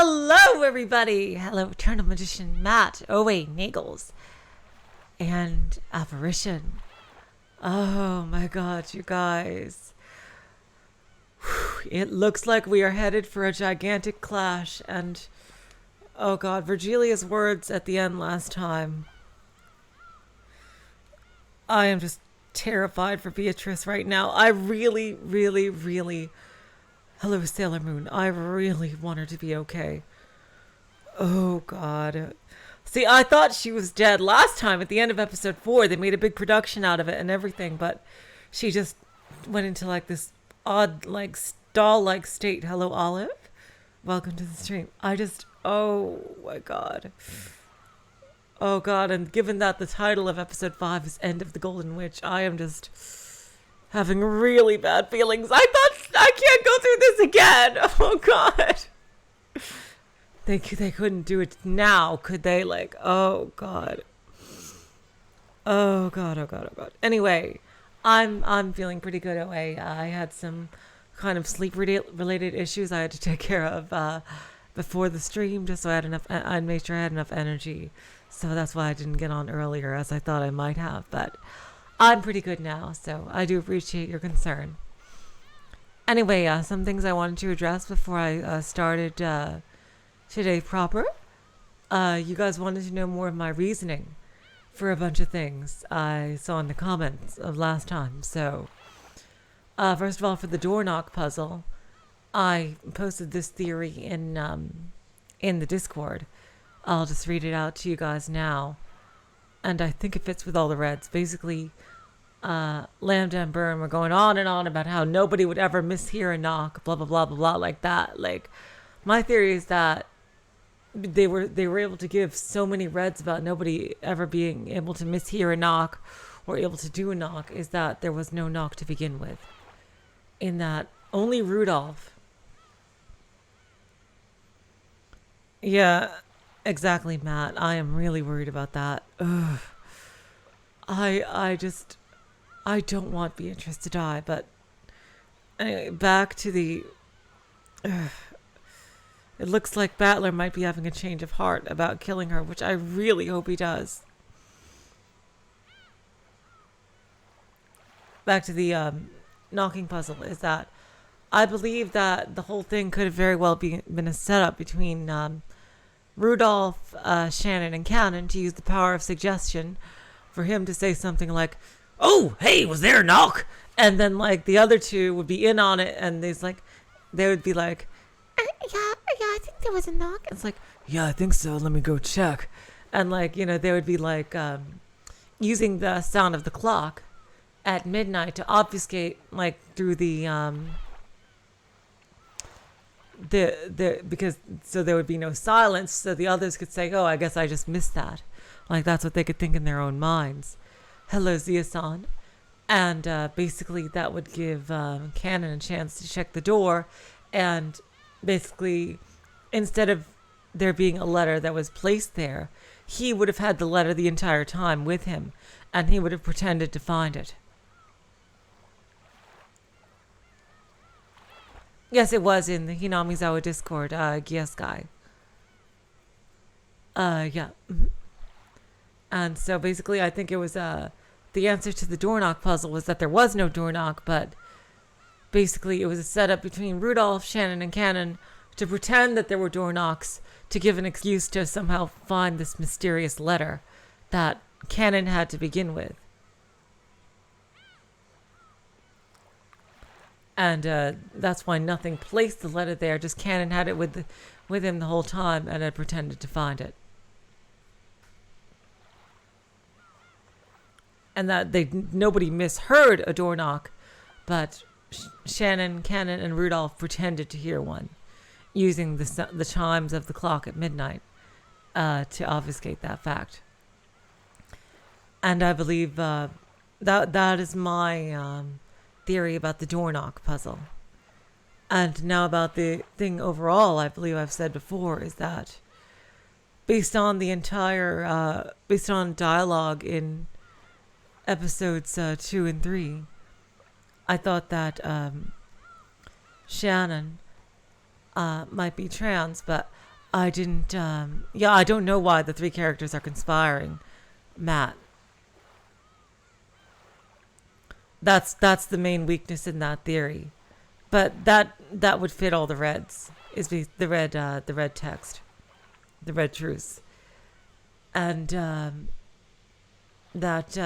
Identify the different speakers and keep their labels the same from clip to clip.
Speaker 1: Hello, everybody. Hello, Eternal Magician Matt, Owe, Nagels, and Apparition. Oh my god, you guys. It looks like we are headed for a gigantic clash, and oh god, Virgilia's words at the end last time. I am just terrified for Beatrice right now. I really, hello, Sailor Moon. I really want her to be okay. Oh, God. See, I thought she was dead last time at the end of episode 4. They made a big production out of it and everything, but she just went into like this odd, like stall-like state. Hello, Olive. Welcome to the stream. Oh my God. Oh God, and given that the title of episode 5 is End of the Golden Witch, I am just having really bad feelings. I thought I can't go through this again. Oh God. They couldn't do it now, could they? Like, oh God. Oh God, oh God, oh God. Anyway, I'm feeling pretty good away. I had some kind of sleep related issues I had to take care of before the stream, just so I made sure I had enough energy. So that's why I didn't get on earlier as I thought I might have, but I'm pretty good now, so I do appreciate your concern. Anyway, some things I wanted to address before I started today proper. You guys wanted to know more of my reasoning for a bunch of things I saw in the comments of last time. So, first of all, for the door knock puzzle, I posted this theory in the Discord. I'll just read it out to you guys now. And I think it fits with all the reds. Basically, Lambda and Byrne were going on and on about how nobody would ever mishear a knock, blah, blah, blah, blah, blah, like that. Like, my theory is that they were able to give so many reds about nobody ever being able to mishear a knock or able to do a knock, is that there was no knock to begin with. In that only Rudolph. Yeah, exactly, Matt. I am really worried about that. Ugh. I don't want Beatrice to die, but anyway, back to the... It looks like Battler might be having a change of heart about killing her, which I really hope he does. Back to the knocking puzzle, is that I believe that the whole thing could have very well been a setup between Rudolph, Shannon, and Cannon to use the power of suggestion for him to say something like, "Oh, hey, was there a knock?" And then like the other two would be in on it, and they would be like, yeah, I think there was a knock. It's like, yeah, I think so. Let me go check. And like, they would be like using the sound of the clock at midnight to obfuscate, like through because so there would be no silence, so the others could say, "Oh, I guess I just missed that." Like that's what they could think in their own minds. Hello, Zia-san. And basically that would give Cannon a chance to check the door, and basically instead of there being a letter that was placed there, he would have had the letter the entire time with him, and he would have pretended to find it. Yes, it was in the Hinamizawa Discord, yes guy. Yeah. Mm-hmm. And so basically I think it was the answer to the door knock puzzle was that there was no door knock, but basically it was a setup between Rudolph, Shannon, and Cannon to pretend that there were door knocks to give an excuse to somehow find this mysterious letter that Cannon had to begin with. And that's why nothing placed the letter there, just Cannon had it with him the whole time and had pretended to find it. And that nobody misheard a door knock, but Shannon, Cannon, and Rudolph pretended to hear one, using the chimes of the clock at midnight to obfuscate that fact. And I believe that is my theory about the door knock puzzle. And now about the thing overall, I believe I've said before, is that based on dialogue in episodes 2 and 3, I thought that Shannon might be trans, but I didn't, yeah, I don't know why the three characters are conspiring, Matt. That's the main weakness in that theory. But that would fit all the reds. The red text. The red truths. And that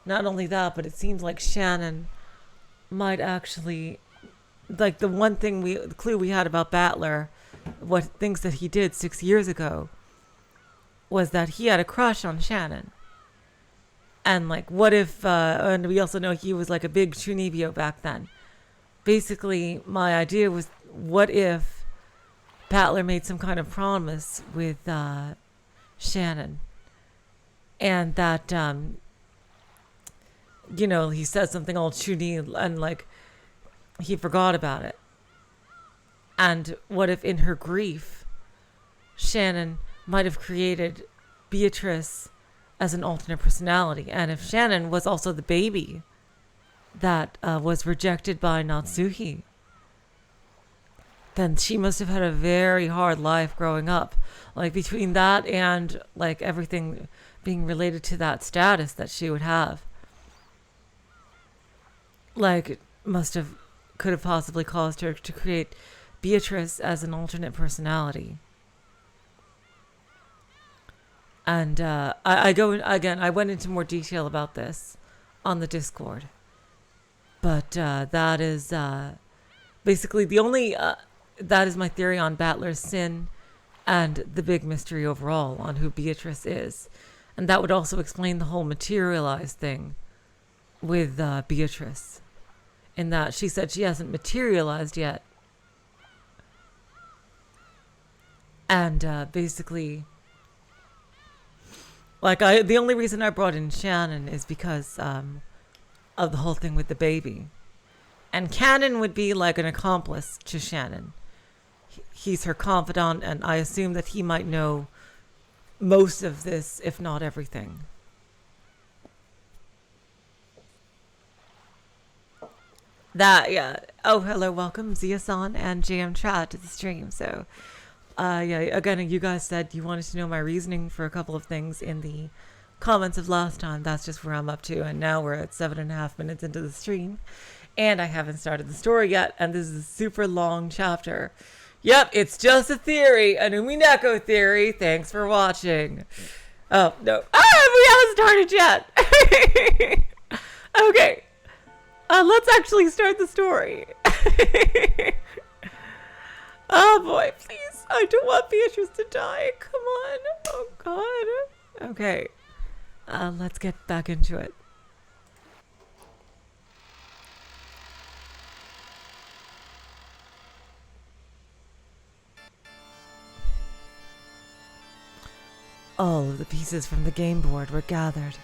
Speaker 1: not only that, but it seems like Shannon might actually, like, the clue we had about Battler, what things that he did 6 years ago, was that he had a crush on Shannon. And like, what if, and we also know he was like a big Chunibyo back then. Basically, my idea was, what if Battler made some kind of promise with Shannon, and that he said something all Chuni, and like he forgot about it. And what if in her grief, Shannon might have created Beatrice as an alternate personality, and if Shannon was also the baby that was rejected by Natsuhi, then she must have had a very hard life growing up. Like, between that and like everything being related to that status that she would have, like, could have possibly caused her to create Beatrice as an alternate personality. And I went into more detail about this on the Discord. But that is basically the only, that is my theory on Battler's sin and the big mystery overall on who Beatrice is. And that would also explain the whole materialized thing with Beatrice, in that she said she hasn't materialized yet. And basically, like, the only reason I brought in Shannon is because of the whole thing with the baby. And Cannon would be like an accomplice to Shannon. He's her confidant, and I assume that he might know most of this, if not everything. Yeah. Oh, hello, welcome, Zia-san and JM Chat to the stream. So, yeah, again, you guys said you wanted to know my reasoning for a couple of things in the comments of last time. That's just where I'm up to, and now we're at 7.5 minutes into the stream, and I haven't started the story yet, and this is a super long chapter. Yep, it's just a theory, an Umineko theory. Thanks for watching. Oh, no. We haven't started yet. Okay. Let's actually start the story. Oh, boy, please. I don't want Beatrice to die. Come on. Oh, God. Okay. Let's get back into it. All of the pieces from the game board were gathered.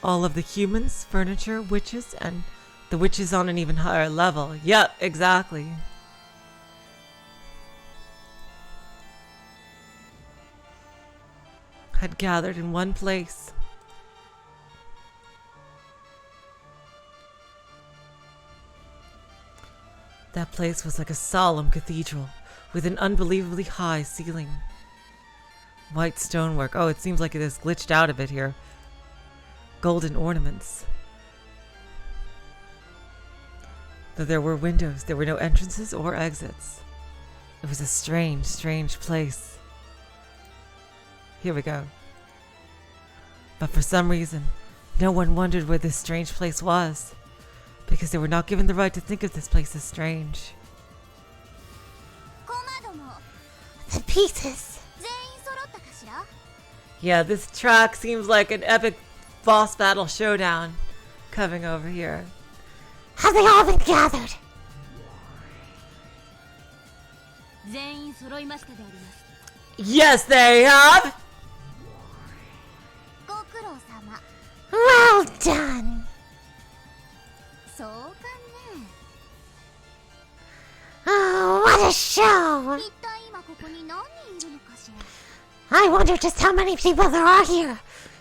Speaker 1: All of the humans, furniture, witches, and the witches on an even higher level. Yep, exactly. Had gathered in one place. That place was like a solemn cathedral with an unbelievably high ceiling. White stonework. Oh, it seems like it has glitched out a bit here. Golden ornaments. Though there were windows, there were no entrances or exits. It was a strange, strange place. Here we go. But for some reason, no one wondered where this strange place was, because they were not given the right to think of this place as strange. The pieces. Yeah, this track seems like an epic boss battle showdown coming over here. Have they all been gathered? Yes, they have! Well done! Oh, what a show! I wonder just how many people there are here.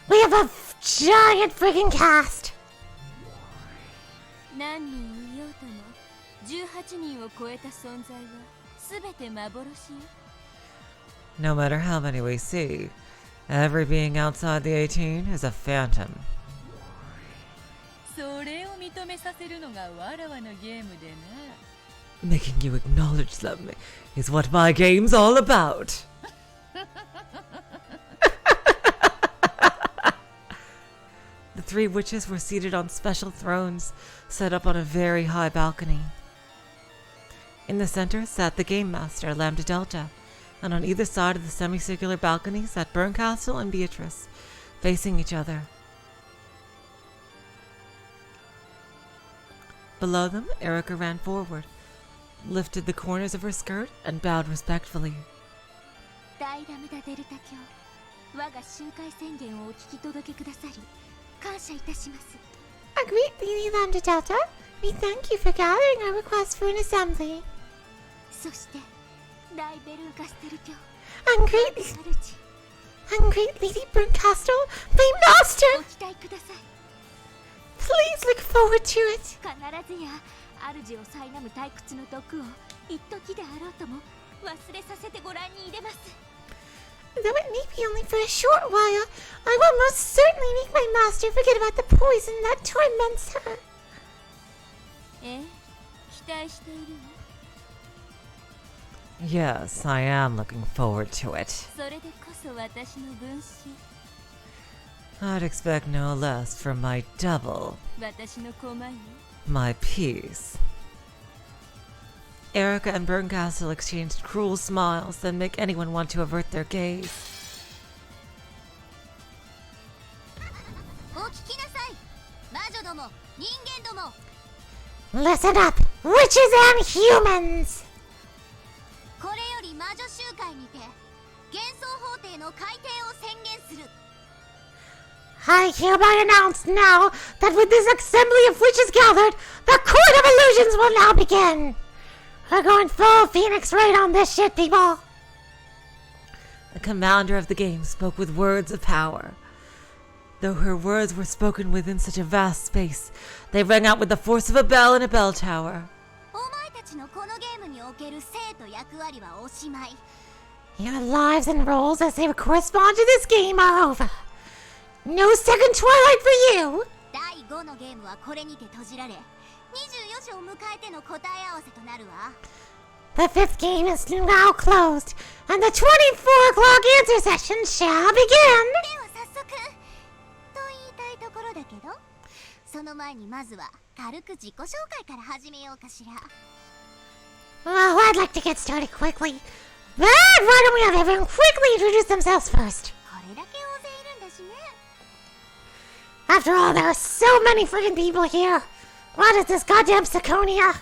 Speaker 1: We have a giant friggin' cast. No matter how many we see, every being outside the 18 is a phantom.
Speaker 2: それを認めさせるのがわらわのゲームでな。
Speaker 1: Making you acknowledge them is what my game's all about. The three witches were seated on special thrones set up on a very high balcony. In the center sat the game master, Lambda Delta, and on either side of the semicircular balcony sat Berncastle and Beatrice, facing each other. Below them, Erika ran forward, lifted the corners of her skirt, and bowed respectfully.
Speaker 3: I greet Lady Lambda Delta. We thank you for gathering our request for an assembly. And great Lady Berncastle, my master! Please look forward to it. Though it may be only for a short while, I will most certainly make my master forget about the poison that torments her.
Speaker 1: Yes, I am looking forward to it. I'd expect no less from my double, my piece. Erika and Berncastle exchanged cruel smiles that make anyone want to avert their gaze.
Speaker 3: Listen up, witches and humans! I hereby announce now that with this assembly of witches gathered, the Court of Illusions will now begin! We're going full Phoenix Raid on this shit, people!
Speaker 1: The commander of the game spoke with words of power. Though her words were spoken within such a vast space, they rang out with the force of a bell in a bell tower.
Speaker 3: Your lives and roles as they correspond to this game are over. No second Twilight for you! The fifth game is now closed, and the 24 o'clock answer session shall begin! Well, I'd like to get started quickly. But why don't we have everyone quickly introduce themselves first? After all, there are so many friggin' people here. What is this goddamn Saconia?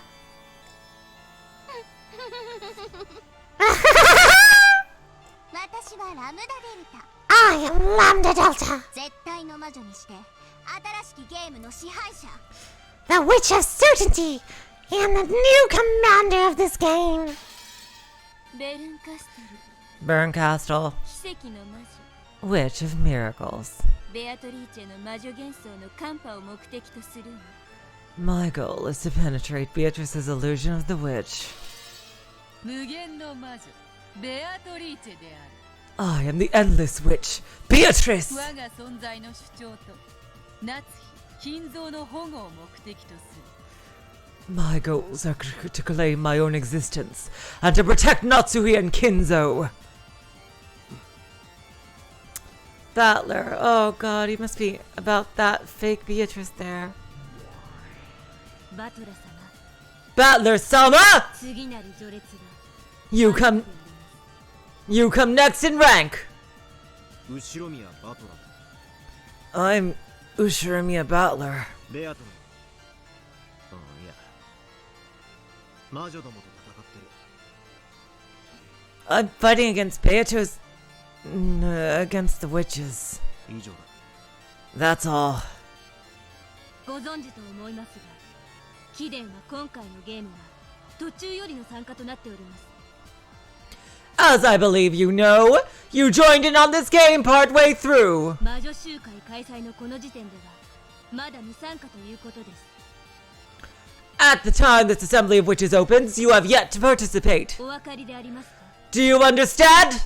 Speaker 3: I am Lambda Delta, the Witch of Certainty, and the new commander of this game.
Speaker 1: Berncastle, Witch of Miracles. My goal is to penetrate Beatrice's illusion of the witch. I am the endless witch, Beatrice! My goals are to claim my own existence and to protect Natsuhi and Kinzo. Battler, oh god, he must be about that fake Beatrice there. Battler-sama! You come next in rank. I'm Ushiromiya Battler. I'm fighting against Beatrice. Against the witches. That's all. As I believe you know, you joined in on this game partway through. At the time this assembly of witches opens, you have yet to participate. Do you understand?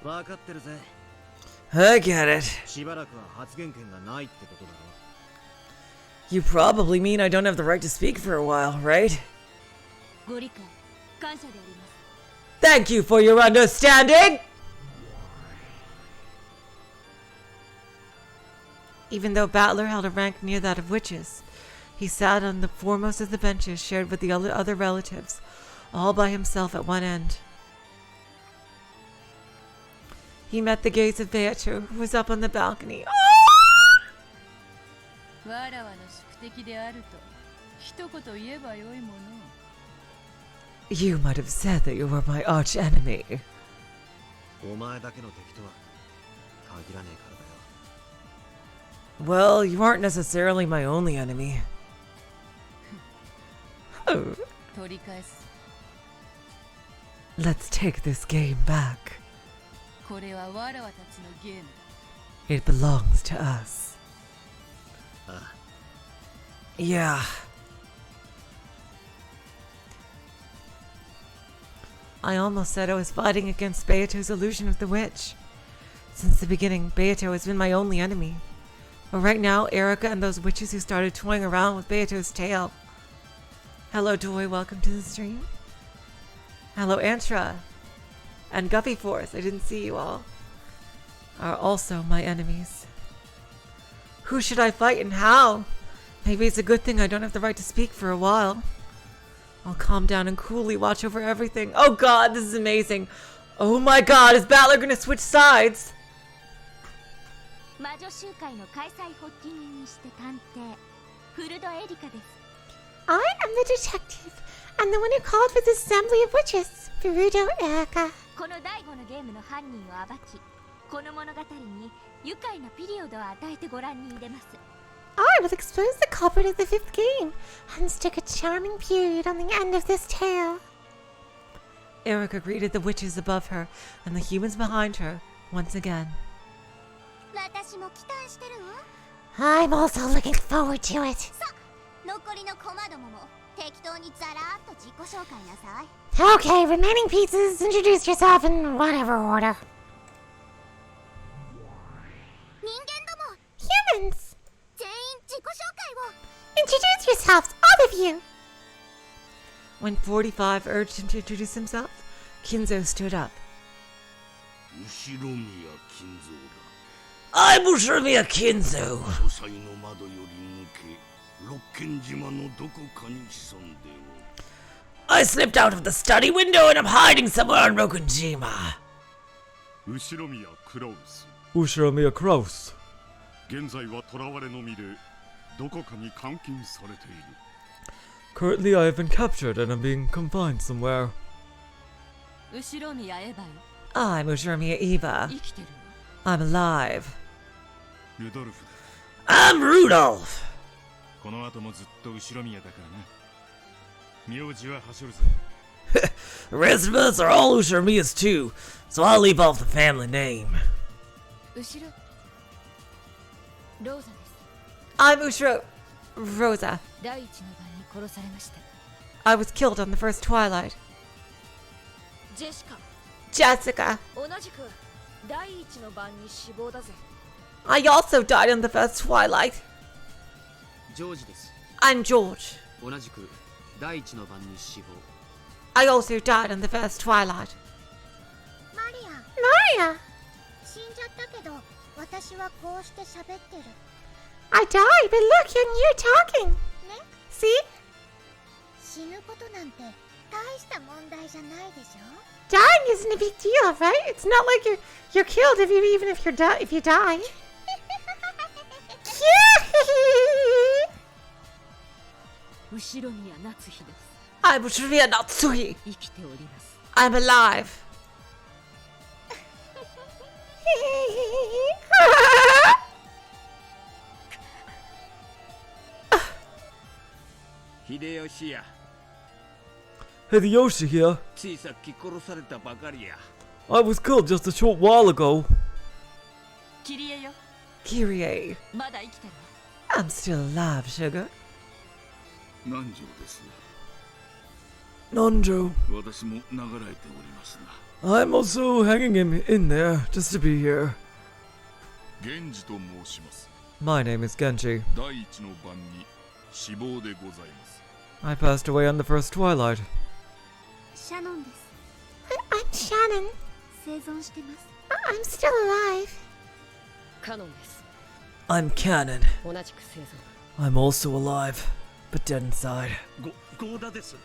Speaker 1: I get it.
Speaker 4: しばらくは発言権がないってことだろ。
Speaker 1: You probably mean I don't have the right to speak for a while, right?
Speaker 2: ご理解感謝であります。
Speaker 1: Thank you for your understanding! Even though Battler held a rank near that of witches, he sat on the foremost of the benches shared with the other relatives, all by himself at one end. He met the gaze of Beatrice, who was up on the balcony.
Speaker 2: わらわの宿敵であると一言言えばよいもの。
Speaker 1: You might have said that you were my arch enemy.
Speaker 4: お前だけの敵とは限らねえからだよ。
Speaker 1: Well, you aren't necessarily my only enemy.
Speaker 2: 取り返す。
Speaker 1: Let's take this game back.
Speaker 2: これはわらわたちのゲームだ。
Speaker 1: It belongs to us.
Speaker 4: ああ。
Speaker 1: Yeah. I almost said I was fighting against Beato's illusion of the witch. Since the beginning, Beato has been my only enemy. But right now, Erika and those witches who started toying around with Beato's tail. Hello, Toy. Welcome to the stream. Hello, Antra. And Guppy Force. I didn't see you all. Are also my enemies. Who should I fight and how? Maybe it's a good thing I don't have the right to speak for a while. I'll calm down and coolly watch over everything. Oh god, this is amazing. Oh my god, is Battler gonna switch sides?
Speaker 5: 魔女集会の開催発起人にして探偵フルドエリカです。
Speaker 3: I am the detective. I'm the one who called for the assembly of witches. Furudo Erika.
Speaker 5: この第5のゲームの犯人を暴き、この物語に愉快なピリオドを与えてご覧に入れます。
Speaker 3: I will expose the culprit of the 5th game and stick a charming period on the end of this tale.
Speaker 1: Erika greeted the witches above her and the humans behind her once again.
Speaker 5: 私も期待してるわ。
Speaker 3: I'm also looking forward to it.
Speaker 5: さあ、残りのコマどもも適当にザラーっと自己紹介なさい。
Speaker 3: Okay, remaining pieces, introduce yourself in whatever order.
Speaker 5: 人間ども、
Speaker 3: Humans,
Speaker 5: 全員自己紹介を。
Speaker 3: introduce yourselves, all of you.
Speaker 1: When 45 urged him to introduce himself, Kinzo stood up.
Speaker 6: 後ろ宮金蔵だ。
Speaker 1: I'm Ushumiya Kinzo.
Speaker 6: 書斎の窓より抜け、六軒島のどこかに潜んでおる。
Speaker 1: I slipped out of the study window and I'm hiding somewhere on Rokunjima.
Speaker 6: 後ろ宮クラウス。
Speaker 1: Ushumiya Kraus.
Speaker 6: 現在は囚われの身で、どこかに監禁されている。
Speaker 1: Currently I have been captured and I'm being confined somewhere.
Speaker 2: 後ろ宮エヴァよ。
Speaker 1: I'm Ushumiya Eva.
Speaker 2: 生きてるの。
Speaker 1: I'm alive.
Speaker 6: ルドルフだ。
Speaker 1: I'm Rudolph.
Speaker 6: この後もずっと後ろ宮だからな。名字ははしょるぜ。
Speaker 1: The rest of us are all Ushumiyas too, so I'll leave off the family name.
Speaker 2: 後ろ。ローザです。
Speaker 1: I'm Ushro... Rosa.
Speaker 2: 第一の晩に殺されました。
Speaker 1: I was killed on the first twilight.
Speaker 5: ジェシカ、
Speaker 1: Jessica.
Speaker 5: 同じく第一の晩に死亡だぜ。
Speaker 1: I also died on the first twilight.
Speaker 4: ジョージです。
Speaker 1: I'm George.
Speaker 4: 同じく第一の晩に死亡。
Speaker 1: I also died on the first twilight.
Speaker 5: マリア、
Speaker 3: Maria,
Speaker 5: 死んじゃったけど、私はこうして喋ってる。
Speaker 3: I died, but look, you're talking.
Speaker 5: ね、
Speaker 3: See?
Speaker 5: 死ぬことなんて大した問題じゃないでしょ。
Speaker 3: Dying isn't a big deal, right? It's not like you're killed even if you die.
Speaker 2: 後ろ宮夏日です。
Speaker 1: I'm Ushuriya Natsuhi.
Speaker 2: 生きております。
Speaker 1: I'm alive.
Speaker 6: 秀吉や。
Speaker 1: Hideyoshi here.
Speaker 6: ついさっき殺されたばかりや。
Speaker 1: I was killed just a short while ago.
Speaker 2: キリエよ。
Speaker 1: Kyrie.
Speaker 2: まだ生きてる。
Speaker 1: I'm still alive, sugar.
Speaker 6: 南條です。
Speaker 1: Nonjo.
Speaker 6: 私も流られておりますな。
Speaker 1: I'm also hanging him in there just to be here.
Speaker 6: 源氏と申します。
Speaker 1: My name is Genji.
Speaker 6: 第一の晩に死亡でございます。
Speaker 1: I passed away on the first twilight.
Speaker 5: シャノンです。
Speaker 3: I'm Shannon.
Speaker 5: 生存してます。
Speaker 3: I'm still alive.
Speaker 7: カノンです。
Speaker 1: I'm Canon.
Speaker 7: 同じく生存。
Speaker 1: I'm also alive, but dead inside.
Speaker 8: ゴーダです。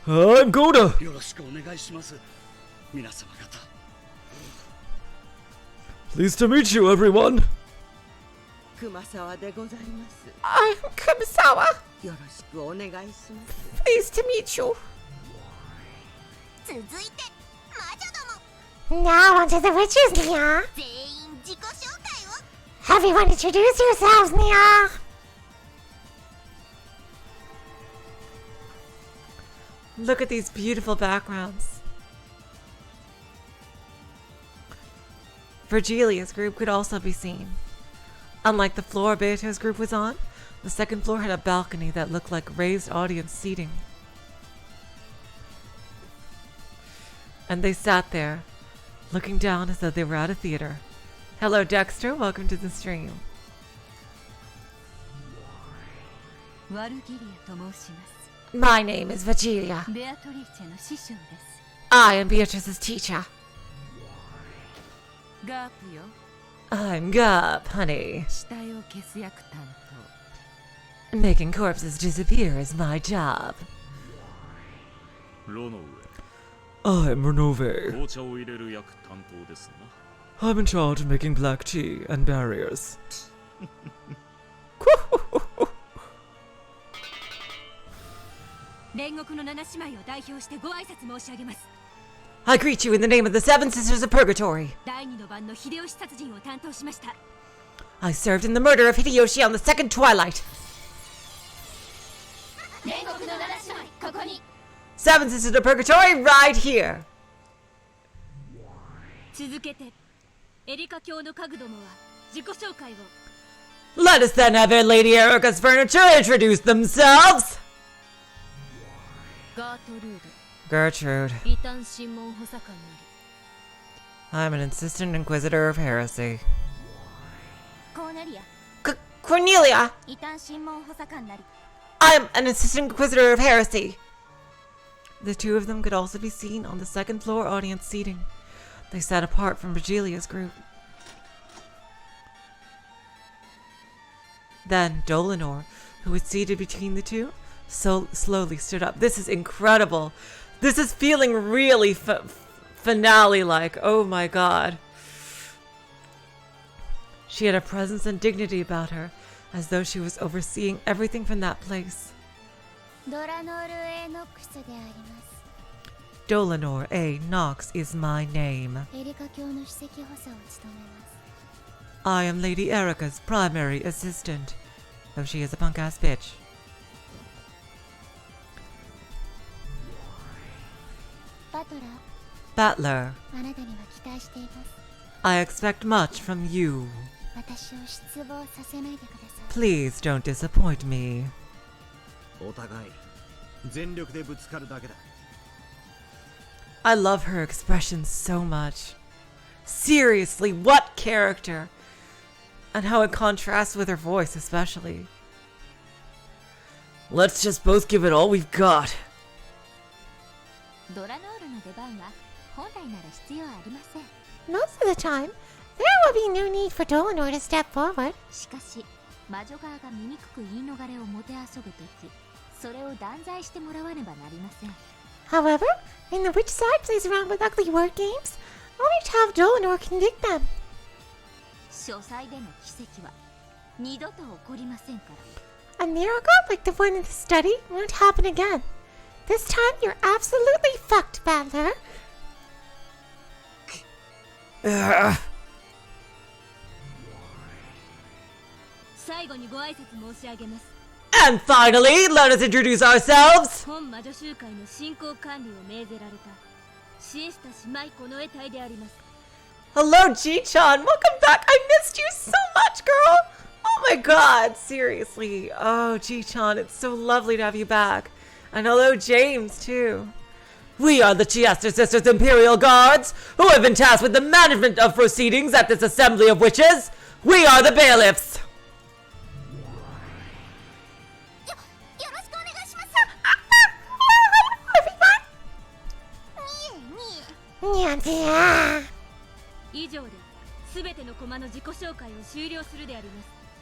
Speaker 1: I'm Goda.
Speaker 8: よろしくお願いします。皆様方。
Speaker 1: Pleased to meet you, everyone.
Speaker 9: 熊沢でございます。
Speaker 3: I'm Kumasawa.
Speaker 9: よろしくお願いします。
Speaker 3: Pleased to meet you.
Speaker 5: 続いて魔女ども
Speaker 3: Now onto the witches, Nia.
Speaker 5: 全員自己紹介を。
Speaker 3: Everyone introduce yourselves, Nia.
Speaker 1: Look at these beautiful backgrounds. Virgilia's group could also be seen. Unlike the floor Beatrice's group was on, the second floor had a balcony that looked like raised audience seating. And they sat there, looking down as though they were at a theater. Hello, Dexter. Welcome to the stream.
Speaker 2: ワルギリアと申します。
Speaker 3: My name is Virgilia.
Speaker 2: ベアトリーチェの師匠です。
Speaker 3: I am Beatrice's teacher.
Speaker 2: ガープよ。
Speaker 1: I'm Gup, honey.
Speaker 2: 死体を消す役担
Speaker 1: Making corpses disappear is my job.
Speaker 6: ロノウ
Speaker 1: I'm
Speaker 6: ェ
Speaker 1: Renove.
Speaker 6: 紅茶を入れる役担当ですな。
Speaker 1: I'm in charge of making black tea and barriers.
Speaker 5: 煉獄の七姉妹を代表してご挨拶申し上げます。
Speaker 1: I greet you in the name of the Seven Sisters of Purgatory.
Speaker 5: 第二の晩の秀吉殺人を担当しました。
Speaker 1: I served in the murder of Hideyoshi on the second twilight.
Speaker 5: 煉獄の七姉妹、ここに。
Speaker 1: Seven Sisters of Purgatory right here.
Speaker 5: 続けて、エリカ教の家具どもは自己紹介を。
Speaker 1: Let us then have Lady Erika's furniture introduce themselves.
Speaker 2: ガートルー
Speaker 1: Gertrude.
Speaker 2: ド、異端審問補佐官なり。
Speaker 1: I'm an insistent inquisitor of heresy.
Speaker 5: コーネリア、
Speaker 1: Cornelia.
Speaker 5: 異端審問補佐官なり。
Speaker 1: I'm an assistant inquisitor of heresy. The two of them could also be seen on the second floor audience seating. They sat apart from Virgilia's group. Then Dlanor, who was seated between the two, slowly stood up. This is incredible. This is feeling really finale-like. Oh my god. She had a presence and dignity about her, as though she was overseeing everything from that place.
Speaker 5: ドラノール・エノックスであります。
Speaker 1: Dlanor A. Knox is my name.
Speaker 5: エリカ教の首席補佐を務めます。
Speaker 1: I am Lady Erika's primary assistant, though she is a punk-ass bitch.
Speaker 5: バトラー、
Speaker 1: Battler,
Speaker 5: あなたには期待しています。
Speaker 1: I expect much from you.
Speaker 5: 私を失望させないでください。
Speaker 1: Please don't disappoint me.
Speaker 4: お互い全力でぶつかるだけだ。
Speaker 1: I love her expression so much. Seriously, what character? And how it contrasts with her voice, especially. Let's just both give it all we've got.
Speaker 5: ドラノールの出番は本来なら必要ありません。
Speaker 3: Most of the time, there will be no need for Dlanor to step forward.
Speaker 5: しかし、魔女側が醜く言い逃れをもてあそぶとき、それを断罪してもらわねばなりません。
Speaker 3: However, when the witch side plays around with ugly word games, only to have Dlanor convict them.
Speaker 5: 書斎での奇跡は二度と起こりませんから。
Speaker 3: A miracle like the one in the study won't happen again. This time, you're absolutely fucked, Battler.
Speaker 5: 最後にご挨拶申し上げます。
Speaker 1: And finally, let us introduce ourselves.
Speaker 5: 本魔女集会の進行管理を命ぜられたシエスタ姉妹この絵隊であります。
Speaker 1: Hello, Ji-chan. Welcome back. I missed you so much, girl. Oh my god, seriously. Oh, Ji-chan, it's so lovely to have you back. And hello, James, too. We are the Chiester Sisters Imperial Guards, who have been tasked with the management of proceedings at this assembly of witches. We are the bailiffs.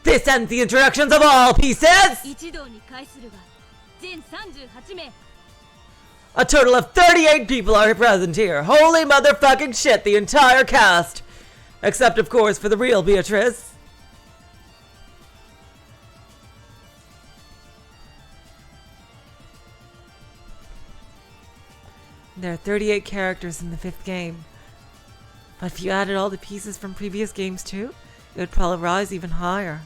Speaker 1: This ends the introductions of all pieces. A total of 38 people are present here. Holy motherfucking shit, the entire cast. Except, of course, for the real Beatrice. There are 38 characters in the 5th game. But if you added all the pieces from previous games too, it would probably rise even higher.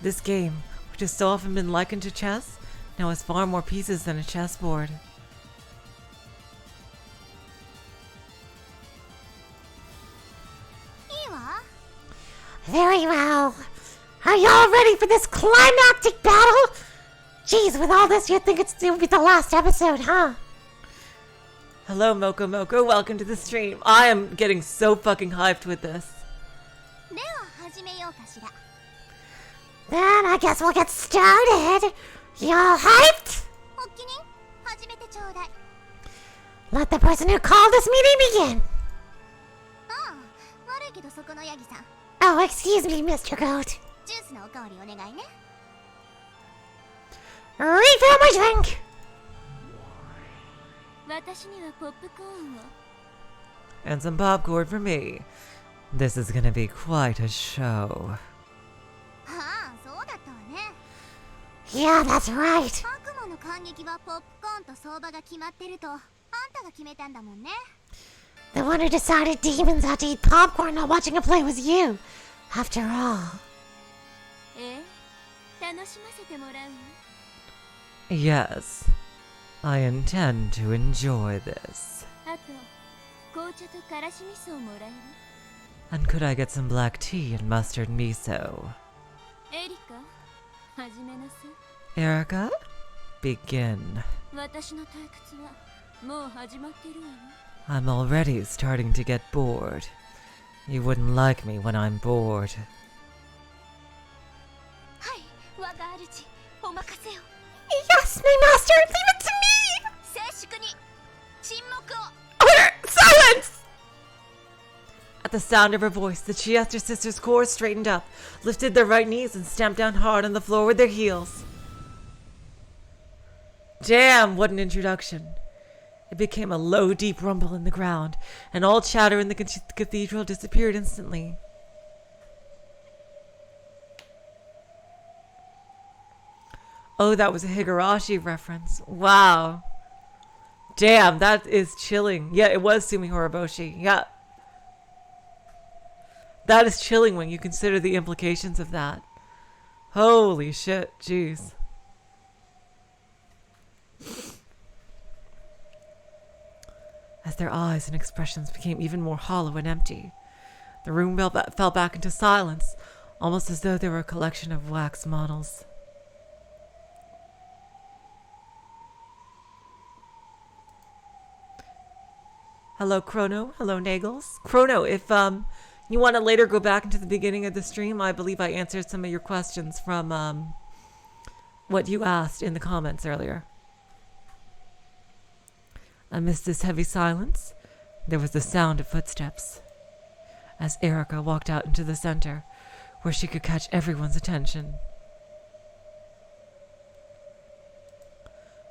Speaker 1: This game, which has so often been likened to chess, now has far more pieces than a chessboard.
Speaker 3: Very well. Are y'all ready for this climactic battle? Jeez, with all this, you'd think it would be the last episode, huh?
Speaker 1: Hello, Moko Moko. Welcome to the stream. I am getting so fucking hyped with this.
Speaker 3: Then I guess we'll get started. Y'all hyped? Let the person who called this meeting begin. Oh, excuse me, Mr. Goat. Refill my drink.
Speaker 1: And some popcorn for me. This is gonna be quite a show.
Speaker 3: Yeah, that's right. The one who decided demons had to eat popcorn while watching a play was you, after all.
Speaker 1: Yes, I intend to enjoy this. And could I get some black tea and mustard miso? Erika, begin. I'm already starting to get bored. You wouldn't like me when I'm bored.
Speaker 3: Yes, my master! Leave it to me! Order! Silence!
Speaker 1: At the sound of her voice, the Chiester sisters' corps straightened up, lifted their right knees, and stamped down hard on the floor with their heels. Damn, what an introduction. It became a low, deep rumble in the ground, and all chatter in the cathedral disappeared instantly. Oh, that was a Higurashi reference. Wow. Damn, that is chilling. Yeah, it was Sumi Horoboshi. Yeah. That is chilling when you consider the implications of that. Holy shit, jeez. As their eyes and expressions became even more hollow and empty, the room fell back into silence, almost as though they were a collection of wax models. Hello, Chrono. Hello, Nagels. Chrono, if you want to later go back into the beginning of the stream, I believe I answered some of your questions from what you asked in the comments earlier. Amidst this heavy silence, there was the sound of footsteps, as Erika walked out into the center, where she could catch everyone's attention.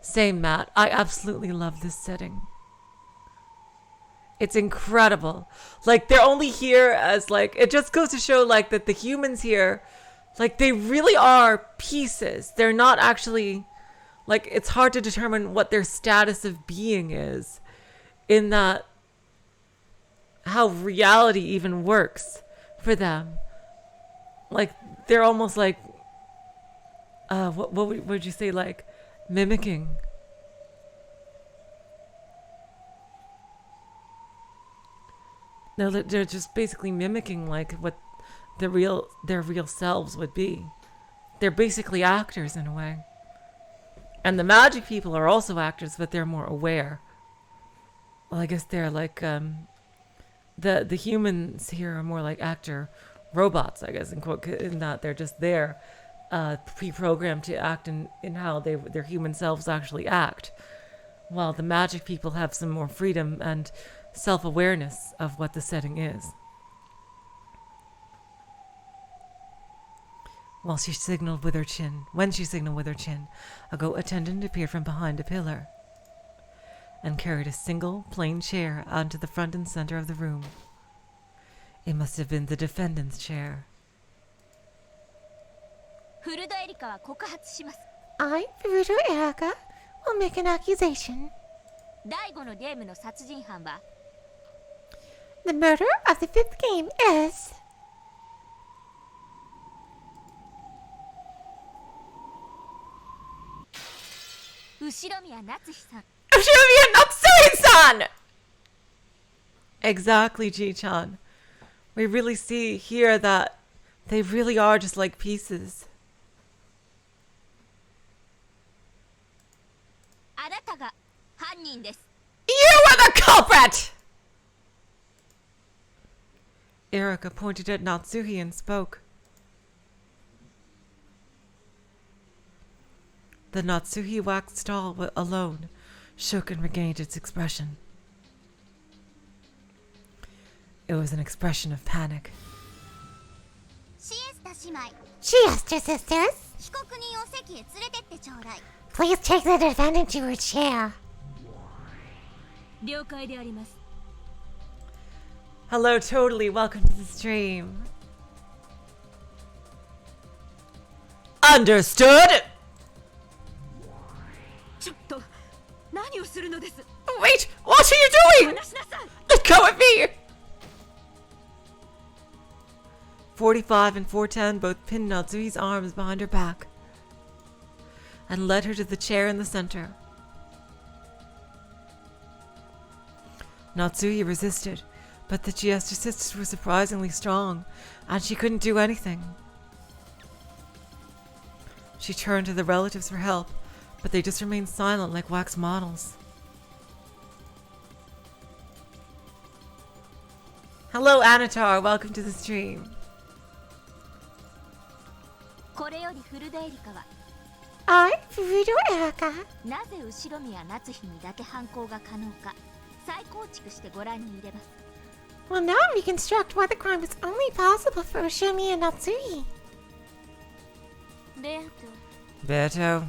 Speaker 1: Same, Matt. I absolutely love this setting. It's incredible. Like, they're only here as, like, it just goes to show, like, that the humans here, like, they really are pieces. They're not actually, like, it's hard to determine what their status of being is, in that, how reality even works for them. Like, they're almost like, what would you say, like, mimicking. No, they're just basically mimicking like what their real selves would be. They're basically actors in a way. And the magic people are also actors, but they're more aware Well, I guess they're like the humans here are more like actor robots, I guess, in that they're just there, pre-programmed to act in how their human selves actually act, while the magic people have some more freedom and self-awareness of what the setting is. When she signaled with her chin, a goat attendant appeared from behind a pillar and carried a single plain chair onto the front and center of the room. It must have been the defendant's chair.
Speaker 3: I, Furuto Erika, will make an accusation. The murder of the fifth game is...
Speaker 5: Ushiromiya Natsuhi-san.
Speaker 1: Ushiromiya Natsuhi-san! Exactly, Ji-chan. We really see here that they really are just like pieces. You are the culprit! Erika pointed at Natsuhi and spoke. The Natsuhi wax doll alone shook and regained its expression. It was an expression of panic.
Speaker 3: Siesta sisters, please take the defendant to her chair.
Speaker 1: Hello, totally. Welcome to the stream. Understood? Wait, what are you doing? Let go of me! 45 and 410 both pinned Natsuhi's arms behind her back and led her to the chair in the center. Natsuhi resisted, but the Giester sisters were surprisingly strong, and she couldn't do anything. She turned to the relatives for help, but they just remained silent like wax models. Hello, Anatar. Welcome to the stream.
Speaker 3: I, Furuto Erika, will now reconstruct why the crime was only possible for Ushiromiya Natsuhi.
Speaker 1: Beto?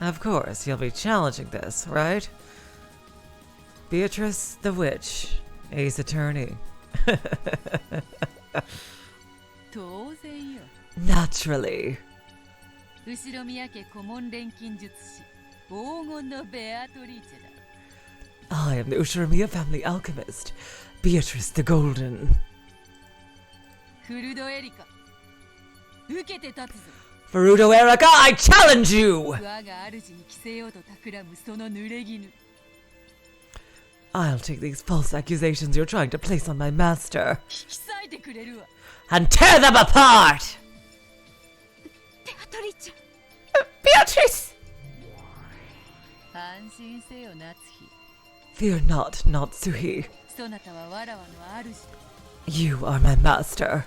Speaker 1: Of course, you'll be challenging this, right? Beatrice the Witch, Ace Attorney. Naturally. I am the Ushiromiya family alchemist, Beatrice the Golden. Furuto Erika, I challenge you! I'll take these false accusations you're trying to place on my master and tear them apart!
Speaker 3: Beatrice!
Speaker 1: Fear not, Natsuhi. You are my master.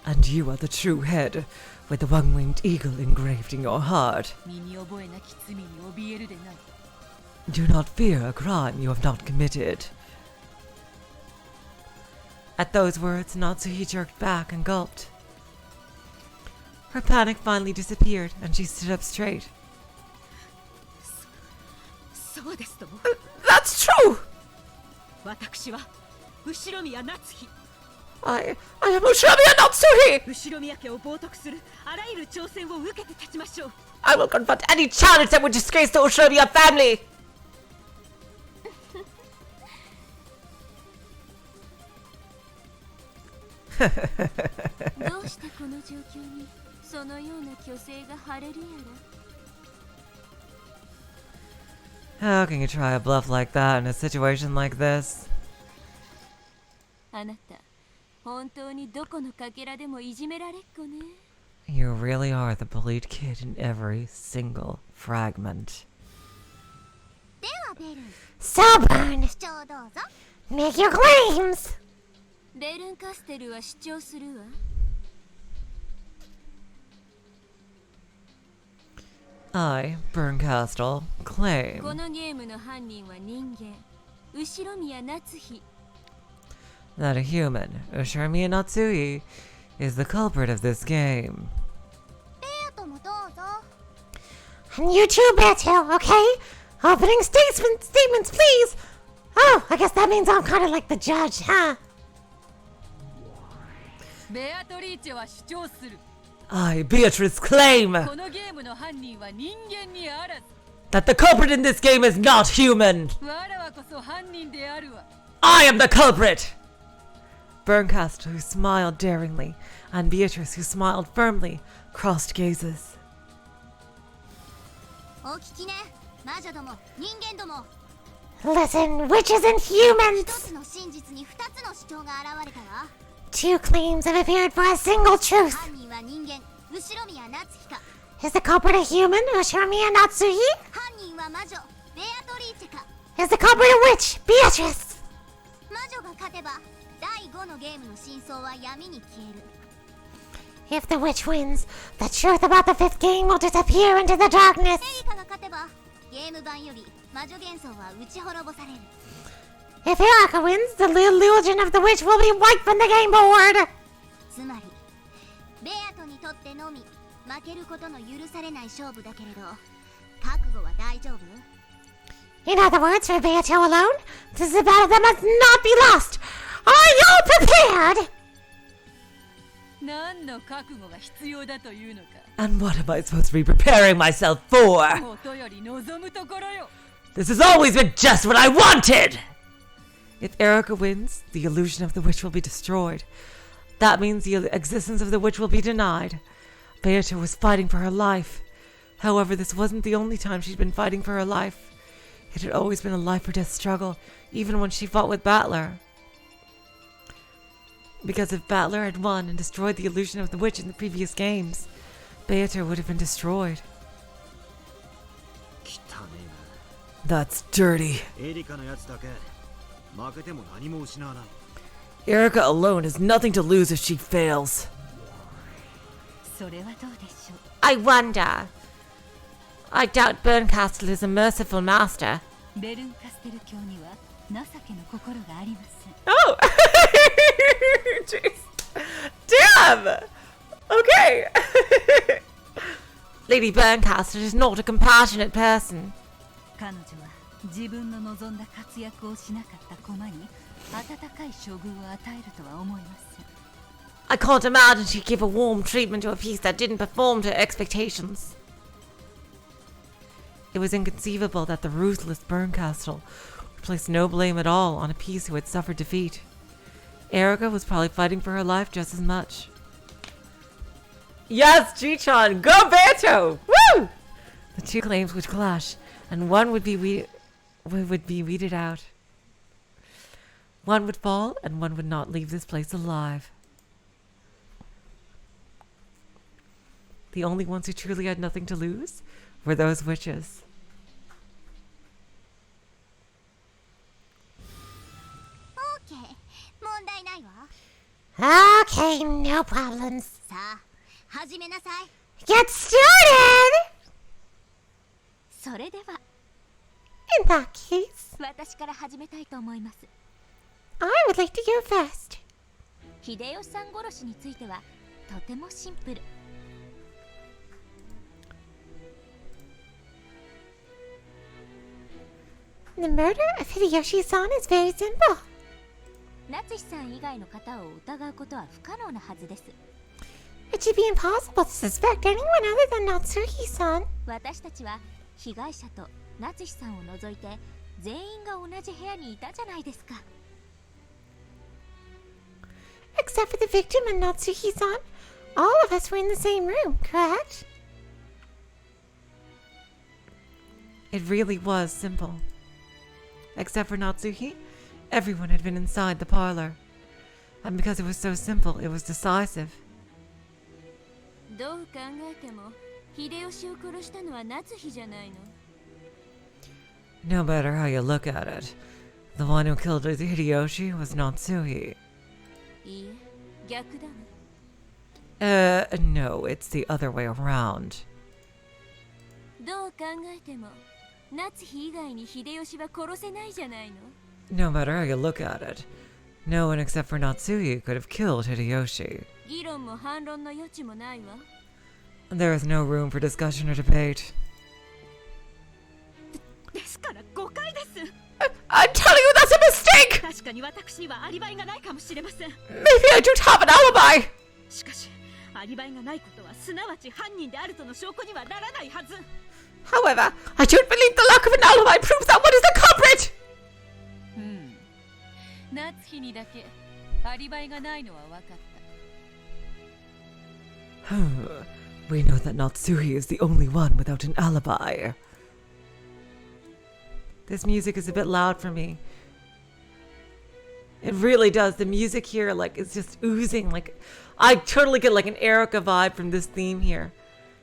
Speaker 1: And you are the true head, with the one-winged eagle engraved in your heart. Do not fear a crime you have not committed. At those words, Natsuhi jerked back and gulped. Her panic finally disappeared, and she stood up straight. That's true! I am Ushiromiya Natsuhi! I will confront any challenge that would disgrace the Ushiromiya family! How can you try a bluff like that in a situation like this? You really are the bullied kid in every single fragment.
Speaker 3: So, Burn, make your claims.
Speaker 5: ベルンカステルは主張するわ。
Speaker 1: I, Burncastle,
Speaker 5: こ
Speaker 1: claim
Speaker 5: のゲームの犯人は人間、後宮夏日。
Speaker 1: that a human, Ushiromiya Natsui, is the culprit of this game.
Speaker 3: And you too, Beto, okay? Opening statements, please. Oh, I guess that means I'm kind of like the judge, huh?
Speaker 2: ベアトリーチェは主張する。
Speaker 1: I, Beatrice, claim
Speaker 2: このゲームの犯人は人間にあらず。
Speaker 1: that the culprit in this game is not human.
Speaker 2: 我らはこそ犯人であるわ。
Speaker 1: I am the culprit! Burncastle, who smiled daringly, and Beatrice, who smiled firmly, crossed gazes.
Speaker 5: お聞きね、魔女ども、人間ども。
Speaker 3: Listen, witches and humans.
Speaker 5: 一つの真実に二つの主張が現れたわ。
Speaker 3: Two claims have appeared for a single truth.
Speaker 5: 犯人は人間、後宮夏日か。
Speaker 3: Is the culprit a human, Ushiromiya Natsuhi?
Speaker 5: 犯人は魔女、ベアトリーチェか。
Speaker 3: Is the culprit a witch, Beatrice?
Speaker 5: 魔女が勝てば、第5のゲームの真相は闇に消える。
Speaker 3: If the witch wins, the truth about the fifth game will disappear into the darkness.
Speaker 5: エリカが勝てば、ゲーム版より魔女幻想は打ち滅ぼされる。
Speaker 3: If Erika wins, the illusion of the witch will be wiped from the game board.
Speaker 5: つまり、ベアトにとってのみ負けることの許されない勝負だけれど、覚悟は大丈夫？
Speaker 3: In other words, for Beato alone, this is a battle that must not be lost. Are you prepared?
Speaker 2: 何の覚悟が必要だというのか。
Speaker 1: And what am I supposed to be preparing myself for?
Speaker 2: ことより望むところよ。
Speaker 1: This has always been just what I wanted! If Erika wins, the illusion of the witch will be destroyed. That means the existence of the witch will be denied. Beata was fighting for her life. However, this wasn't the only time she'd been fighting for her life. It had always been a life or death struggle, even when she fought with Battler. Because if Battler had won and destroyed the illusion of the witch in the previous games, Beata would have been destroyed.
Speaker 4: 汚ね
Speaker 1: That's dirty.
Speaker 4: えな。エリカのやつだけ負けても何も失わない。
Speaker 1: Erika alone has nothing to lose if she fails.
Speaker 2: それはどうでしょう。
Speaker 3: I wonder. I doubt Burncastle is a merciful master.
Speaker 2: ベルンカステル教には情けの心がありません。
Speaker 1: Oh! Jeez. Damn! Okay. Lady Burncastle is not a compassionate person.
Speaker 2: 彼女は自分の望んだ活躍をしなかった駒に温かい処遇を与えるとは思いません。
Speaker 3: I can't imagine she'd give a warm treatment to a piece that didn't perform to expectations.
Speaker 1: It was inconceivable that the ruthless Burncastle would place no blame at all on a piece who had suffered defeat. Erika was probably fighting for her life just as much. Yes, G-chan, go Beto! Woo! The two claims would clash, and one would be weeded out. One would fall, and one would not leave this place alive. The only ones who truly had nothing to lose were those witches.
Speaker 5: OK、問題ないわ。
Speaker 3: Okay, no problems.
Speaker 5: さあ、始めなさい。
Speaker 3: Get started!
Speaker 5: それでは、
Speaker 3: In that case,
Speaker 5: 私から始めたいと思います。
Speaker 3: I would like to go first.
Speaker 5: 秀吉さん殺しについてはとてもシンプル。
Speaker 3: The murder of Hideyoshi-san is very simple.
Speaker 5: 夏日さん以外の方を疑うことは不可能なはずです。
Speaker 3: It should be impossible to suspect anyone other than Natsuhi-san.
Speaker 5: 私たちは被害者と夏日さんを除いて全員が同じ部屋にいたじゃないですか。
Speaker 3: Except for the victim and Natsuhi-san, all of us were in the same room, correct?
Speaker 1: It really was simple. Except for Natsuhi, everyone had been inside the parlor. And because it was so simple, it was decisive.
Speaker 2: どう考えても秀吉を殺したのは夏日じゃないの。
Speaker 1: No matter how you look at it, the one who killed Hideyoshi was Natsuhi.
Speaker 2: いいえ、逆だわ。
Speaker 1: No, it's the other way around.
Speaker 2: どう考えても夏日以外に秀吉は殺せないじゃないの。
Speaker 1: No matter how you look at it, no one except for Natsuhi could have killed Hideyoshi.
Speaker 2: 議論も反論の余地もないわ。
Speaker 1: There is no room for discussion or debate.
Speaker 2: ですから誤解です。
Speaker 1: I'm telling you that's a mistake!
Speaker 2: 確かに私にはアリバイがないかもしれません。
Speaker 1: Maybe I don't have an alibi!
Speaker 2: しかしアリバイがないことはすなわち犯人であるとの証拠にはならないはず。
Speaker 1: However, I don't believe the lack of an alibi proves that one is the culprit!
Speaker 2: 夏日にだけアリバイがないのは分かった。
Speaker 1: We know that Natsuhi is the only one without an alibi. This music is a bit loud for me. It really does. The music here, like, is just oozing. Like, I totally get like an Erika vibe from this theme here.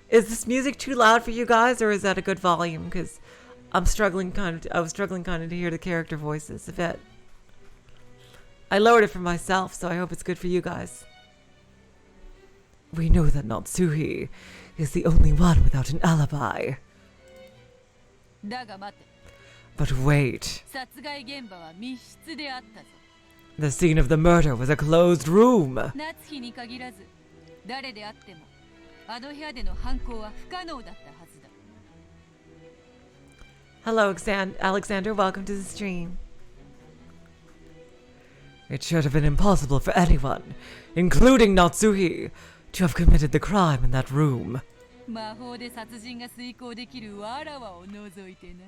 Speaker 1: Is this music too loud for you guys, or is that a good volume? Because I was struggling kind of to hear the character voices a bit. I lowered it for myself, so I hope it's good for you guys. We know that Natsuhi is the only one without an alibi.
Speaker 2: だが待て。
Speaker 1: But wait.
Speaker 2: 殺害現場は密室であったぞ。
Speaker 1: The scene of the murder was a closed room.
Speaker 2: 夏日に限らず、誰であっても、あの部屋での犯行は不可能だったはずだ。
Speaker 1: Hello, Alexander. Welcome to the stream. It should have been impossible for anyone, including Natsuhi, to have committed the crime in that room.
Speaker 2: 魔法で殺人が遂行できるわらわを除いてな。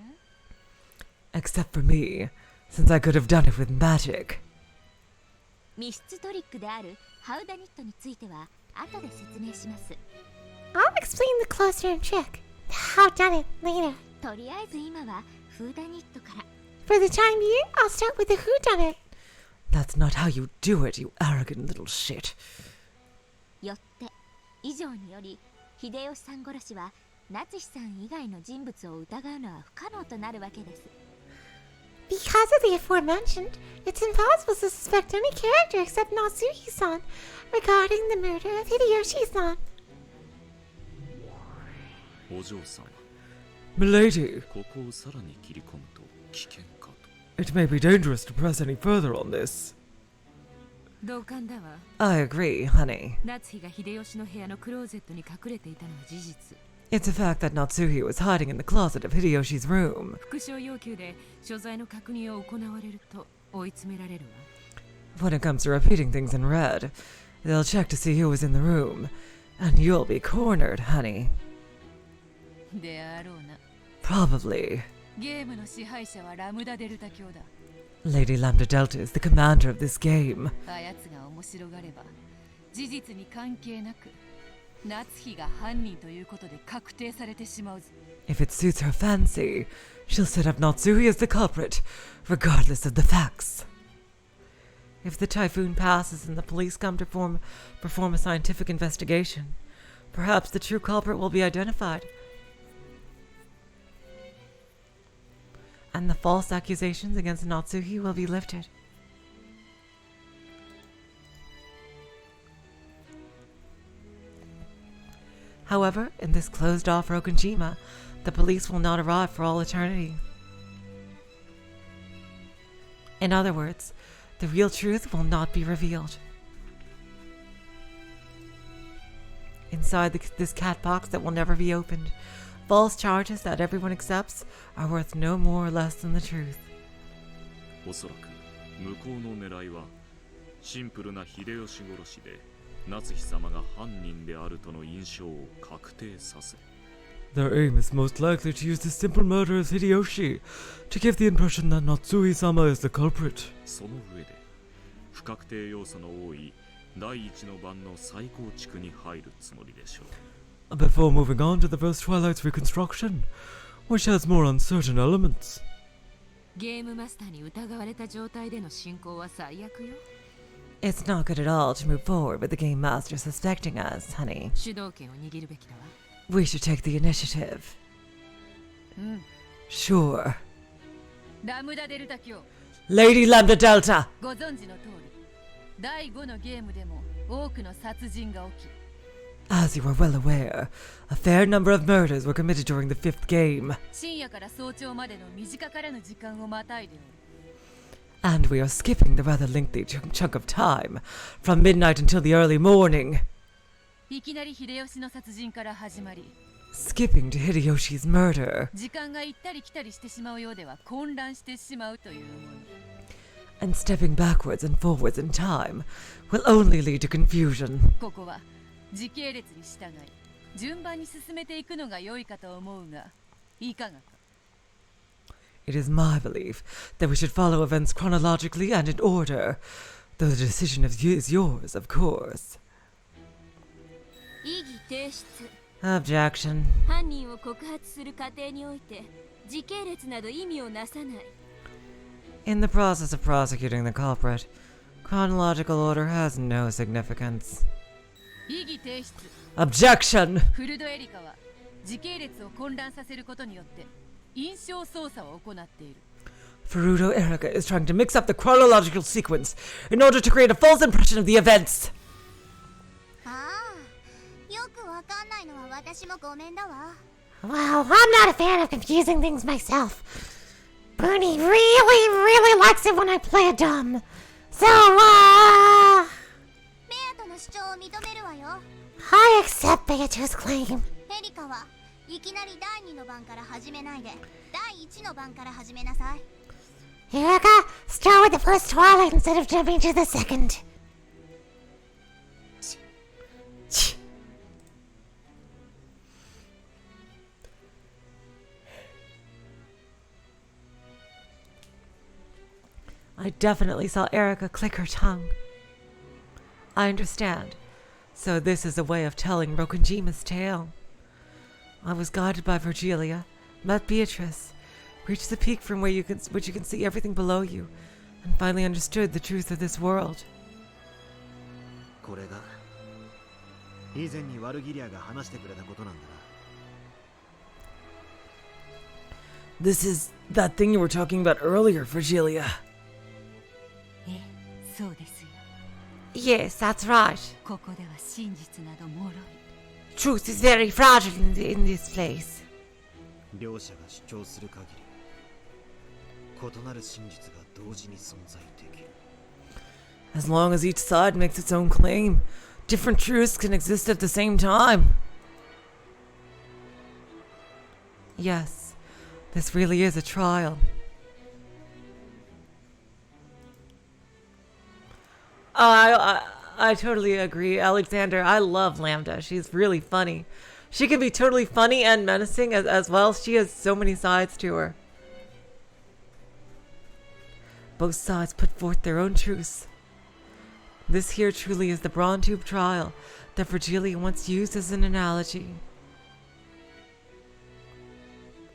Speaker 1: Except for me, since I could have done it with magic.
Speaker 5: 密室トリックであるハウダニットについては後で説明します。
Speaker 3: I'll explain the closer trick. How done it later.
Speaker 5: とりあえず今はフーダニットから。
Speaker 3: For the time being, I'll start with the whodunit.
Speaker 1: That's not how you do it, you arrogant little shit.
Speaker 5: よって以上により秀吉さん殺しは夏日さん以外の人物を疑うのは不可能となるわけです。
Speaker 3: Because of the aforementioned, it's impossible to suspect any character except Natsuhi-san regarding the murder of Hideyoshi-san.
Speaker 6: お嬢様、
Speaker 1: Milady,
Speaker 6: ここをさらに切り込むと危険かと。
Speaker 1: it may be dangerous to press any further on this.
Speaker 2: 同感だわ。
Speaker 1: I agree, honey.
Speaker 2: 夏日が秀吉の部屋のクローゼットに隠れていたのは事実。
Speaker 1: It's a fact that Natsuhi was hiding in the closet of Hideyoshi's room.
Speaker 2: 復唱要求で所在の確認を行われると追い詰められるわ。
Speaker 1: When it comes to repeating things in red, they'll check to see who was in the room, and you'll be cornered, honey.
Speaker 2: であろうな。
Speaker 1: Probably.
Speaker 2: ゲームの支配者はラムダデルタ教だ。
Speaker 1: Lady Lambda Delta is the commander of this game.
Speaker 2: あやつが面白がれば事実に関係なく夏日が犯人ということで確定されてしまうぞ。
Speaker 1: If it suits her fancy, she'll set up Natsuhi as the culprit, regardless of the facts. If the typhoon passes and the police come to perform a scientific investigation, perhaps the true culprit will be identified. And the false accusations against Natsuhi will be lifted. However, in this closed-off Rokonjima, the police will not arrive for all eternity. In other words, the real truth will not be revealed. Inside this cat box that will never be opened, false charges that everyone accepts are worth no more or less than the truth.
Speaker 6: おそらく向こうの狙いはシンプルな秀吉殺しで夏日様が犯人であるとの印象を確定させ。
Speaker 1: Their aim is most likely to use the simple murder of Hideyoshi to give the impression that Natsui-sama is the culprit.
Speaker 6: その上で不確定要素の多い第一の番の再構築に入るつもりでしょう。
Speaker 1: Before moving on to the first Twilight's reconstruction, which has more uncertain elements.
Speaker 2: ゲームマスターに疑われた状態での進行は最悪よ。
Speaker 1: It's not good at all to move forward with the game master suspecting us, honey.
Speaker 7: 主導権を握るべきだわ。
Speaker 1: We should take the initiative. Sure.
Speaker 2: ラムダデルタ卿、
Speaker 1: Lady Lambda Delta!
Speaker 2: ご存知の通り、第5のゲームでも多くの殺人が起き、
Speaker 1: As you are well aware, a fair number of murders were committed during the 5th game,
Speaker 2: 深夜から早朝までの短からぬ時間をまたいでおる。
Speaker 1: and we are skipping the rather lengthy chunk of time, from midnight until the early morning.
Speaker 2: いきなり秀吉の殺人から始まり、
Speaker 1: Skipping to Hideyoshi's murder,
Speaker 2: 時間が行ったり来たりしてしまうようでは混乱してしまうというもの。
Speaker 1: and stepping backwards and forwards in time will only lead to confusion.
Speaker 2: ここは時系列に従い、順番に進めていくのが良いかと思うが、いかがか。
Speaker 1: It is my belief that we should follow events chronologically and in order, though the decision is yours, of course.
Speaker 5: 異議提出。
Speaker 1: Objection.
Speaker 5: 犯人を告発する過程において時系列など意味をなさない。
Speaker 1: In the process of prosecuting the culprit, chronological order has no significance.
Speaker 2: 異議提出。
Speaker 1: Objection!
Speaker 2: フルドエリカは時系列を混乱させることによって印象操作を行っている。
Speaker 1: Furuto Erika is trying to mix up the chronological sequence in order to create a false impression of the events.
Speaker 5: ああ、よくわかんないのは私もごめんだわ。
Speaker 3: Well, I'm not a fan of confusing things myself. Bernie really likes it when I play a dumb. So,
Speaker 5: メアとの主張を認めるわよ。
Speaker 3: I accept Beatrice's claim.
Speaker 5: エリカはいきなり第2の番から始めないで、第1の番から始めなさい。
Speaker 3: Erika, start with the first twilight instead of jumping to the second.
Speaker 1: I definitely saw Erika click her tongue. I understand. So this is a way of telling Rokonjima's tale. I was guided by Virgilia, met Beatrice, reached the peak from which you can see everything below you, and finally understood the truth of this world.
Speaker 4: これが以前にワルギリアが話してくれたことなんだな。
Speaker 1: This is that thing you were talking about earlier, Virgilia.
Speaker 2: ええ、そうですよ。
Speaker 3: Yes, that's right.
Speaker 2: ここでは真実など脆い。
Speaker 3: Truth is very fragile in this place.
Speaker 4: 両者が主張する限り異なる真実が同時に存在できる。
Speaker 1: As long as each side makes its own claim, different truths can exist at the same time. Yes, this really is a trial. I totally agree, Alexander. I love Lambda. She's really funny. She can be totally funny and menacing as well. She has so many sides to her. Both sides put forth their own truths. This here truly is the Brawn Tube trial that Virgilia once used as an analogy.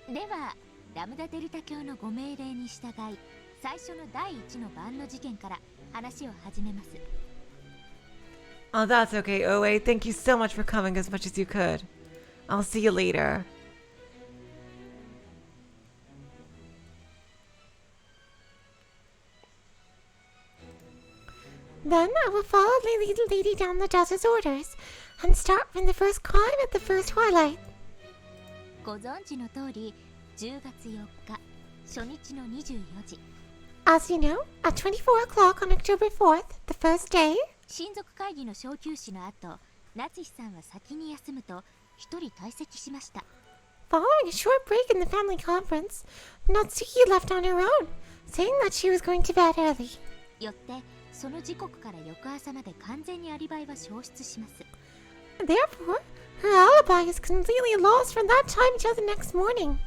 Speaker 5: では、ラムダデルタ教のご命令に従い、最初の第1の番の事件から話を始めます。
Speaker 1: Oh, that's okay, OA. Thank you so much for coming as much as you could. I'll see you later.
Speaker 3: Then I will follow Lady down the Delta's orders and start from the first climb at the first twilight.
Speaker 5: ご存知の通り、10月4日、初日の24時。
Speaker 3: As you know, at 24 o'clock on October 4th, the first day,
Speaker 5: 親族会議の小休止の後、夏日さんは先に休むと一人退席しました。
Speaker 3: following a short break in the family conference, Natsuki left on her own, saying that she was going to bed early.
Speaker 5: よってその時刻から翌朝まで完全にアリバイは消失します。
Speaker 3: Therefore, her alibi is completely lost from that time till the next morning.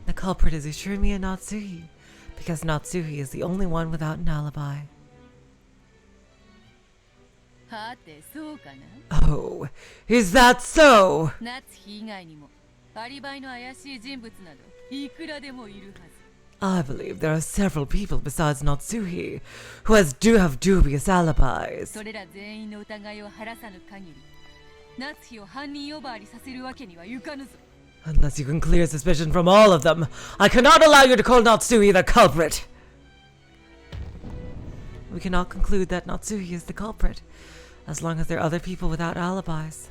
Speaker 1: The culprit is Ishirimiya Natsuhi, because Natsuhi is the only one without an alibi.
Speaker 2: はて、そうかな。
Speaker 1: Oh, is that so?
Speaker 2: 夏日以外にもアリバイの怪しい人物などいくらでもいるはず。
Speaker 1: I believe there are several people besides Natsuhi who have dubious alibis.
Speaker 2: それら全員の疑いを晴らさぬ限り夏日を犯人呼ばわりさせるわけにはいかぬぞ。
Speaker 1: Unless you can clear suspicion from all of them, I cannot allow you to call Natsuhi the culprit. We cannot conclude that Natsuhi is the culprit, as long as there are other people without alibis.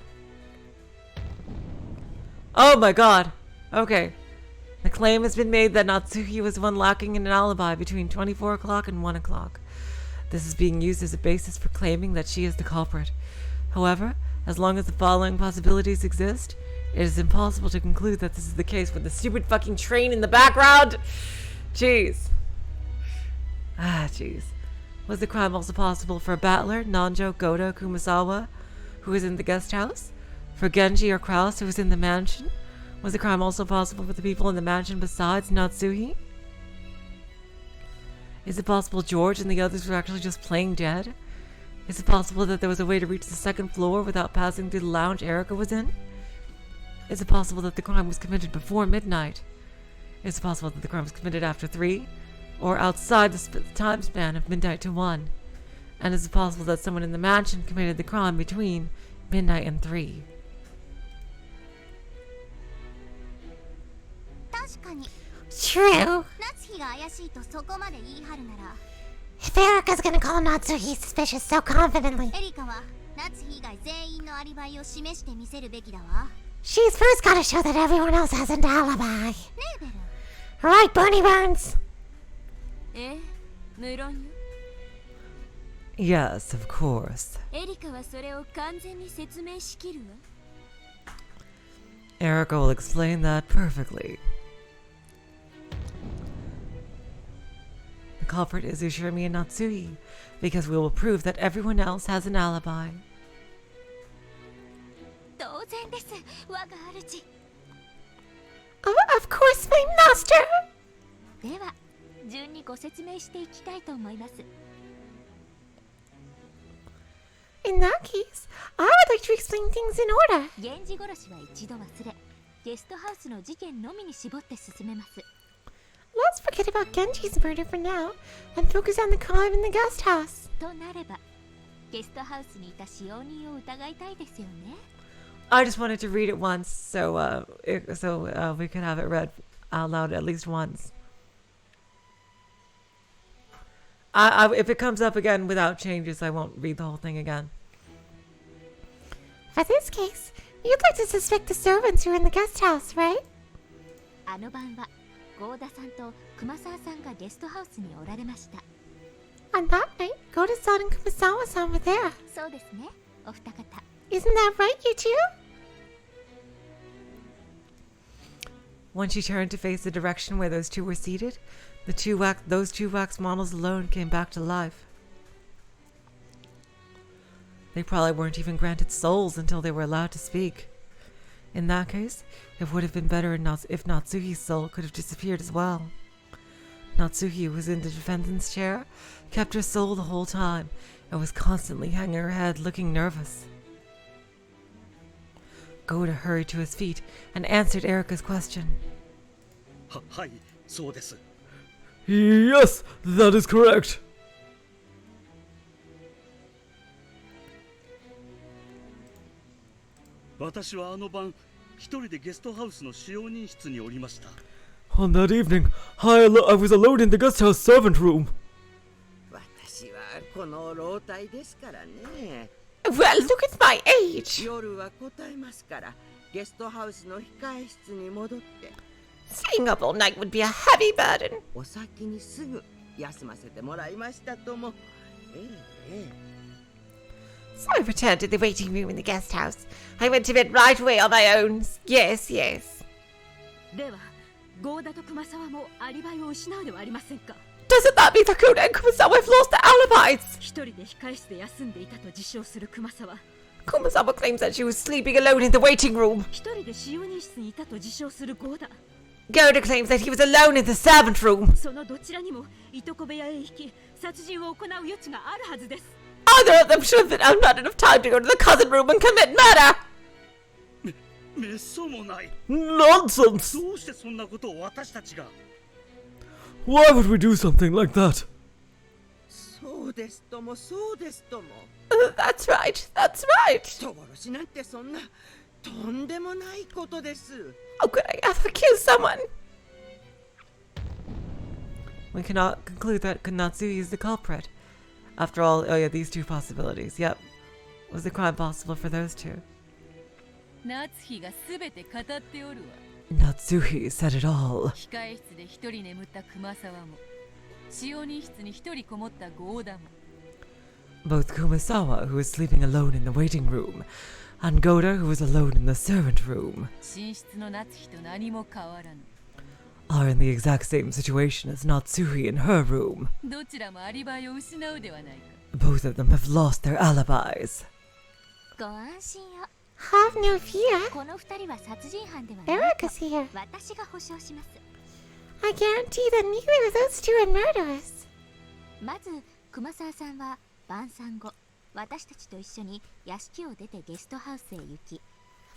Speaker 1: Oh my god. Okay. The claim has been made that Natsuhi was the one lacking in an alibi between 24 o'clock and 1 o'clock. This is being used as a basis for claiming that she is the culprit. However, as long as the following possibilities exist, it is impossible to conclude that this is the case with the stupid fucking train in the background. Jeez. Jeez. Was the crime also possible for Battler, Nanjo, Goda, Kumasawa, who was in the guest house? For Genji or Kraus, who was in the mansion? Was the crime also possible for the people in the mansion besides Natsuhi? Is it possible George and the others were actually just playing dead? Is it possible that there was a way to reach the second floor without passing through the lounge Erika was in? Is it possible that the crime was committed before midnight? Is it possible that the crime was committed after 3? Or outside the time span of midnight to 1? And is it possible that someone in the mansion committed the crime between midnight and 3?
Speaker 3: True. If Erika's gonna call Natsuhi suspicious so confidently, she's first gotta show that everyone else has an alibi. Right, Bunny Buns?
Speaker 1: Yes, of course. Erika will explain that perfectly. The culprit is Ushirimi and Natsuhi, because we will prove that everyone else has an alibi.
Speaker 3: Oh, of course, my master! In that case, I would like to explain things in order. Let's forget about Genji's murder for now and focus on the crime in the guest house.
Speaker 1: I just wanted to read it once, so we could have it read out loud at least once. If it comes up again without changes, I won't read the whole thing again.
Speaker 3: For this case, you'd like to suspect the servants who are in the guest house, right? On that night, Goda-san and Kumasawa-san were there. Isn't that right, you two?
Speaker 1: When she turned to face the direction where those two were seated, those two wax models alone came back to life. They probably weren't even granted souls until they were allowed to speak. In that case, it would have been better if Natsuhi's soul could have disappeared as well. Natsuhi, who was in the defendant's chair, kept her soul the whole time and was constantly hanging her head, looking nervous. Goda hurried to his feet and answered Erika's question.
Speaker 6: Yes, that is correct. On that evening, I was alone in the guest house servant room.
Speaker 3: Well, look at my age! Staying up all night would be a heavy burden. So I returned to the waiting room in the guest house. I went to bed right away on my own. Yes. Doesn't that mean that Goda and Kumasawa have lost their alibis? Kumasawa claims that she was sleeping alone in the waiting room. Goda claims that he was alone in the servant room. Either of them should have had not enough time to go to the cousin room and commit murder.
Speaker 6: Nonsense!
Speaker 1: Why would we do something like that?
Speaker 9: そうですともそうですとも。
Speaker 1: That's right. That's right.
Speaker 9: 人殺しなんてそんなとんでもないことです。
Speaker 1: How could I ever kill someone? We cannot conclude that Natsui is the culprit. After all, oh yeah, these two possibilities. Yep. Was the crime possible for those two?
Speaker 2: 夏日がすべて語っておるわ。
Speaker 1: Natsuhi said it all.
Speaker 2: 控え室で一人眠った熊沢も、使用人室に一人こもった郷田も。
Speaker 1: Both Kumasawa, who was sleeping alone in the waiting room, and Goda, who was alone in the servant room,
Speaker 2: 寝室の夏日と何も変わらぬ。
Speaker 1: are in the exact same situation as Natsuhi in her room.
Speaker 2: どちらもアリバイを失うではないか。
Speaker 1: Both of them have lost their alibis.
Speaker 5: ご安心を。
Speaker 3: Have no fear.
Speaker 5: この二人は殺人犯ではないと
Speaker 3: Erika's here.
Speaker 5: 私が保証します。
Speaker 3: I guarantee that neither of those two are murderers.
Speaker 5: まず熊沢さんは晩餐後、私たちと一緒に屋敷を出てゲストハウスへ行き、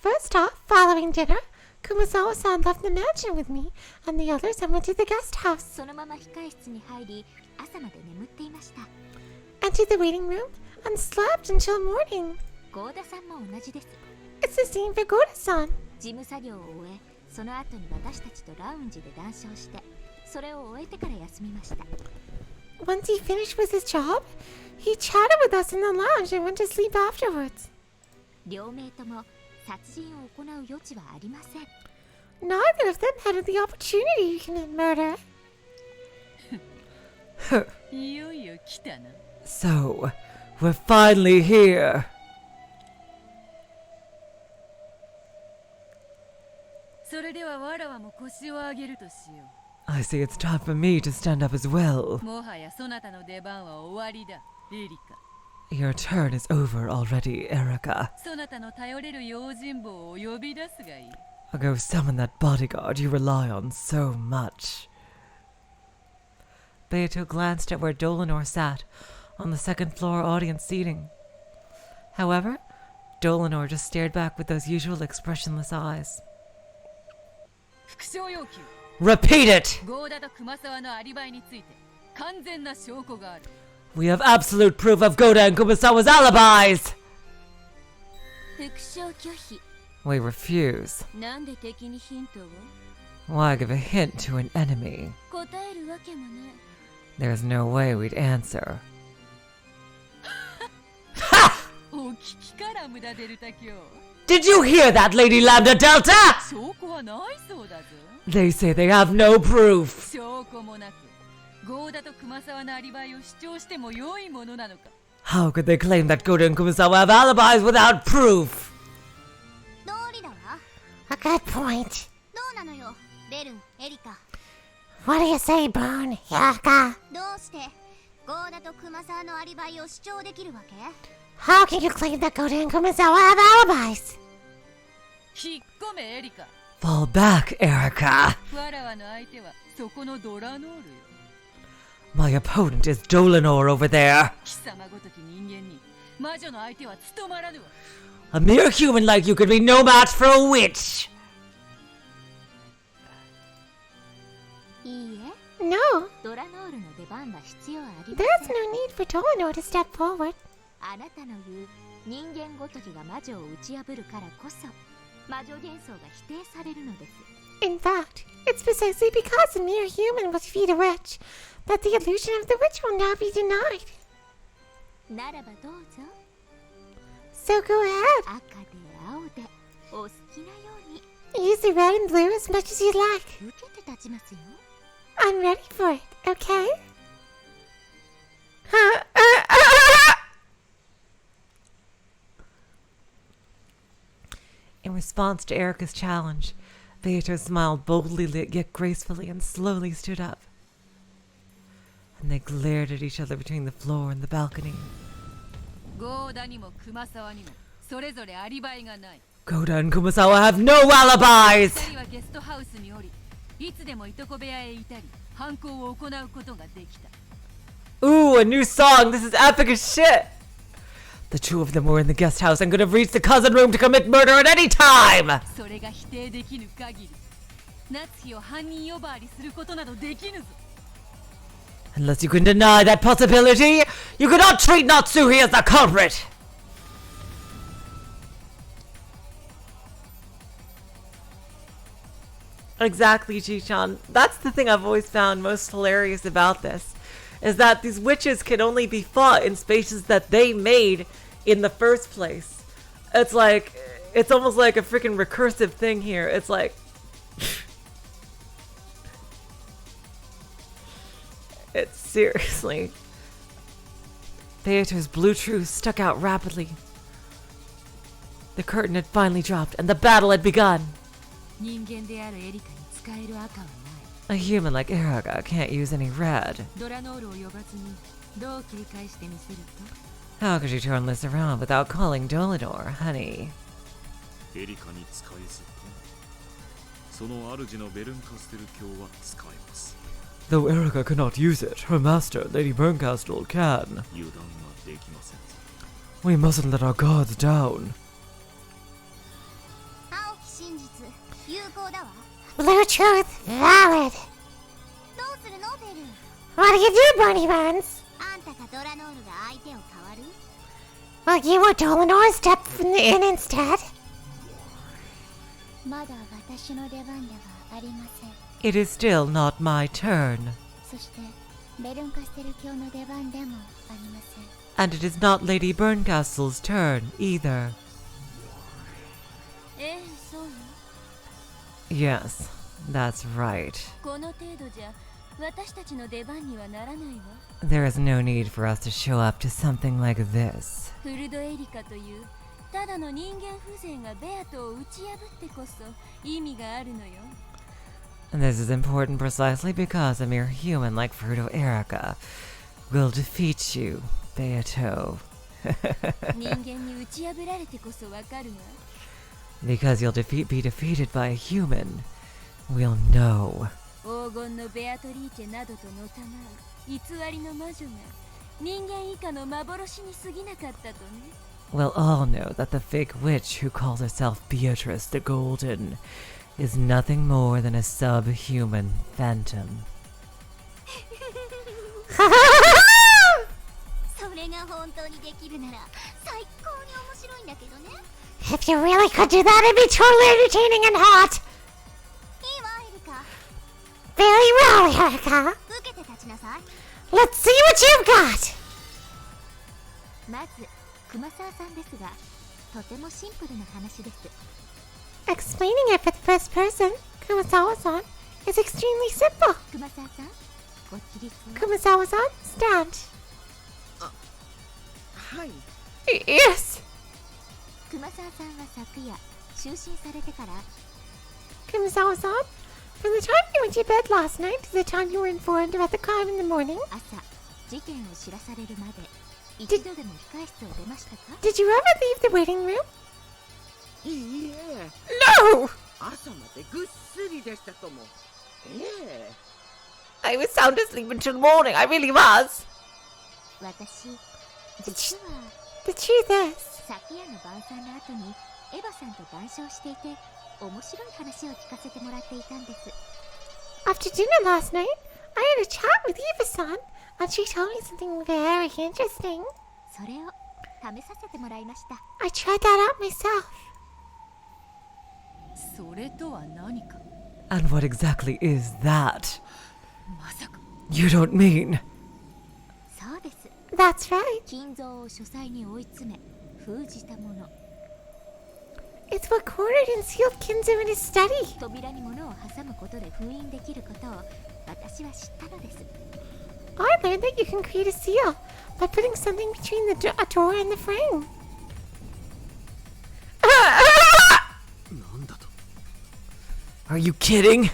Speaker 3: First off, following dinner, Kumasawa-san left the mansion with me, and the others went to the guest house.
Speaker 5: そのまま控え室に入り、朝まで眠っていました。
Speaker 3: Entered the waiting room and slept until morning.
Speaker 5: 郷田さんも同じです。
Speaker 3: It's the same for Goda-san.
Speaker 5: 事務作業を終え、その後に私たちとラウンジで談笑して、それを終えてから休みました。
Speaker 3: Once he finished with his job, he chatted with us in the lounge and went to sleep afterwards.
Speaker 5: 両名とも殺人を行う余地はありません。
Speaker 3: Neither of them had the opportunity to commit murder.
Speaker 2: いよいよ来たな。
Speaker 1: So, we're finally here.
Speaker 2: それではわらわも腰を上げるとしよ
Speaker 1: I see it's time for me to stand up as well.
Speaker 2: う。もはやそなたの出番は終わりだ、エリカ。
Speaker 1: Your turn is over already, Erika.
Speaker 2: そなたの頼れる用心棒を呼び出すがいい。
Speaker 1: I'll go summon that bodyguard you rely on so much. Beato glanced at where Dlanor sat, on the second floor audience seating. However, Dlanor just stared back with those usual expressionless eyes.
Speaker 2: 副賞要求。
Speaker 1: Repeat it!
Speaker 2: 郷田と熊沢のアリバイについて完全な証拠がある。
Speaker 1: We have absolute proof of Goda and Kumasawa's alibis!
Speaker 5: 副賞拒否。
Speaker 1: We refuse.
Speaker 5: なんで敵にヒントを？
Speaker 1: Why give a hint to an enemy?
Speaker 5: 答えるわけもない。
Speaker 1: There's no way we'd answer.
Speaker 2: お聞きから無駄デルタ卿。
Speaker 1: Did you hear that, Lady Lambda Delta?
Speaker 2: 証拠はないそうだぞ。
Speaker 1: They say they have no proof.
Speaker 2: 証拠もなく、郷田と熊沢のアリバイを主張しても良いものなのか。
Speaker 1: How could they claim that Goda and Kumasawa have alibis without proof?
Speaker 5: 道理だわ。
Speaker 3: A good point.
Speaker 5: どうなのよ、ベルン、エリカ。
Speaker 3: What do you say, Boone? Erika?
Speaker 5: どうして郷田と熊沢のアリバイを主張できるわけ？
Speaker 3: How can you claim that Goda and Kumasawa have alibis?
Speaker 2: 引っ込めエリカ。
Speaker 1: Fall back, Erika.
Speaker 2: わらわの相手はそこのドラノールよ。
Speaker 1: My opponent is Dlanor over there.
Speaker 2: 貴様ごとき人間に魔女の相手は務まらぬわ。
Speaker 1: A mere human like you could be no match for a witch.
Speaker 5: いいえ、
Speaker 3: No,
Speaker 5: ドラノールの出番は必要ありま
Speaker 3: there's
Speaker 5: せん。
Speaker 3: no need for Dlanor to step forward.
Speaker 5: あなたの言う人間ごときが魔女を打ち破るからこそ魔女幻想が否定されるのです。
Speaker 3: In fact, it's precisely because a mere human will defeat a witch that the illusion of the witch will now be denied.
Speaker 5: ならばどうぞ。
Speaker 3: So go ahead.
Speaker 5: 赤で青でお好きなように
Speaker 3: Use the red and blue as much as you'd like.
Speaker 5: 受けて立ちますよ。
Speaker 3: I'm ready for it, okay?
Speaker 1: In response to Erika's challenge, Beato smiled boldly yet gracefully and slowly stood up. And they glared at each other between the floor and the balcony.
Speaker 2: 郷田にも熊沢にもそれぞれアリバイがない。
Speaker 1: Goda and Kumasawa have no alibis!
Speaker 2: 二人はゲストハウスにおり、いつでもいとこ部屋へいたり、犯行を行うことができた。
Speaker 1: Ooh, a new song! This is epic as shit! The two of them were in the guest house and could have reached the cousin room to commit murder at any time!
Speaker 2: それが否定できぬ限り、夏日を犯人呼ばわりすることなどできぬぞ。
Speaker 1: Unless you can deny that possibility, you cannot treat Natsuhi as the culprit! Exactly, Jichan. That's the thing I've always found most hilarious about this, is that these witches can only be fought in spaces that they made in the first place. It's like, it's almost like a freaking recursive thing here. It's like, it's seriously. Theater's blue truth stuck out rapidly. The curtain had finally dropped and the battle had begun. A human like Erika can't use any red. How could you turn this around without calling Dlanor, honey? Though Erika cannot use it, her master, Lady Berncastle, can. We mustn't let our guards down.
Speaker 3: Blue truth, valid. What do you do, Bunny Buns? Well, you or Dlanor step in instead.
Speaker 1: It is still not my turn. And it is not Lady Berncastle's turn either. Yes, that's right. There is no need for us to show up to something like this. And this is important precisely because a mere human like Fruto Erika will defeat you, Beato. Because you'll be defeated by a human, we'll know. We'll all know that the fake witch who calls herself Beatrice the Golden is nothing more than a subhuman phantom.
Speaker 3: If you really could do that, it'd be totally entertaining and hot. Very well, Erika. Let's see what you've got. Explaining it for the first person, Kumasawa-san, is extremely simple. Kumasawa-san, stand.
Speaker 9: Hi.
Speaker 3: Yes. Kumasawa-san, from the time you went to bed last night to the time you were informed about the crime in the morning, did you ever leave the waiting room? No! I was sound asleep until morning, I really was. The truth is, after dinner last night, I had a chat with Eva-san, and she told me something very interesting. I tried that out myself.
Speaker 1: And what exactly is that? You don't mean...
Speaker 3: That's right. It's what cornered and sealed Kinzo in his study. I learned that you can create a seal by putting something between the door and the frame.
Speaker 1: Are you kidding?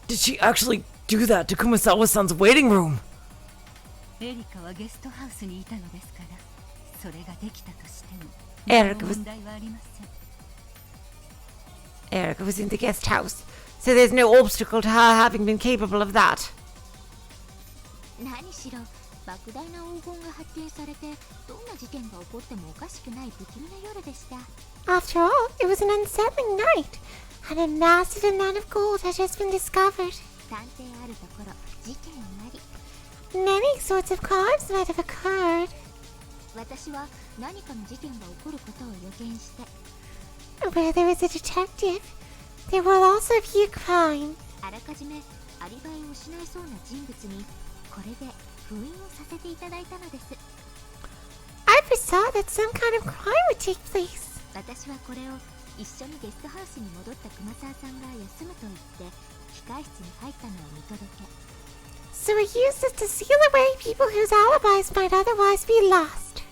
Speaker 1: Did she actually do that to Kumasawa-san's waiting room?
Speaker 3: Erika was in the guest house, so there's no obstacle to her having been capable of that.
Speaker 5: 莫大な黄金が発見されてどんな事件が起こってもおかしくない不気味な夜でした。
Speaker 3: After all, it was an unsettling night, and a massive amount of gold has just been discovered.
Speaker 5: 探偵あるところ事件あり。
Speaker 3: Many sorts of crimes might have occurred.
Speaker 5: 私は何かの事件が起こることを予見して、
Speaker 3: Where there is a detective, there will also be a crime.
Speaker 5: あらかじめアリバイを失いそうな人物にこれで封印をさせていただいたのです。
Speaker 3: I foresaw that some kind of crime would take place.
Speaker 5: 私はこれを一緒にゲストハウスに戻った熊沢さんが休むと言って控室に入ったのを見届け、
Speaker 3: So we used this to seal away people whose alibis might otherwise be lost.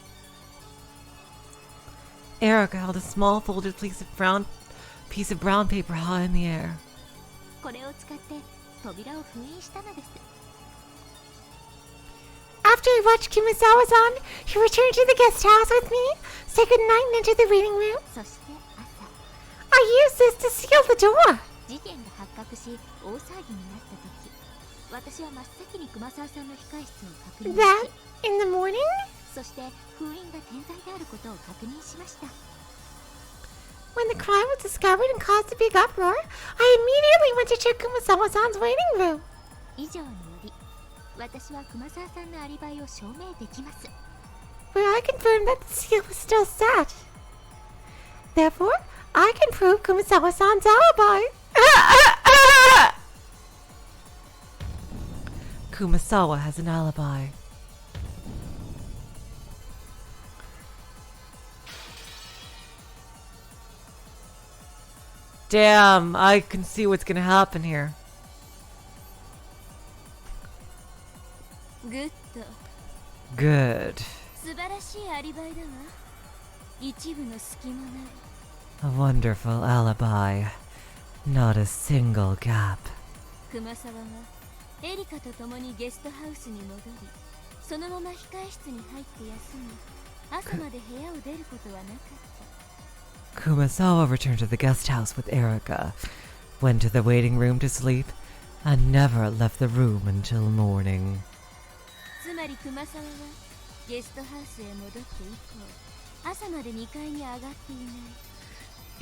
Speaker 1: Erika held a small folded piece of brown paper high in the air.
Speaker 5: これを使って扉を封印したのです。
Speaker 3: After he watched Kumasawa-san, he returned to the guest house with me, said goodnight and entered the waiting room.
Speaker 5: そして朝、
Speaker 3: I used this to seal the door.
Speaker 5: 事件が発覚し大騒ぎになった時、私は真っ先に熊沢さんの控室を確認
Speaker 3: That,
Speaker 5: し、
Speaker 3: in the morning,
Speaker 5: そして封印が健在であることを確認しました。
Speaker 3: when the crime was discovered and caused a big uproar, I immediately went to check Kumasawa-san's waiting room.
Speaker 5: 以上により私は熊沢さんのアリバイを証明できます。
Speaker 3: Where I confirmed that the seal was still set. Therefore, I can prove Kumasawa-san's alibi.
Speaker 1: Kumasawa has an alibi. Damn, I can see what's gonna happen here.
Speaker 2: グッド。
Speaker 1: Good.
Speaker 2: 素晴らしいアリバイだわ。一部の隙間なり。
Speaker 1: A wonderful alibi. Not a single gap.
Speaker 2: 熊沢はエリカと共にゲストハウスに戻り、そのまま控室に入って休み、朝まで部屋を出ることはなかった。
Speaker 1: Kumasawa returned to the guest house with Erika, went to the waiting room to sleep, and never left the room until morning.
Speaker 2: つまり熊沢はゲストハウスへ戻って以降、朝まで2階に上がっていな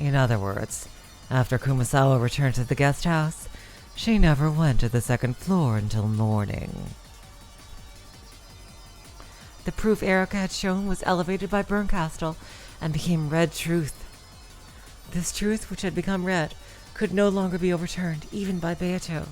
Speaker 2: い。
Speaker 1: In other words, after Kumasawa returned to the guest house, she never went to the second floor until morning. The proof Erika had shown was elevated by Berncastle and became red truth. This truth, which had become red, could no longer be overturned, even by Beato.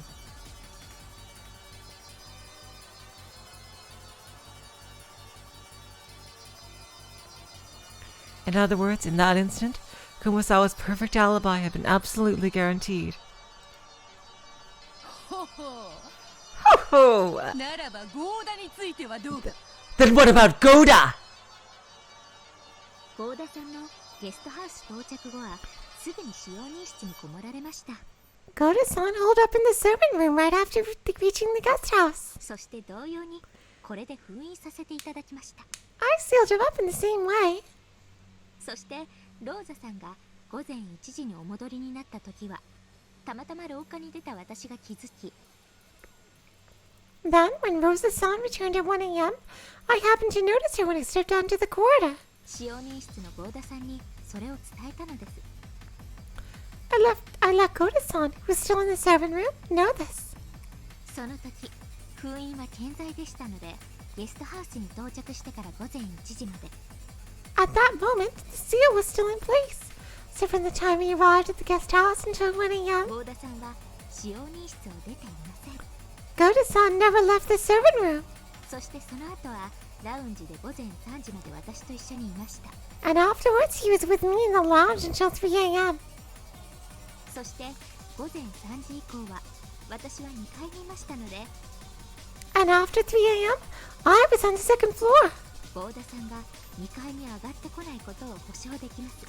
Speaker 1: In other words, in that instant, Kumasawa's perfect alibi had been absolutely guaranteed.
Speaker 2: ほほ
Speaker 1: Ho ho!
Speaker 2: う。ならばゴーダについてはどうか。
Speaker 1: Then what about Goda?
Speaker 5: 合田さんのゲストハウス到着後はすぐに使用人室にこもられました。
Speaker 3: Goda-san holed up in the servant room right after reaching the guest house.
Speaker 5: そして同様にこれで封印させていただきました。
Speaker 3: I sealed him up in the same way.
Speaker 5: そしてローザさんが午前1時にお戻りになった時はたまたま廊下に出た私が気づき、
Speaker 3: Then, when Rosa-san returned at 1 a.m., I happened to notice her when I stepped onto the corridor.
Speaker 5: 使用人室の合田さんにそれを伝えたのです。
Speaker 3: I let Goda-san, who was still in the servant room, know this.
Speaker 5: その時封印は健在でしたのでゲストハウスに到着してから午前1時まで
Speaker 3: At that moment, the seal was still in place. So from the time we arrived at the guest house until 1 a.m.,
Speaker 5: 合田さんは使用人室を出ていません。
Speaker 3: Goda-san never left the servant room.
Speaker 5: そしてその後はラウンジで午前3時まで私と一緒にいました。
Speaker 3: And afterwards, he was with me in the lounge until 3 a.m.
Speaker 5: そして午前3時以降は私は2階にいましたので
Speaker 3: And after 3 a.m., I was on the second floor.
Speaker 5: 合田さんが2階に上がってこないことを保証できます。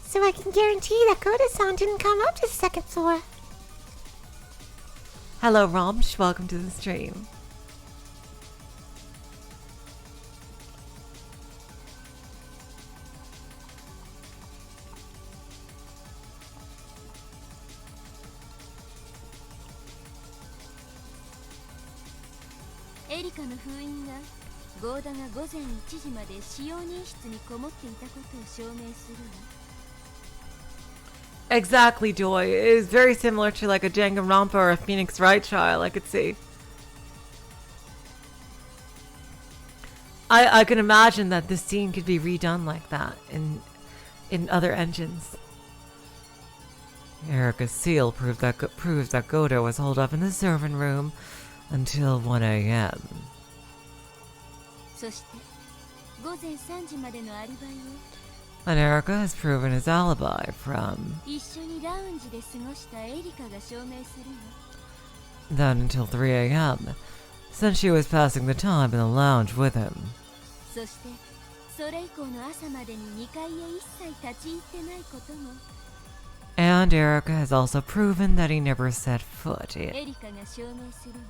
Speaker 3: So I can guarantee that Goda-san didn't come up to the second floor.
Speaker 1: Hello, Romsh. Welcome to the stream.
Speaker 2: Erika の封印がゴーダが午前1時まで使用人室にこもっていたことを証明するわ。
Speaker 1: Exactly, Joy. It is very similar to like a Danganronpa or a Phoenix Wright trial, I could see. I can imagine that this scene could be redone like that in other engines. Erika's seal proves that Goda was holed up in the servant room until 1 a.m.
Speaker 2: そして午前3時までのアリバイを
Speaker 1: And Erika has proven his alibi from
Speaker 2: 一緒にラウンジで過ごしたエリカが証明するわ。
Speaker 1: then until 3 a.m. since she was passing the time in the lounge with him.
Speaker 2: そしてそれ以降の朝までに2階へ一切立ち入ってないことも
Speaker 1: And Erika has also proven that he never set foot
Speaker 2: エ
Speaker 1: in
Speaker 2: リカが証明するわ。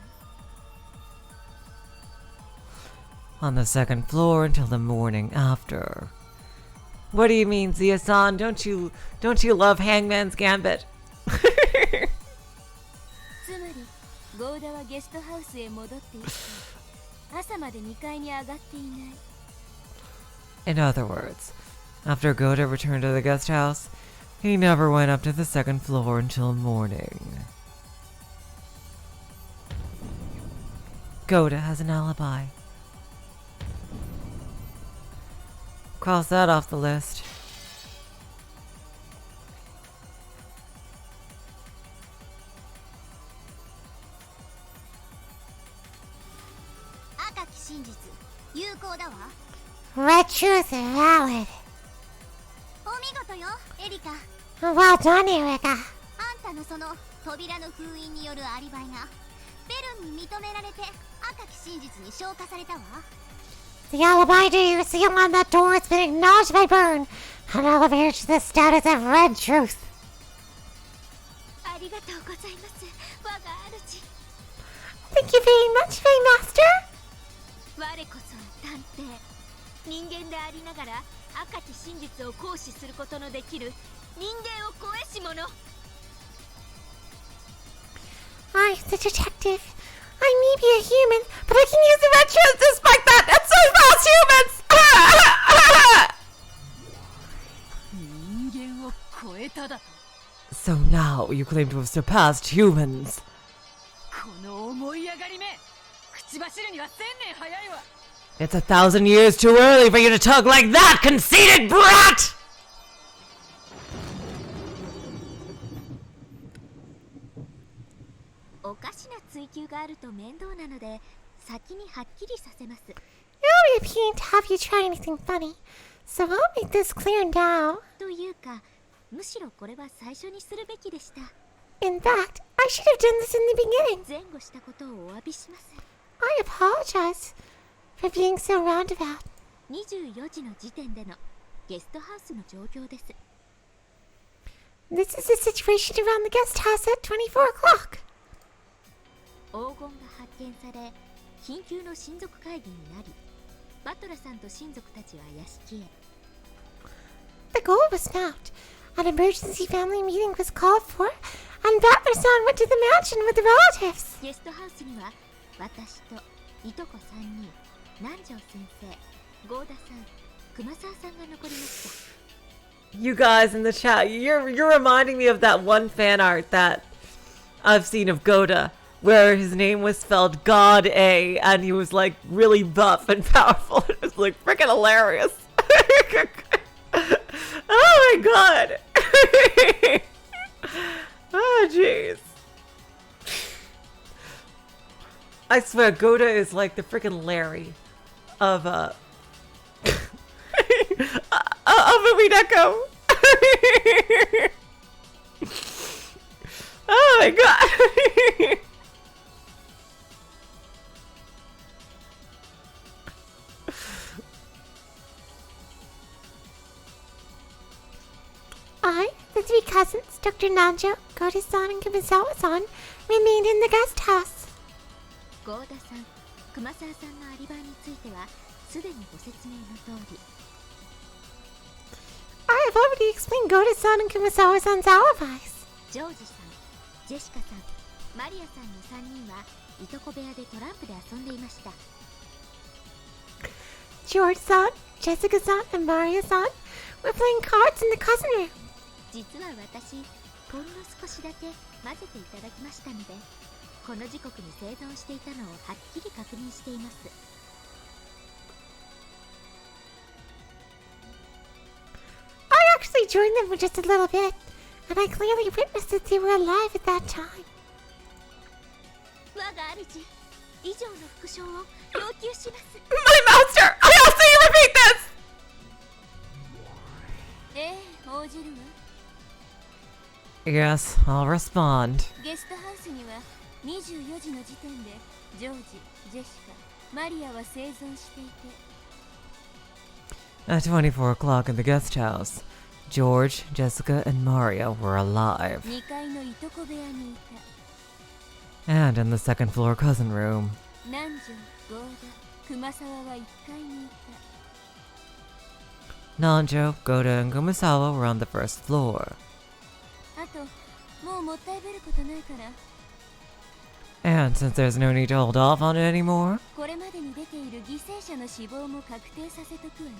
Speaker 1: on the second floor until the morning after. What do you mean, Zia-san? Don't you love Hangman's Gambit?
Speaker 2: つまりゴーダはゲストハウスへ戻っていって朝まで2階に上がっていない。
Speaker 1: In other words, after Goda returned to the guest house, he never went up to the second floor until morning. Goda has an alibi. Cross that off the list.
Speaker 5: 赤き真実有効だわ。
Speaker 3: Red truth is valid.
Speaker 5: お見事よエリカ。
Speaker 3: Well done, Erika.
Speaker 5: あんたのその扉の封印によるアリバイがベルンに認められて赤き真実に昇華されたわ。
Speaker 3: The alibi to your seal on that door has been acknowledged by Byrne and elevated to the status of red truth.
Speaker 5: ありがとうございます、我が主。
Speaker 3: Thank you very much, Master.
Speaker 5: 我こそは探偵。人間でありながら赤き真実を行使することのできる人間を超えし者。
Speaker 3: I'm the detective. I may be a human, but I can use the red truth despite that, and so fast humans!
Speaker 7: 人間を超えただと。
Speaker 1: So now you claim to have surpassed humans.
Speaker 7: この思い上がりめ、口走るには1000年早いわ。
Speaker 1: It's 1,000 years too early for you to talk like that, conceited brat!
Speaker 5: おかしな追求があると面倒なので先にはっきりさせます。
Speaker 3: It would be a pain to have you try anything funny, so I'll make this clear now.
Speaker 5: というか、むしろこれは最初にするべきでした。
Speaker 3: In fact, I should have done this in the beginning.
Speaker 5: 前後したことをお詫びします。
Speaker 3: I apologize for being so roundabout.
Speaker 5: 24時の時点でのゲストハウスの状況です。
Speaker 3: This is the situation around the guest house at 24 o'clock.
Speaker 5: 黄金が発見され、緊急の親族会議になり、バトラさんと親族たちは屋敷へ。
Speaker 3: The goal was found. An emergency family meeting was called for, and Butler-san went to the mansion with the relatives.
Speaker 5: ゲストハウスには私といとこ3人、南條先生、郷田さん、熊沢さんが残りました。
Speaker 1: You guys in the chat, you're reminding me of that one fan art that I've seen of Goda, where his name was spelled God A, and he was like really buff and powerful. It was like freaking hilarious. Oh my god. Oh jeez. I swear, Goda is like the freaking Larry of Umineko. Oh my god.
Speaker 3: I, the three cousins, Dr. Nanjo, Goda-san, and Kumasawa-san, remained in the guest house.
Speaker 5: 郷田さん、熊沢さんのアリバイについてはすでにご説明の通り。
Speaker 3: I have already explained Goda-san and Kumasawa-san's alibis.
Speaker 5: ジョージさん、ジェシカさん、マリアさんの3人はいとこ部屋でトランプで遊んでいました。
Speaker 3: George-san, Jessica-san, and Maria-san were playing cards in the cousin room.
Speaker 5: 実は私ほんの少しだけ混ぜていただきましたので、この時刻に生存していたのをはっきり確認しています。
Speaker 3: I actually joined them for just a little bit, and I clearly witnessed that they were alive at that time.
Speaker 5: 我が主、以上の復唱を要求します。
Speaker 1: My master! I ask that you repeat this!
Speaker 2: 応じるわ。
Speaker 1: Yes, I'll respond.
Speaker 2: ゲストハウスには24時の時点でジョージ、ジェシカ、マリアは生存していて、
Speaker 1: At 24 o'clock in the guest house, George, Jessica, and Maria were alive.
Speaker 2: 2階のいとこ部屋にいた。
Speaker 1: And in the second floor cousin room.
Speaker 2: 南條、郷田、熊沢は1階にいた。
Speaker 1: Nanjo, Goda, and Kumasawa were on the first floor.
Speaker 2: あと、もうもったいぶることないから、
Speaker 1: And since there's no need to hold off on it anymore,
Speaker 2: これまでに出ている犠牲者の死亡も確定させとくわね。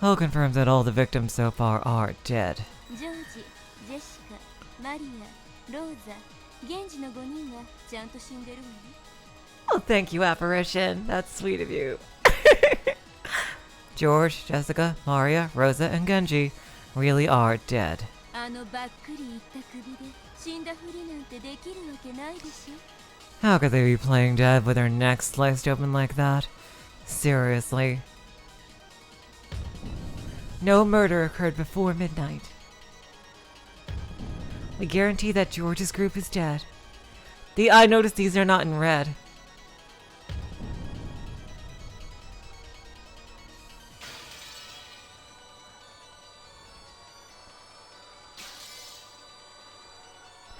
Speaker 1: I'll confirm that all the victims so far are dead.
Speaker 2: ジョージ、ジェシカ、マリア、ローザ、ゲンジの5人はちゃんと死んでるわね。
Speaker 1: Oh, thank you, Apparition. That's sweet of you. George, Jessica, Maria, Rosa, and Genji really are dead.
Speaker 2: あのばっくりいった首で死んだふりなんてできるわけないでしょ。
Speaker 1: How could they be playing dead with their necks sliced open like that? Seriously. No murder occurred before midnight. We guarantee that George's group is dead. I noticed these are not in red.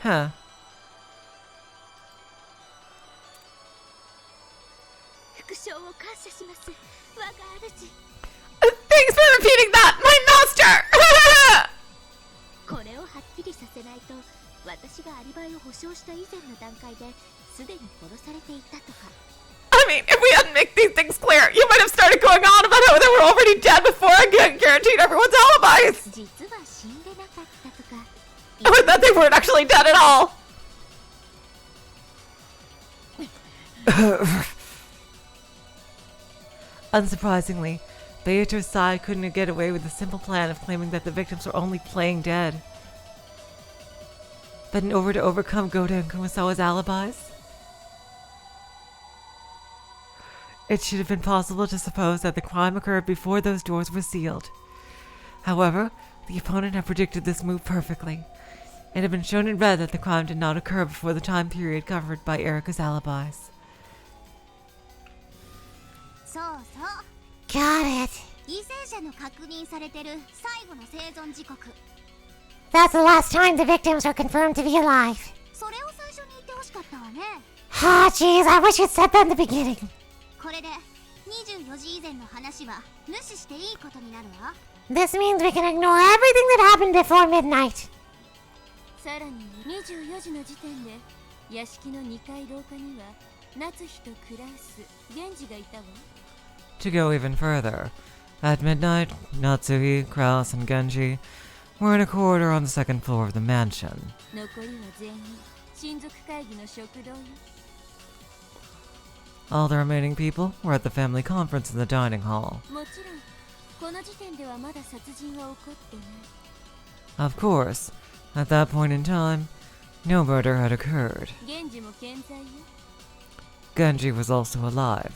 Speaker 1: Huh. Thanks for repeating that, my master!
Speaker 5: これをはっきりさせないと、私がアリバイを保証した以前の段階ですでに殺されていたとか。
Speaker 1: I mean, if we hadn't made these things clear, you might have started going on about how they were already dead before I guaranteed everyone's alibis!
Speaker 5: 実は死んでなかったとか。
Speaker 1: Or that they weren't actually dead at all! Unsurprisingly, Beatrice Sai couldn't get away with the simple plan of claiming that the victims were only playing dead. But in order to overcome Goda and Kumasawa's alibis, it should have been possible to suppose that the crime occurred before those doors were sealed. However, the opponent had predicted this move perfectly. It had been shown in red that the crime did not occur before the time period covered by Erika's alibis.
Speaker 5: そうそう。
Speaker 3: Got it.
Speaker 5: 犠牲者の確認されてる最後の生存時刻。
Speaker 3: That's the last time the victims are confirmed to be alive.
Speaker 5: それを最初に言ってほしかったわね。
Speaker 3: Ah, jeez, I wish you'd said that in the beginning.
Speaker 5: これで24時以前の話は無視していいことになるわ。
Speaker 3: This means we can ignore everything that happened before midnight.
Speaker 2: さらに24時の時点で屋敷の2階廊下には夏日とクラウス、ゲンジがいたわ。
Speaker 1: To go even further, at midnight, Natsuhi, Kraus, and Genji were in a corridor on the second floor of the mansion.
Speaker 2: 残りは全員親族会議の食堂よ。
Speaker 1: All the remaining people were at the family conference in the dining hall.
Speaker 2: もちろんこの時点ではまだ殺人は起こってない。
Speaker 1: Of course, at that point in time, no murder had occurred.
Speaker 2: ゲンジも健在よ。
Speaker 1: Genji was also alive.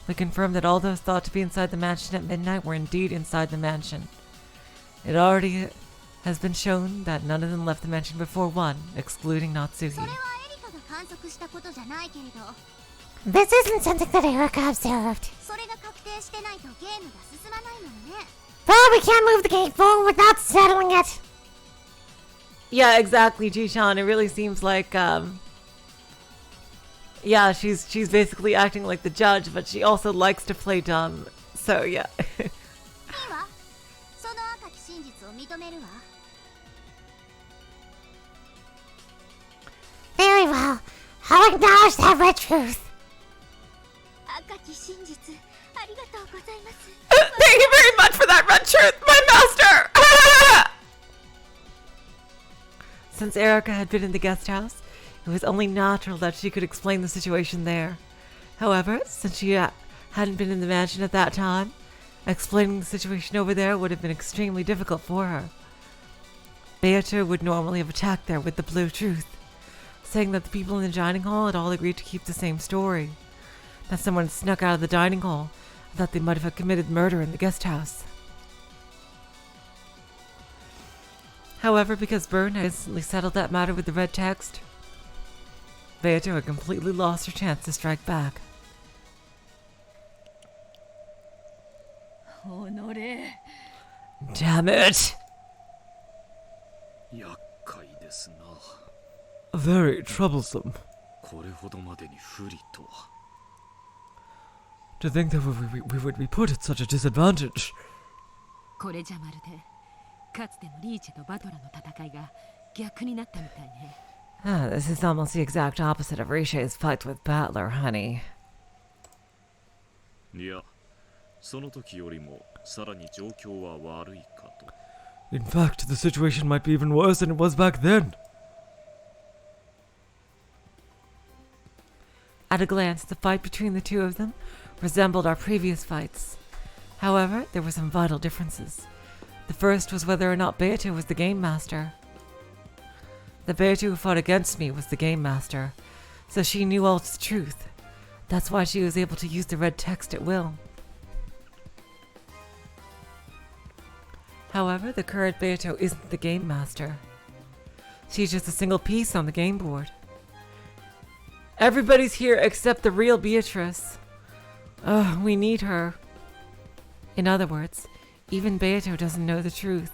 Speaker 1: We confirmed that all those thought to be inside the mansion at midnight were indeed inside the mansion. It already has been shown that none of them left the mansion before 1, excluding Natsuhi.
Speaker 5: それはエリカが観測したことじゃないけれど、
Speaker 3: This isn't something that Erika observed.
Speaker 5: それが確定してないとゲームが進まないものね。
Speaker 3: But we can't move the game forward without settling it.
Speaker 1: Yeah, exactly, Jishan. It really seems like, yeah, she's basically acting like the judge, but she also likes to play dumb. So, yeah.
Speaker 5: いいわ。その赤き真実を認めるわ。
Speaker 3: Very well. I'll acknowledge that red truth.
Speaker 5: 真実ありがとうございます。
Speaker 1: Thank you very much for that red truth, my master! Since Erika had been in the guest house, it was only natural that she could explain the situation there. However, since she hadn't been in the mansion at that time, explaining the situation over there would have been extremely difficult for her. Beato would normally have attacked there with the blue truth, saying that the people in the dining hall had all agreed to keep the same story, that someone snuck out of the dining hall, and that they might have committed murder in the guest house. However, because Byrne had instantly settled that matter with the red text, Beato had completely lost her chance to strike back.
Speaker 7: おのれ
Speaker 1: Damn it!
Speaker 6: 厄介ですな。
Speaker 1: Very troublesome.
Speaker 6: これほどまでに不利とは。
Speaker 1: To think that we would be put at such a disadvantage.
Speaker 7: これじゃまるでかつてのリーチェとバトラの戦いが逆になったみたいね。
Speaker 1: This is almost the exact opposite of Riche's fight with Battler, honey.
Speaker 6: いや、その時よりもさらに状況は悪いかと。
Speaker 1: In fact, the situation might be even worse than it was back then. At a glance, the fight between the two of them resembled our previous fights. However, there were some vital differences. The first was whether or not Beato was the game master. The Beato who fought against me was the game master, so she knew all its truth. That's why she was able to use the red text at will. However, the current Beato isn't the game master. She's just a single piece on the game board. Everybody's here except the real Beatrice. Ugh, we need her. In other words, even Beato doesn't know the truth.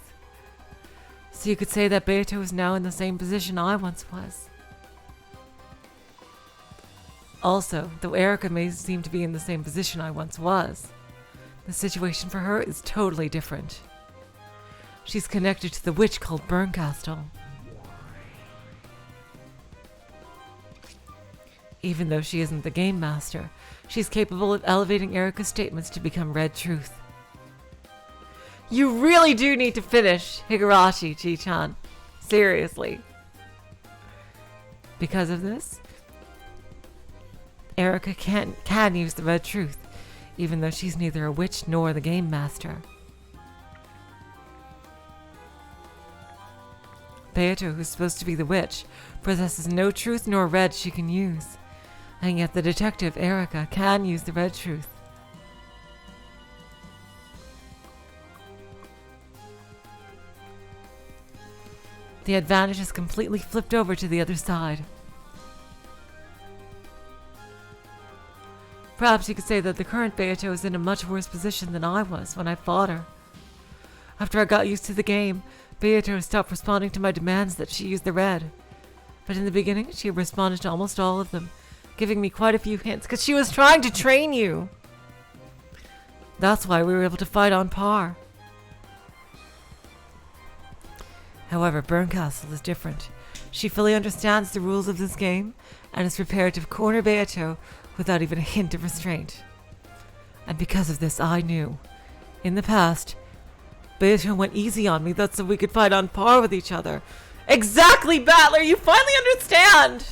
Speaker 1: So you could say that Beato is now in the same position I once was. Also, though Erika may seem to be in the same position I once was, the situation for her is totally different. She's connected to the witch called Burncastle. Even though she isn't the game master, she's capable of elevating Erika's statements to become red truth. You really do need to finish Higurashi, Chi-chan. Seriously. Because of this, Erika can use the red truth, even though she's neither a witch nor the game master. Beato, who's supposed to be the witch, possesses no truth nor red she can use. And yet the detective, Erika, can use the red truth. The advantage is completely flipped over to the other side. Perhaps you could say that the current Beato is in a much worse position than I was when I fought her. After I got used to the game, Beato stopped responding to my demands that she use the red. But in the beginning, she responded to almost all of them, giving me quite a few hints, because she was trying to train you. That's why we were able to fight on par. However, Burncastle is different. She fully understands the rules of this game, and is prepared to corner Beato without even a hint of restraint. And because of this, I knew, in the past, Beato went easy on me, that's so we could fight on par with each other. Exactly, Battler! You finally understand!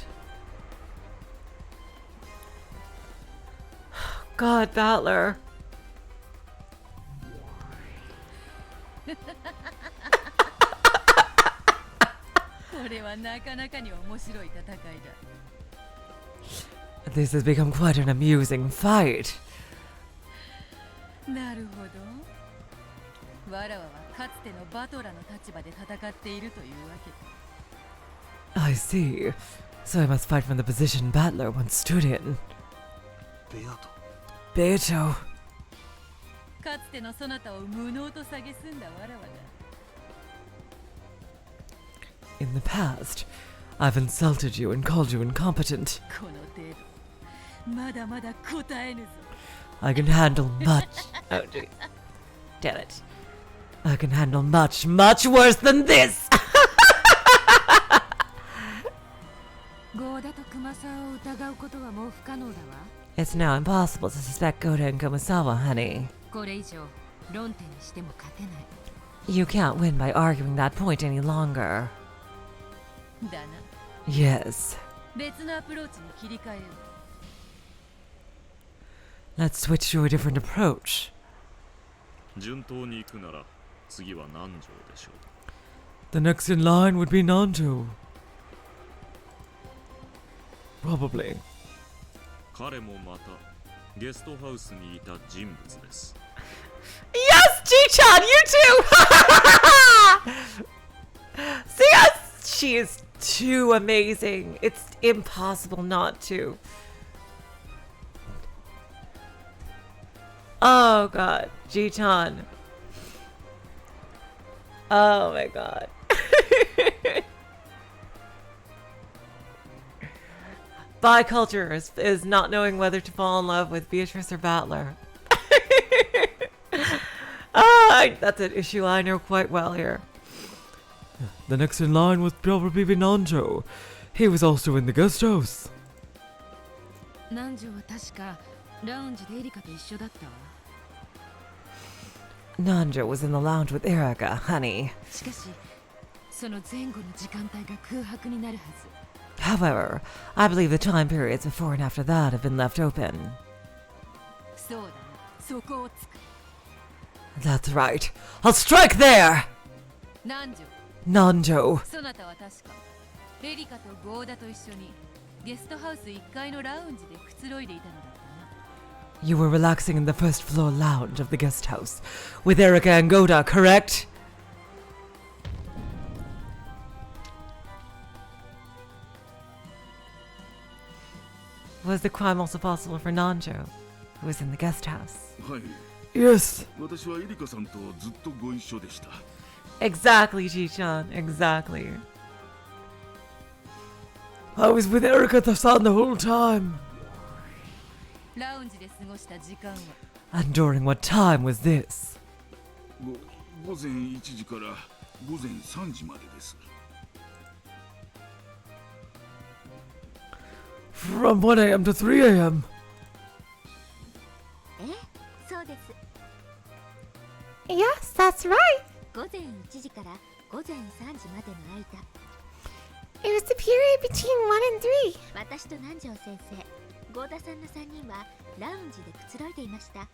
Speaker 1: God, Battler.
Speaker 7: これはなかなかに面白い戦いだ。
Speaker 1: This has become quite an amusing fight.
Speaker 7: なるほど。わらわはかつてのバトラの立場で戦っているというわけだ。
Speaker 1: I see. So I must fight from the position Battler once stood in.
Speaker 4: ベアト
Speaker 1: Beato.
Speaker 7: かつてのそなたを無能と蔑んだわらわが。
Speaker 1: In the past, I've insulted you and called you incompetent.
Speaker 7: この程度、まだまだ答えぬぞ。
Speaker 1: I can handle much. Oh, jeez. Damn it. I can handle much, much worse than this!
Speaker 5: ゴーダとクマサーを疑うことはもう不可能だわ。
Speaker 1: It's now impossible to suspect Goda and Gomasawa, honey.
Speaker 7: これ以上論点にしても勝てない
Speaker 1: You can't win by arguing that point any longer.
Speaker 7: だな
Speaker 1: Yes.
Speaker 7: 別のアプローチに切り替えよ
Speaker 1: Let's switch to a different approach.
Speaker 6: 順当に行くなら次は南條でしょう。
Speaker 1: The next in line would be Nanjo. Probably.
Speaker 6: 彼もまたゲストハウスにいた人物です。
Speaker 1: Yes, Ji-chan, you too! See, yes, she is too amazing. It's impossible not to. Oh god, Ji-chan. Oh my god. Biculture is not knowing whether to fall in love with Beatrice or Battler. That's an issue I know quite well here. The next in line would probably be Nanjo. He was also in the guest house.
Speaker 7: 南條は確かラウンジでエリカと一緒だったわ
Speaker 1: Nanjo was in the lounge with Erika, honey.
Speaker 7: しかしその前後の時間帯が空白になるはず
Speaker 1: However, I believe the time periods before and after that have been left open.
Speaker 7: そうだなそこをつく
Speaker 1: That's right. I'll strike there!
Speaker 7: 南條
Speaker 1: Nanjo.
Speaker 7: そなたは確かエリカとゴーダと一緒にゲストハウス1階のラウンジでくつろいでいたのだったな
Speaker 1: You were relaxing in the first floor lounge of the guest house with Erika and Goda, correct? Was the crime also possible for Nanjo, who was in the guest house?
Speaker 10: はい
Speaker 1: Yes.
Speaker 10: 私はエリカさんとずっとご一緒でした
Speaker 1: Exactly, Ji-chan. Exactly. I was with Erika-san the whole time.
Speaker 7: ラウンジで過ごした時間は
Speaker 1: And during what time was this?
Speaker 10: 午前1時から午前3時までです
Speaker 1: From 1 a.m. to 3 a.m.
Speaker 5: そうです
Speaker 3: Yes, that's right.
Speaker 5: 午前1時から午前3時までの間
Speaker 3: It was the period between 1 and 3.
Speaker 5: 私と南條先生合田さんの3人はラウンジでくつろいでいました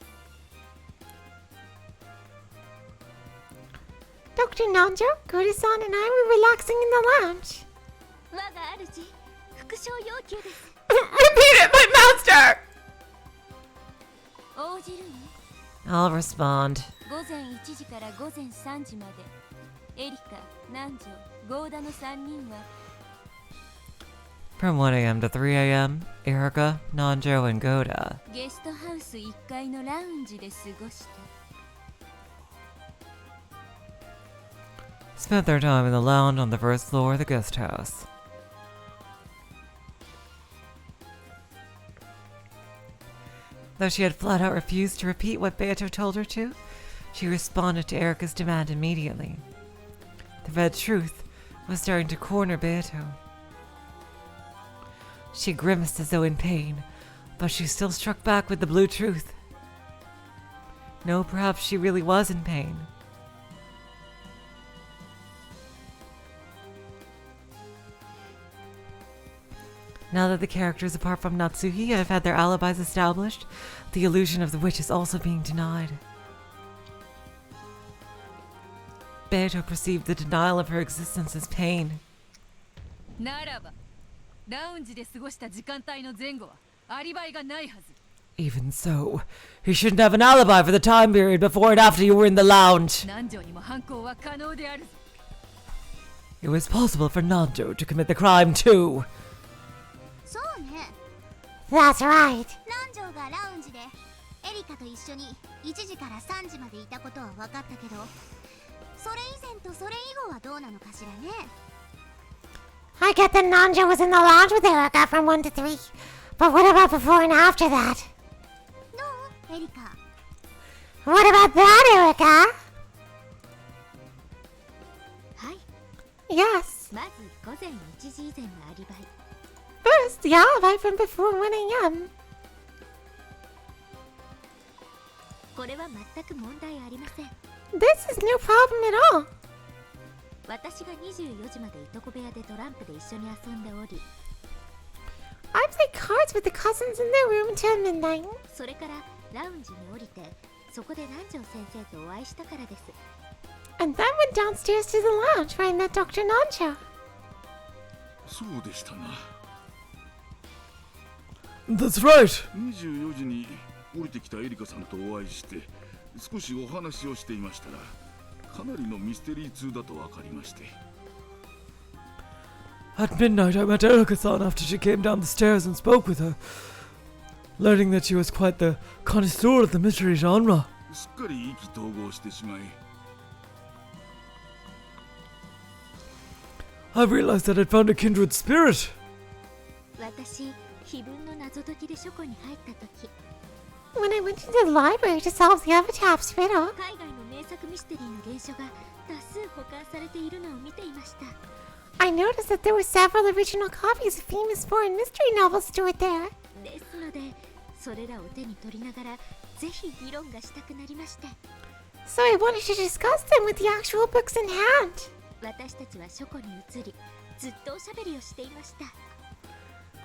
Speaker 3: Dr. Nanjo, Goda-san, and I were relaxing in the lounge.
Speaker 5: 我が主復唱要求です
Speaker 1: Repeat it, my master!
Speaker 2: 応じるの
Speaker 1: I'll respond.
Speaker 2: 午前1時から午前3時までエリカ、南條、ゴーダの3人は
Speaker 1: From 1 a.m. to 3 a.m., Erika, Nanjo, and Goda
Speaker 2: ゲストハウス1階のラウンジで過ごした
Speaker 1: spent their time in the lounge on the first floor of the guest house. Though she had flat out refused to repeat what Beato told her to, she responded to Erika's demand immediately. The red truth was starting to corner Beato. She grimaced as though in pain, but she still struck back with the blue truth. No, perhaps she really was in pain. Now that the characters apart from Natsuhi have had their alibis established, the illusion of the witch is also being denied. Beato perceived the denial of her existence as pain.
Speaker 7: ならばラウンジで過ごした時間帯の前後はアリバイがないはず
Speaker 1: Even so, he shouldn't have an alibi for the time period before and after you were in the lounge.
Speaker 7: 南條にも犯行は可能である
Speaker 1: It was possible for Nanjo to commit the crime too.
Speaker 5: そうね
Speaker 3: That's right.
Speaker 5: 南條がラウンジでエリカと一緒に1時から3時までいたことは分かったけどそれ以前とそれ以後はどうなのかしらね
Speaker 3: I get that Nanjo was in the lounge with Erika from 1 to 3. But what about before and after that?
Speaker 5: どうエリカ
Speaker 3: What about that, Erika?
Speaker 5: はい
Speaker 3: Yes.
Speaker 5: まず午前1時以前のアリバイ
Speaker 3: First, the alibi from before 1 a.m.
Speaker 5: これは全く問題ありません。
Speaker 3: This is no problem at all.
Speaker 5: 私が24時までいとこ部屋でトランプで一緒に遊んでおり、
Speaker 3: I played cards with the cousins in their room until midnight.
Speaker 5: それからラウンジに降りて、そこで南條先生とお会いしたからです。
Speaker 3: And then went downstairs to the lounge where I met Dr. Nancho.
Speaker 10: そうでしたな。
Speaker 11: That's right.
Speaker 10: 24時に降りてきたエリカさんとお会いして少しお話をしていましたら、かなりのミステリー通だと分かりまして。
Speaker 11: At midnight, I met Erika-san after she came down the stairs and spoke with her, learning that she was quite the connoisseur of the mystery genre.
Speaker 10: すっかり意気投合してしまい、
Speaker 11: I realized that I'd found a kindred spirit.
Speaker 5: 私、碑文の謎解きで書庫に入った時、
Speaker 3: When I went into the library to solve the Epitaph's riddle,
Speaker 5: 海外の名作ミステリーの原書が多数保管されているのを見ていました。
Speaker 3: I noticed that there were several original copies of famous foreign mystery novels stored there.
Speaker 5: ですので、それらを手に取りながらぜひ議論がしたくなりまして、
Speaker 3: So I wanted to discuss them with the actual books in hand.
Speaker 5: 私たちは書庫に移り、ずっとおしゃべりをしていました。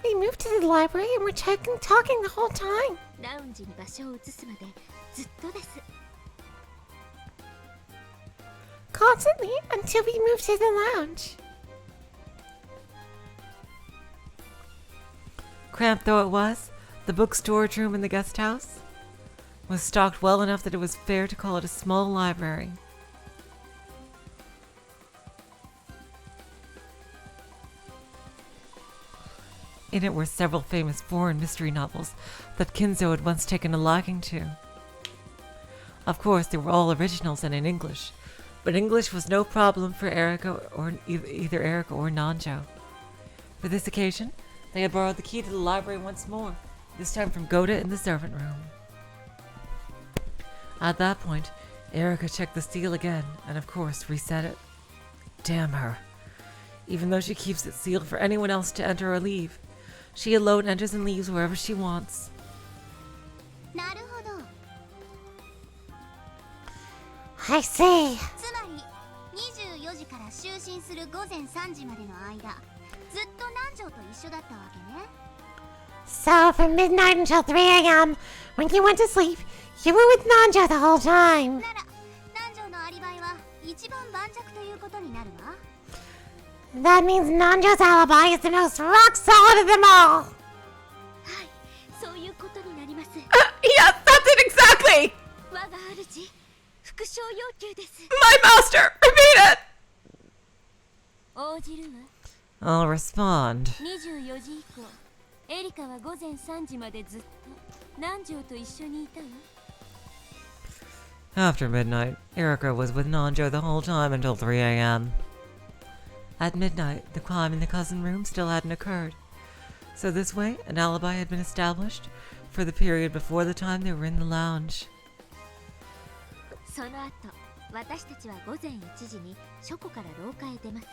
Speaker 3: We moved to the library and were talking the whole time.
Speaker 5: ラウンジに場所を移すまでずっとです。
Speaker 3: Constantly until we moved to the lounge.
Speaker 1: Cramped though it was, the book storage room in the guest house was stocked well enough that it was fair to call it a small library. In it were several famous foreign mystery novels that Kinzo had once taken a liking to. Of course, they were all originals and in English, but English was no problem for Erika or either Erika or Nanjo. For this occasion, they had borrowed the key to the library once more, this time from Goda in the servant room. At that point, Erika checked the seal again and, of course, reset it. Damn her. Even though she keeps it sealed for anyone else to enter or leave, she alone enters and leaves wherever she wants.
Speaker 5: なるほど。
Speaker 3: I see.
Speaker 5: つまり24時から就寝する午前3時までの間、ずっと南條と一緒だったわけね。
Speaker 3: So from midnight until 3 a.m., when you went to sleep, you were with Nanjo the whole time.
Speaker 5: なら南條のアリバイは一番盤石ということになるわ。
Speaker 3: That means Nanjo's alibi is the most rock solid of them all.
Speaker 5: はい、そういうことになります。
Speaker 1: Yes, that's it exactly!
Speaker 5: 我が主、復唱要求です。
Speaker 1: My master! Repeat it!
Speaker 2: 応じるわ。
Speaker 1: I'll respond.
Speaker 2: 24時以降、エリカは午前3時までずっと南條と一緒にいたわ。
Speaker 1: After midnight, Erika was with Nanjo the whole time until 3 a.m. At midnight, the crime in the cousin room still hadn't occurred. So this way, an alibi had been established for the period before the time they were in the lounge.
Speaker 5: その後、私たちは午前1時に書庫から廊下へ出ます。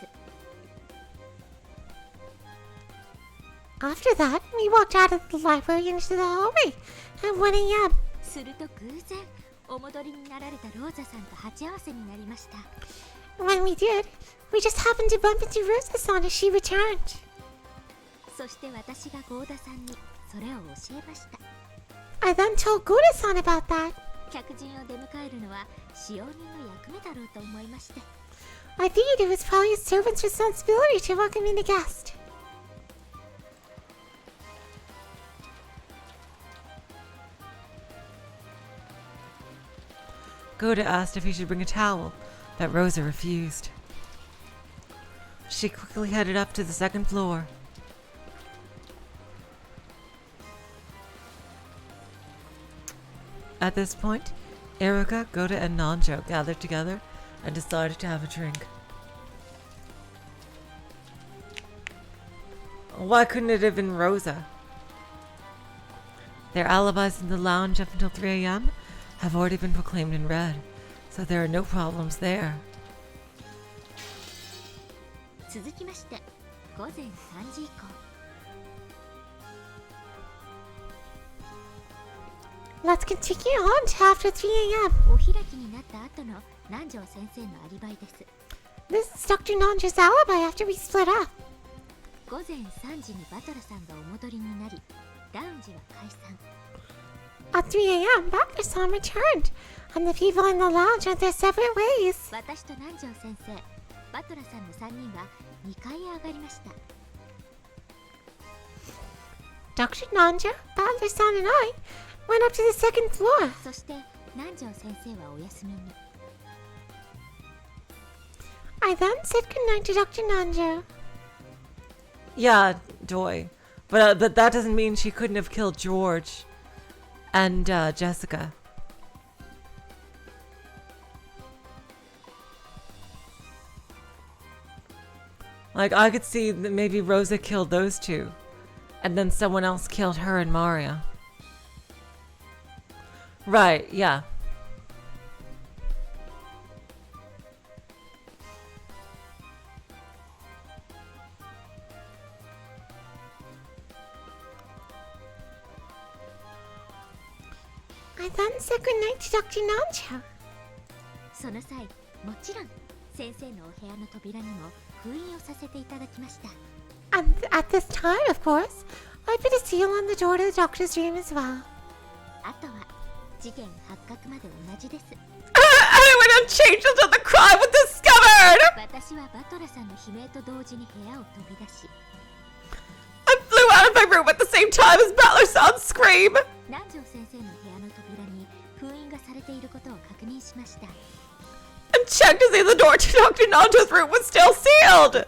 Speaker 3: After that, we walked out of the library into the hallway at 1 a.m.
Speaker 5: すると偶然、お戻りになられたローザさんと鉢合わせになりました。
Speaker 3: When we did, we just happened to bump into Rosa-san as she returned.
Speaker 5: そして私が郷田さんにそれを教えました。
Speaker 3: I then told Goda-san about that.
Speaker 5: 客人を出迎えるのは使用人の役目だろうと思いまして。
Speaker 3: I figured it was probably a servant's responsibility to welcome in a guest.
Speaker 1: Goda asked if he should bring a towel, but Rosa refused. She quickly headed up to the second floor. At this point, Erika, Goda, and Nanjo gathered together and decided to have a drink. Why couldn't it have been Rosa? Their alibis in the lounge up until 3 a.m. have already been proclaimed in red, so there are no problems there.
Speaker 5: 続きまして、午前3時以降。
Speaker 3: Let's continue on to after 3 a.m.
Speaker 5: お開きになった後の南條先生のアリバイです。
Speaker 3: This is Dr. Nanja's alibi after we split up.
Speaker 5: 午前3時にバトラさんがお戻りになり、ラウンジは解散。
Speaker 3: At 3 a.m., Butler-san returned, and the people in the lounge went their separate ways.
Speaker 5: 私と南條先生、バトラさんの3人は2階へ上がりました。
Speaker 3: Dr. Nanja, Butler-san, and I went up to the second floor.
Speaker 5: そして南條先生はお休みに。
Speaker 3: I then said goodnight to Dr. Nanja.
Speaker 1: Yeah, Joy. But that doesn't mean she couldn't have killed George and Jessica. Like, I could see that maybe Rosa killed those two. And then someone else killed her and Maria. Right, yeah.
Speaker 3: I then said goodnight to Dr. Nanja.
Speaker 5: その際、もちろん先生のお部屋の扉にも封印をさせていただきました。
Speaker 3: And at this time, of course, I put a seal on the door to the doctor's room as well.
Speaker 5: あとは事件発覚まで同じです。
Speaker 1: I went unchanged until the crime was discovered!
Speaker 5: 私はバトラさんの悲鳴と同時に部屋を飛び出し、
Speaker 1: I flew out of my room at the same time as Butler-san scream!
Speaker 5: 南條先生の部屋の扉に封印がされていることを確認しました。
Speaker 1: And checked to see the door to Dr. Nanja's room was still sealed!
Speaker 5: で、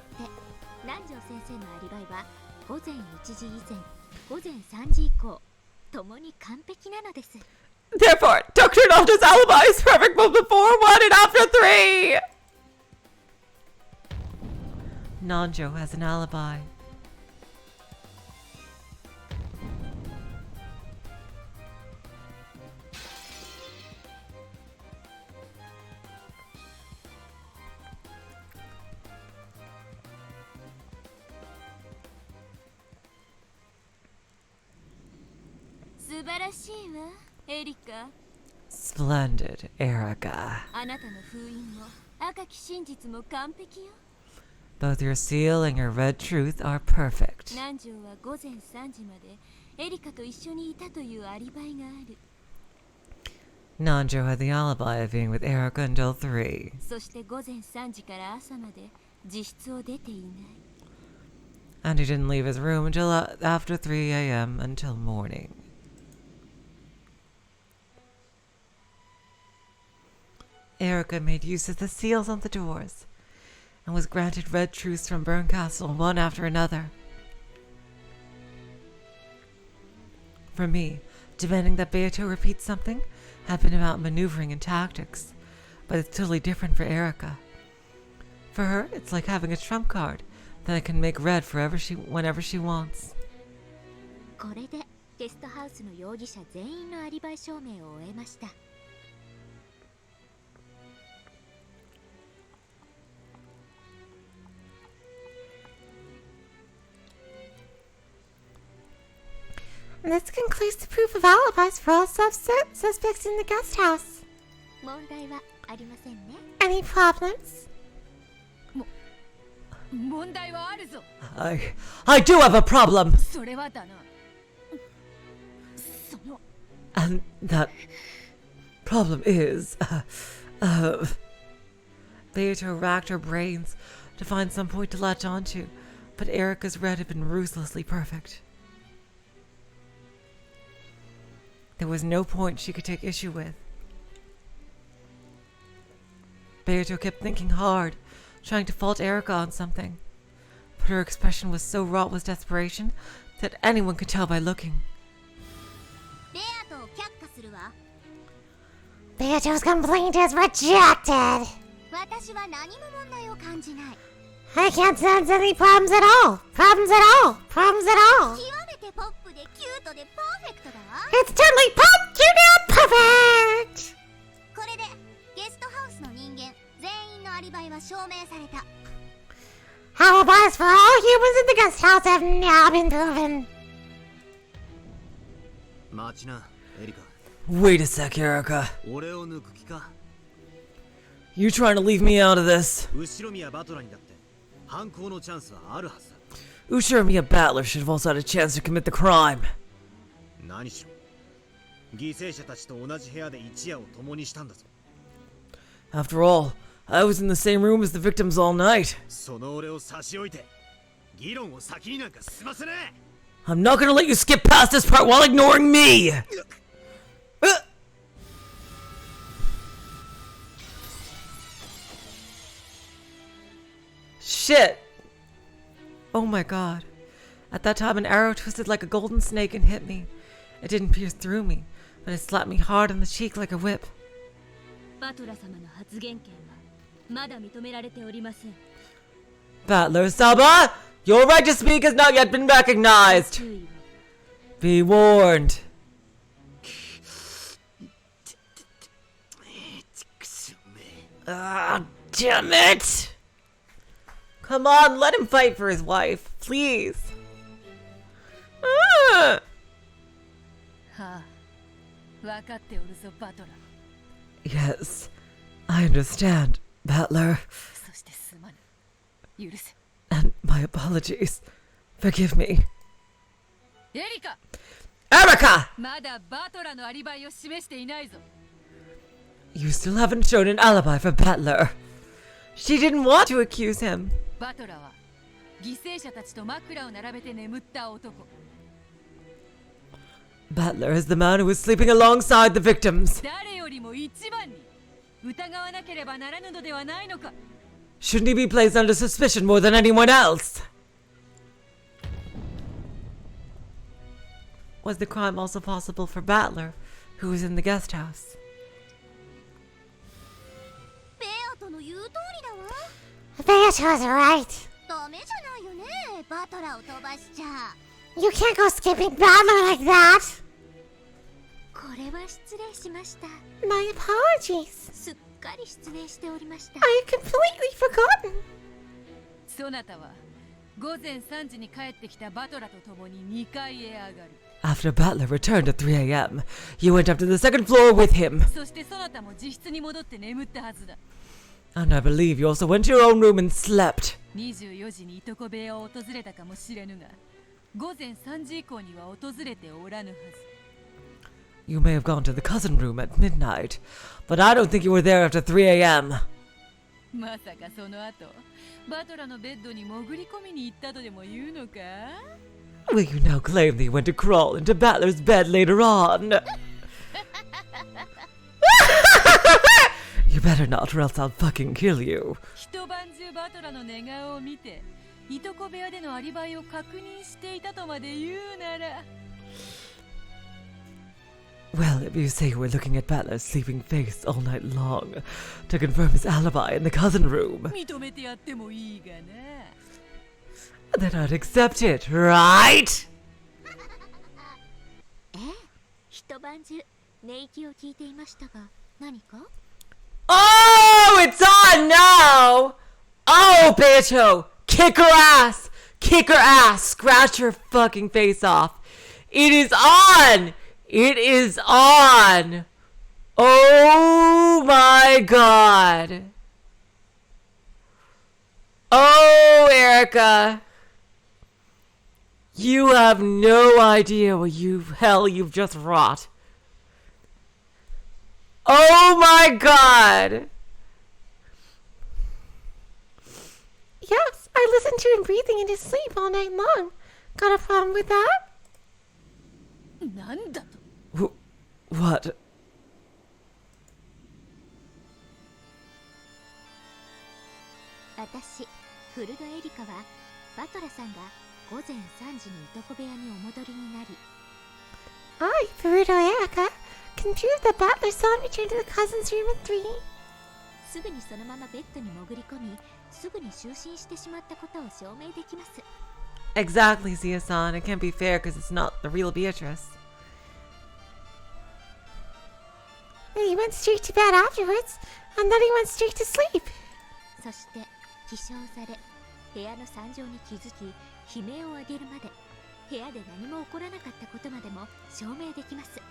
Speaker 5: 南條先生のアリバイは午前1時以前、午前3時以降、ともに完璧なのです。
Speaker 1: Therefore, Dr. Nanja's alibi is perfect both before 1 and after 3! Nanjo has an alibi.
Speaker 2: Erika.
Speaker 1: Splendid, Erika.
Speaker 2: あなたの封印も赤き真実も完璧よ。
Speaker 1: Both your seal and your red truth are perfect.
Speaker 2: 南條は午前3時までエリカと一緒にいたというアリバイがある。
Speaker 1: Nanjo had the alibi of being with Erika until 3.
Speaker 2: そして午前3時から朝まで自室を出ていない。
Speaker 1: And he didn't leave his room until after 3 a.m. until morning. Erika made use of the seals on the doors and was granted red truths from Burn Castle one after another. For me, demanding that Beato repeat something had been about maneuvering and tactics, but it's totally different for Erika. For her, it's like having a trump card that I can make red whenever she wants.
Speaker 5: これでゲストハウスの容疑者全員のアリバイ証明を終えました。
Speaker 3: And this concludes the proof of alibis for all suspects in the guest house.
Speaker 5: 問題はありませんね。
Speaker 3: Any problems?
Speaker 7: 問題はあるぞ。
Speaker 1: I do have a problem!
Speaker 7: それはだな。その
Speaker 1: And that problem is, Beato racked her brains to find some point to latch onto, but Erika's red had been ruthlessly perfect. There was no point she could take issue with. Beato kept thinking hard, trying to fault Erika on something, but her expression was so wrought with desperation that anyone could tell by looking.
Speaker 3: Beato's complaint is rejected.
Speaker 5: 私は何も問題を感じない。
Speaker 3: I can't sense any problems at all. Problems at all. Problems at all.
Speaker 5: 極めてポップでキュートでパーフェクトだわ。
Speaker 3: It's totally pop, cute, and perfect.
Speaker 5: これでゲストハウスの人間全員のアリバイは証明された。
Speaker 3: Alibis for all humans in the guest house have now been proven.
Speaker 4: 待ちな、エリカ。
Speaker 11: Wait a sec, Erika.
Speaker 4: 俺を抜く気か
Speaker 11: You trying to leave me out of this?
Speaker 4: 後ろ宮バトラーにだって犯行のチャンスはあるはずだ
Speaker 11: Ushiromiya Battler should have also had a chance to commit the crime.
Speaker 4: 何しろ犠牲者たちと同じ部屋で一夜を共にしたんだぞ
Speaker 11: After all, I was in the same room as the victims all night.
Speaker 4: その俺を差し置いて議論を先になんか進ませねえ
Speaker 11: I'm not gonna let you skip past this part while ignoring me!
Speaker 1: Shit! Oh my god. At that time, an arrow twisted like a golden snake and hit me. It didn't pierce through me, but it slapped me hard on the cheek like a whip.
Speaker 2: バトラ様の発言権はまだ認められておりません。
Speaker 1: Battler Saba! Your right to speak has not yet been recognized! Be warned. Ah, damn it! Come on, let him fight for his wife, please. Ah!
Speaker 7: はあ、分かっておるぞバトラ。
Speaker 1: Yes, I understand, Battler.
Speaker 7: そしてすまぬ。許せ。
Speaker 1: And my apologies. Forgive me.
Speaker 7: エリカ。
Speaker 1: Erika!
Speaker 7: まだバトラのアリバイを示していないぞ。
Speaker 1: You still haven't shown an alibi for Battler. She didn't want to accuse him.
Speaker 7: バトラは犠牲者たちと枕を並べて眠った男。
Speaker 1: Battler is the man who was sleeping alongside the victims.
Speaker 7: 誰よりも一番に疑わなければならぬのではないのか。
Speaker 1: Shouldn't he be placed under suspicion more than anyone else? Was the crime also possible for Battler, who was in the guest house?
Speaker 2: ベアトの言う通りだわ。
Speaker 3: Beatrice was right.
Speaker 2: ダメじゃないよね、バトラを飛ばしちゃ。
Speaker 3: You can't go skipping Dlanor like that.
Speaker 2: これは失礼しました。
Speaker 3: My apologies.
Speaker 2: すっかり失礼しておりました。
Speaker 3: I had completely forgotten.
Speaker 7: そなたは午前3時に帰ってきたバトラと共に2階へ上がる。
Speaker 1: After Battler returned at 3 a.m., you went up to the second floor with him.
Speaker 7: そしてそなたも自室に戻って眠ったはずだ。
Speaker 1: And I believe you also went to your own room and slept.
Speaker 7: 24時にいとこ部屋を訪れたかもしれぬが、午前3時以降には訪れておらぬはず。
Speaker 1: You may have gone to the cousin room at midnight, but I don't think you were there after 3 a.m.
Speaker 7: まさかその後、バトラのベッドに潜り込みに行ったとでも言うのか？
Speaker 1: Will you now claim that you went to crawl into Battler's bed later on? You better not, or else I'll fucking kill you.
Speaker 7: 一晩中バトラの寝顔を見て、いとこ部屋でのアリバイを確認していたとまで言うなら。
Speaker 1: Well, if you say you were looking at Battler's sleeping face all night long to confirm his alibi in the cousin room,
Speaker 7: 認めてやってもいいがな。
Speaker 1: then I'd accept it, right?
Speaker 2: ええ、一晩中寝息を聞いていましたが、何か？
Speaker 1: Oh, it's on now! Oh, bitcho! Kick her ass! Kick her ass! Scratch her fucking face off! It is on! It is on! Oh my god! Oh, Erika! You have no idea what you've just wrought. Oh my god!
Speaker 3: Yes, I listened to him breathing in his sleep all night long. Got a problem with that?
Speaker 7: なんだと？
Speaker 1: What?
Speaker 2: 私、フルドエリカはバトラさんが午前3時にいとこ部屋にお戻りになり、
Speaker 3: I, Perudo Erika, compute that Battler saw him return to the cousin's room at 3.
Speaker 2: すぐにそのままベッドに潜り込み、すぐに就寝してしまったことを証明できます。
Speaker 1: Exactly, Zia-san. It can't be fair because it's not the real Beatrice.
Speaker 3: He went straight to bed afterwards, and then he went straight to sleep.
Speaker 2: そして起床され、部屋の惨状に気づき、悲鳴を上げるまで、部屋で何も起こらなかったことまでも証明できます。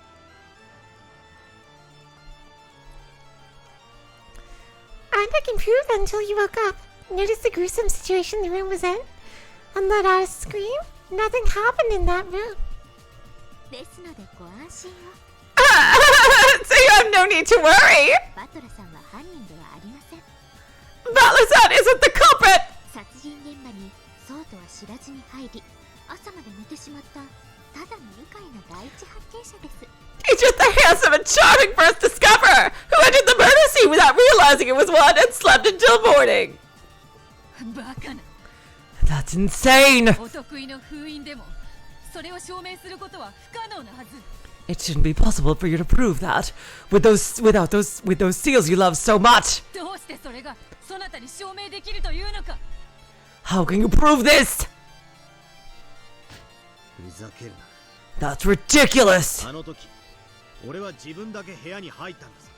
Speaker 3: back and prove that until you woke up. Noticed the gruesome situation the room was in? And let out a scream? Nothing happened in that room.
Speaker 5: ですのでご安心を。
Speaker 1: So you have no need to worry.
Speaker 5: バトラさんは犯人ではありません。
Speaker 1: Butler-san isn't the culprit.
Speaker 5: 殺人現場にそうとは知らずに入り、朝まで寝てしまったただの愉快な第一発見者です。
Speaker 1: He's just the handsome and charming first discoverer who entered the murder scene without realizing it was one and slept until morning.
Speaker 7: バカな。
Speaker 1: That's insane.
Speaker 7: お得意の封印でもそれを証明することは不可能なはず。
Speaker 1: It shouldn't be possible for you to prove that with those seals you love so much.
Speaker 7: どうしてそれがそなたに証明できるというのか。
Speaker 1: How can you prove this?
Speaker 4: ふざける
Speaker 1: な。That's ridiculous.
Speaker 4: あの時、俺は自分だけ部屋に入ったんだぞ。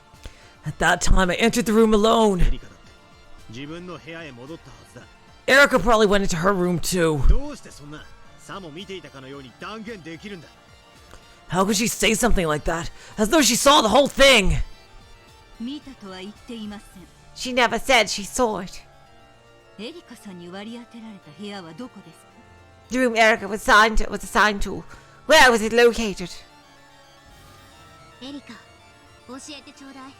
Speaker 1: At that time, I entered the room alone.
Speaker 4: エリカだって自分の部屋へ戻ったはずだ。
Speaker 1: Erika probably went into her room too.
Speaker 4: どうしてそんなさも見ていたかのように断言できるんだ。
Speaker 1: How could she say something like that, as though she saw the whole thing?
Speaker 7: 見たとは言っていません。
Speaker 1: She never said she saw it.
Speaker 7: エリカさんに割り当てられた部屋はどこですか？
Speaker 1: The room Erika was assigned to. Where was it located?
Speaker 5: エリカ、教えてちょうだい。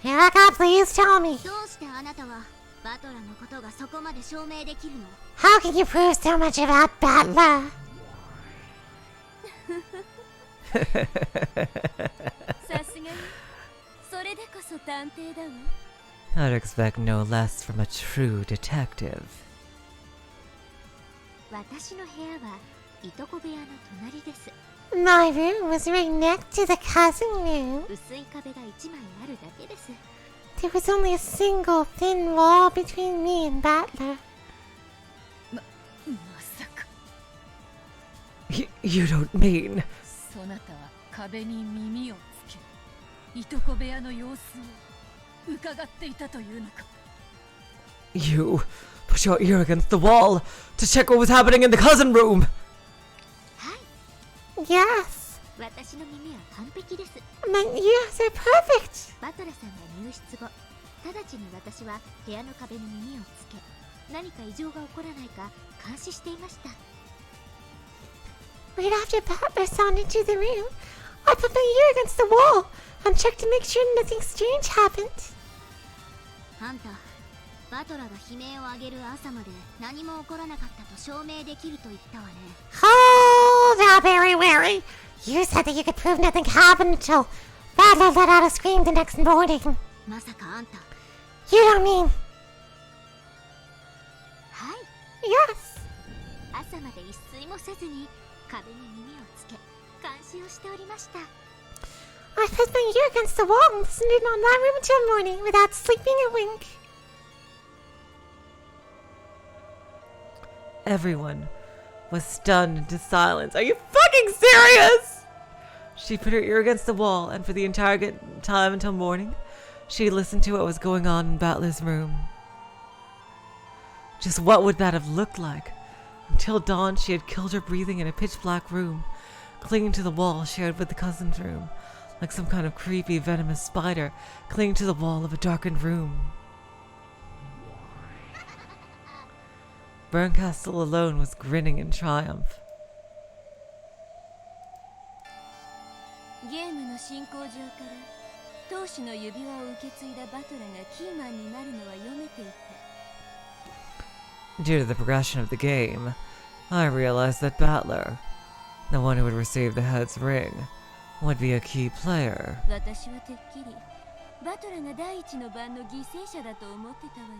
Speaker 3: Erika, please tell me.
Speaker 5: どうしてあなたはバトラのことがそこまで証明できるの？
Speaker 3: How can you prove so much about Butler?
Speaker 2: さすがにそれでこそ探偵だわ。
Speaker 1: I'd expect no less from a true detective.
Speaker 5: 私の部屋はいとこ部屋の隣です。
Speaker 3: My room was right next to the cousin room.
Speaker 5: 薄い壁が1枚あるだけです。
Speaker 3: There was only a single thin wall between me and Butler.
Speaker 7: まさか。
Speaker 1: You don't mean...
Speaker 7: そなたは壁に耳をつけ、いとこ部屋の様子を伺っていたというのか。
Speaker 1: You put your ear against the wall to check what was happening in the cousin room.
Speaker 5: はい。
Speaker 3: Yes.
Speaker 5: 私の耳は完璧です。
Speaker 3: My ears are perfect.
Speaker 5: バトラさんが入室後、直ちに私は部屋の壁に耳をつけ、何か異常が起こらないか監視していました。
Speaker 3: Right after Butler sauntered into the room, I put my ear against the wall and checked to make sure nothing strange happened.
Speaker 5: あんた、バトラが悲鳴を上げる朝まで何も起こらなかったと証明できると言ったわね。
Speaker 3: Hold up, very wary. You said that you could prove nothing happened until Butler let out a scream the next morning.
Speaker 5: まさかあんた。
Speaker 3: You don't mean...
Speaker 5: はい。
Speaker 3: Yes.
Speaker 5: 朝まで一睡もせずに壁に耳をつけ監視をしておりました。
Speaker 3: I put my ear against the wall and listened in on that room until morning without sleeping a wink.
Speaker 1: Everyone was stunned into silence. Are you fucking serious? She put her ear against the wall, and for the entire time until morning, she listened to what was going on in Butler's room. Just what would that have looked like? Until dawn, she had killed her breathing in a pitch-black room, clinging to the wall shared with the cousin's room, like some kind of creepy, venomous spider clinging to the wall of a darkened room. Berncastle alone was grinning in triumph.
Speaker 2: ゲームの進行上から当主の指輪を受け継いだバトラがキーマンになるのは読めていた。
Speaker 1: Due to the progression of the game, I realized that Butler, the one who would receive the head's ring, would be a key player.
Speaker 2: 私はてっきりバトラが第一の番の犠牲者だと思ってたわよ。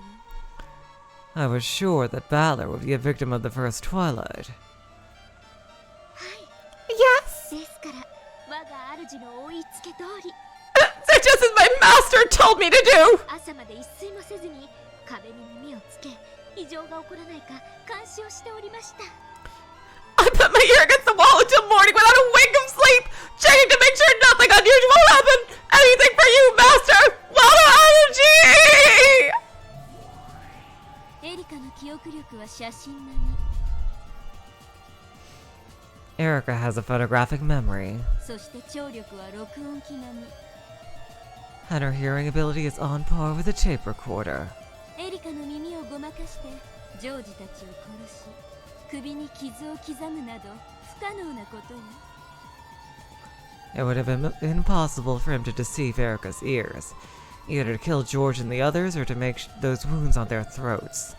Speaker 1: I was sure that Butler would be a victim of the first Twilight.
Speaker 5: はい。
Speaker 3: Yes.
Speaker 5: ですから我が主の追いつけ通り。
Speaker 1: That's just as my master told me to do!
Speaker 5: 朝まで一睡もせずに壁に耳をつけ異常が起こらないか監視をしておりました。
Speaker 1: I put my ear against the wall until morning without a wink of sleep, checking to make sure nothing unusual happened. Anything for you, master! Well done,
Speaker 2: エリカの記憶力は写真並み。
Speaker 1: Erika has a photographic memory.
Speaker 2: そして聴力は録音機並み。
Speaker 1: and her hearing ability is on par with a tape recorder.
Speaker 2: エリカの耳をごまかしてジョージたちを殺し首に傷を刻むなど不可能なことよ。
Speaker 1: It would have been impossible for him to deceive Erika's ears, either to kill George and the others or to make those wounds on their throats.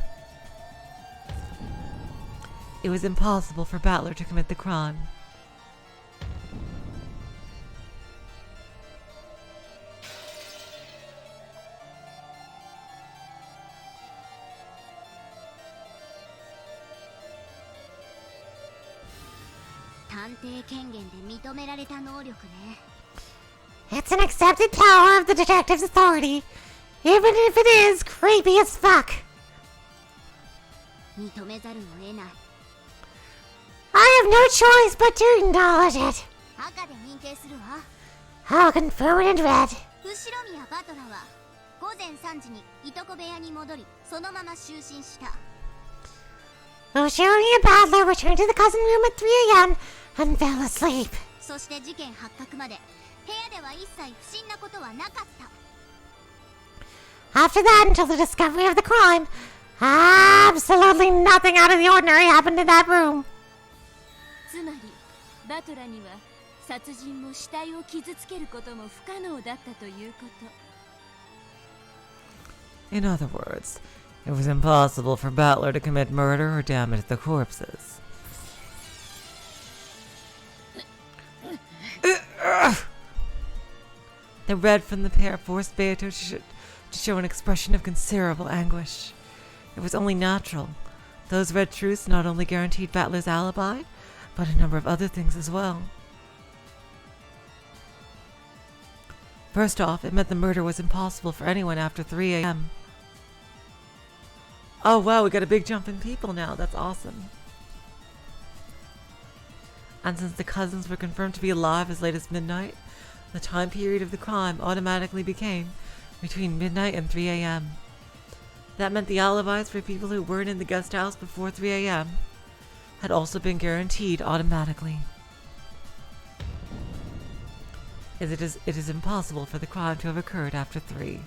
Speaker 1: It was impossible for Battler to commit the crime.
Speaker 3: It's an accepted power of the detective's authority, even if it is creepy as fuck. I have no choice but to acknowledge it. I'll confirm it in red.
Speaker 5: 後ろ宮バトラーは午前3時にいとこ部屋に戻りそのまま就寝した。
Speaker 3: Virgilia Butler returned to the cousin room at 3 a.m. and fell asleep.
Speaker 5: そして事件発覚まで部屋では一切不審なことはなかった。
Speaker 3: After that, until the discovery of the crime, absolutely nothing out of the ordinary happened in that room.
Speaker 2: つまりバトラーには殺人も死体を傷つけることも不可能だったということ。
Speaker 1: In other words, it was impossible for Battler to commit murder or damage the corpses. The red from the pair forced Beato to show an expression of considerable anguish. It was only natural. Those red truths not only guaranteed Battler's alibi, but a number of other things as well. First off, it meant the murder was impossible for anyone after 3 a.m. Oh wow, we got a big jump in people now. That's awesome. And since the cousins were confirmed to be alive as late as midnight, the time period of the crime automatically became between midnight and 3 a.m. That meant the alibis for people who weren't in the guest house before 3 a.m. had also been guaranteed automatically. It is impossible for the crime to have occurred after 3.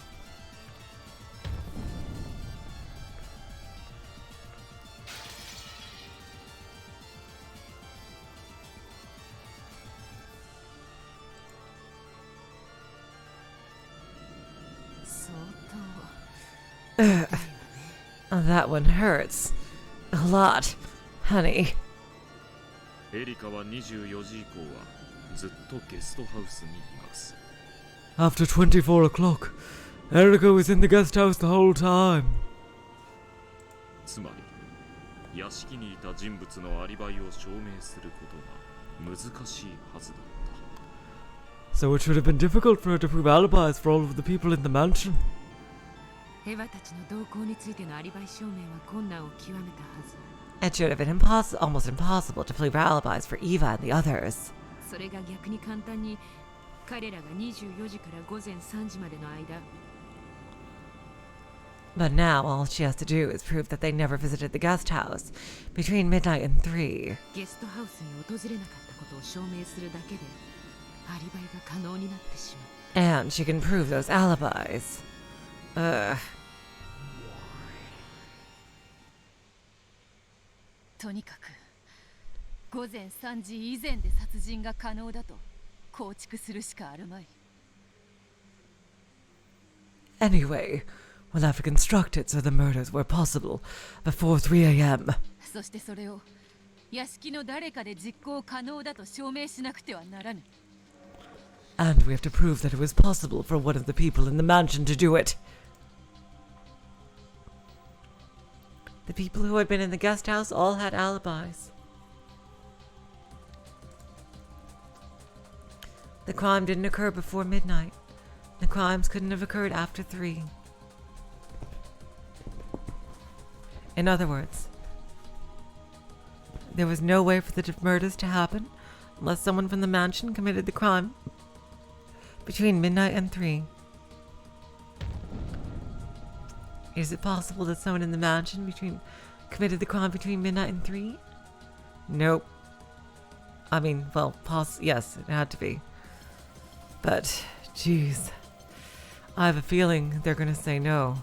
Speaker 1: That one hurts. A lot, honey.
Speaker 6: Erika は24時以降はずっとゲストハウスにいます。
Speaker 11: After 24 o'clock, Erika was in the guest house the whole time.
Speaker 6: つまり、屋敷にいた人物のアリバイを証明することが難しいはずだった。
Speaker 11: So it should have been difficult for her to prove alibis for all of the people in the mansion.
Speaker 7: エヴァたちの動向についてのアリバイ証明は困難を極めたはず。
Speaker 1: It should have been almost impossible to prove alibis for Eva and the others.
Speaker 7: それが逆に簡単に彼らが24時から午前3時までの間。
Speaker 1: But now all she has to do is prove that they never visited the guest house between midnight and 3.
Speaker 7: ゲストハウスに訪れなかったことを証明するだけでアリバイが可能になってしまう。
Speaker 1: And she can prove those alibis. Ugh.
Speaker 7: とにかく午前3時以前で殺人が可能だと構築するしかあるまい。
Speaker 1: Anyway, we'll have to construct it so the murders were possible before 3 a.m.
Speaker 7: そしてそれを屋敷の誰かで実行可能だと証明しなくてはならぬ。
Speaker 1: And we have to prove that it was possible for one of the people in the mansion to do it. The people who had been in the guest house all had alibis. The crime didn't occur before midnight. The crimes couldn't have occurred after 3. In other words, there was no way for the murders to happen unless someone from the mansion committed the crime between midnight and 3. Is it possible that someone in the mansion committed the crime between midnight and 3? Nope. I mean, well, yes, it had to be. But, jeez. I have a feeling they're gonna say no.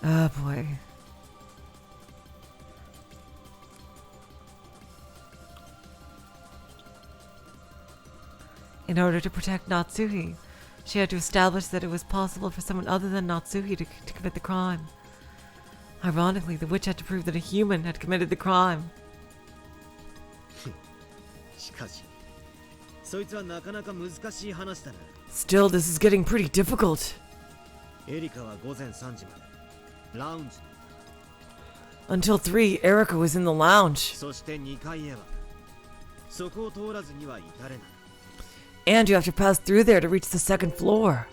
Speaker 1: Oh boy. In order to protect Natsuhi, she had to establish that it was possible for someone other than Natsuhi to commit the crime. Ironically, the witch had to prove that a human had committed the crime.
Speaker 4: しかし、そいつはなかなか難しい話だな。
Speaker 11: Still, this is getting pretty difficult.
Speaker 4: エリカは午前3時までラウンジに。
Speaker 11: Until 3, Erika was in the lounge.
Speaker 4: そして2階へはそこを通らずには至れない。
Speaker 11: And you have to pass through there to reach the second floor.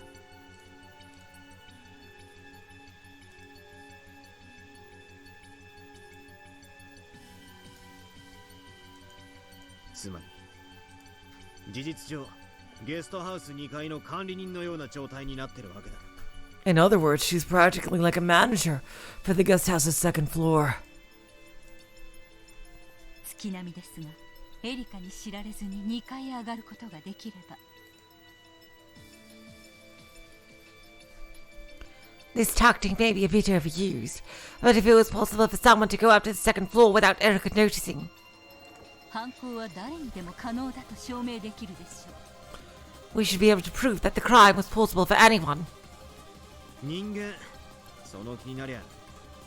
Speaker 4: つまり事実上ゲストハウス2階の管理人のような状態になってるわけだ。
Speaker 11: In other words, she's practically like a manager for the guest house's second floor.
Speaker 7: 月並みですが、エリカに知られずに2階へ上がることができれば。
Speaker 3: This tactic may be a bit overused, but if it was possible for someone to go up to the second floor without Erika noticing.
Speaker 7: 犯行は誰にでも可能だと証明できるでしょう。
Speaker 3: We should be able to prove that the crime was possible for anyone.
Speaker 4: 人間、その気になりゃ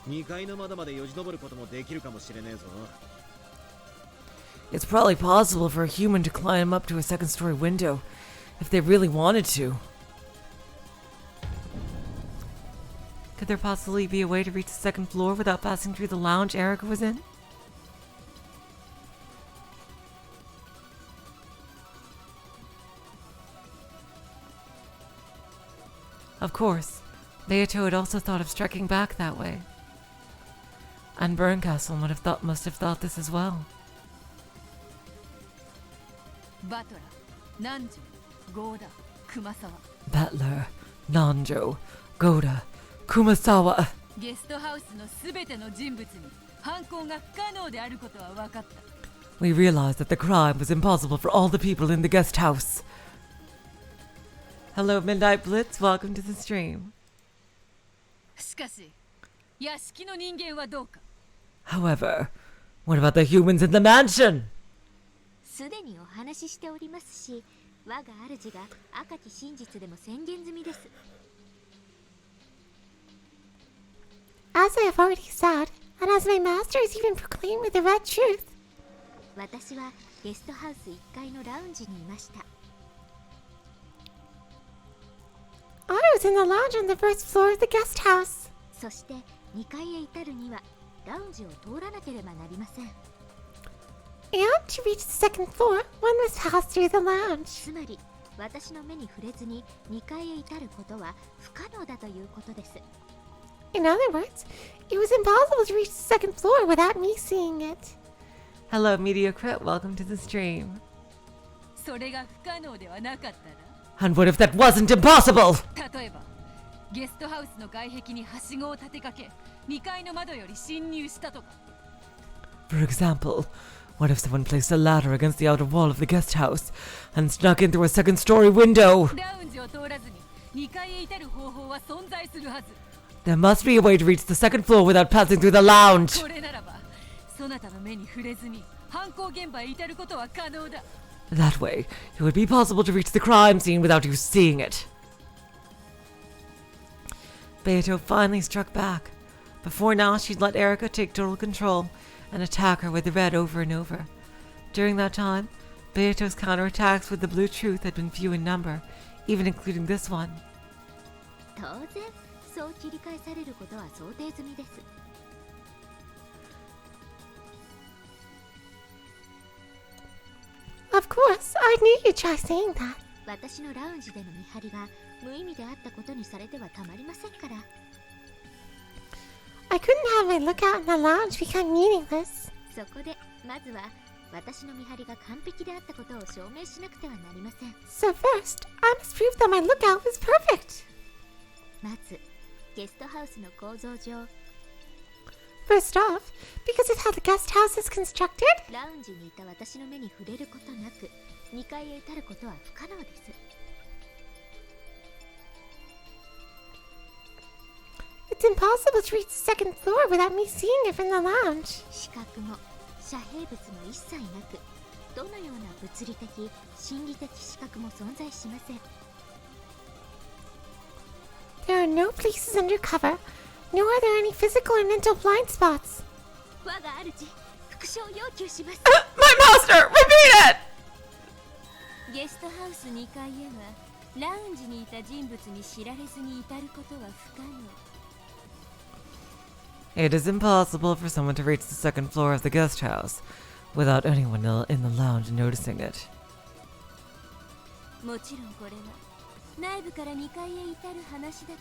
Speaker 4: 2階の窓までよじ登ることもできるかもしれねえぞ。
Speaker 11: It's probably possible for a human to climb up to a second-story window if they really wanted to.
Speaker 1: Could there possibly be a way to reach the second floor without passing through the lounge Erika was in? Of course, Beato had also thought of striking back that way. And Burncastle must have thought this as well.
Speaker 7: バトラ、南條、ゴーダ、熊沢。
Speaker 1: Butler, Nanjo, Goda, Kumasawa.
Speaker 7: ゲストハウスのすべての人物に犯行が不可能であることは分かった。
Speaker 1: We realized that the crime was impossible for all the people in the guest house. Hello, Midnight Blitz. Welcome to the stream.
Speaker 7: しかし、屋敷の人間はどうか。
Speaker 1: However, what about the humans in the mansion?
Speaker 5: すでにお話ししておりますし、我が主が赤き真実でも宣言済みです。
Speaker 3: As I have already said, and as my masters even proclaimed with the red truth.
Speaker 5: 私はゲストハウス1階のラウンジにいました。
Speaker 3: I was in the lounge on the first floor of the guest house.
Speaker 5: そして2階へ至るにはラウンジを通らなければなりません。
Speaker 3: And to reach the second floor, one must pass through the lounge.
Speaker 5: つまり私の目に触れずに2階へ至ることは不可能だということです。
Speaker 3: In other words, it was impossible to reach the second floor without me seeing it.
Speaker 1: Hello, Mediocrit. Welcome to the stream.
Speaker 7: それが不可能ではなかったら。
Speaker 1: And what if that wasn't impossible?
Speaker 7: 例えば、ゲストハウスの外壁にはしごを立てかけ、2階の窓より侵入したとか。
Speaker 1: For example, what if someone placed a ladder against the outer wall of the guest house and snuck in through a second-story window?
Speaker 7: ラウンジを通らずに2階へ至る方法は存在するはず。
Speaker 1: There must be a way to reach the second floor without passing through the lounge.
Speaker 7: これならば、そなたの目に触れずに犯行現場へ至ることは可能だ。
Speaker 1: That way, it would be possible to reach the crime scene without you seeing it. Beato finally struck back. Before now, she'd let Erika take total control and attack her with the red over and over. During that time, Beato's counterattacks with the blue truth had been few in number, even including this one.
Speaker 5: 当然、そう切り返されることは想定済みです。
Speaker 3: Of course, I knew you'd try saying that.
Speaker 5: 私のラウンジでの見張りが無意味であったことにされてはたまりませんから。
Speaker 3: I couldn't have my lookout in the lounge become meaningless.
Speaker 5: そこでまずは私の見張りが完璧であったことを証明しなくてはなりません。
Speaker 3: So first, I must prove that my lookout was perfect.
Speaker 5: まず、ゲストハウスの構造上、
Speaker 3: First off, because of how the guest house is constructed,
Speaker 5: ラウンジにいた私の目に触れることなく2階へ至ることは不可能です。
Speaker 3: it's impossible to reach the second floor without me seeing it from the lounge.
Speaker 5: 視覚も遮蔽物も一切なく、どのような物理的、心理的視覚も存在しません。
Speaker 3: There are no places under cover, nor are there any physical or mental blind spots.
Speaker 5: 我が主、復唱要求します。
Speaker 1: My master! Repeat it!
Speaker 2: ゲストハウス2階へはラウンジにいた人物に知られずに至ることは不可能。
Speaker 1: It is impossible for someone to reach the second floor of the guest house without anyone in the lounge noticing it.
Speaker 2: もちろんこれは内部から2階へ至る話だけれ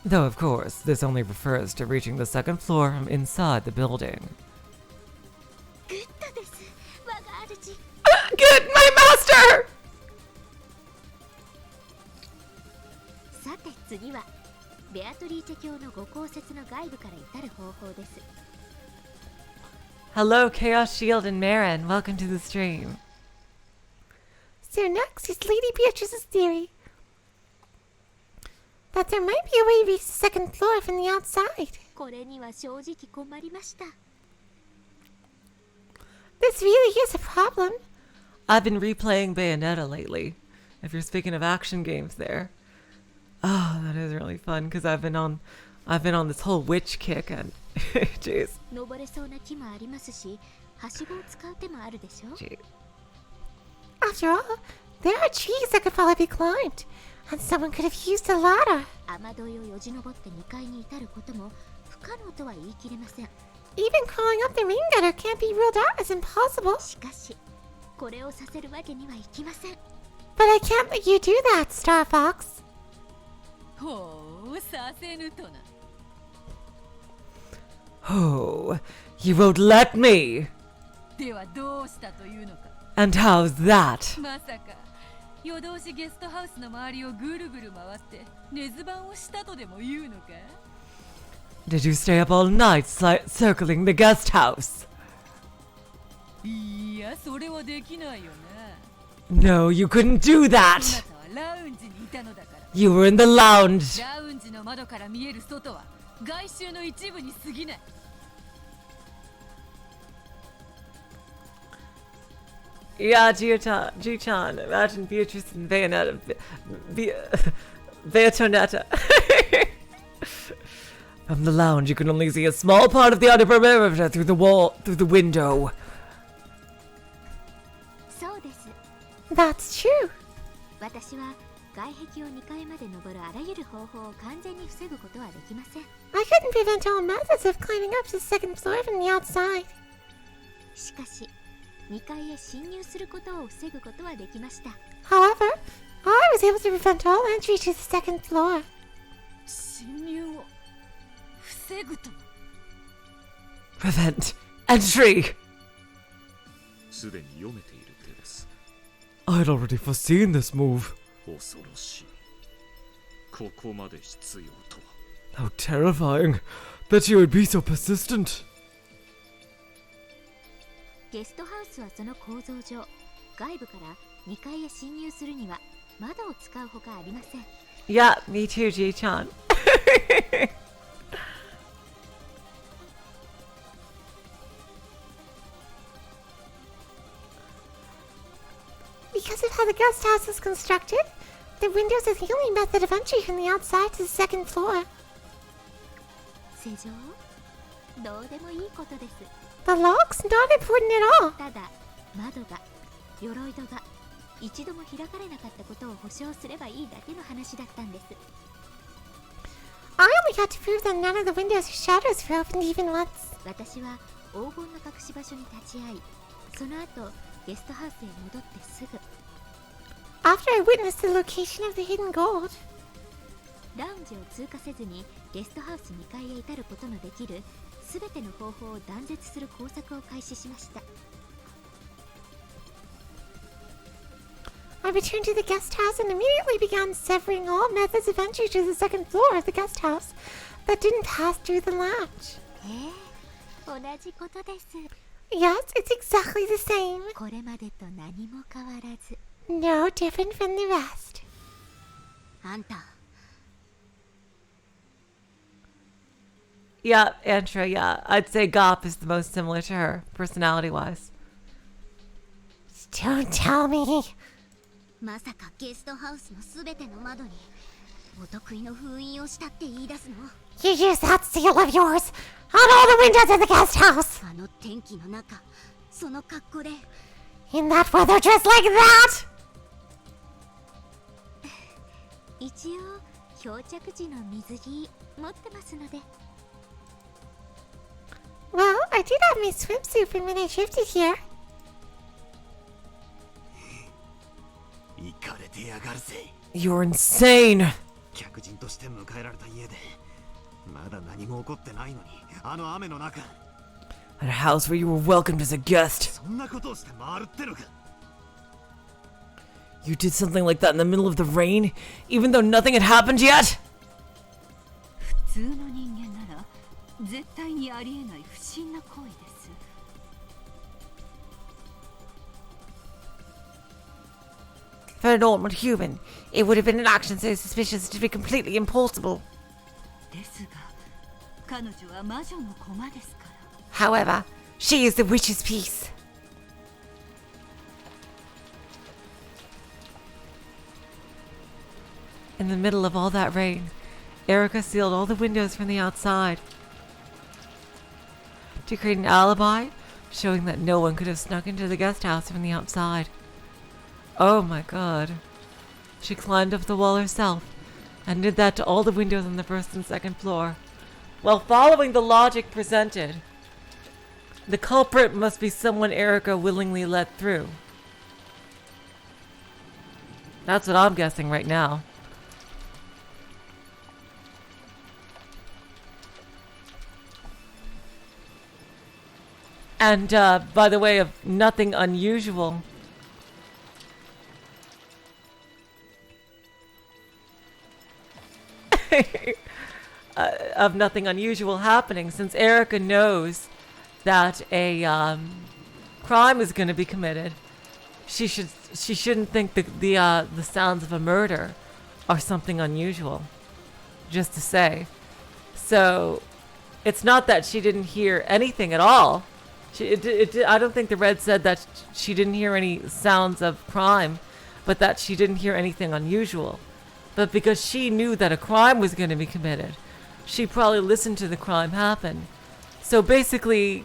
Speaker 2: ど。
Speaker 1: Though, of course, this only refers to reaching the second floor from inside the building.
Speaker 5: グッドです、我が主。
Speaker 1: Good, my master!
Speaker 5: さて次はベアトリーチェ教のご公設の外部から至る方法です。
Speaker 1: Hello, Chaos Shield and Marin. Welcome to the stream.
Speaker 3: So next is Lady Beatrice's theory that there might be a way to reach the second floor from the outside.
Speaker 5: これには正直困りました。
Speaker 3: This really is a problem.
Speaker 1: I've been replaying Bayonetta lately. If you're speaking of action games there. Oh, that is really fun because I've been on this whole witch kick and jeez.
Speaker 5: 登れそうな木もありますし、はしごを使う手もあるでしょ。
Speaker 3: After all, there are trees that could probably be climbed, and someone could have used a ladder.
Speaker 5: 雨どいをよじ登って2階に至ることも不可能とは言い切れません。
Speaker 3: Even crawling up the ring gutter can't be ruled out as impossible.
Speaker 5: しかし、これをさせるわけにはいきません。
Speaker 3: But I can't let you do that, Star Fox.
Speaker 7: ほう、させぬとな。
Speaker 1: Oh, you won't let me.
Speaker 7: ではどうしたというのか。
Speaker 1: And how's that?
Speaker 7: まさか夜通しゲストハウスの周りをぐるぐる回って根津番をしたとでも言うのか。
Speaker 1: Did you stay up all night circling the guest house?
Speaker 7: いや、それはできないよな。
Speaker 1: No, you couldn't do
Speaker 7: あ
Speaker 1: that.
Speaker 7: なたはラウンジにいたのだから。
Speaker 1: You were in the lounge.
Speaker 7: ラウンジの窓から見える外は外周の一部に過ぎない。
Speaker 1: Yeah, G-chan, imagine Beatrice and Bayonetta. Bayonetta. From the lounge, you can only see a small part of the outer perimeter through the window.
Speaker 5: そうです。
Speaker 3: That's true.
Speaker 5: 私は外壁を2階まで登るあらゆる方法を完全に防ぐことはできません。
Speaker 3: I couldn't prevent all methods of climbing up to the second floor from the outside.
Speaker 5: しかし、2階へ侵入することを防ぐことはできました。
Speaker 3: However, I was able to prevent all entry to the second floor.
Speaker 7: 侵入を防ぐと。
Speaker 1: Prevent entry.
Speaker 6: すでに読めている手です。
Speaker 11: I'd already foreseen this move.
Speaker 6: 恐ろしい。ここまで必要とは。
Speaker 11: How terrifying that you would be so persistent.
Speaker 5: ゲストハウスはその構造上、外部から2階へ侵入するには窓を使うほかありません。
Speaker 1: Yeah, me too, G-chan.
Speaker 3: Because of how the guest house is constructed, the windows are the only method of entry from the outside to the second floor.
Speaker 5: 施錠？どうでもいいことです。
Speaker 3: The lock's not important at all.
Speaker 5: ただ、窓が、鎧戸が一度も開かれなかったことを保証すればいいだけの話だったんです。
Speaker 3: I only had to prove that none of the windows or shutters were opened even once.
Speaker 5: 私は黄金の隠し場所に立ち会い、その後ゲストハウスへ戻ってすぐ
Speaker 3: After I witnessed the location of the hidden gold,
Speaker 5: ラウンジを通過せずにゲストハウス2階へ至ることのできるすべての方法を断絶する工作を開始しました。
Speaker 3: I returned to the guest house and immediately began severing all methods of entry to the second floor of the guest house that didn't pass through the lounge.
Speaker 5: 同じことです。
Speaker 3: Yes, it's exactly the same.
Speaker 5: これまでと何も変わらず。
Speaker 3: No different from the rest.
Speaker 5: あんた、
Speaker 1: Yeah, Antra, yeah. I'd say Gop is the most similar to her, personality-wise.
Speaker 3: Don't tell me.
Speaker 2: まさかゲストハウスのすべての窓にお得意の封印をしたって言い出すの
Speaker 3: You use that seal of yours on all the windows in the guest house.
Speaker 2: あの天気の中その格好で
Speaker 3: In that weather dress like that?
Speaker 5: 一応漂着時の水着持ってますので
Speaker 3: Well, I did have my swimsuit from when I shifted here.
Speaker 4: 行かれてやがるぜ。
Speaker 1: You're insane!
Speaker 4: 客人として迎えられた家でまだ何も起こってないのにあの雨の中
Speaker 11: At a house where you were welcomed as a guest.
Speaker 4: そんなことをして回るってのか
Speaker 11: You did something like that in the middle of the rain, even though nothing had happened yet?
Speaker 7: 普通の人間なら絶対にありえない不審な行為です。
Speaker 3: For a normal human, it would have been an action so suspicious to be completely impossible.
Speaker 7: ですが彼女は魔女の駒ですから。
Speaker 3: However, she is the witch's piece.
Speaker 1: In the middle of all that rain, Erika sealed all the windows from the outside to create an alibi, showing that no one could have snuck into the guest house from the outside. Oh my god. She climbed up the wall herself and did that to all the windows on the first and second floor. While following the logic presented, the culprit must be someone Erika willingly let through. That's what I'm guessing right now. And by the way of nothing unusual, of nothing unusual happening, since Erika knows that a crime is going to be committed, she shouldn't think the sounds of a murder are something unusual. Just to say, so it's not that she didn't hear anything at all. I don't think the Red said that she didn't hear any sounds of crime, but that she didn't hear anything unusual. But because she knew that a crime was going to be committed, she probably listened to the crime happen. So basically,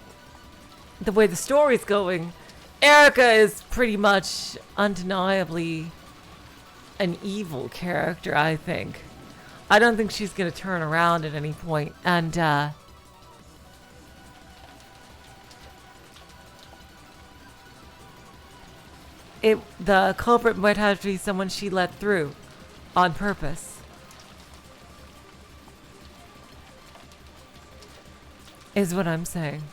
Speaker 1: the way the story's going, Erika is pretty much undeniably an evil character, I think. I don't think she's going to turn around at any point. And, the culprit might have to be someone she let through on purpose. Is what I'm saying.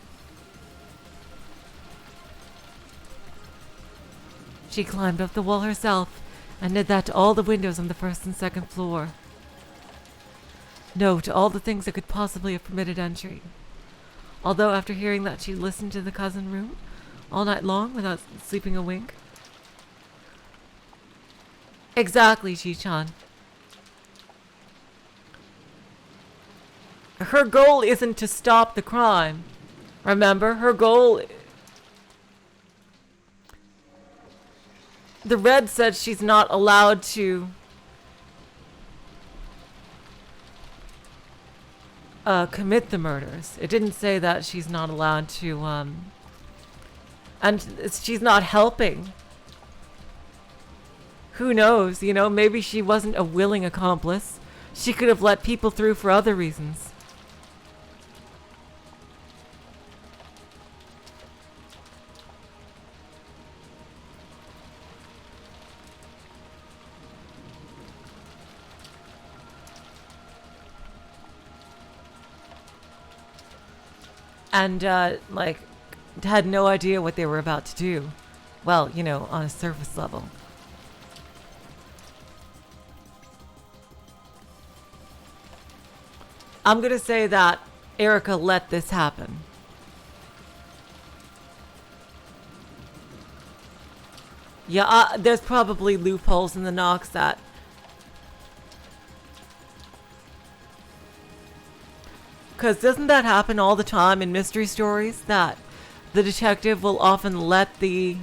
Speaker 1: She climbed up the wall herself and did that to all the windows on the first and second floor. No, to all the things that could possibly have permitted entry. Although after hearing that she listened to the cousin room all night long without sleeping a wink. Exactly, Chi-chan. Her goal isn't to stop the crime. Remember, her goal... The Red said she's not allowed to... commit the murders. It didn't say that she's not allowed to, and she's not helping. Who knows, you know, maybe she wasn't a willing accomplice. She could have let people through for other reasons. And, like, had no idea what they were about to do. Well, you know, on a surface level. I'm gonna say that Erika let this happen. Yeah, there's probably loopholes in the Nox that Because doesn't that happen all the time in mystery stories? That the detective will often let the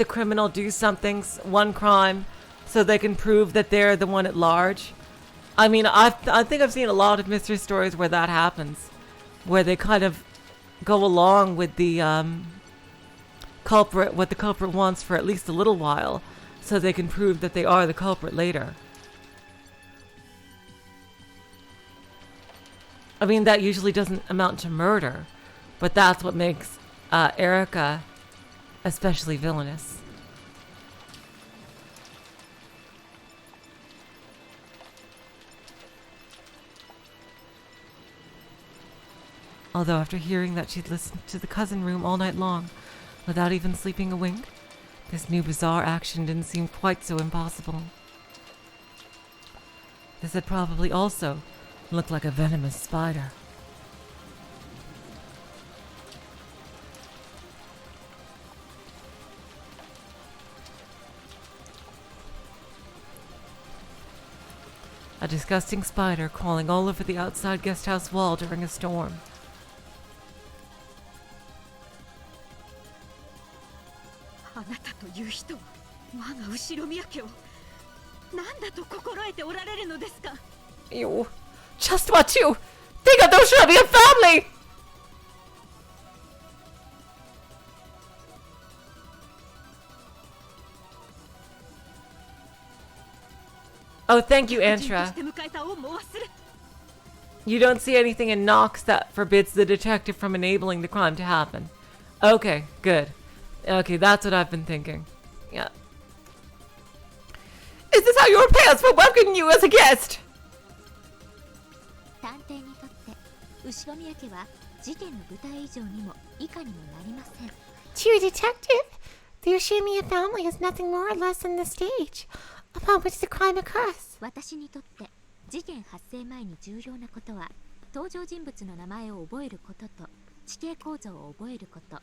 Speaker 1: criminal do one crime, so they can prove that they're the one at large. I mean, I think I've seen a lot of mystery stories where that happens, where they kind of go along with the culprit, what the culprit wants for at least a little while, so they can prove that they are the culprit later. I mean, that usually doesn't amount to murder, but that's what makes Erika especially villainous. Although after hearing that she'd listened to the cousin room all night long without even sleeping a wink, this new bizarre action didn't seem quite so impossible. This had probably also looked like a venomous spider. A disgusting spider crawling all over the outside guest house wall during a storm. You, just what you think of those should be a family! Oh, thank you, Antra. You don't see anything in Nox that forbids the detective from enabling the crime to happen. Okay, good. Okay, that's what I've been thinking. Yeah. Is this how you repay us for welcoming you as a guest?
Speaker 3: To a detective, the Yoshimiya family is nothing more or less than the stage upon which the crime occurs.
Speaker 5: 私にとって事件発生前に重要なことは登場人物の名前を覚えることと地形構造を覚えること。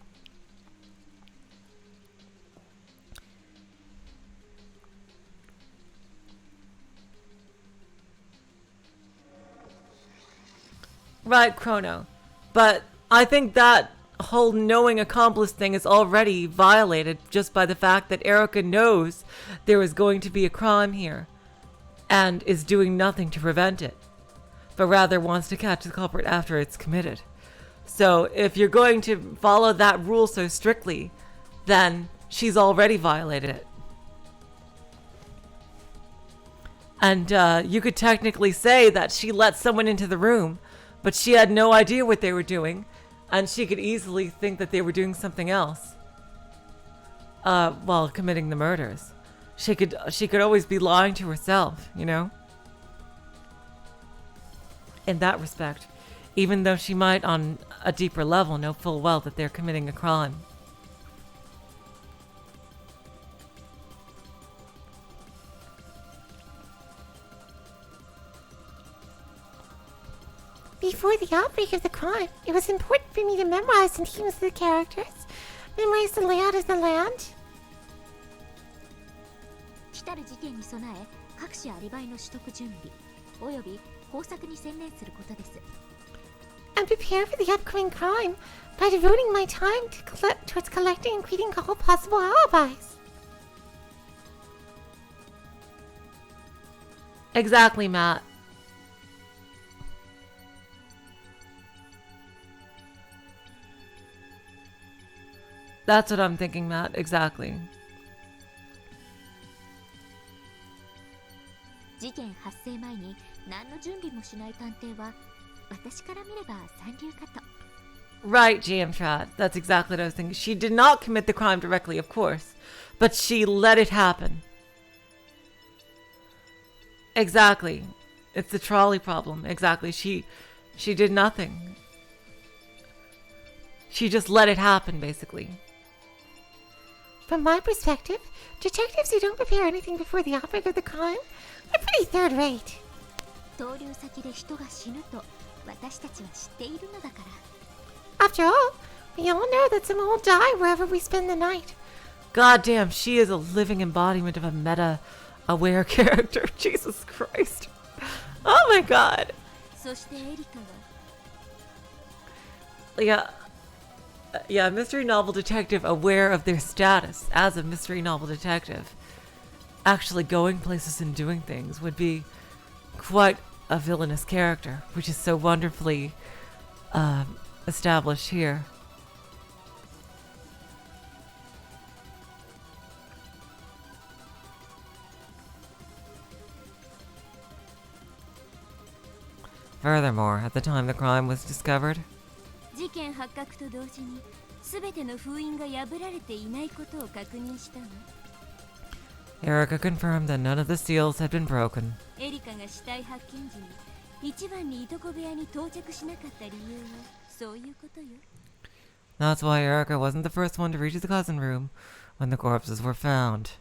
Speaker 1: Right, Chrono. But I think that whole knowing accomplice thing is already violated just by the fact that Erika knows there is going to be a crime here and is doing nothing to prevent it, but rather wants to catch the culprit after it's committed. So if you're going to follow that rule so strictly, then she's already violated it. And you could technically say that she let someone into the room, but she had no idea what they were doing, and she could easily think that they were doing something else while committing the murders. She could always be lying to herself, you know? In that respect, even though she might on a deeper level know full well that they're committing a crime.
Speaker 3: Before the outbreak of the crime, it was important for me to memorize the names of the characters, memorize the layout of the land.
Speaker 5: 来たる事件に備え、各種アリバイの取得準備、および工作に専念することです。
Speaker 3: And prepare for the upcoming crime by devoting my time towards collecting and creating all possible alibis.
Speaker 1: Exactly, Matt. That's what I'm thinking, Matt. Exactly.
Speaker 5: 事件発生前に何の準備もしない探偵は私から見れば三流かと。
Speaker 1: Right, GM Trad. That's exactly what I was thinking. She did not commit the crime directly, of course, but she let it happen. Exactly. It's the trolley problem. Exactly. She did nothing. She just let it happen, basically.
Speaker 3: From my perspective, detectives who don't prepare anything before the outbreak of the crime are pretty third-rate.
Speaker 5: 逗留先で人が死ぬと私たちは知っているのだから。
Speaker 3: After all, we all know that someone will die wherever we spend the night.
Speaker 1: God damn, she is a living embodiment of a meta aware character. Jesus Christ. Oh my god.
Speaker 2: そしてエリカは
Speaker 1: Yeah, mystery novel detective aware of their status as a mystery novel detective. Actually going places and doing things would be quite a villainous character, which is so wonderfully established here. Furthermore, at the time the crime was discovered,
Speaker 2: 事件発覚と同時に全ての封印が破られていないことを確認したわ。
Speaker 1: Erika confirmed that none of the seals had been broken.
Speaker 2: エリカが死体発見時に一番にいとこ部屋に到着しなかった理由はそういうことよ。
Speaker 1: That's why Erika wasn't the first one to reach the cousin room when the corpses were found.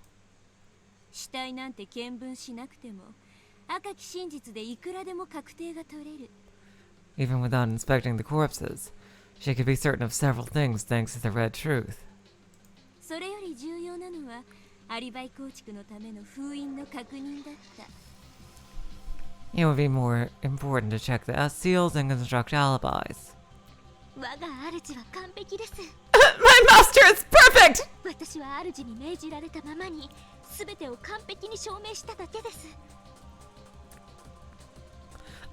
Speaker 2: 死体なんて見分しなくても赤き真実でいくらでも確定が取れる。
Speaker 1: Even without inspecting the corpses, she could be certain of several things thanks to the red truth.
Speaker 2: それより重要なのはアリバイ構築のための封印の確認だった。
Speaker 1: It would be more important to check the seals and construct alibis.
Speaker 5: 我が主は完璧です。
Speaker 1: My master is perfect!
Speaker 5: 私は主に命じられたままに全てを完璧に証明しただけです。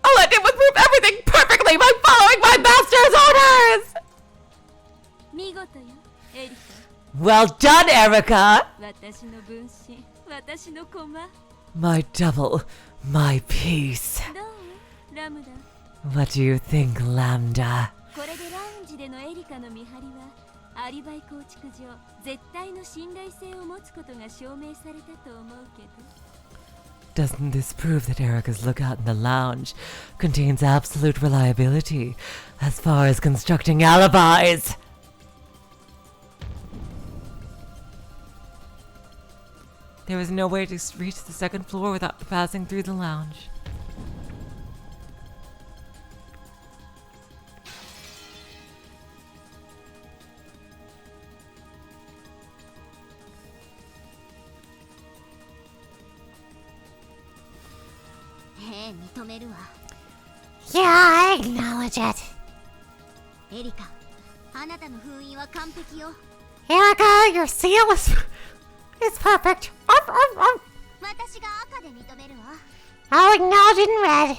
Speaker 1: All I did was prove everything perfectly by following my master's orders!
Speaker 2: 見事よ、エリカ。
Speaker 1: Well done, Erika!
Speaker 2: 私の分身、私の駒。
Speaker 1: My double, my piece.
Speaker 2: どうラムダ。
Speaker 1: What do you think, Lambda?
Speaker 2: これでラウンジでのエリカの見張りはアリバイ構築上絶対の信頼性を持つことが証明されたと思うけど。
Speaker 1: Doesn't this prove that Erika's lookout in the lounge contains absolute reliability as far as constructing alibis? There was no way to reach the second floor without passing through the lounge.
Speaker 3: Yeah, I acknowledge it.
Speaker 5: エリカ、あなたの封印は完璧よ。
Speaker 3: Erika, your seal is perfect.
Speaker 5: 私が赤で認めるわ。
Speaker 3: I'll acknowledge it in red.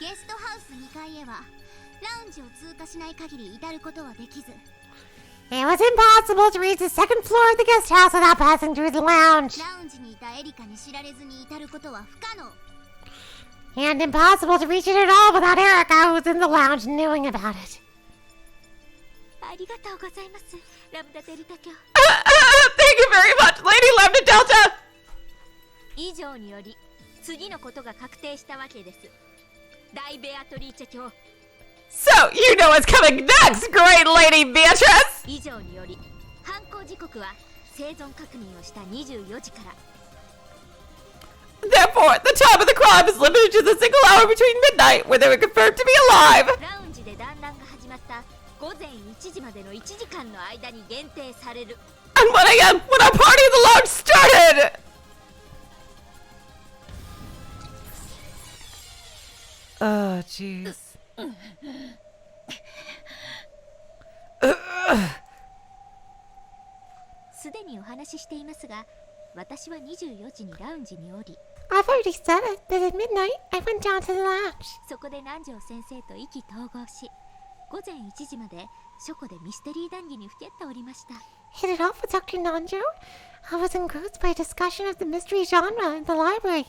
Speaker 5: ゲストハウス2階へはラウンジを通過しない限り至ることはできず。
Speaker 3: It was impossible to reach the second floor of the guest house without passing through the lounge.
Speaker 5: ラウンジにいたエリカに知られずに至ることは不可能。
Speaker 3: And impossible to reach it at all without Erika, who's in the lounge, knowing about it.
Speaker 5: ありがとうございます、ラムダデルタ卿。
Speaker 1: Thank you very much, Lady Lambda Delta!
Speaker 5: 以上により次のことが確定したわけです。大ベアトリーチェ卿。
Speaker 1: So, you know what's coming next, great Lady Beatrice!
Speaker 5: 以上により犯行時刻は生存確認をした24時から。
Speaker 1: Therefore, the time of the crime is limited to the single hour between midnight when they were confirmed to be alive!
Speaker 5: ラウンジで団らんが始まった午前1時までの1時間の間に限定される。
Speaker 1: And 1 a.m. when our party in the lounge started! Oh, jeez.
Speaker 5: すでにお話ししていますが、私は24時にラウンジに降り、
Speaker 3: I've already said it, that at midnight I went down to the lounge.
Speaker 5: そこで南條先生と意気投合し、午前1時まで書庫でミステリー談義にふけっておりました。
Speaker 3: Hit it off with Dr. Nanjo. I was engrossed by a discussion of the mystery genre in the library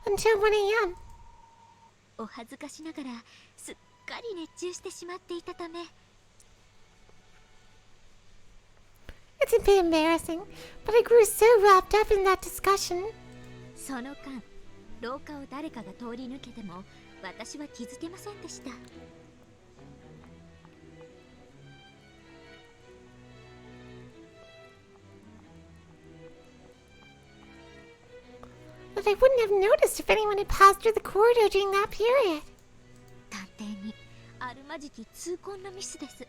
Speaker 3: until 1 a.m.
Speaker 5: お恥ずかしながらすっかり熱中してしまっていたため、
Speaker 3: It's a bit embarrassing, but I grew so wrapped up in that discussion.
Speaker 5: その間、廊下を誰かが通り抜けても私は気づけませんでした。
Speaker 3: But I wouldn't have noticed if anyone had passed through the corridor during that period.
Speaker 5: 探偵にあるまじき痛恨のミスです。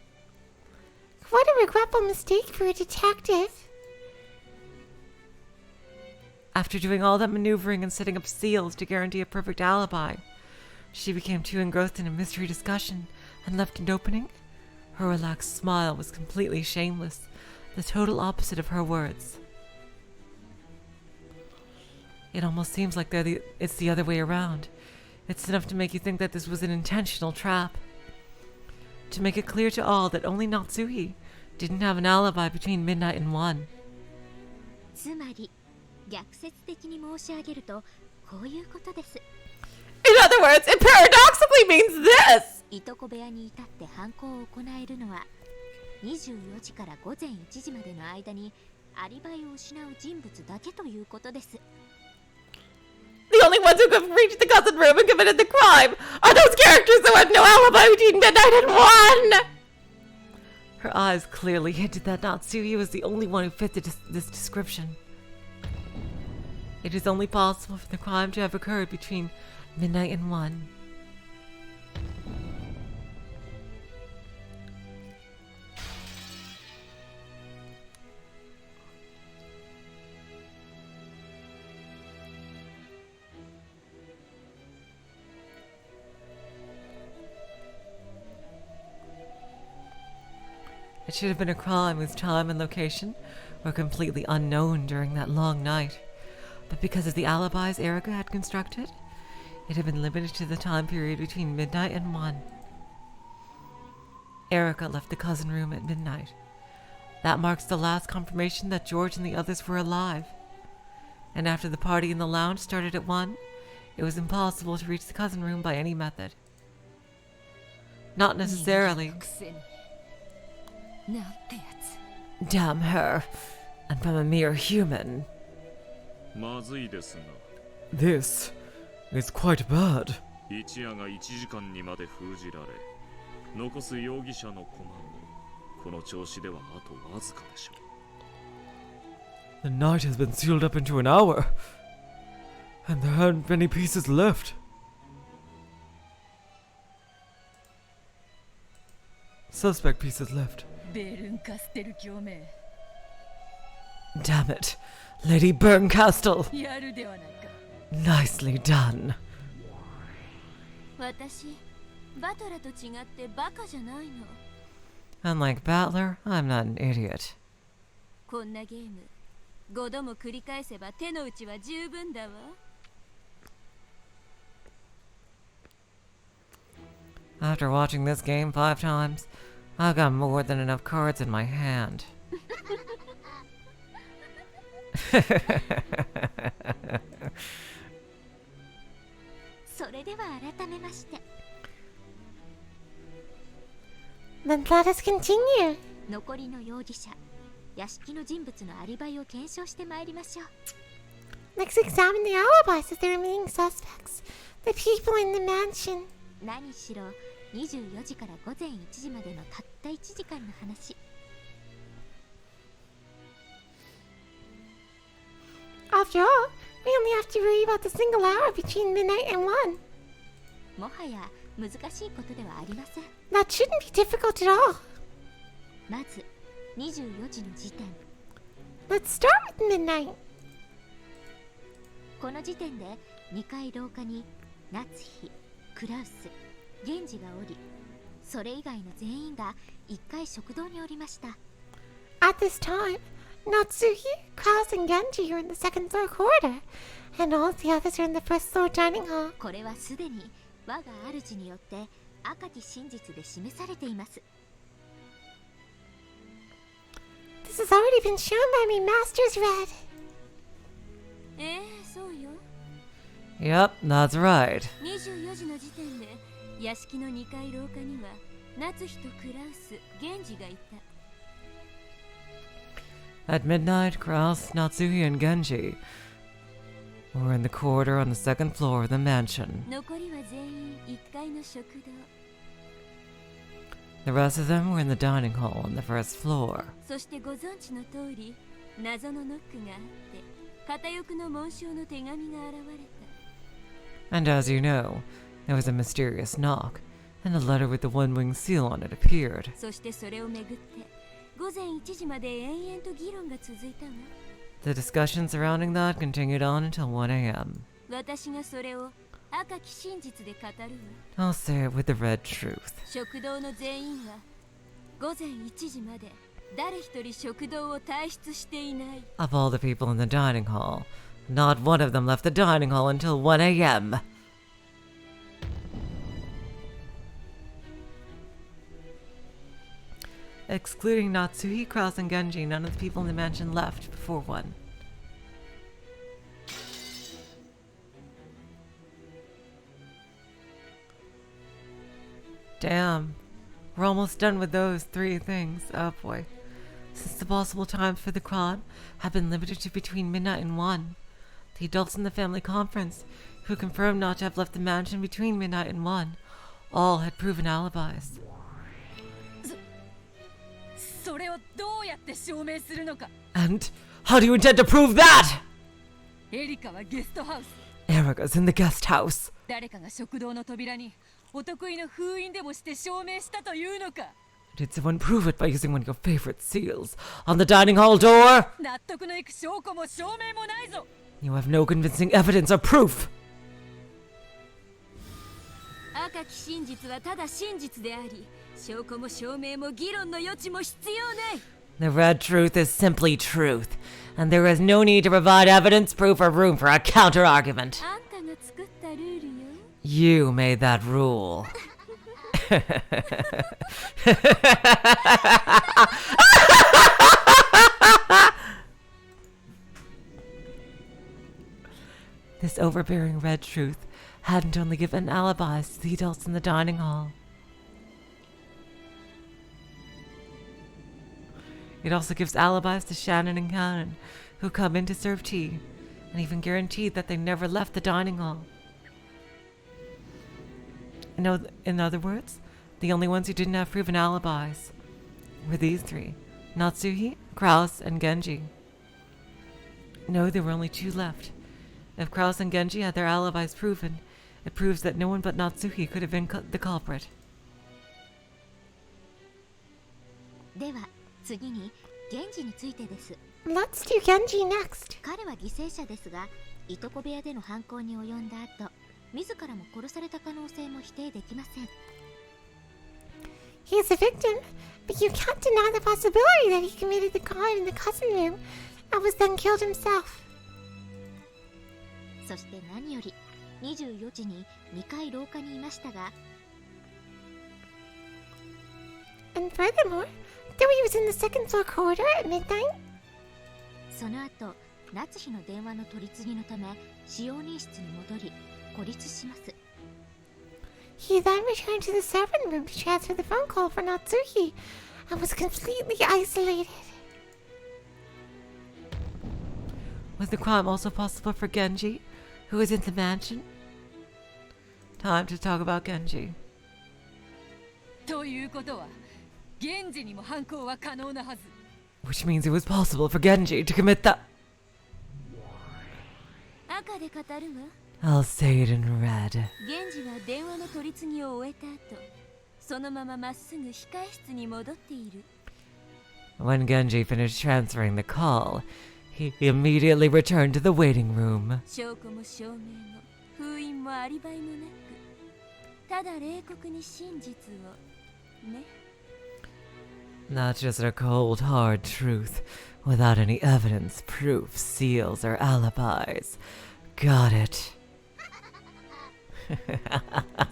Speaker 3: What a regretful mistake for a detective.
Speaker 1: After doing all that maneuvering and setting up seals to guarantee a perfect alibi, she became too engrossed in a mystery discussion and left an opening. Her relaxed smile was completely shameless, the total opposite of her words. It almost seems like it's the other way around. It's enough to make you think that this was an intentional trap. To make it clear to all that only Natsuhi didn't have an alibi between midnight and 1.
Speaker 5: つまり逆説的に申し上げるとこういうことです。
Speaker 1: In other words, it paradoxically means this!
Speaker 5: いとこ部屋に至って犯行を行えるのは24時から午前1時までの間にアリバイを失う人物だけということです。
Speaker 1: The only ones who could have reached the cousin room and committed the crime are those characters who had no alibi between midnight and 1! Her eyes clearly hinted that Natsuhi was the only one who fit this description. It is only possible for the crime to have occurred between midnight and 1. It should have been a crime whose time and location were completely unknown during that long night. But because of the alibis Erika had constructed, it had been limited to the time period between midnight and 1. Erika left the cousin room at midnight. That marks the last confirmation that George and the others were alive. And after the party in the lounge started at 1, it was impossible to reach the cousin room by any method. Not necessarily. Damn her. And from a mere human.
Speaker 11: This is quite bad.
Speaker 6: 一夜が1時間にまで封じられ、残す容疑者のコマもこの調子ではあとわずかでしょう。
Speaker 11: The night has been sealed up into an hour, and there aren't many pieces left. Suspect pieces left. Damn it, Lady Berncastle. Nicely done.
Speaker 2: 私、バトラと違ってバカじゃないの。
Speaker 1: Unlike Battler, I'm not an idiot.
Speaker 2: こんなゲーム、5度も繰り返せば手の内は十分だわ。
Speaker 1: After watching this game 5 times, I've got more than enough cards in my hand.
Speaker 5: それでは改めまして。
Speaker 3: Then let us continue.
Speaker 5: 残りの容疑者、屋敷の人物のアリバイを検証してまいりましょう。
Speaker 3: Let's examine the alibis of the remaining suspects, the people in the mansion.
Speaker 5: 何しろ24時から午前1時までのたった1時間の話。
Speaker 3: After all, we only have to worry about the single hour between midnight and 1.
Speaker 5: もはや難しいことではありません。
Speaker 3: That shouldn't be difficult at all.
Speaker 5: まず24時の時点。
Speaker 3: Let's start with midnight.
Speaker 5: この時点で2階廊下に夏日、クラウス、源氏がおり、それ以外の全員が1階食堂におりました。
Speaker 3: At this time, Natsuhi, Kraus, and Genji are in the second floor corridor, and all the others are in the first floor dining hall.
Speaker 5: これはすでに我が主によって赤き真実で示されています。
Speaker 3: This has already been shown by me, Master's Red.
Speaker 2: そうよ。
Speaker 1: Yep, that's right.
Speaker 2: 24時の時点で屋敷の2階廊下には夏日とクラウス、源氏がいた。
Speaker 1: At midnight, Kraus, Natsuhi, and Genji were in the corridor on the second floor of the mansion.
Speaker 2: 残りは全員1階の食堂。
Speaker 1: The rest of them were in the dining hall on the first floor.
Speaker 2: そしてご存知の通り、謎のノックがあって、片翼の紋章の手紙が現れた。
Speaker 1: And as you know, there was a mysterious knock, and a letter with the one-winged seal on it appeared.
Speaker 2: そしてそれをめぐって、午前1時まで延々と議論が続いたわ。
Speaker 1: The discussion surrounding that continued on until 1 a.m.
Speaker 2: 私がそれを赤き真実で語るわ。
Speaker 1: I'll say it with the red truth.
Speaker 2: 食堂の全員は午前1時まで誰一人食堂を退出していない。
Speaker 1: Of all the people in the dining hall, not one of them left the dining hall until 1 a.m. Excluding Natsuhi, Kraus, and Genji, none of the people in the mansion left before 1. Damn. We're almost done with those 3 things. Oh boy. Since the possible times for the crime have been limited to between midnight and 1, the adults in the family conference, who confirmed not to have left the mansion between midnight and 1, all had proven alibis.
Speaker 7: それをどうやって証明するのか。
Speaker 1: And how do you intend to prove that?
Speaker 7: エリカはゲストハウス。
Speaker 1: Erika's in the guest house.
Speaker 7: 誰かが食堂の扉にお得意の封印でもして証明したというのか。
Speaker 1: Did someone prove it by using one of your favorite seals on the dining hall door?
Speaker 7: 納得のいく証拠も証明もないぞ。
Speaker 1: You have no convincing evidence or proof.
Speaker 2: 赤き真実はただ真実であり、証拠も証明も議論の余地も必要ない。
Speaker 1: The red truth is simply truth, and there is no need to provide evidence, proof, or room for a counter-argument.
Speaker 2: あんたが作ったルールよ。
Speaker 1: You made that rule. This overbearing red truth hadn't only given alibis to the adults in the dining hall. It also gives alibis to Shannon and Cannon, who come in to serve tea, and even guaranteed that they never left the dining hall. In other words, the only ones who didn't have proven alibis were these 3, Natsuhi, Kraus, and Genji. No, there were only 2 left. If Kraus and Genji had their alibis proven, it proves that no one but Natsuhi could have been the culprit.
Speaker 5: では次に源氏についてです。
Speaker 3: Let's do Genji next.
Speaker 5: 彼は犠牲者ですが、いとこ部屋での犯行に及んだ後、自らも殺された可能性も否定できません。
Speaker 3: He's a victim, but you can't deny the possibility that he committed the crime in the cousin room and was then killed himself.
Speaker 5: そして何より24時に2階廊下にいましたが、
Speaker 3: And furthermore, though he was in the second floor corridor at midnight,
Speaker 5: その後、夏日の電話の取り次ぎのため使用人室に戻り孤立します。
Speaker 3: he then returned to the servant room to transfer the phone call for Natsuhi and was completely isolated.
Speaker 1: Was the crime also possible for Genji, who was in the mansion? Time to talk about Genji.
Speaker 7: ということは、源氏にも犯行は可能なはず。
Speaker 1: Which means it was possible for Genji to commit the...
Speaker 2: 赤で語るわ。
Speaker 1: I'll say it in red.
Speaker 2: 源氏は電話の取り次ぎを終えた後、そのまままっすぐ控え室に戻っている。
Speaker 1: When Genji finished transferring the call, he immediately returned to the waiting room.
Speaker 2: 証拠も証明も封印もアリバイもなく、ただ冷酷に真実をね。
Speaker 1: Not just a cold, hard truth, without any evidence, proof, seals, or alibis. Got it.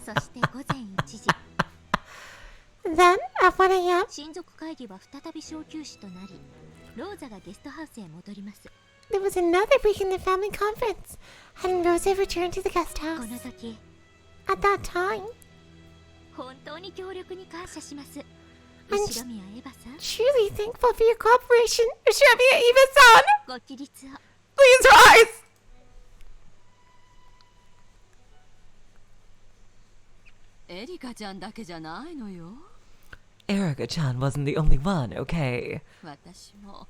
Speaker 5: そして午前1時
Speaker 3: Then, at 1 a.m.,
Speaker 5: 親族会議は再び小休止となり、ローザがゲストハウスへ戻ります。
Speaker 3: there was another break in the family conference, and Rosa returned to the guest
Speaker 5: こ
Speaker 3: house.
Speaker 5: の時、
Speaker 3: At that time,
Speaker 5: 本当に協力に感謝します。
Speaker 3: I'm
Speaker 5: 後宮エヴァさん、
Speaker 3: truly thankful for your cooperation, Virgilia Eva-san.
Speaker 5: ご起立を。
Speaker 1: Please rise!
Speaker 7: エリカちゃんだけじゃないのよ。
Speaker 1: Erika-chan wasn't the only one, okay?
Speaker 7: 私も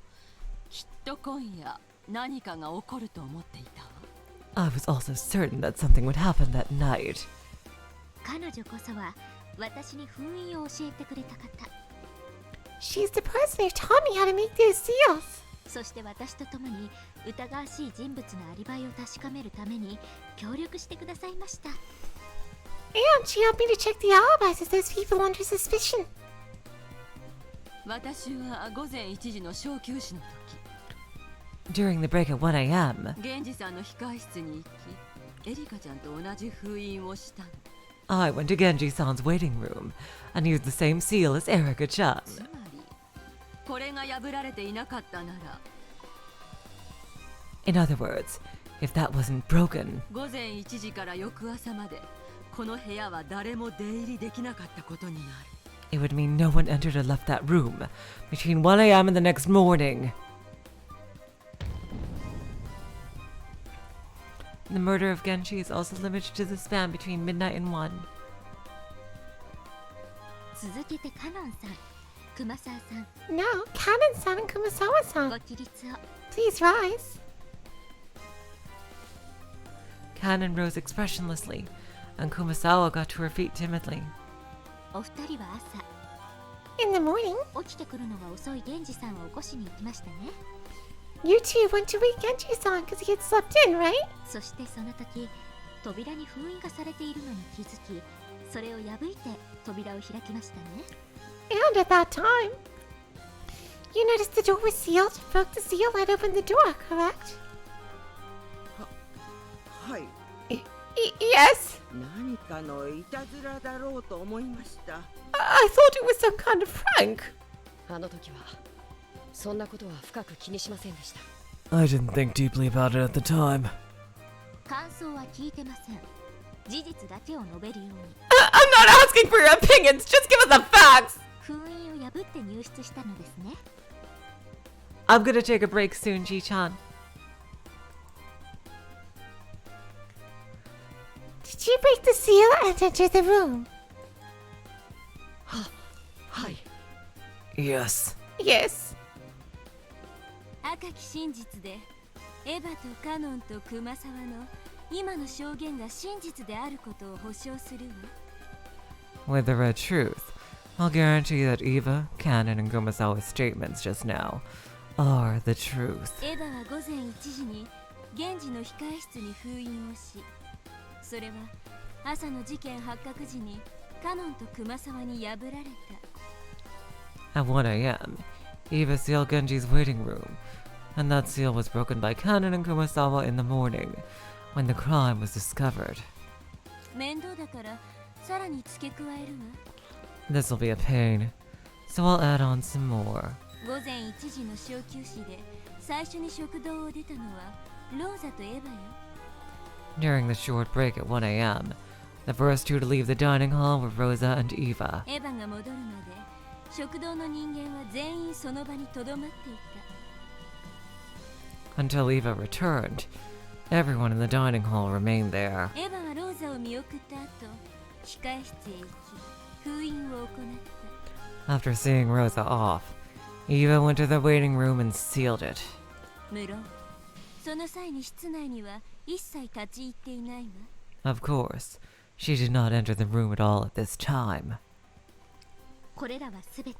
Speaker 7: きっと今夜何かが起こると思っていたわ。
Speaker 1: I was also certain that something would happen that night.
Speaker 5: 彼女こそは私に封印を教えてくれた方。
Speaker 3: She's the person who taught me how to make those seals.
Speaker 5: そして私と共に疑わしい人物のアリバイを確かめるために協力してくださいました。
Speaker 3: And she helped me to check the alibis of those people under suspicion.
Speaker 7: 私は午前1時の小休止の時、
Speaker 1: During the break at 1 a.m.,
Speaker 7: 源氏さんの控室に行き、エリカちゃんと同じ封印をしたの。
Speaker 1: I went to Genji-san's waiting room and used the same seal as Erika-chan.
Speaker 7: つまりこれが破られていなかったなら、
Speaker 1: In other words, if that wasn't broken,
Speaker 7: 午前1時から翌朝までこの部屋は誰も出入りできなかったことになる。
Speaker 1: it would mean no one entered or left that room between 1 a.m. and the next morning. The murder of Genji is also limited to the span between midnight and 1.
Speaker 5: 続けてカノンさん、熊沢さん、
Speaker 3: Now, Canon-san and Kumasawa-san,
Speaker 5: ご起立を。
Speaker 3: please rise.
Speaker 1: Kanon rose expressionlessly, and Kumasawa got to her feet timidly.
Speaker 5: お二人は朝
Speaker 3: In the morning,
Speaker 5: 起きてくるのが遅い源氏さんを起こしに行きましたね。
Speaker 3: you two went to wake Genji-san because he had slept in, right?
Speaker 5: そしてその時、扉に封印がされているのに気づき、それを破いて扉を開きましたね。
Speaker 3: And at that time, you noticed the door was sealed, broke the seal, and opened the door, correct?
Speaker 9: はい。
Speaker 3: Yes.
Speaker 9: 何かのいたずらだろうと思いました。
Speaker 3: I thought it was some kind of prank.
Speaker 12: あの時はそんなことは深く気にしませんでした。
Speaker 11: I didn't think deeply about it at the time.
Speaker 5: 感想は聞いてません。事実だけを述べるように。
Speaker 1: I'm not asking for your opinions, just give us the facts!
Speaker 5: 封印を破って入室したのですね。
Speaker 1: I'm gonna take a break soon, Ji-chan.
Speaker 3: Did you break the seal and enter the room?
Speaker 12: はい。
Speaker 11: Yes.
Speaker 3: Yes.
Speaker 2: 赤き真実でエヴァとカノンと熊沢の今の証言が真実であることを保証するわ。
Speaker 1: With the red truth, I'll guarantee that Eva, Kanon, and Kumasawa's statements just now are the truth.
Speaker 2: エヴァは午前1時に源氏の控室に封印をし、それは朝の事件発覚時にカノンと熊沢に破られた。
Speaker 1: At 1 a.m., Eva sealed Genji's waiting room, and that seal was broken by Kanon and Kumasawa in the morning, when the crime was discovered.
Speaker 2: 面倒だからさらに付け加えるわ。
Speaker 1: This'll be a pain, so I'll add on some more.
Speaker 2: 午前1時の小休止で最初に食堂を出たのはローザとエヴァよ。
Speaker 1: During the short break at 1 a.m., the first two to leave the dining hall were Rosa and Eva.
Speaker 2: エヴァが戻るまで食堂の人間は全員その場に留まっていた。
Speaker 1: Until Eva returned, everyone in the dining hall remained there.
Speaker 2: エヴァはローザを見送った後、控室へ行き封印を行った。
Speaker 1: After seeing Rosa off, Eva went to the waiting room and sealed it.
Speaker 2: 無論、その際に室内には一切立ち入っていないわ。
Speaker 1: Of course, she did not enter the room at all at this time.
Speaker 5: これらはすべて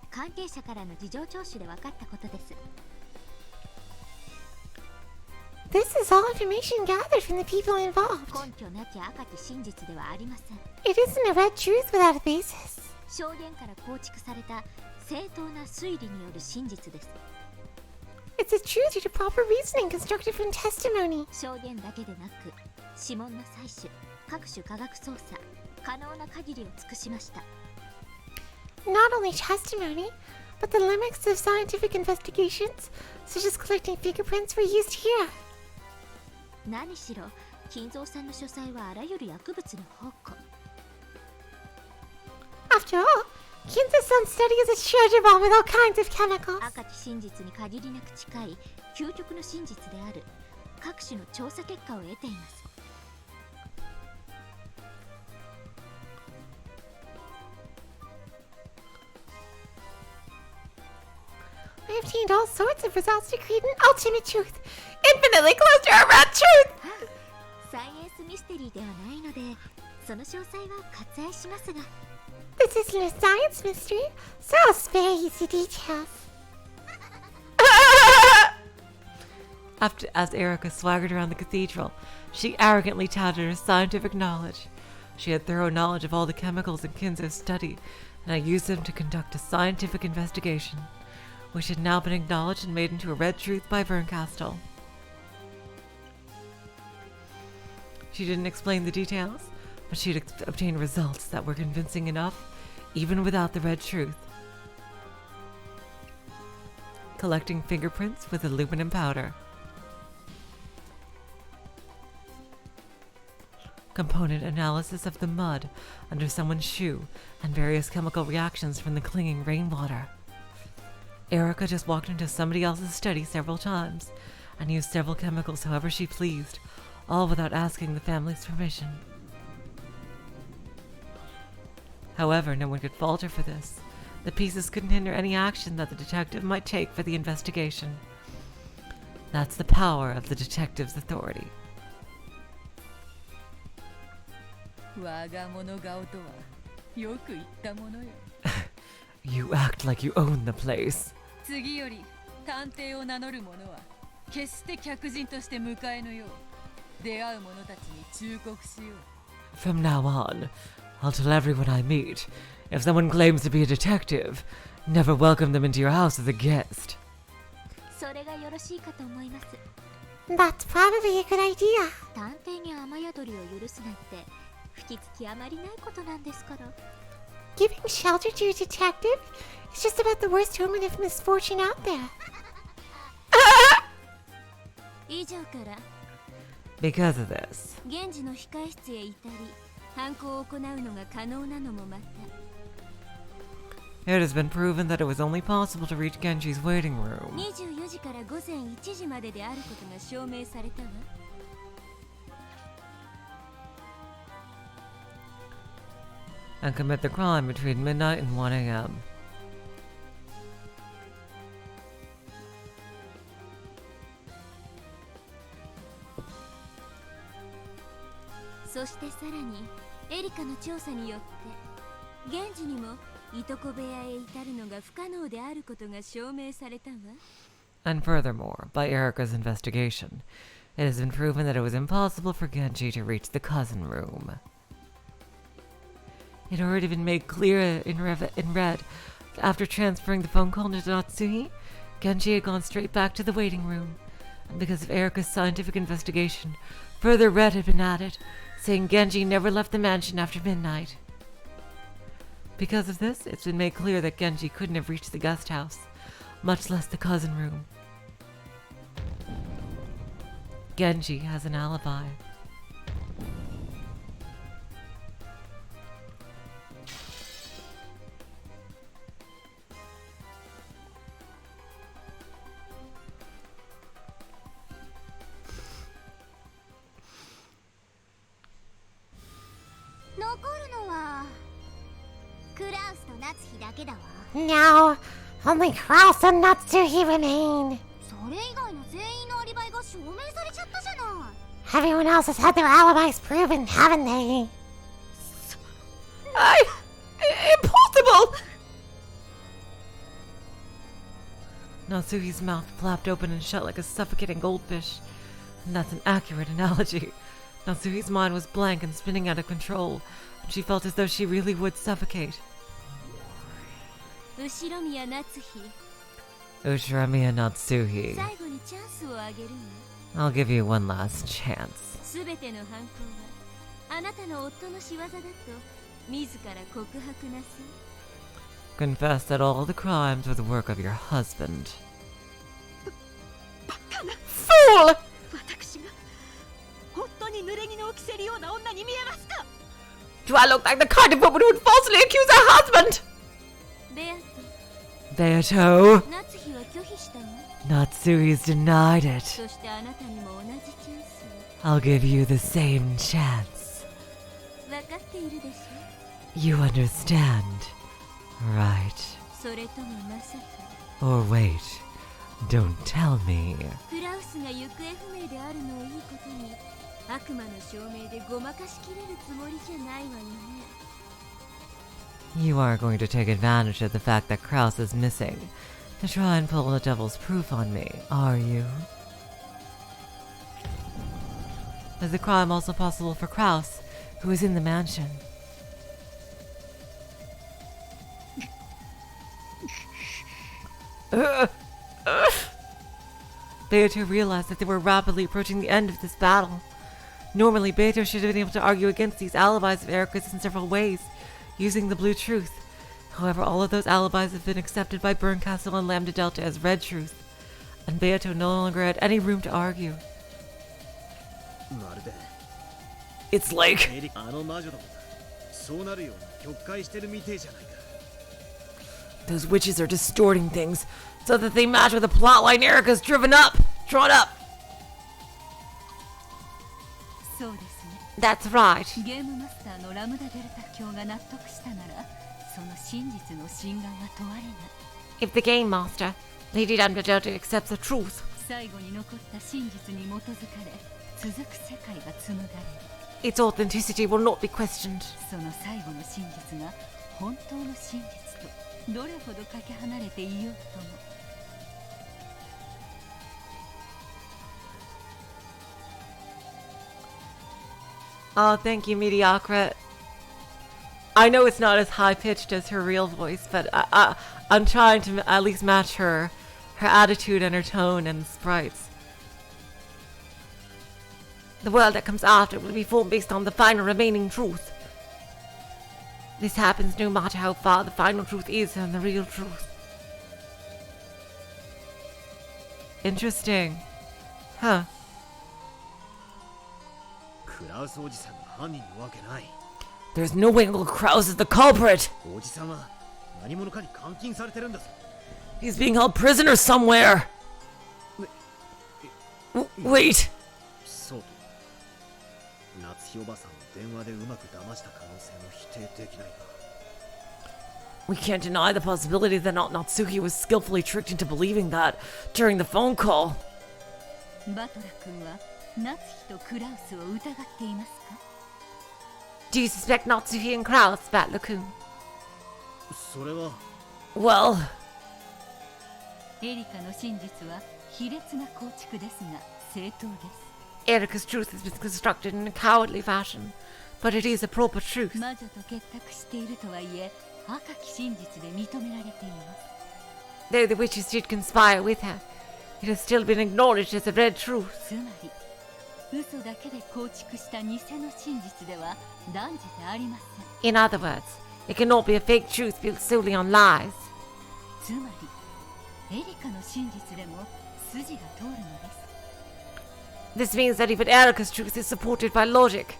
Speaker 5: 関係者からの事情聴取で分かったことです。
Speaker 3: This is all information gathered from the people involved.
Speaker 5: 根拠なき赤き真実ではありません。
Speaker 3: It isn't a red truth without a basis.
Speaker 5: 証言から構築された正当な推理による真実です。
Speaker 3: It's a truth due to proper reasoning constructed from testimony.
Speaker 5: 証言だけでなく、指紋の採取、各種科学捜査、可能な限りを尽くしました。
Speaker 3: Not only testimony, but the limits of scientific investigations, such as collecting fingerprints, were used here.
Speaker 5: 何しろ、金蔵さんの書斎はあらゆる薬物の宝庫。
Speaker 3: After all, Kinza-san's study is a treasure vault with all kinds of chemicals.
Speaker 5: 赤き真実に限りなく近い究極の真実である各種の調査結果を得ています。
Speaker 3: I obtained all sorts of results to create an ultimate truth, infinitely close to a red truth!
Speaker 5: サイエンスミステリーではないので、その詳細は割愛しますが。
Speaker 3: This isn't a science mystery, so I'll spare you the details.
Speaker 1: As Erika swaggered around the cathedral, she arrogantly touted her scientific knowledge. She had thorough knowledge of all the chemicals in Kinzo's study, and I used them to conduct a scientific investigation, which had now been acknowledged and made into a red truth by Verncastle. She didn't explain the details, but she had obtained results that were convincing enough, even without the red truth. Collecting fingerprints with aluminum powder. Component analysis of the mud under someone's shoe and various chemical reactions from the clinging rainwater. Erika just walked into somebody else's study several times and used several chemicals however she pleased, all without asking the family's permission. However, no one could fault her for this. The pieces couldn't hinder any action that the detective might take for the investigation. That's the power of the detective's authority.
Speaker 7: 我が物顔とはよく言ったものよ。
Speaker 1: You act like you own the place.
Speaker 7: 次より探偵を名乗る者は決して客人として迎えぬよう出会う者たちに忠告しよう。
Speaker 1: From now on, I'll tell everyone I meet, if someone claims to be a detective, never welcome them into your house as a guest.
Speaker 5: それがよろしいかと思います。
Speaker 3: That's probably a good idea.
Speaker 5: 探偵に雨宿りを許すなんて吹きつきあまりないことなんですから。
Speaker 3: Giving shelter to a detective is just about the worst omen of misfortune out there.
Speaker 2: 以上から
Speaker 1: Because of this,
Speaker 2: 現地の控室へ至り犯行を行うのが可能なのもまた
Speaker 1: it has been proven that it was only possible to reach Genji's waiting room
Speaker 2: 24時から午前1時までであることが証明されたわ。
Speaker 1: and commit the crime between midnight and 1 a.m.
Speaker 2: そしてさらにエリカの調査によって現時にもいとこ部屋へ至るのが不可能であることが証明されたわ。
Speaker 1: And furthermore, by Erika's investigation, it has been proven that it was impossible for Genji to reach the cousin room. It had already been made clear in red that after transferring the phone call to Natsuhi, Genji had gone straight back to the waiting room. And because of Erika's scientific investigation, further red had been added, saying Genji never left the mansion after midnight. Because of this, it's been made clear that Genji couldn't have reached the guest house, much less the cousin room. Genji has an alibi.
Speaker 3: No, only Kraus and Natsuhi remain.
Speaker 5: それ以外の全員のアリバイが証明されちゃったじゃない。
Speaker 3: Everyone else has had their alibis proven, haven't they?
Speaker 1: Impossible! Natsuhi's mouth flapped open and shut like a suffocating goldfish. And that's an accurate analogy. Natsuhi's mind was blank and spinning out of control, and she felt as though she really would suffocate.
Speaker 2: 後ろ宮夏日
Speaker 1: Ushiromiya Natsuhi,
Speaker 2: 最後にチャンスをあげるわ。
Speaker 1: I'll give you one last chance.
Speaker 2: すべての犯行はあなたの夫の仕業だと自ら告白なさい。
Speaker 1: Confess that all the crimes were the work of your husband.
Speaker 9: Fool! 私が本当に濡れ衣を着せるような女に見えますか?
Speaker 1: Do I look like the kind of woman who would falsely accuse her husband?
Speaker 2: ベアト
Speaker 1: Beato,
Speaker 2: 夏日は拒否したの。
Speaker 1: Natsuhi's denied it.
Speaker 2: そしてあなたにも同じチャンスを。
Speaker 1: I'll give you the same chance.
Speaker 2: 分かっているでしょ。
Speaker 1: You understand, right?
Speaker 2: それともまさか
Speaker 1: Or wait, don't tell me.
Speaker 2: クラウスが行方不明であるのをいいことに悪魔の証明でごまかしきれるつもりじゃないわよね。
Speaker 1: You aren't going to take advantage of the fact that Kraus is missing to try and pull a devil's proof on me, are you? Is the crime also possible for Kraus, who is in the mansion? Beato realized that they were rapidly approaching the end of this battle. Normally, Beato should have been able to argue against these alibis of Erika's in several ways, using the blue truth. However, all of those alibis have been accepted by Burncastle and Lambda Delta as red truth, and Beato no longer had any room to argue.
Speaker 11: It's like those witches are distorting things so that they match with the plotline Erika's drawn up.
Speaker 1: That's right.
Speaker 2: ゲームマスターのラムダデルタ卿が納得したなら、その真実の真贋は問われない。
Speaker 1: If the game master, Lady Lambda Delta, accepts the truth,
Speaker 2: 最後に残った真実に基づかれ、続く世界が紡がれる。
Speaker 1: its authenticity will not be questioned.
Speaker 2: その最後の真実が本当の真実とどれほどかけ離れていようとも。
Speaker 1: Oh, thank you, Mediocre. I know it's not as high-pitched as her real voice, but I'm trying to at least match her attitude and her tone and sprites. The world that comes after will be formed based on the final remaining truth. This happens no matter how far the final truth is from the real truth. Interesting. Huh.
Speaker 11: There's no way Uncle Kraus is the culprit. He's being held prisoner somewhere. Wait. We can't deny the possibility that Natsuki was skillfully tricked into believing that during the phone call.
Speaker 2: バトラ君は夏日とクラウスを疑っていますか?
Speaker 1: Do you suspect Natsuki and Kraus, Battler-kun?
Speaker 11: Well...
Speaker 2: エリカの真実は卑劣な構築ですが正当です。
Speaker 1: Erika's truth has been constructed in a cowardly fashion, but it is a proper truth.
Speaker 2: 魔女と結託しているとはいえ、赤き真実で認められています。
Speaker 1: Though the witches did conspire with her, it has still been acknowledged as a red truth.
Speaker 2: つまり、嘘だけで構築した偽の真実では断じてありません。
Speaker 1: In other words, it cannot be a fake truth built solely on lies.
Speaker 2: つまり、エリカの真実でも筋が通るのです。
Speaker 1: This means that even Erika's truth is supported by logic.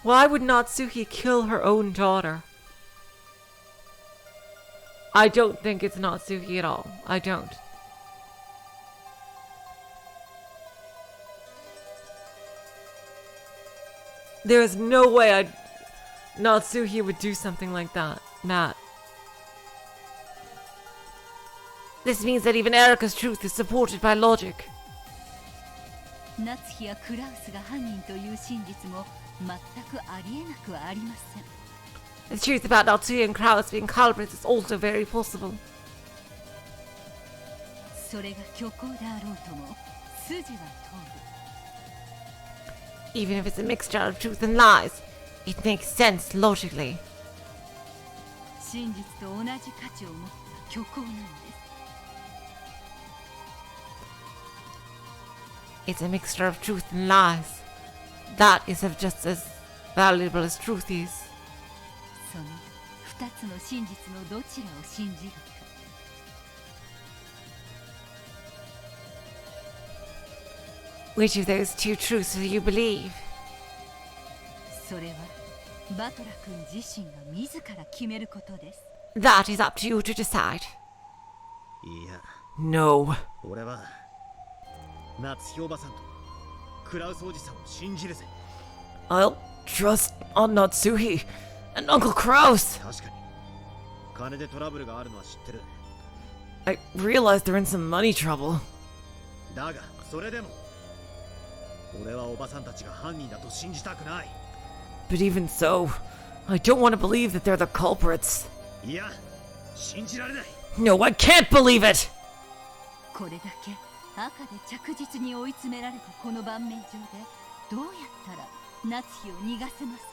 Speaker 1: Why would Natsuki kill her own daughter? I don't think it's Natsuki at all. I don't. There is no way Natsuki would do something like that, Matt. This means that even Erika's truth is supported by logic.
Speaker 2: 夏日やクラウスが犯人という真実も全くありえなくはありません。
Speaker 1: The truth about Natsuki and Kraus being culprits is also very possible.
Speaker 2: それが虚構であろうとも筋は通る。
Speaker 1: Even if it's a mixture of truth and lies, it makes sense logically.
Speaker 2: 真実と同じ価値を持った虚構なんです。
Speaker 1: It's a mixture of truth and lies. That is just as valuable as truth is.
Speaker 2: その二つの真実のどちらを信じるか。
Speaker 1: Which of those two truths do you believe?
Speaker 2: それはバトラ君自身が自ら決めることです。
Speaker 1: That is up to you to decide.
Speaker 11: No.
Speaker 4: 俺は夏日おばさんとクラウスおじさんを信じるぜ。
Speaker 11: I'll trust on Natsuki and Uncle Kraus.
Speaker 4: 確かに金でトラブルがあるのは知ってる。
Speaker 11: I realize they're in some money trouble.
Speaker 4: だがそれでも俺はおばさんたちが犯人だと信じたくない。
Speaker 11: But even so, I don't want to believe that they're the culprits.
Speaker 4: いや、信じられない。
Speaker 11: No, I can't believe it!
Speaker 2: これだけ赤で着実に追い詰められたこの盤面上で
Speaker 7: どうやったら夏日を逃がせますか？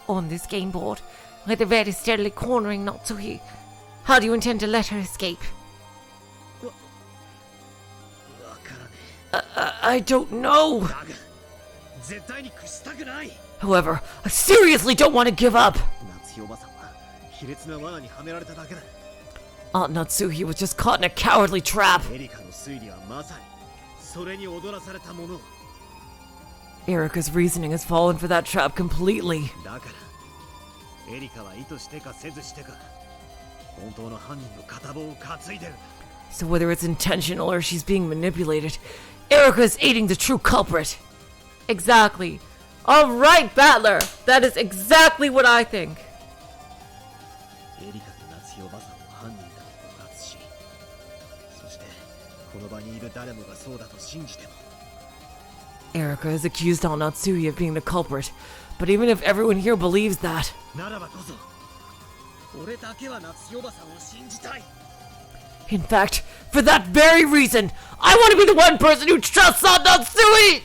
Speaker 1: On this game board, where the red is steadily cornering Natsuhi. How do you intend to let her escape? I don't know. However, I seriously don't want to give up. Aunt Natsuhi was just caught in a cowardly trap. Erika's reasoning has fallen for that trap completely. So whether it's intentional or she's being manipulated, Erika is aiding the true culprit. Exactly. Alright, Battler! That is exactly what I think. Erika has accused Aunt Natsuhi of being the culprit, but even if everyone here believes that, in fact, for that very reason, I want to be the one person who trusts Aunt Natsuhi!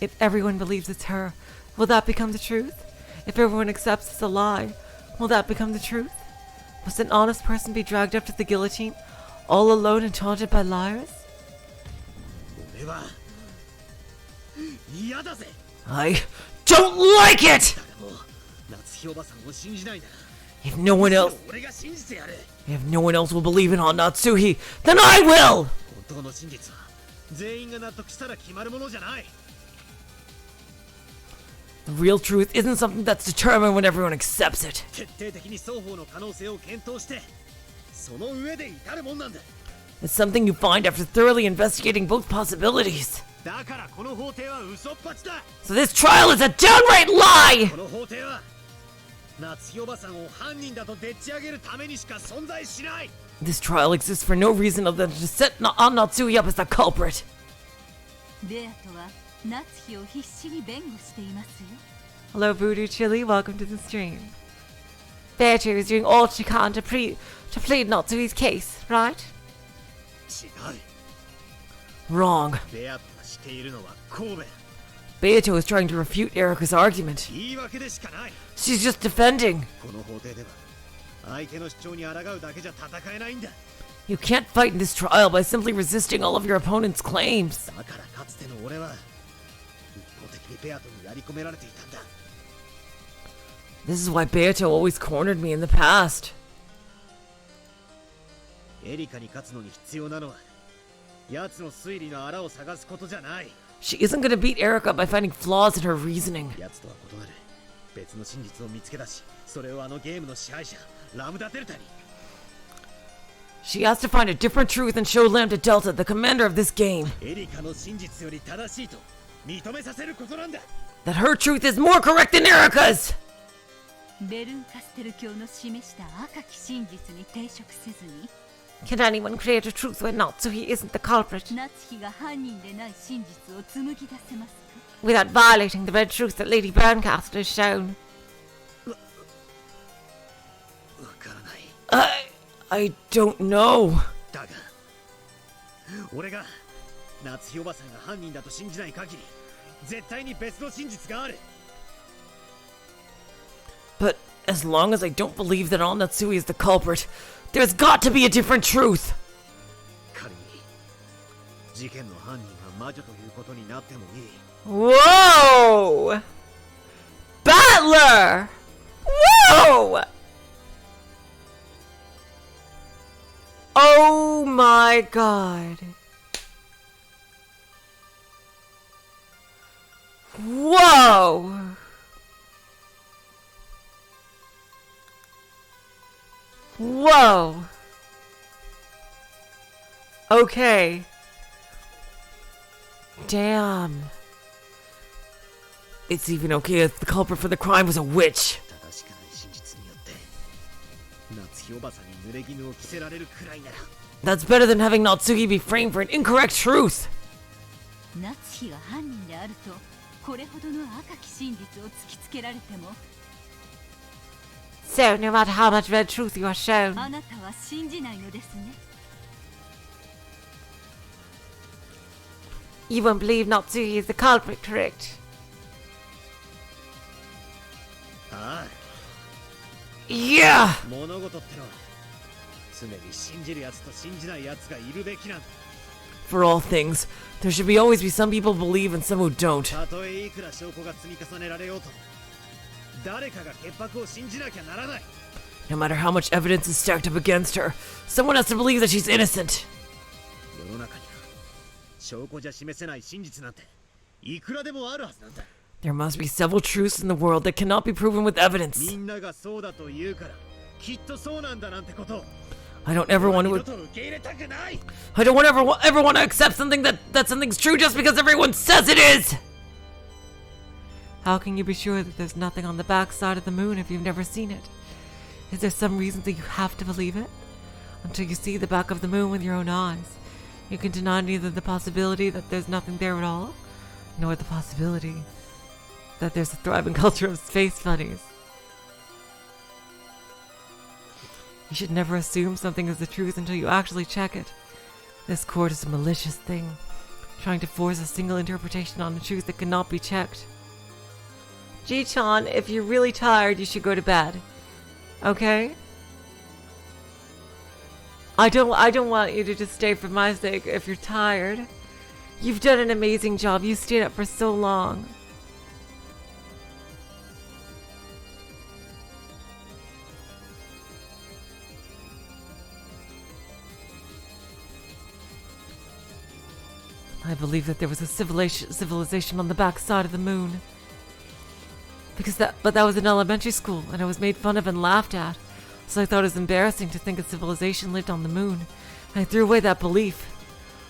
Speaker 1: If everyone believes it's her, will that become the truth? If everyone accepts it's a lie, will that become the truth? Must an honest person be dragged up to the guillotine, all alone and taunted by liars? I don't like it! If no one else will believe in Aunt Natsuhi, then I will! The real truth isn't something that's determined when everyone accepts it. It's something you find after thoroughly investigating both possibilities. So this trial is a downright lie! This trial exists for no reason other than to set Aunt Natsuhi up as the culprit. Hello, Voodoo Chili. Welcome to the stream. Beatrice is doing all she can to plead Natsuhi's case, right? Wrong. Beato is trying to refute Erika's argument. She's just defending. You can't fight in this trial by simply resisting all of your opponent's claims. This is why Beato always cornered me in the past. She isn't going to beat Erika by finding flaws in her reasoning. She has to find a different truth and show Lambda Delta, the commander of this game, that her truth is more correct than Erika's! Can anyone create a truth when Natsuhi isn't the culprit? Without violating the red truth that Lady Browncastle has shown. I don't know. But as long as I don't believe that Aunt Natsuhi is the culprit, there's got to be a different truth. Whoa! Battler! Whoa! Oh my god. Whoa! Whoa! Okay. Damn. It's even okay if the culprit for the crime was a witch. That's better than having Natsuhi be framed for an incorrect truth. So, no matter how much red truth you are shown, You won't believe Natsuhi is the culprit, correct?
Speaker 4: ああ
Speaker 1: Yeah!
Speaker 4: 物事ってのは常に信じる奴と信じない奴がいるべきなんだ。
Speaker 11: For all things, there should always be some people who believe and some who don't.
Speaker 4: たとえいくら証拠が積み重ねられようとも誰かが潔白を信じなきゃならない。
Speaker 11: No matter how much evidence is stacked up against her, someone has to believe that she's innocent.
Speaker 4: 世の中には証拠じゃ示せない真実なんていくらでもあるはずなんだ。
Speaker 11: There must be several truths in the world that cannot be proven with evidence.
Speaker 4: みんながそうだと言うからきっとそうなんだなんてことを
Speaker 11: I don't ever want to.
Speaker 4: 二度と受け入れたくない。
Speaker 11: I don't ever want to accept something that something's true just because everyone says it is.
Speaker 1: How can you be sure that there's nothing on the backside of the moon if you've never seen it? Is there some reason that you have to believe it? Until you see the back of the moon with your own eyes, you can deny neither the possibility that there's nothing there at all, nor the possibility that there's a thriving culture of space bunnies. You should never assume something is the truth until you actually check it. This court is a malicious thing, trying to force a single interpretation on a truth that cannot be checked. Ji-chan, if you're really tired, you should go to bed. Okay? I don't want you to just stay for my sake if you're tired. You've done an amazing job. You stayed up for so long. I believe that there was a civilization on the backside of the moon. But that was in elementary school, and I was made fun of and laughed at. So I thought it was embarrassing to think a civilization lived on the moon. And I threw away that belief.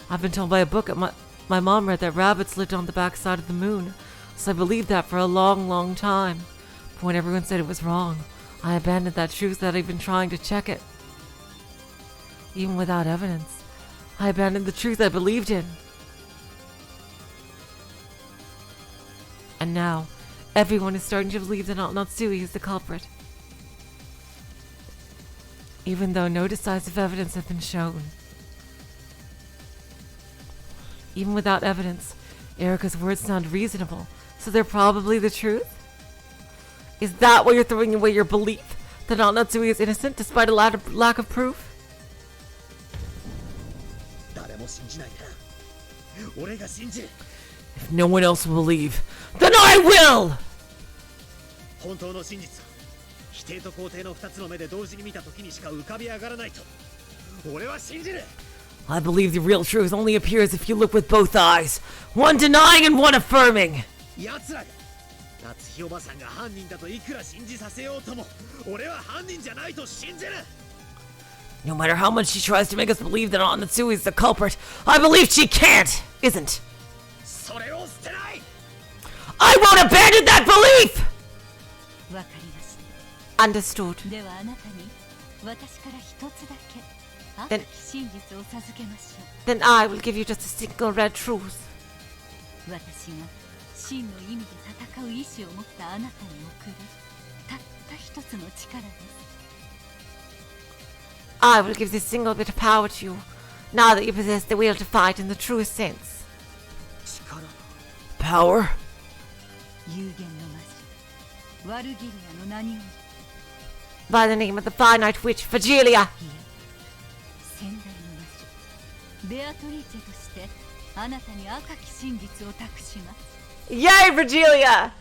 Speaker 1: I've been told by a book my mom read that rabbits lived on the backside of the moon. So I believed that for a long, long time. But when everyone said it was wrong, I abandoned that truth without even trying to check it. Even without evidence, I abandoned the truth I believed in. And now, everyone is starting to believe that Natsui is the culprit. Even though no decisive evidence has been shown. Even without evidence, Erika's words sound reasonable, so they're probably the truth? Is that why you're throwing away your belief that Natsui is innocent despite a lack of proof?
Speaker 11: If no one else will believe, then I will!
Speaker 4: 本当の真実は否定と肯定の2つの目で同時に見た時にしか浮かび上がらないと俺は信じる。
Speaker 11: I believe the real truth only appears if you look with both eyes, one denying and one affirming.
Speaker 4: 奴らが夏日おばさんが犯人だといくら信じさせようとも俺は犯人じゃないと信じる。
Speaker 11: No matter how much she tries to make us believe that Natsui is the culprit, I believe she isn't.
Speaker 4: それを捨てない。
Speaker 11: I won't abandon that belief!
Speaker 2: わかりました。
Speaker 1: Understood.
Speaker 2: ではあなたに私から一つだけ赤き真実を授けましょう。
Speaker 1: Then I will give you just a single red truth.
Speaker 2: 私が真の意味で戦う意志を持ったあなたに送るたった一つの力です。
Speaker 1: I will give this single bit of power to you, now that you possess the will to fight in the truest sense.
Speaker 11: Power?
Speaker 2: 有限の魔女ワルギリアの名により
Speaker 1: By the name of the finite witch, Virgilia.
Speaker 2: 先代の魔女ベアトリーチェとしてあなたに赤き真実を託します。
Speaker 1: Yay, Virgilia!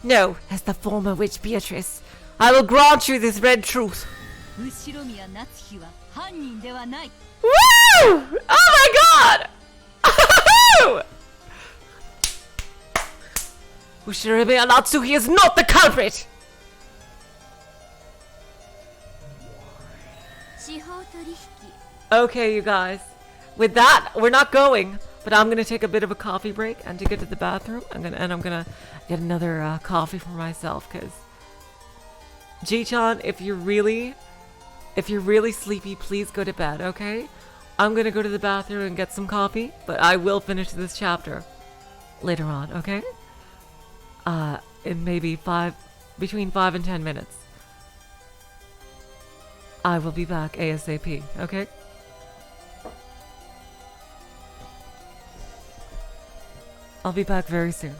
Speaker 1: No, as the former witch Beatrice, I will grant you this red truth.
Speaker 2: 後宮夏日は犯人ではない。
Speaker 1: Woo! Oh my god! Ushirime Natsuhi is not the culprit!
Speaker 2: 司法取引
Speaker 1: Okay, you guys. With that, we're not going, but I'm gonna take a bit of a coffee break, and to get to the bathroom, I'm gonna get another coffee for myself, cause Ji-chan, if you're really sleepy, please go to bed, okay? I'm gonna go to the bathroom and get some coffee, but I will finish this chapter later on, okay? In maybe between 5 and 10 minutes. I will be back ASAP, okay? I'll be back very soon.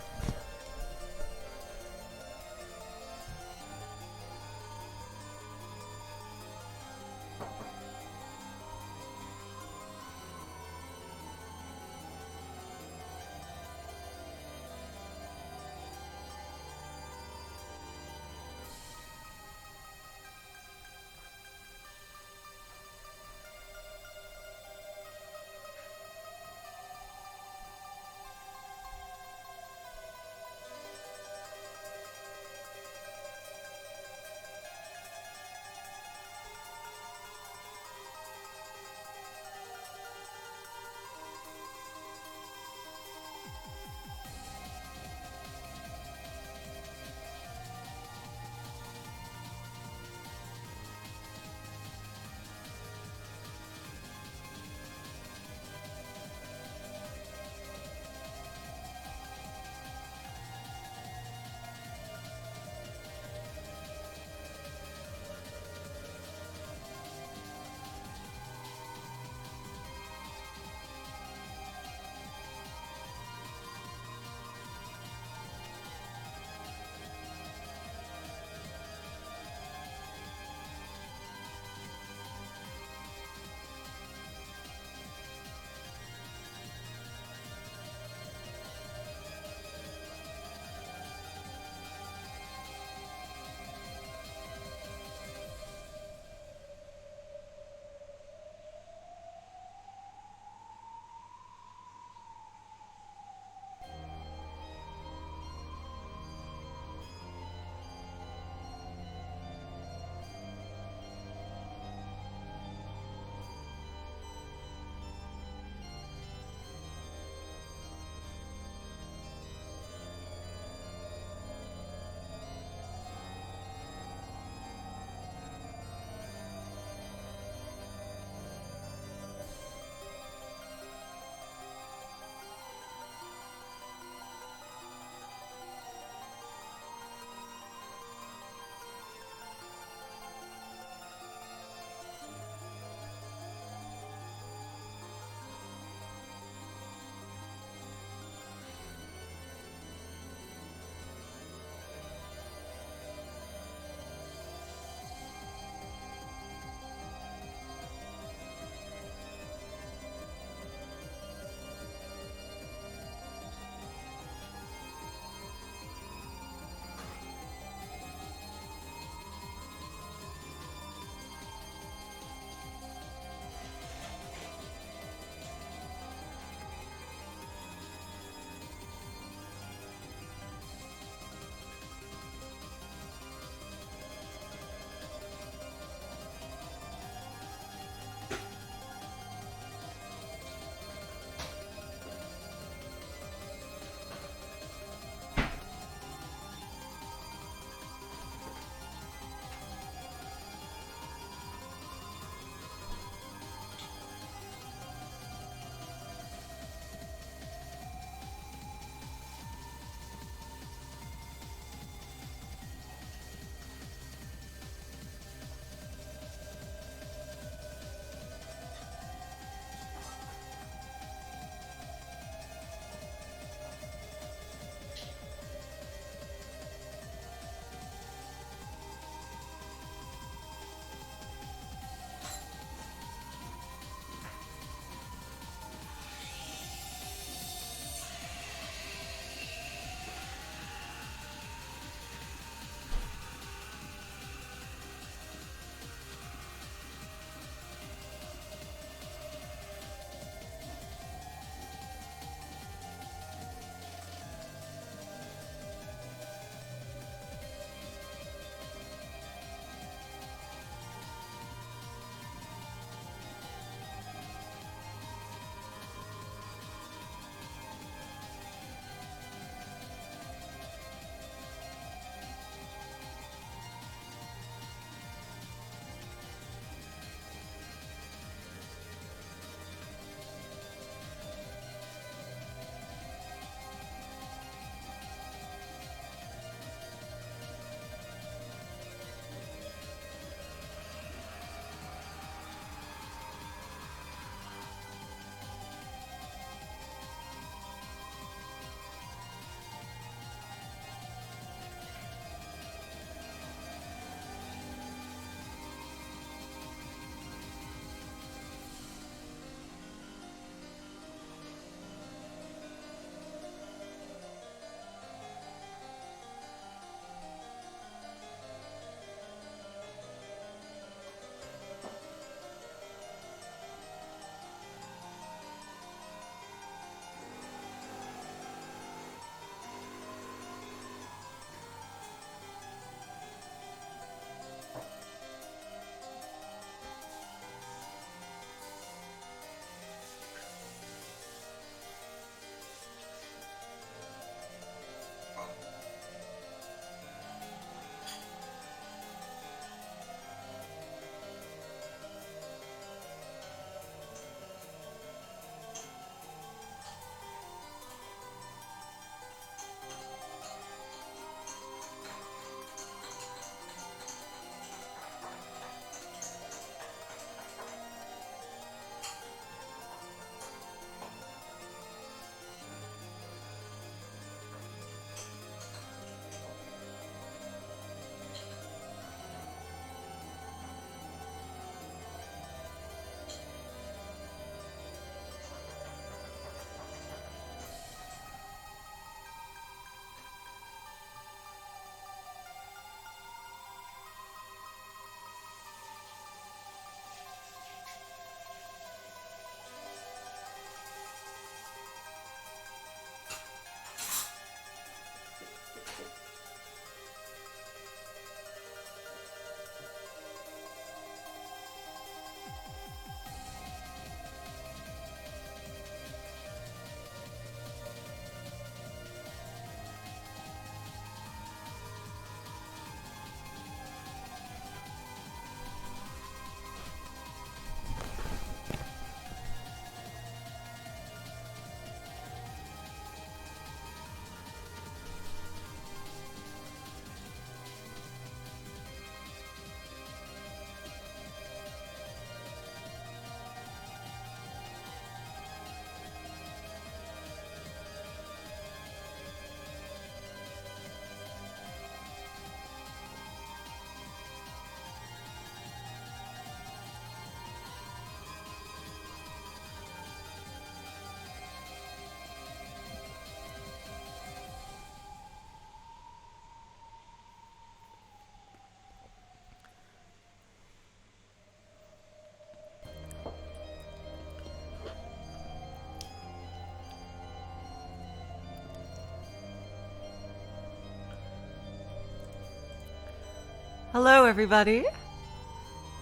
Speaker 1: Hello, everybody.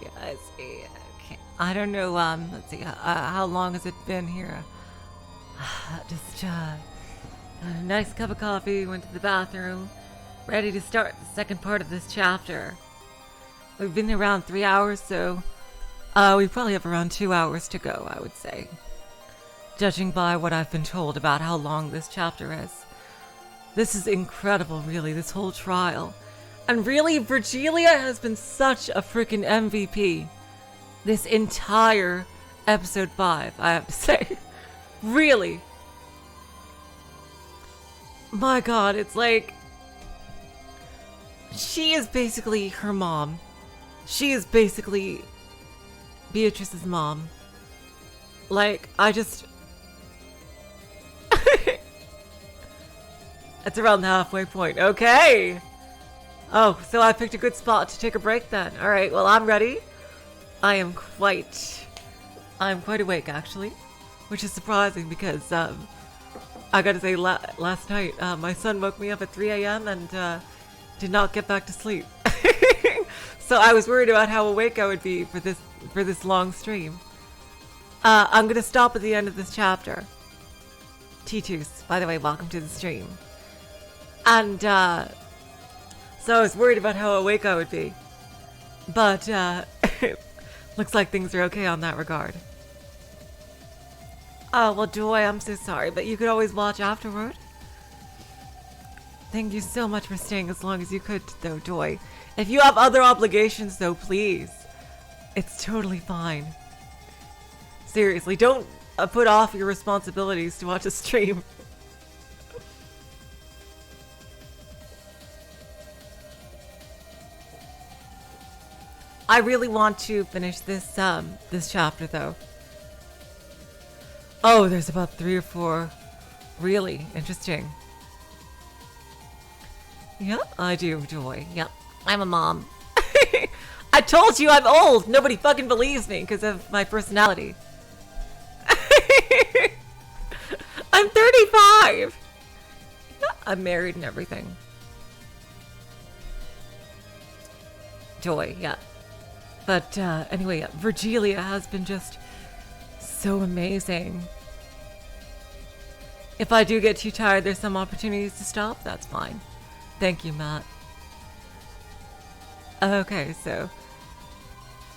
Speaker 1: Yeah, let's see. Okay. I don't know. Let's see. How long has it been here? Just had a nice cup of coffee. Went to the bathroom. Ready to start the second part of this chapter. We've been around 3 hours, so we probably have around 2 hours to go, I would say. Judging by what I've been told about how long this chapter is. This is incredible, really, this whole trial. And really, Virgilia has been such a freaking MVP. This entire episode 5, I have to say. Really. My god, it's like... She is basically her mom. She is basically Beatrice's mom. Like, I just... It's around the halfway point. Okay! Oh, so I picked a good spot to take a break then. Alright, well, I'm ready. I'm quite awake, actually. Which is surprising because, I gotta say, last night, my son woke me up at 3 a.m. and, did not get back to sleep. So I was worried about how awake I would be for this long stream. I'm gonna stop at the end of this chapter. T2s, by the way, welcome to the stream. And, so I was worried about how awake I would be. But, looks like things are okay on that regard. Oh, well, Joy, I'm so sorry, but you could always watch afterward. Thank you so much for staying as long as you could, though, Joy. If you have other obligations, though, please. It's totally fine. Seriously, don't put off your responsibilities to watch a stream. I really want to finish this this chapter, though. Oh, there's about 3 or 4 really interesting. Yep, I do, Joy. Yep, I'm a mom. I told you I'm old! Nobody fucking believes me because of my personality. I'm 35! Yeah, I'm married and everything. Joy, yeah. But anyway, Virgilia has been just so amazing. If I do get too tired, there's some opportunities to stop. That's fine. Thank you, Matt. Okay, so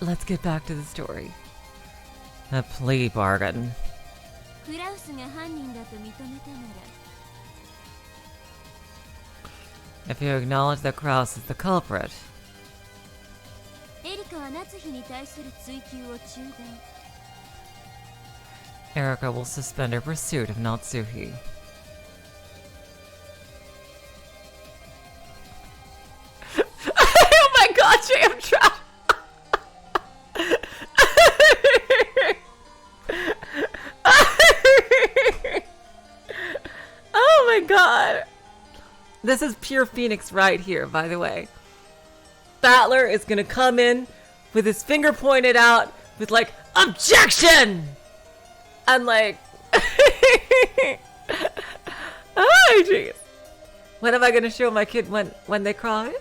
Speaker 1: let's get back to the story. A plea bargain. If you acknowledge that Kraus is the culprit, Erika will suspend her pursuit of Natsuhi. Oh my god, Jam Trap! Oh my god! This is pure Phoenix right here, by the way. Dlanor is gonna come in with his finger pointed out with like, OBJECTION! And like, oh jeez. When am I gonna show my kid when they cry?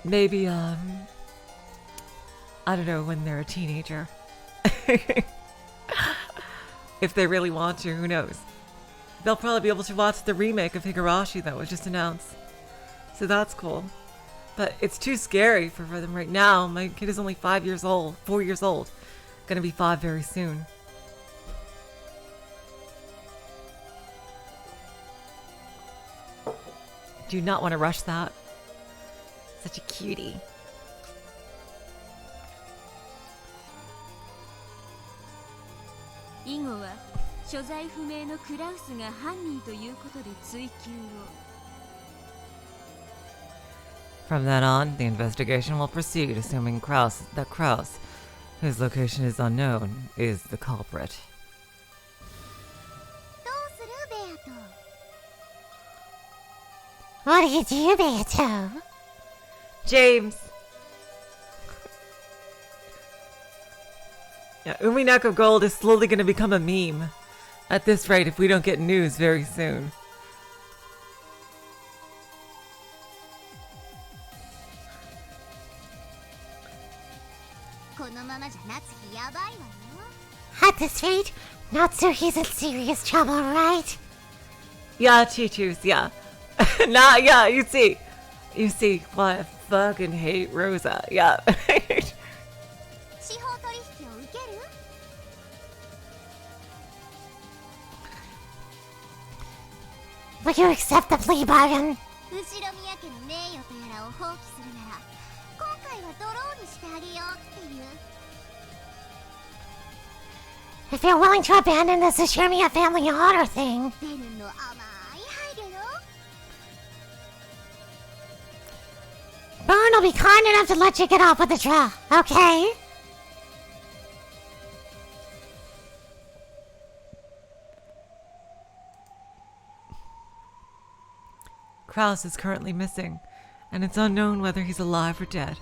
Speaker 1: Maybe, I don't know, when they're a teenager. If they really want to, who knows? They'll probably be able to watch the remake of Higurashi that was just announced. So that's cool. But it's too scary for them right now. My kid is only 4 years old. Gonna be 5 very soon. Do not want to rush that. Such a cutie. From then on, the investigation will proceed, assuming Kraus, whose location is unknown, is the culprit.
Speaker 3: What do you do, Beato?
Speaker 1: James! Yeah, Umineko Gold is slowly going to become a meme. At this rate, if we don't get news very soon.
Speaker 3: At this rate, Natsuhi's in serious trouble, right?
Speaker 1: Yeah, Chi-Chu's, yeah. Nah, yeah, you see why I fucking hate Rosa, yeah.
Speaker 3: Will you accept the plea bargain? If you're willing to abandon this Ashirmia family honor thing. Burn will be kind enough to let you get off with the draw, okay?
Speaker 1: Kraus is currently missing, and it's unknown whether he's alive or dead.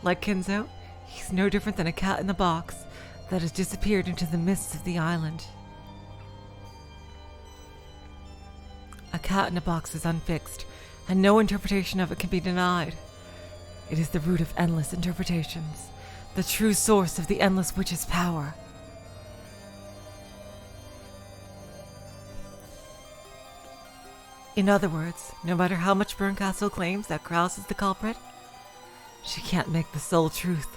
Speaker 1: Like Kinzo, he's no different than a cat in the box that has disappeared into the mists of the island. A cat in a box is unfixed, and no interpretation of it can be denied. It is the root of endless interpretations, the true source of the endless witch's power. In other words, no matter how much Berncastle claims that Kraus is the culprit, she can't make the sole truth.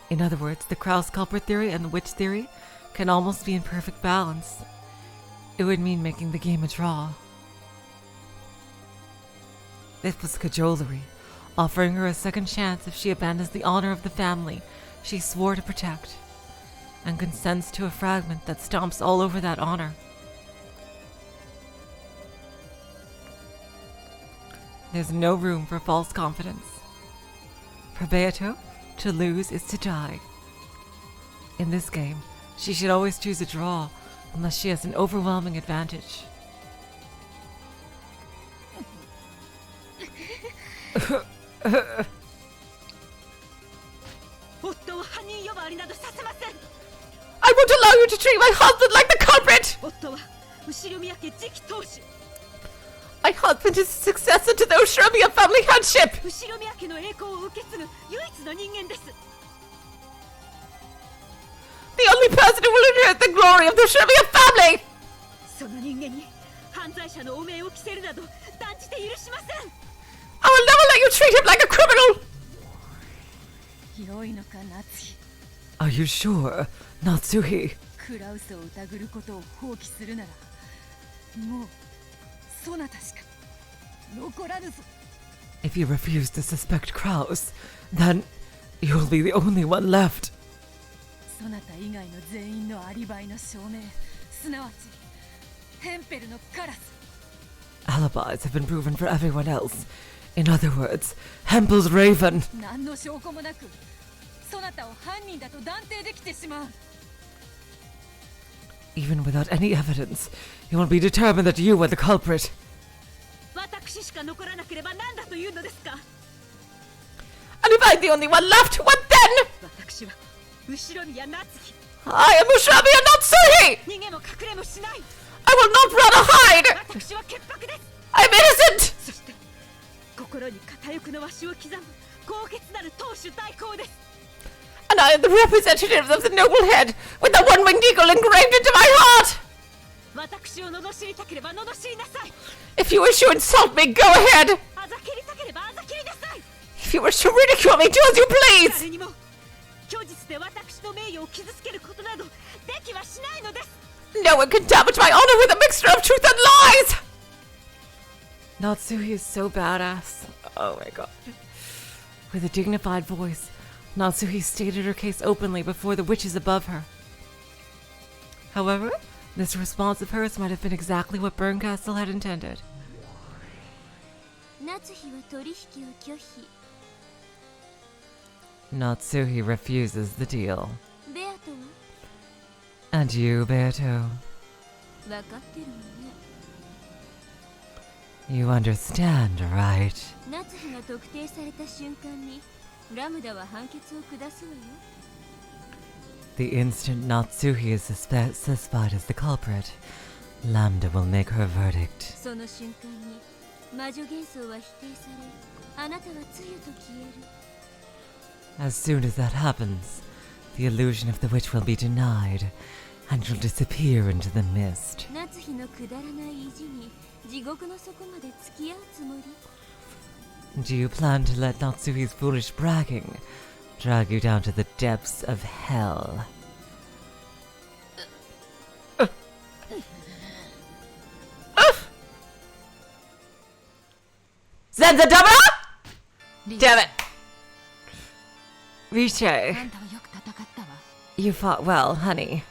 Speaker 1: In other words, the Kraus culprit theory and the witch theory can almost be in perfect balance. It would mean making the game a draw. This was cajolery, offering her a second chance if she abandons the honor of the family she swore to protect, and consents to a fragment that stomps all over that honor. There's no room for false confidence. For Beato, to lose is to die. In this game, she should always choose a draw, unless she has an overwhelming advantage.
Speaker 11: I won't allow you to treat my husband like the culprit! My husband is a successor to the Ushiromia family headship! The only person who will inherit the glory of the Ushiromia family! I will never let you treat him like a criminal! Are you sure, Natsuhi? If you refuse to suspect Kraus, then you'll be the only one left. Alibis have been proven for everyone else. In other words, Hempel's Raven. Even without any evidence, you will be determined that you are the culprit. And if I'm the only one left, what then? I am Ushiromia Natsuhi! I will not run or hide! I'm innocent! And I am the representative of the noble head, with the one-winged eagle engraved into my heart! If you wish to insult me, go ahead! If you wish to ridicule me, do as you please! No one can damage my honor with a mixture of truth and lies!
Speaker 1: Natsuhi is so badass. Oh my god. With a dignified voice, Natsuhi stated her case openly before the witches above her. However, this response of hers might have been exactly what Berncastle had intended. Natsuhi refuses the deal. And you, Beato? You understand, right? The instant Natsuhi is suspected as the culprit, Lambda will make her verdict. As soon as that happens, the illusion of the witch will be denied, and she'll disappear into the mist.
Speaker 2: 夏日のくだらない意地に地獄の底まで付き合うつもり？
Speaker 1: Do you plan to let Natsuhi's foolish bragging drag you down to the depths of hell? Senza double up! Damn it! Riche, you fought well, honey.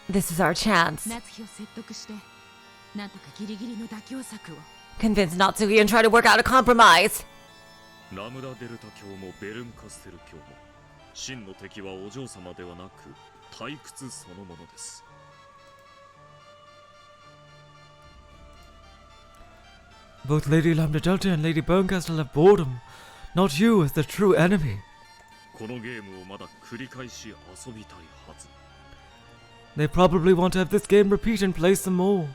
Speaker 1: This is our chance. Convince Natsuhi and try to work out a compromise.
Speaker 6: ラムダデルタ教もベルンカステル教も真の敵はお嬢様ではなく退屈そのものです。
Speaker 11: Both Lady Lambda Delta and Lady Burncastle have boredom, not you as the true enemy.
Speaker 6: このゲームをまだ繰り返し遊びたいはず。
Speaker 11: They probably want to have this game repeat and play some more.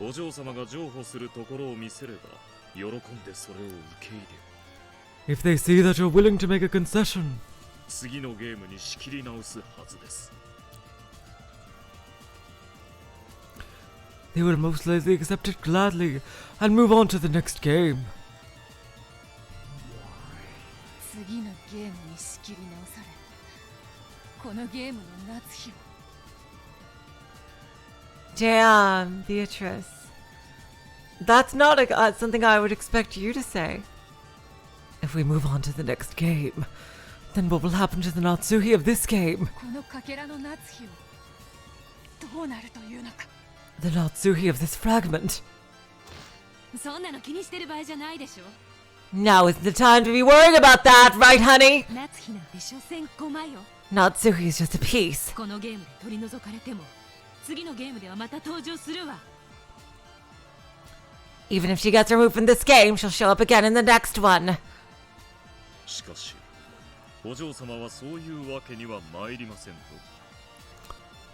Speaker 6: お嬢様が譲歩するところを見せれば喜んでそれを受け入れる。
Speaker 11: If they see that you're willing to make a concession,
Speaker 6: 次のゲームに仕切り直すはずです。
Speaker 11: they will most likely accept it gladly and move on to the next game.
Speaker 7: 次のゲームに仕切り直され、このゲームの夏日を。
Speaker 1: Damn, Beatrice. That's not something I would expect you to say. If we move on to the next game, then what will happen to the Natsuhi of this game?
Speaker 7: このかけらの夏日をどうなるというのか。
Speaker 1: The Natsuhi of this fragment.
Speaker 2: そんなの気にしてる場合じゃないでしょ。
Speaker 1: Now is the time to be worrying about that, right, honey?
Speaker 2: 夏日なんて所詮駒よ。
Speaker 1: Natsuhi is just a piece.
Speaker 2: このゲームで取り除かれても次のゲームではまた登場するわ。
Speaker 1: Even if she gets removed from this game, she'll show up again in the next one.
Speaker 6: しかし、お嬢様はそういうわけには参りませんと。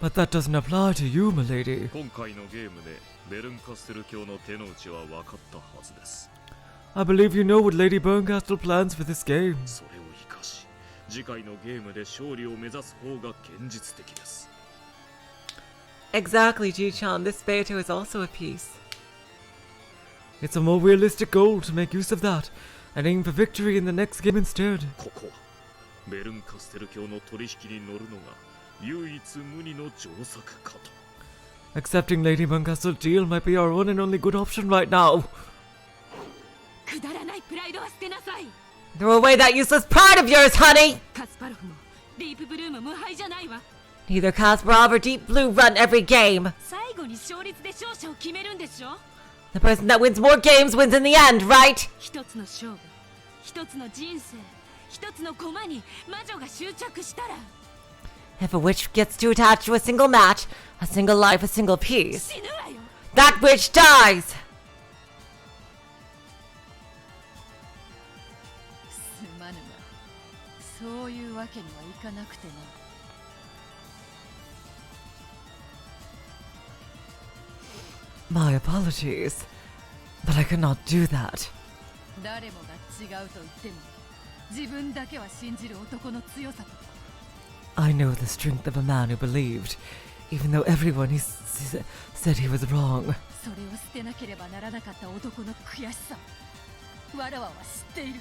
Speaker 11: But that doesn't apply to you, milady.
Speaker 6: 今回のゲームでベルンカステル教の手の内は分かったはずです。
Speaker 11: I believe you know what Lady Burncastle plans for this game.
Speaker 6: それを生かし、次回のゲームで勝利を目指す方が現実的です。
Speaker 1: Exactly, Ji-chan. This Beto is also a piece.
Speaker 11: It's a more realistic goal to make use of that and aim for victory in the next game instead.
Speaker 6: ここはベルンカステル教の取引に乗るのが唯一無二の上策かと。
Speaker 11: Accepting Lady Burncastle's deal might be our one and only good option right now.
Speaker 2: くだらないプライドは捨てなさい。
Speaker 1: Throw away that useless pride of yours, honey!
Speaker 2: カスパロフもディープブルーも無敗じゃないわ。
Speaker 1: Neither Kasparov or Deep Blue run every game.
Speaker 2: 最後に勝率で勝者を決めるんでしょ。
Speaker 1: The person that wins more games wins in the end, right?
Speaker 2: 一つの勝負、一つの人生、一つの駒に魔女が執着したら。
Speaker 1: If a witch gets too attached to a single match, a single life, a single piece,
Speaker 2: 死ぬわよ。
Speaker 1: that witch dies!
Speaker 7: すまぬが、そういうわけにはいかなくてな。
Speaker 1: My apologies, but I could not do that.
Speaker 7: 誰もが違うと言っても、自分だけは信じる男の強さと。
Speaker 1: I know the strength of a man who believed, even though everyone said he was wrong.
Speaker 7: それを捨てなければならなかった男の悔しさ。わらわは知っている。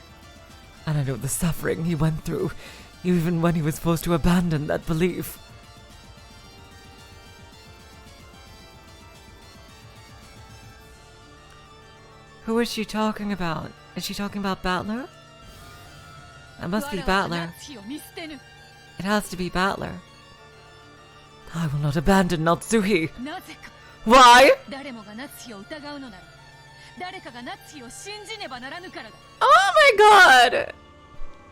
Speaker 1: And I know the suffering he went through, even when he was forced to abandon that belief. Who is she talking about? Is she talking about Battler? That must be Battler. It has to be Battler. I will not abandon Natsuhi. Why? Oh my god!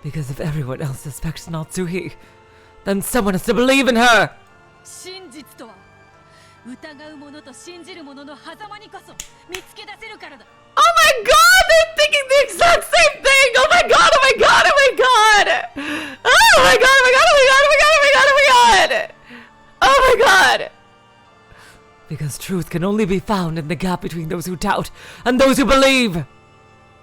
Speaker 1: Because if everyone else suspects Natsuhi, then someone has to believe in her!
Speaker 2: 疑う者と信じる者の狭間にこそ見つけ出せるからだ。
Speaker 1: Oh my god! They're thinking the exact same thing! Oh my god! Oh my god! Oh my god! Oh my god! Oh my god! Oh my god! Oh my god! Oh my god! Oh my god! Oh my god! Because truth can only be found in the gap between those who doubt and those who believe!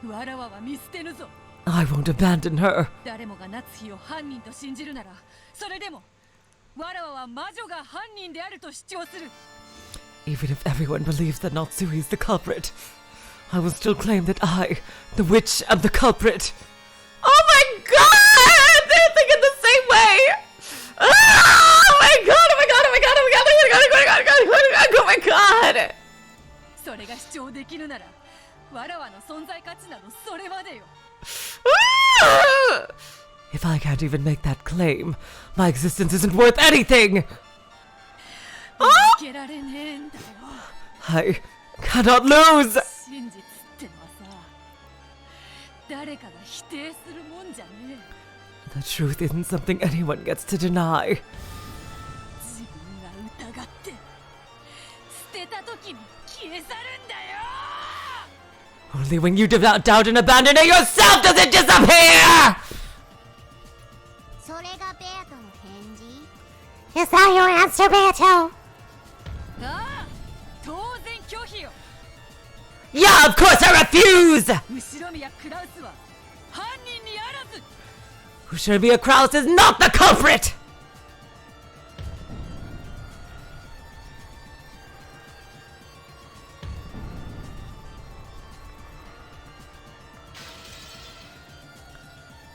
Speaker 7: わらわは見捨てぬぞ。
Speaker 1: I won't abandon her.
Speaker 7: 誰もが夏日を犯人と信じるなら、それでもわらわは魔女が犯人であると主張する。
Speaker 1: Even if everyone believes that Natsui is the culprit, I will still claim that I, the witch, am the culprit. Oh my god! They're thinking the same way! Oh my god! Oh my god! Oh my god! Oh my god! Oh my god! Oh my god! Oh my god!
Speaker 7: それが主張できるなら、わらわの存在価値などそれまでよ。
Speaker 1: If I can't even make that claim, my existence isn't worth anything!
Speaker 7: 負けられねえんだよ。
Speaker 1: I cannot lose!
Speaker 7: 真実ってのはさ、誰かが否定するもんじゃねえ。
Speaker 1: The truth isn't something anyone gets to deny.
Speaker 7: 自分が疑って捨てた時に消え去るんだよ。
Speaker 1: Only when you doubt and abandon it yourself does it disappear!
Speaker 5: それがベアトの返事？
Speaker 3: Is that your answer, Beato?
Speaker 7: ああ、当然拒否よ。
Speaker 1: Yeah, of course I refuse!
Speaker 7: 後ろ宮クラウスは犯人にあらず。
Speaker 1: Ushinomiya Kraus is not the culprit!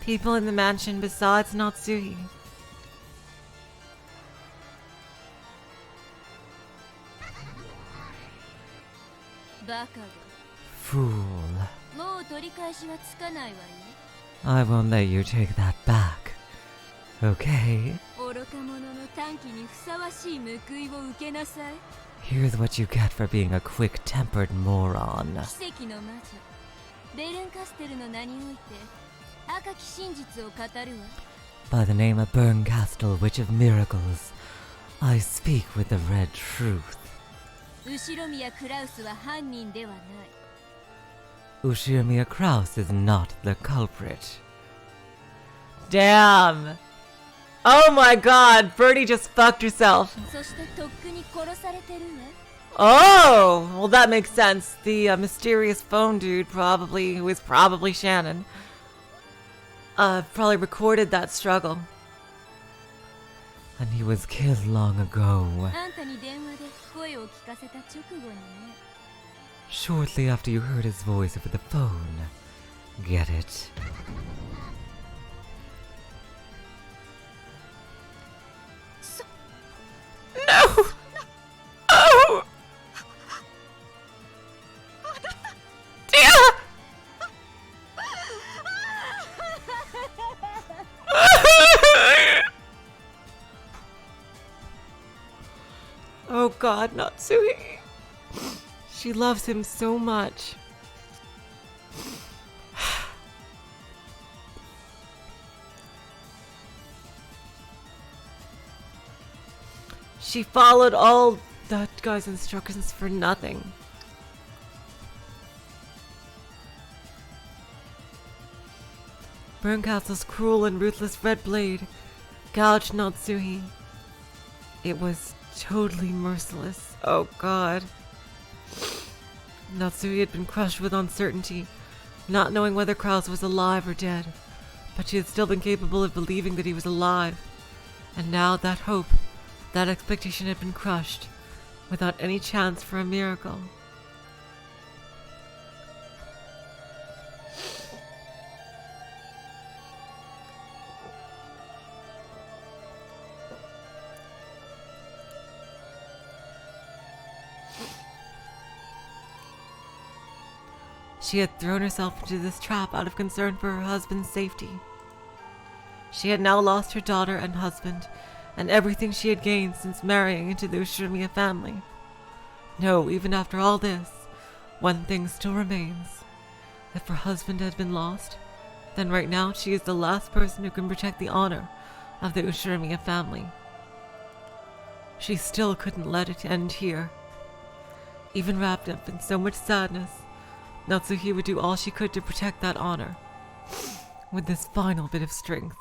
Speaker 1: People in the mansion besides Natsui. Fool.
Speaker 2: もう取り返しはつかないわよ。
Speaker 1: I won't let you take that back. Okay?
Speaker 2: 愚か者の短気にふさわしい報いを受けなさい。
Speaker 1: Here's what you get for being a quick-tempered moron.
Speaker 2: 奇跡の魔女ベルンカステルの名において赤き真実を語るわ。
Speaker 1: By the name of Berncastle, Witch of Miracles, I speak with the red truth.
Speaker 2: 後ろ宮クラウスは犯人ではない。
Speaker 1: Ushinomiya Kraus is not the culprit. Damn! Oh my god, Birdie just fucked herself.
Speaker 2: そしてとっくに殺されてるわ。
Speaker 1: Oh! Well, that makes sense. The mysterious phone dude who is probably Shannon, probably recorded that struggle. And he was killed long ago.
Speaker 2: あんたに電話で声を聞かせた直後にね。
Speaker 1: Shortly after you heard his voice over the phone. Get it? No! Oh! Dear! Oh god, Natsui. She loves him so much. She followed all that guy's instructions for nothing. Berncastle's cruel and ruthless red blade gouged Natsui. It was totally merciless. Oh god. Natsui had been crushed with uncertainty, not knowing whether Kraus was alive or dead, but she had still been capable of believing that he was alive. And now that hope, that expectation had been crushed, without any chance for a miracle. She had thrown herself into this trap out of concern for her husband's safety. She had now lost her daughter and husband, and everything she had gained since marrying into the Ushinomiya family. No, even after all this, one thing still remains. If her husband had been lost, then right now she is the last person who can protect the honor of the Ushinomiya family. She still couldn't let it end here. Even wrapped up in so much sadness, Natsuhi would do all she could to protect that honor, with this final bit of strength.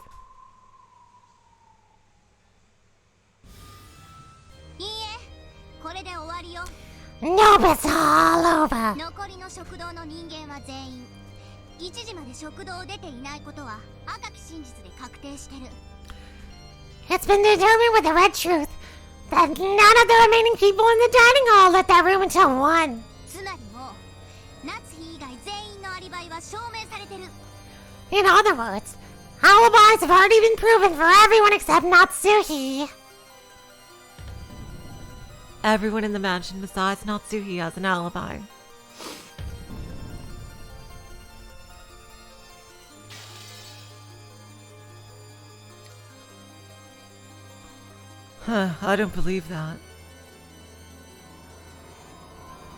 Speaker 3: Nope, it's all over.
Speaker 5: 残りの食堂の人間は全員1時まで食堂を出ていないことは赤き真実で確定してる。
Speaker 3: It's been determined with the red truth that none of the remaining people in the dining hall left that room until 1.
Speaker 5: つまりもう夏日以外全員のアリバイは証明されてる。
Speaker 3: In other words, alibis have already been proven for everyone except Natsuhi.
Speaker 1: Everyone in the mansion besides Natsuhi has an alibi. Huh, I don't believe that.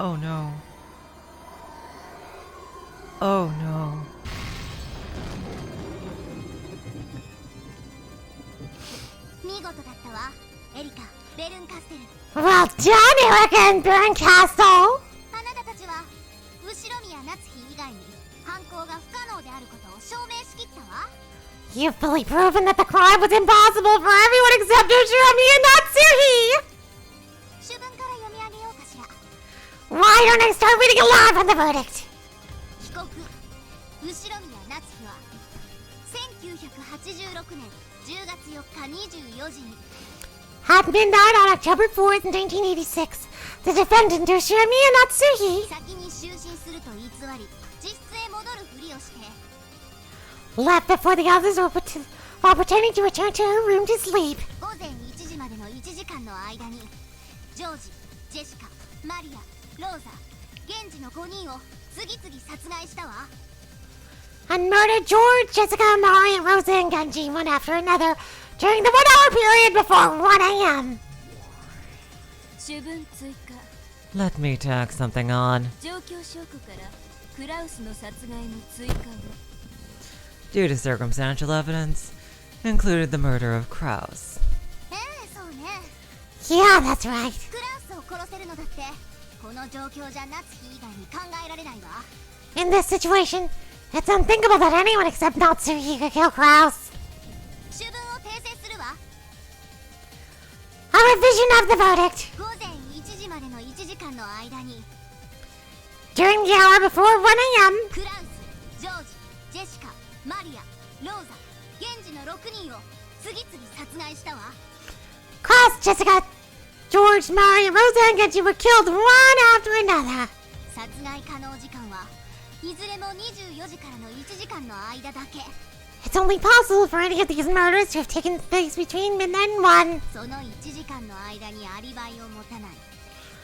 Speaker 1: Oh no. Oh no.
Speaker 3: Well done, Erika and Burn Castle! You've fully proven that the crime was impossible for everyone except Ushirami and Natsuhi! Why don't I start reading aloud from the verdict?
Speaker 5: 1986年10月4日24時に
Speaker 3: At midnight on October 4th, 1986, the defendant Ushirami and Natsuhi
Speaker 5: 先に就寝すると偽り実質へ戻るふりをして
Speaker 3: left before the others were while pretending to return to her room to sleep.
Speaker 5: 午前1時までの1時間の間にジョージ、ジェシカ、マリア、ローザ、ゲンジの5人を次々殺害したわ
Speaker 3: And murdered George, Jessica, Mari, Rosa, and Genji one after another during the 1 hour period before 1 a.m.
Speaker 2: 主文追加
Speaker 1: Let me tack something on.
Speaker 2: 状況証拠からクラウスの殺害の追加を
Speaker 1: Due to circumstantial evidence, included the murder of Kraus.
Speaker 5: そうね
Speaker 3: Yeah, that's right.
Speaker 5: クラウスを殺せるのだってこの状況じゃ夏日以外に考えられないわ
Speaker 3: In this situation, it's unthinkable that anyone except Natsuhi could kill Kraus.
Speaker 5: 主文を訂正するわ
Speaker 3: A revision of the verdict.
Speaker 5: 午前1時までの1時間の間に
Speaker 3: During the hour before 1 a.m.
Speaker 5: クラウス、ジョージ、ジェシカ、マリア、ローザ、ゲンジの6人を次々殺害したわ
Speaker 3: Kraus, Jessica, George, Mari, Rosa, and Genji were killed one after another.
Speaker 5: 殺害可能時間はいずれも24時からの1時間の間だけ
Speaker 3: It's only possible for any of these murders to have taken place between midnight and 1.
Speaker 5: その1時間の間にアリバイを持たない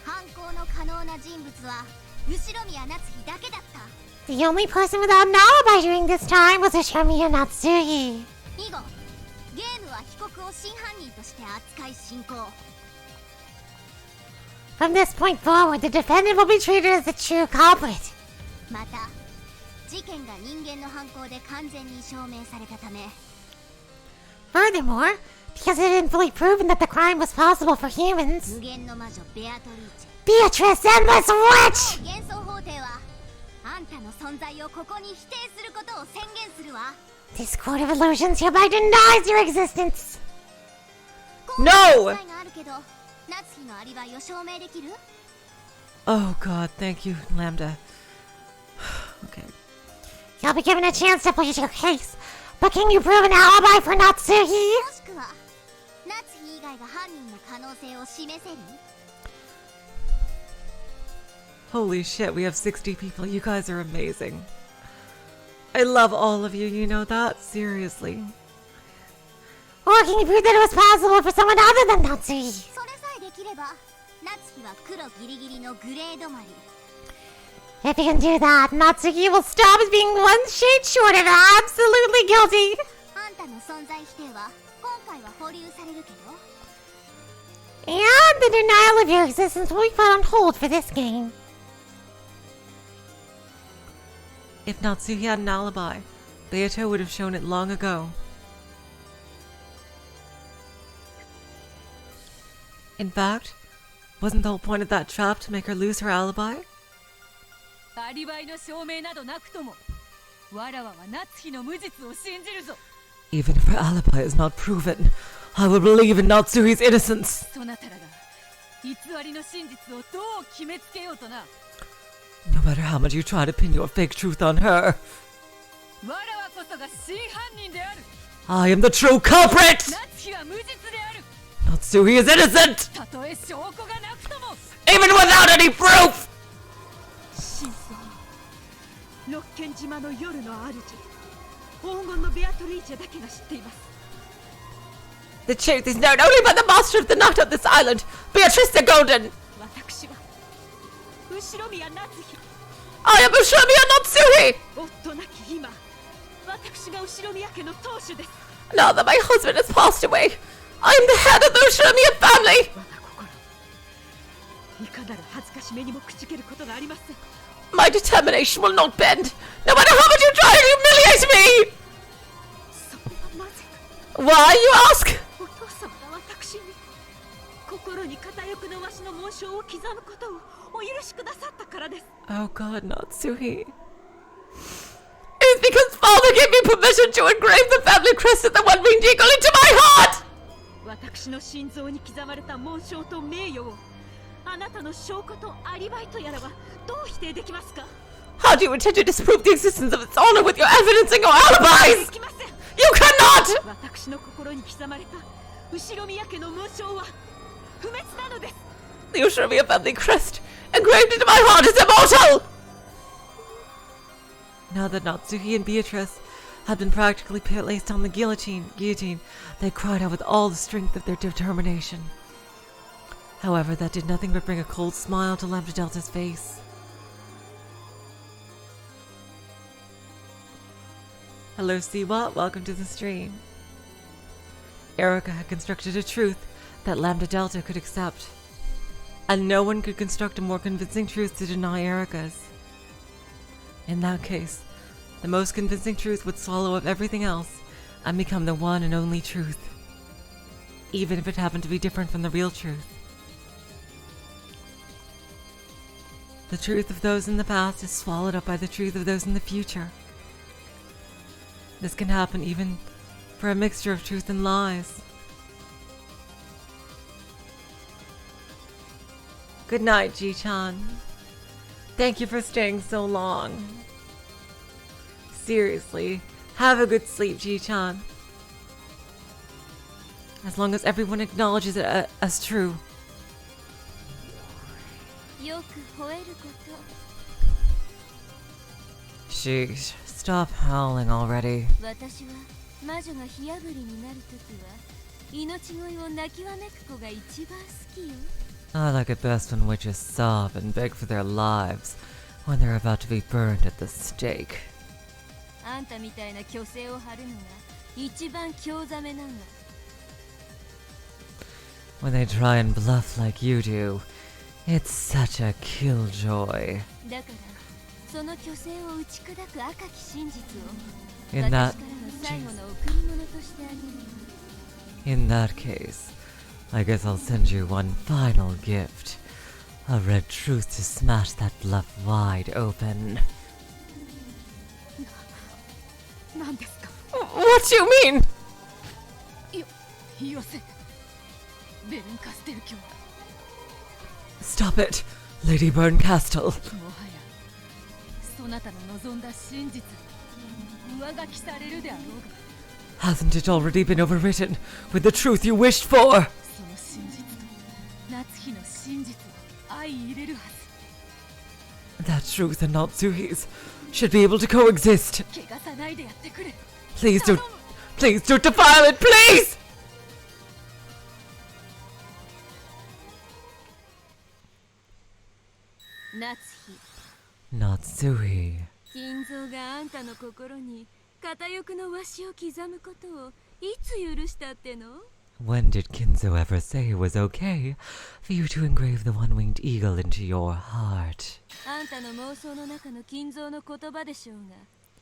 Speaker 5: 犯行の可能な人物は後ろ宮夏日だけだった
Speaker 3: The only person without an alibi during this time was Ushirami Natsuhi.
Speaker 5: 以後ゲームは被告を真犯人として扱い進行
Speaker 3: From this point forward, the defendant will be treated as the true culprit.
Speaker 5: また事件が人間の犯行で完全に証明されたため
Speaker 3: Furthermore, because it had been fully proven that the crime was possible for humans,
Speaker 5: 無限の魔女ベアトリーチ
Speaker 3: Beatrice, Endless Witch!
Speaker 5: 幻想法廷はあんたの存在をここに否定することを宣言するわ
Speaker 3: This court of illusions hereby denies your existence.
Speaker 1: No!
Speaker 5: があるけど夏日のアリバイを証明できる
Speaker 1: Oh god, thank you, Lambda. Okay.
Speaker 3: You'll be given a chance to plead your case, but can you prove an alibi for Natsuhi?
Speaker 5: もしくは夏日以外が犯人の可能性を示せる
Speaker 1: Holy shit, we have 60 people. You guys are amazing. I love all of you, you know that? Seriously.
Speaker 3: Or can you prove that it was possible for someone other than Natsuhi?
Speaker 5: それさえできれば夏日は黒ギリギリのグレー止まり
Speaker 3: If you can do that, Natsuhi will stop as being one shade short of absolutely guilty.
Speaker 5: あんたの存在否定は今回は保留されるけど
Speaker 3: And the denial of your existence will be put on hold for this game.
Speaker 1: If Natsuhi had an alibi, Beato would have shown it long ago. In fact, wasn't the whole point of that trap to make her lose her alibi?
Speaker 7: アリバイの証明などなくともわらわは夏日の無実を信じるぞ
Speaker 1: Even if her alibi is not proven, I will believe in Natsuhi's innocence.
Speaker 7: そなたらが偽りの真実をどう決めつけようとな
Speaker 1: No matter how much you try to pin your fake truth on her.
Speaker 7: 我らこそが真犯人である。
Speaker 1: I am the true culprit!
Speaker 7: 夏日は無実である。
Speaker 1: Natsuhi is innocent!
Speaker 7: たとえ証拠がなくとも。
Speaker 1: Even without any proof!
Speaker 9: 真相、六軒島の夜の主、黄金のベアトリーチェだけが知っています。
Speaker 1: The truth is known only by the master of the night on this island, Beatrice the Golden!
Speaker 9: 私は後ろ宮夏日。
Speaker 1: I am Ushomiya Natsuhi!
Speaker 9: 夫なき今、私が後ろ宮家の当主です。
Speaker 1: Now that my husband has passed away, I am the head of the Ushomiya family!
Speaker 9: 我が心、いかなる恥ずかしめにもくじけることがありません。
Speaker 1: My determination will not bend, no matter how much you try to humiliate me!
Speaker 9: それはなぜか。
Speaker 1: Why, you ask?
Speaker 9: お父様が私に心に片翼のわしの紋章を刻むことをお許しくださったからです。
Speaker 1: Oh God, Natsuhi. It's because Father gave me permission to engrave the family crest of the one-winged eagle into my heart!
Speaker 9: 私の心臓に刻まれた紋章と名誉をあなたの証拠とアリバイとやらはどう否定できますか？
Speaker 1: How do you intend to disprove the existence of its honor with your evidence and your alibis?
Speaker 9: できません。
Speaker 1: You cannot!
Speaker 9: 私の心に刻まれた後ろ宮家の紋章は不滅なのです。
Speaker 1: The Ushomiya family crest engraved into my heart is immortal! Now that Natsuhi and Beatrice had been practically placed on the guillotine, they cried out with all the strength of their determination. However, that did nothing but bring a cold smile to Lambda Delta's face. Hello, Siwa. Welcome to the stream. Erika had constructed a truth that Lambda Delta could accept. And no one could construct a more convincing truth to deny Erika's. In that case, the most convincing truth would swallow up everything else and become the one and only truth, even if it happened to be different from the real truth. The truth of those in the past is swallowed up by the truth of those in the future. This can happen even for a mixture of truth and lies. Good night, Ji-chan. Thank you for staying so long. Seriously, have a good sleep, Ji-chan. As long as everyone acknowledges it as true.
Speaker 2: よく吠えること。
Speaker 1: Sheesh, stop howling already.
Speaker 2: 私は魔女が火あぶりになるときは命乞いを泣きわめく子が一番好きよ。
Speaker 1: I like it best when witches sob and beg for their lives when they're about to be burned at the stake.
Speaker 2: あんたみたいな虚勢を張るのが一番興ざめなの。
Speaker 1: When they try and bluff like you do, it's such a killjoy.
Speaker 2: だからその虚勢を打ち砕く赤き真実を
Speaker 1: In
Speaker 2: 私
Speaker 1: that
Speaker 2: からの最後の贈り物としてあげる。
Speaker 1: in that case, I guess I'll send you one final gift. A red truth to smash that bluff wide open.
Speaker 9: 何ですか？
Speaker 1: What do you mean?
Speaker 7: よせベルンカステル卿。
Speaker 1: Stop it, Lady Burncastle.
Speaker 7: もはやそなたの望んだ真実上書きされるであろうが。
Speaker 1: Hasn't it already been overwritten with the truth you wished for?
Speaker 7: その真実と夏日の真実は相入れるはず。
Speaker 1: That truth and Natsuhi's should be able to coexist.
Speaker 7: 汚さないでやってくれ。
Speaker 1: Please don't defile it, please! Natsuhi.
Speaker 2: 金蔵があんたの心に片翼のわしを刻むことをいつ許したっての？
Speaker 1: When did Kinzo ever say it was okay for you to engrave the one-winged eagle into your heart?
Speaker 2: あんたの妄想の中の金蔵の言葉でしょうが、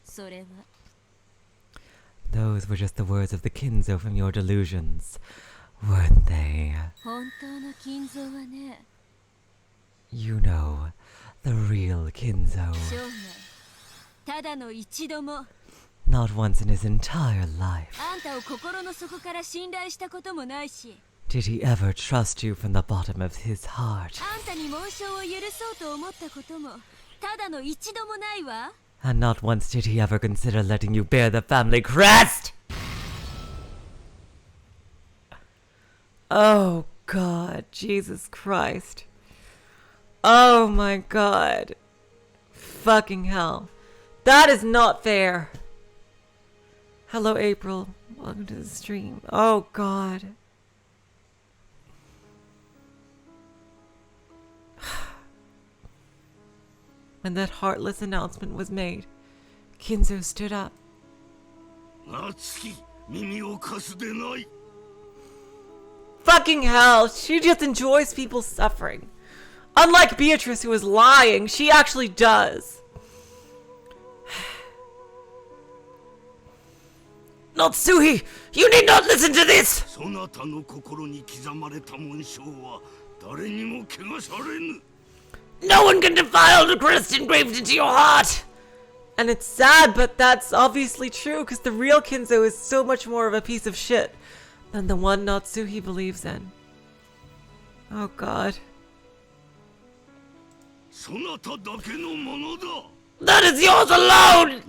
Speaker 2: それは。
Speaker 1: Those were just the words of the Kinzo from your delusions, weren't they?
Speaker 2: 本当の金蔵はね。
Speaker 1: You know, the real Kinzo.
Speaker 2: 生涯ただの一度も
Speaker 1: Not once in his entire life
Speaker 2: あんたを心の底から信頼したこともないし、
Speaker 1: did he ever trust you from the bottom of his heart.
Speaker 2: あんたに紋章を許そうと思ったこともただの一度もないわ。
Speaker 1: And not once did he ever consider letting you bear the family crest! Oh, God. Jesus Christ. Oh, my God. Fucking hell. That is not fair. Hello, April. Welcome to the stream. Oh, God. When that heartless announcement was made, Kinzo stood up. Fucking hell, she just enjoys people suffering. Unlike Beatrice, who is lying, she actually does. Natsuhi, you need not listen to this! No one can defile the crest engraved into your heart! And it's sad, but that's obviously true, because the real Kinzo is so much more of a piece of shit than the one Natsuhi believes in. Oh, God. That is yours alone!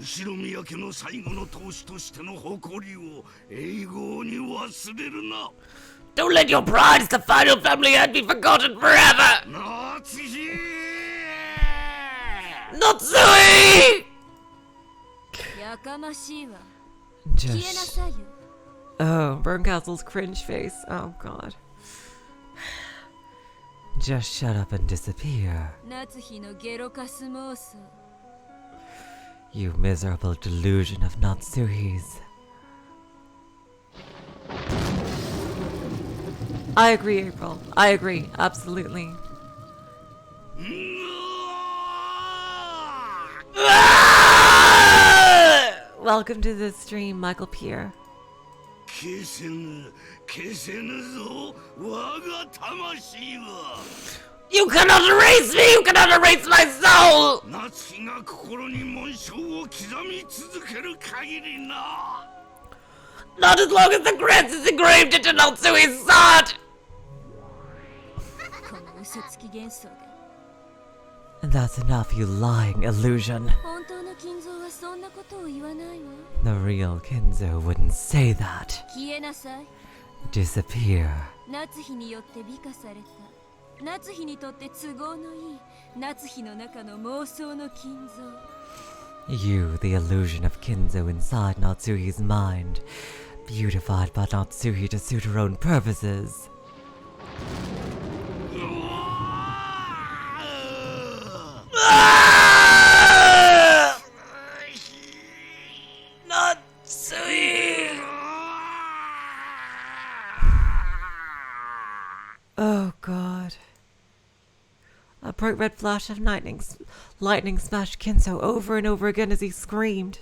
Speaker 1: Don't let your pride as the final family head be forgotten forever! Natsui! Just... Oh, Burncastle's cringe face. Oh, God. Just shut up and disappear. You miserable delusion of Natsuhi's. I agree, April. I agree. Absolutely. Welcome to the stream, Michael Pierre. You cannot erase me! You cannot erase my soul! Not as long as the crest is engraved into Natsuhi's heart! And that's enough, you lying illusion. The real Kinzo wouldn't say that. Disappear. You, the illusion of Kinzo inside Natsuhi's mind, beautified by Natsuhi to suit her own purposes. Natsui! Oh, God. A bright red flash of lightning smashed Kinzo over and over again as he screamed.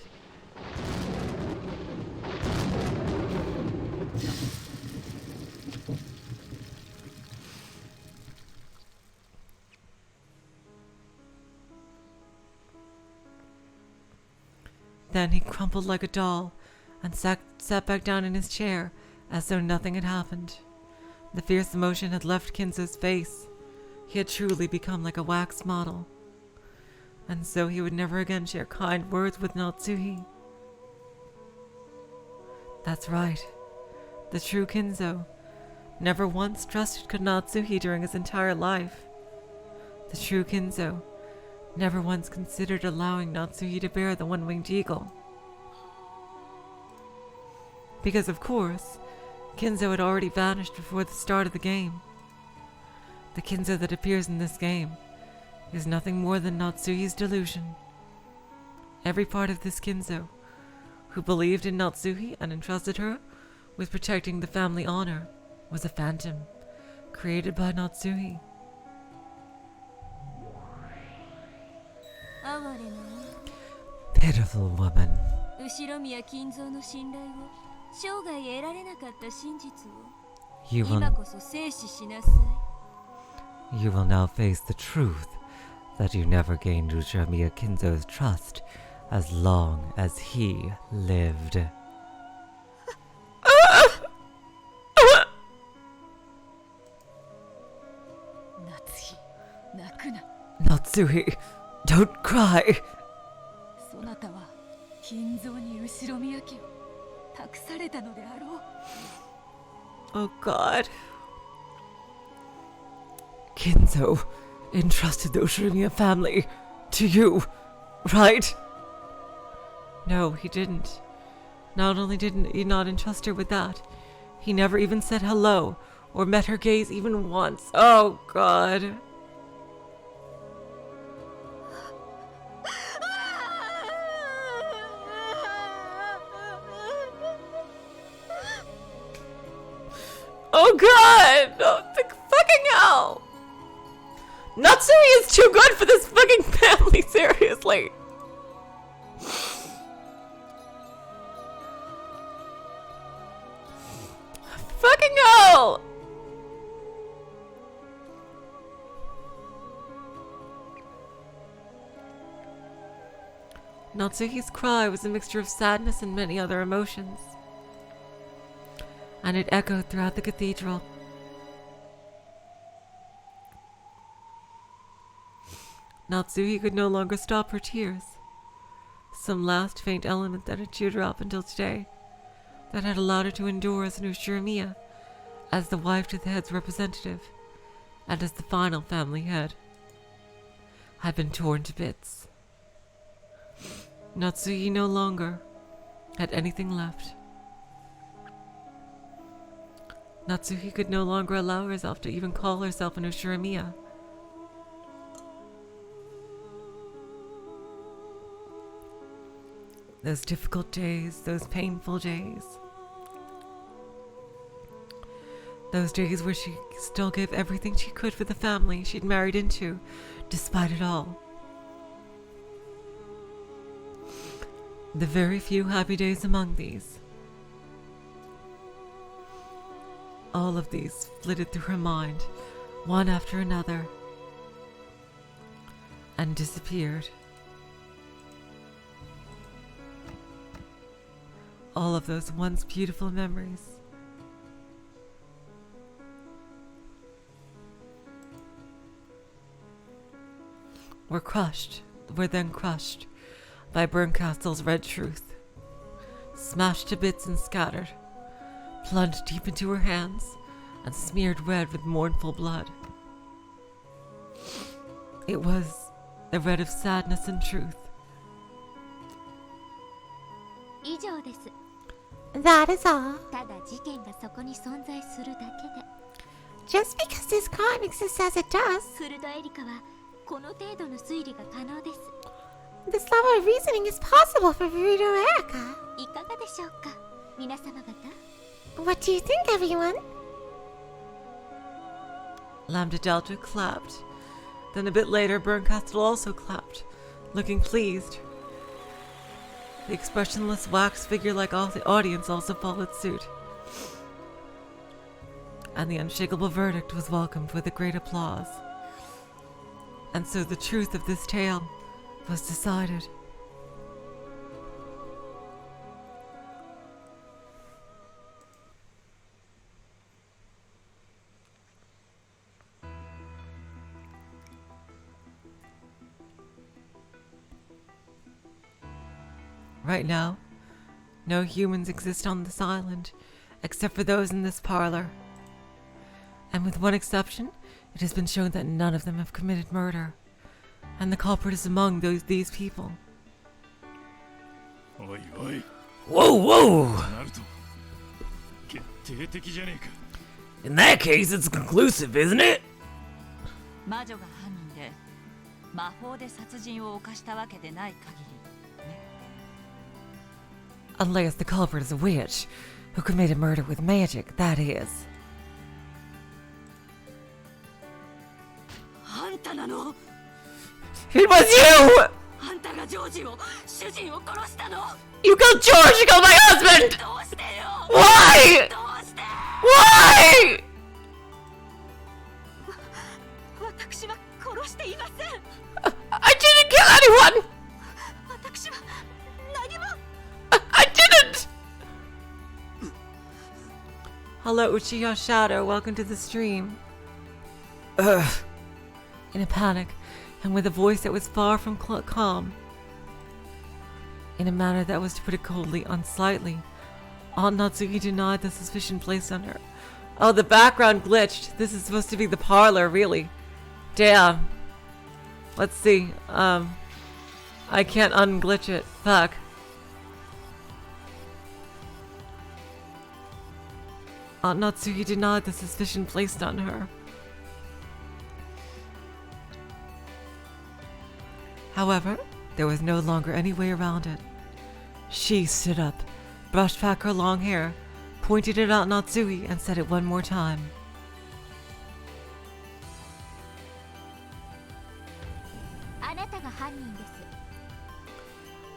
Speaker 1: Then he crumpled like a doll and sat back down in his chair as though nothing had happened. The fierce emotion had left Kinzo's face. He had truly become like a wax model. And so he would never again share kind words with Natsuhi. That's right. The true Kinzo never once trusted Natsuhi during his entire life. The true Kinzo never once considered allowing Natsuhi to bear the one-winged eagle. Because, of course, Kinzo had already vanished before the start of the game. The Kinzo that appears in this game is nothing more than Natsuhi's delusion. Every part of this Kinzo, who believed in Natsuhi and entrusted her with protecting the family honor, was a phantom created by Natsuhi. Pitiful woman. You will now face the truth that you never gained Ushiromiya Kinzo's trust as long as he lived. Natsuhi, don't cry.
Speaker 7: そなたは金蔵に後ろ宮家を託されたのであろう。
Speaker 1: Oh God. Kinzo entrusted the Ushirimiya family to you, right? No, he didn't. Not only did he not entrust her with that, he never even said hello or met her gaze even once. Oh God. Oh God! Oh, the fucking hell! Natsui is too good for this fucking family, seriously! Fucking hell! Natsuhi's cry was a mixture of sadness and many other emotions, and it echoed throughout the cathedral. Natsuhi could no longer stop her tears. Some last faint element that had cheered her up until today, that had allowed her to endure as an Ushirimiya, as the wife to the head's representative, and as the final family head, had been torn to bits. Natsuhi no longer had anything left. Natsuhi could no longer allow herself to even call herself an Ushirimiya. Those difficult days, those painful days. Those days where she still gave everything she could for the family she'd married into, despite it all. The very few happy days among these. All of these flitted through her mind, one after another, and disappeared. All of those once beautiful memories. Were then crushed by Berncastle's red truth, smashed to bits and scattered, plunged deep into her hands, and smeared red with mournful blood. It was the red of sadness and truth.
Speaker 3: That is all.
Speaker 5: ただ事件がそこに存在するだけで。
Speaker 3: Just because this crime exists as it does,
Speaker 5: フルドエリカはこの程度の推理が可能です。
Speaker 3: this level of reasoning is possible for Virudo Erika.
Speaker 5: いかがでしょうか、皆様方。
Speaker 3: What do you think, everyone?
Speaker 1: Lambda Delta clapped. Then a bit later, Berncastle also clapped, looking pleased. The expressionless wax figure-like audience also followed suit. And the unshakable verdict was welcomed with a great applause. And so the truth of this tale was decided. Right now, no humans exist on this island, except for those in this parlor. And with one exception, it has been shown that none of them have committed murder, and the culprit is among these people.
Speaker 10: Oi, oi.
Speaker 11: Whoa, whoa!
Speaker 10: Naruto.
Speaker 11: In that case, it's conclusive, isn't it?
Speaker 7: 魔女が犯人で魔法で殺人を犯したわけでない限り。
Speaker 1: Unless the culprit is a witch, who committed murder with magic, that is.
Speaker 9: あんたなの？
Speaker 1: It was you!
Speaker 9: あんたがジョージを、主人を殺したの？
Speaker 1: You killed George! You killed my husband!
Speaker 9: どうしてよ？
Speaker 1: Why?
Speaker 9: どうして？
Speaker 1: Why?
Speaker 9: 私は殺していません。
Speaker 1: I didn't kill anyone!
Speaker 9: 私は何も。
Speaker 1: I didn't! Hello, Uchiha Shadow. Welcome to the stream. Ugh. In a panic, and with a voice that was far from calm, in a manner that was, to put it coldly, unsightly. Aunt Natsuki denied the suspicion placed on her. Oh, the background glitched. This is supposed to be the parlor, really. Damn. Let's see. I can't unglitch it. Fuck. Aunt Natsuki denied the suspicion placed on her. However, there was no longer any way around it. She stood up, brushed back her long hair, pointed it at Natsuki, and said it one more time.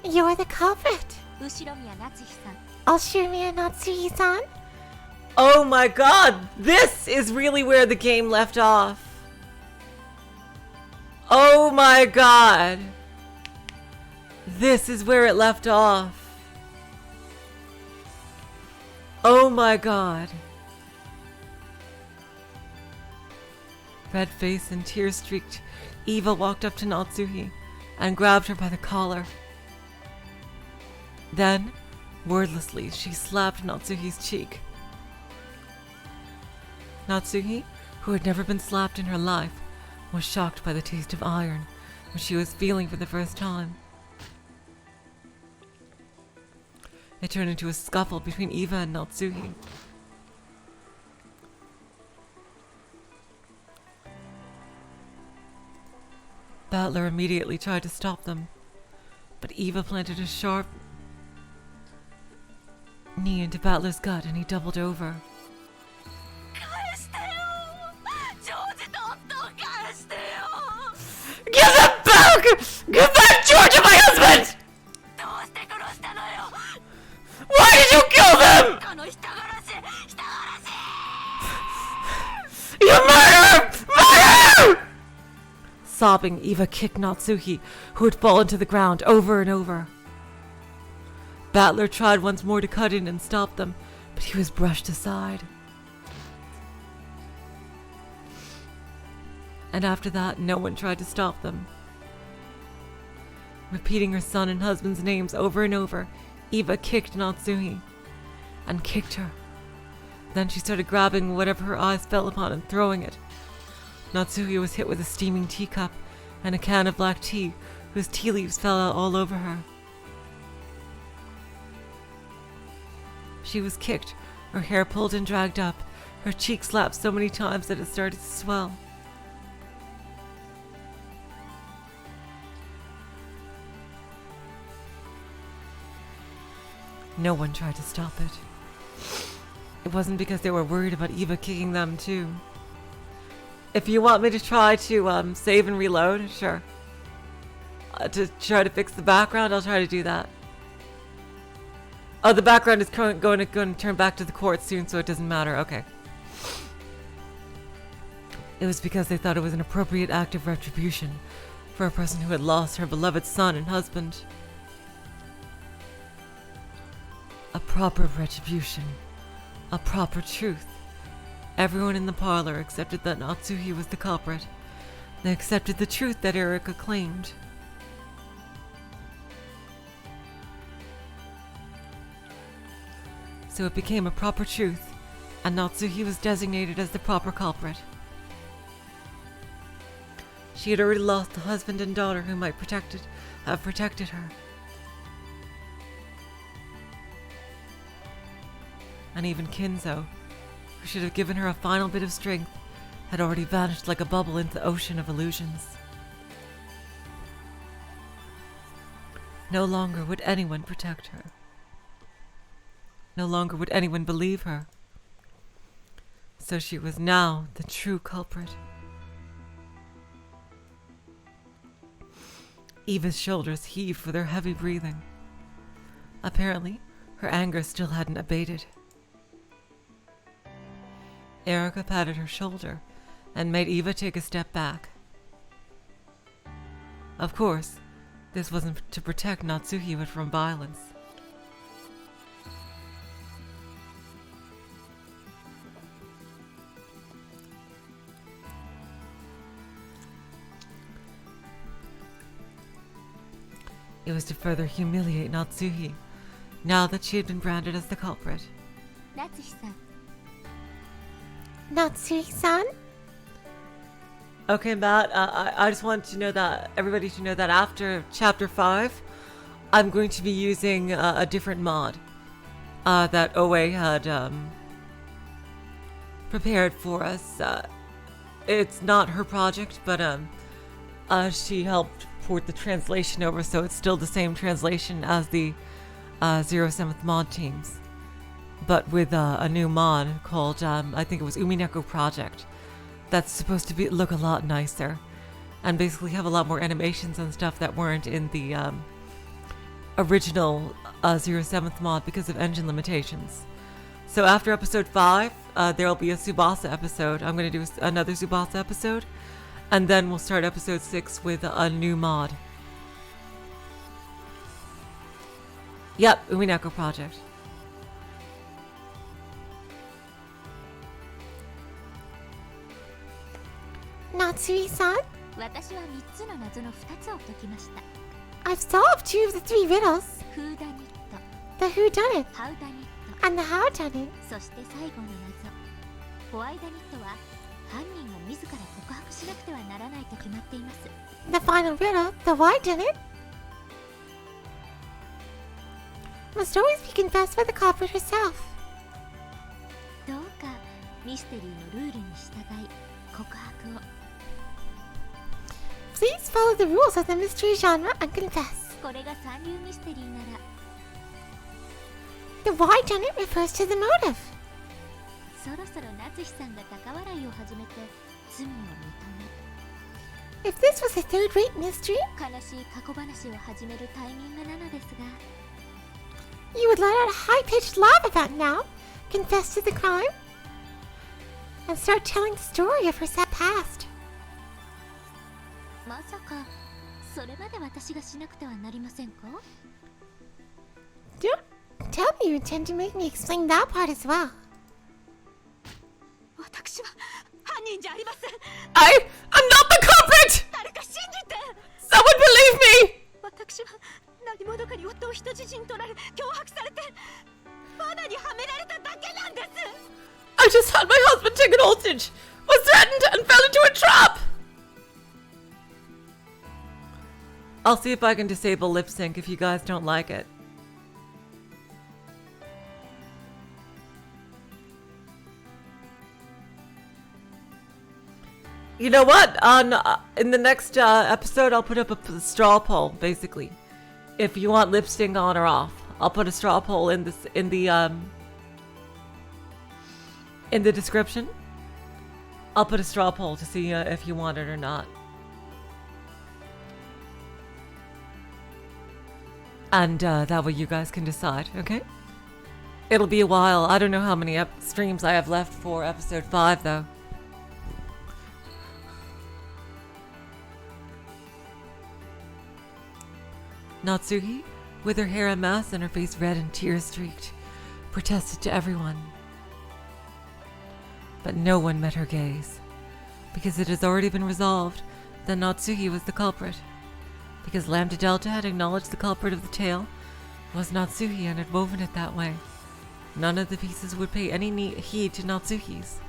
Speaker 3: You are the culprit. Oshumiya Natsuki-san.
Speaker 1: Oh my god! This is really where the game left off. Oh my god! This is where it left off. Oh my god. Red-faced and tear-streaked, Eva walked up to Natsuki and grabbed her by the collar. Then, wordlessly, she slapped Natsuki's cheek. Natsuki, who had never been slapped in her life, was shocked by the taste of iron, which she was feeling for the first time. It turned into a scuffle between Eva and Natsuki. Battler immediately tried to stop them, but Eva planted a sharp knee into Battler's gut and he doubled over. Give them back! Give back George and my husband! Why did you kill them? You murderer! Murder! Sobbing, Eva kicked Natsuki, who had fallen to the ground, over and over. Battler tried once more to cut in and stop them, but he was brushed aside. And after that, no one tried to stop them. Repeating her son and husband's names over and over, Eva kicked Natsuki, and kicked her. Then she started grabbing whatever her eyes fell upon and throwing it. Natsuki was hit with a steaming teacup and a can of black tea, whose tea leaves fell out all over her. She was kicked, her hair pulled and dragged up, her cheek slapped so many times that it started to swell. No one tried to stop it. It wasn't because they were worried about Eva kicking them too. If you want me to try to save and reload, sure. To try to fix the background, I'll try to do that. Oh, the background is going to turn back to the court soon, so it doesn't matter. Okay. It was because they thought it was an appropriate act of retribution for a person who had lost her beloved son and husband. A proper retribution. A proper truth. Everyone in the parlor accepted that Natsuki was the culprit. They accepted the truth that Erika claimed. So it became a proper truth, and Natsuki was designated as the proper culprit. She had already lost the husband and daughter who might have protected her. And even Kinzo, who should have given her a final bit of strength, had already vanished like a bubble into the ocean of illusions. No longer would anyone protect her. No longer would anyone believe her. So she was now the true culprit. Eva's shoulders heaved with her heavy breathing. Apparently, her anger still hadn't abated. Erika patted her shoulder and made Eva take a step back. Of course, this wasn't to protect Natsuki but from violence. It was to further humiliate Natsuhi, now that she had been branded as the culprit.
Speaker 5: 夏日さん
Speaker 3: Natsui-san?
Speaker 1: Okay, Matt, I just wanted to know that, everybody to know that after Chapter 5, I'm going to be using a different mod that Oe had prepared for us. It's not her project, but she helped port the translation over, so it's still the same translation as the 07th mod teams, but with a new mod called, I think it was Umineko Project, that's supposed to look a lot nicer, and basically have a lot more animations and stuff that weren't in the original 07th mod because of engine limitations. So after episode 5, there will be a Tsubasa episode. I'm going to do another Tsubasa episode, and then we'll start episode 6 with a new mod. Yep, Umineko Project.
Speaker 3: Natsui-san?
Speaker 5: 私は3つの謎の2つを解きました
Speaker 3: I've solved 2 of the 3 riddles.
Speaker 5: フーダニッ
Speaker 3: The whodunit
Speaker 5: トハウダニット
Speaker 3: and the howdunit.
Speaker 5: そして最後の謎ホワイダニットは犯人が自ら告白しなくてはならないと決まっています
Speaker 3: The final riddle, the whodunit, must always be confessed by the culprit herself.
Speaker 5: どうかミステリーのルールに従い告白を
Speaker 3: Please follow the rules of the mystery genre and confess.
Speaker 5: これが三流ミステリーなら
Speaker 3: The whodunit refers to the motive.
Speaker 5: そろそろ夏日さんが高笑いを始めて罪を認
Speaker 3: If this was a third-rate mystery,
Speaker 5: め悲しい過去話を始めるタイミングなのですが
Speaker 3: you would let out a high-pitched laugh about now, confess to the crime, and start telling the story of her sad past.
Speaker 5: まさかそれまで私がしなくてはなりませんか
Speaker 3: Don't tell me you intend to make me explain that part as well.
Speaker 9: 私は犯人じゃありません
Speaker 11: I'm not the culprit!
Speaker 9: 誰か信じて
Speaker 11: Someone believe me!
Speaker 9: 私は何者かに夫を人質に取られ脅迫されて罠にはめられただけなんです
Speaker 11: I just had my husband taken hostage, was threatened, and fell into a trap!
Speaker 1: I'll see if I can disable lip sync if you guys don't like it. You know what? In the next episode, I'll put up a straw poll, basically. If you want lip sync on or off, I'll put a straw poll in the description. I'll put a straw poll to see if you want it or not. And that way you guys can decide, okay? It'll be a while. I don't know how many streams I have left for episode 5, though. Natsuhi, with her hair a mess and her face red and tear-streaked, protested to everyone. But no one met her gaze, because it has already been resolved that Natsuhi was the culprit. Because Lambda Delta had acknowledged the culprit of the tale was Natsuhi and had woven it that way. None of the pieces would pay any heed to Natsuhi's,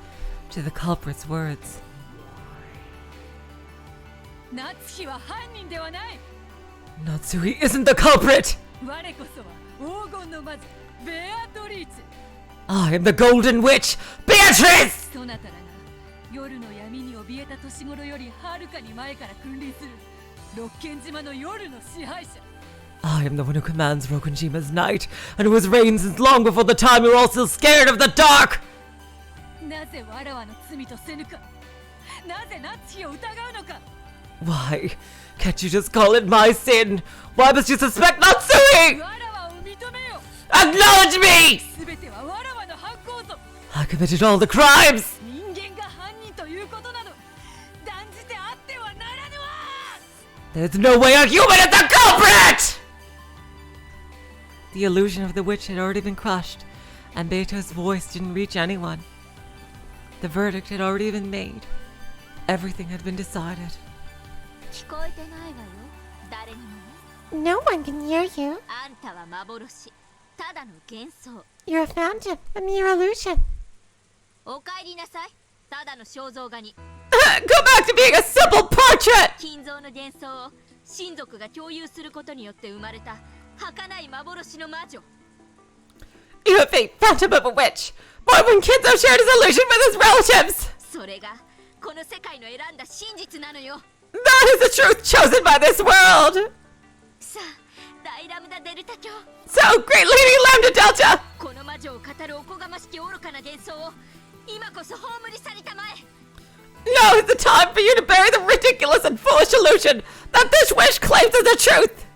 Speaker 1: to the culprit's words.
Speaker 7: Natsuhi は犯人ではない
Speaker 1: Natsuhi isn't the culprit!
Speaker 7: 我こそは黄金の魔女ベアトリーチ
Speaker 1: I am the Golden Witch, Beatrice!
Speaker 7: そなたらが夜の闇に怯えた年頃よりはるかに前から君臨する六軒島の夜の支配者
Speaker 1: I am the one who commands Rokunjima's night, and who has reigned since long before the time you were all still scared of the dark!
Speaker 7: なぜわらわの罪とせぬかなぜナツヒを疑うのか
Speaker 1: Why? Can't you just call it my sin? Why must you suspect Natsui?
Speaker 7: わらわを認めよ
Speaker 1: Acknowledge me!
Speaker 7: すべてはわらわの犯行ぞ
Speaker 1: I committed all the crimes!
Speaker 7: 人間が犯人ということなど断じてあってはならぬわ
Speaker 1: There's no way a human is the culprit! The illusion of the witch had already been crushed, and Beto's voice didn't reach anyone. The verdict had already been made. Everything had been decided.
Speaker 5: 聞こえてないわよ誰にもね
Speaker 3: No one can hear you.
Speaker 5: あんたは幻、ただの幻想。
Speaker 3: You're a phantom, a mere illusion.
Speaker 5: お帰りなさい、ただの肖像画に。
Speaker 1: Go back to being a simple portrait!
Speaker 5: 金像の幻想を親族が共有することによって生まれた儚い幻の魔女。
Speaker 1: You have a phantom of a witch, born when Kinzo shared his illusion with his relatives!
Speaker 5: それがこの世界の選んだ真実なのよ。
Speaker 1: That is the truth chosen by this world!
Speaker 5: さあ、大ラムダデルタ教。
Speaker 1: So, Great Lady Lambda Delta!
Speaker 5: この魔女を語るおこがましき愚かな幻想を今こそ葬り去りたまえ。
Speaker 1: Now is the time for you to bury the ridiculous and foolish illusion that this wish claims as the truth!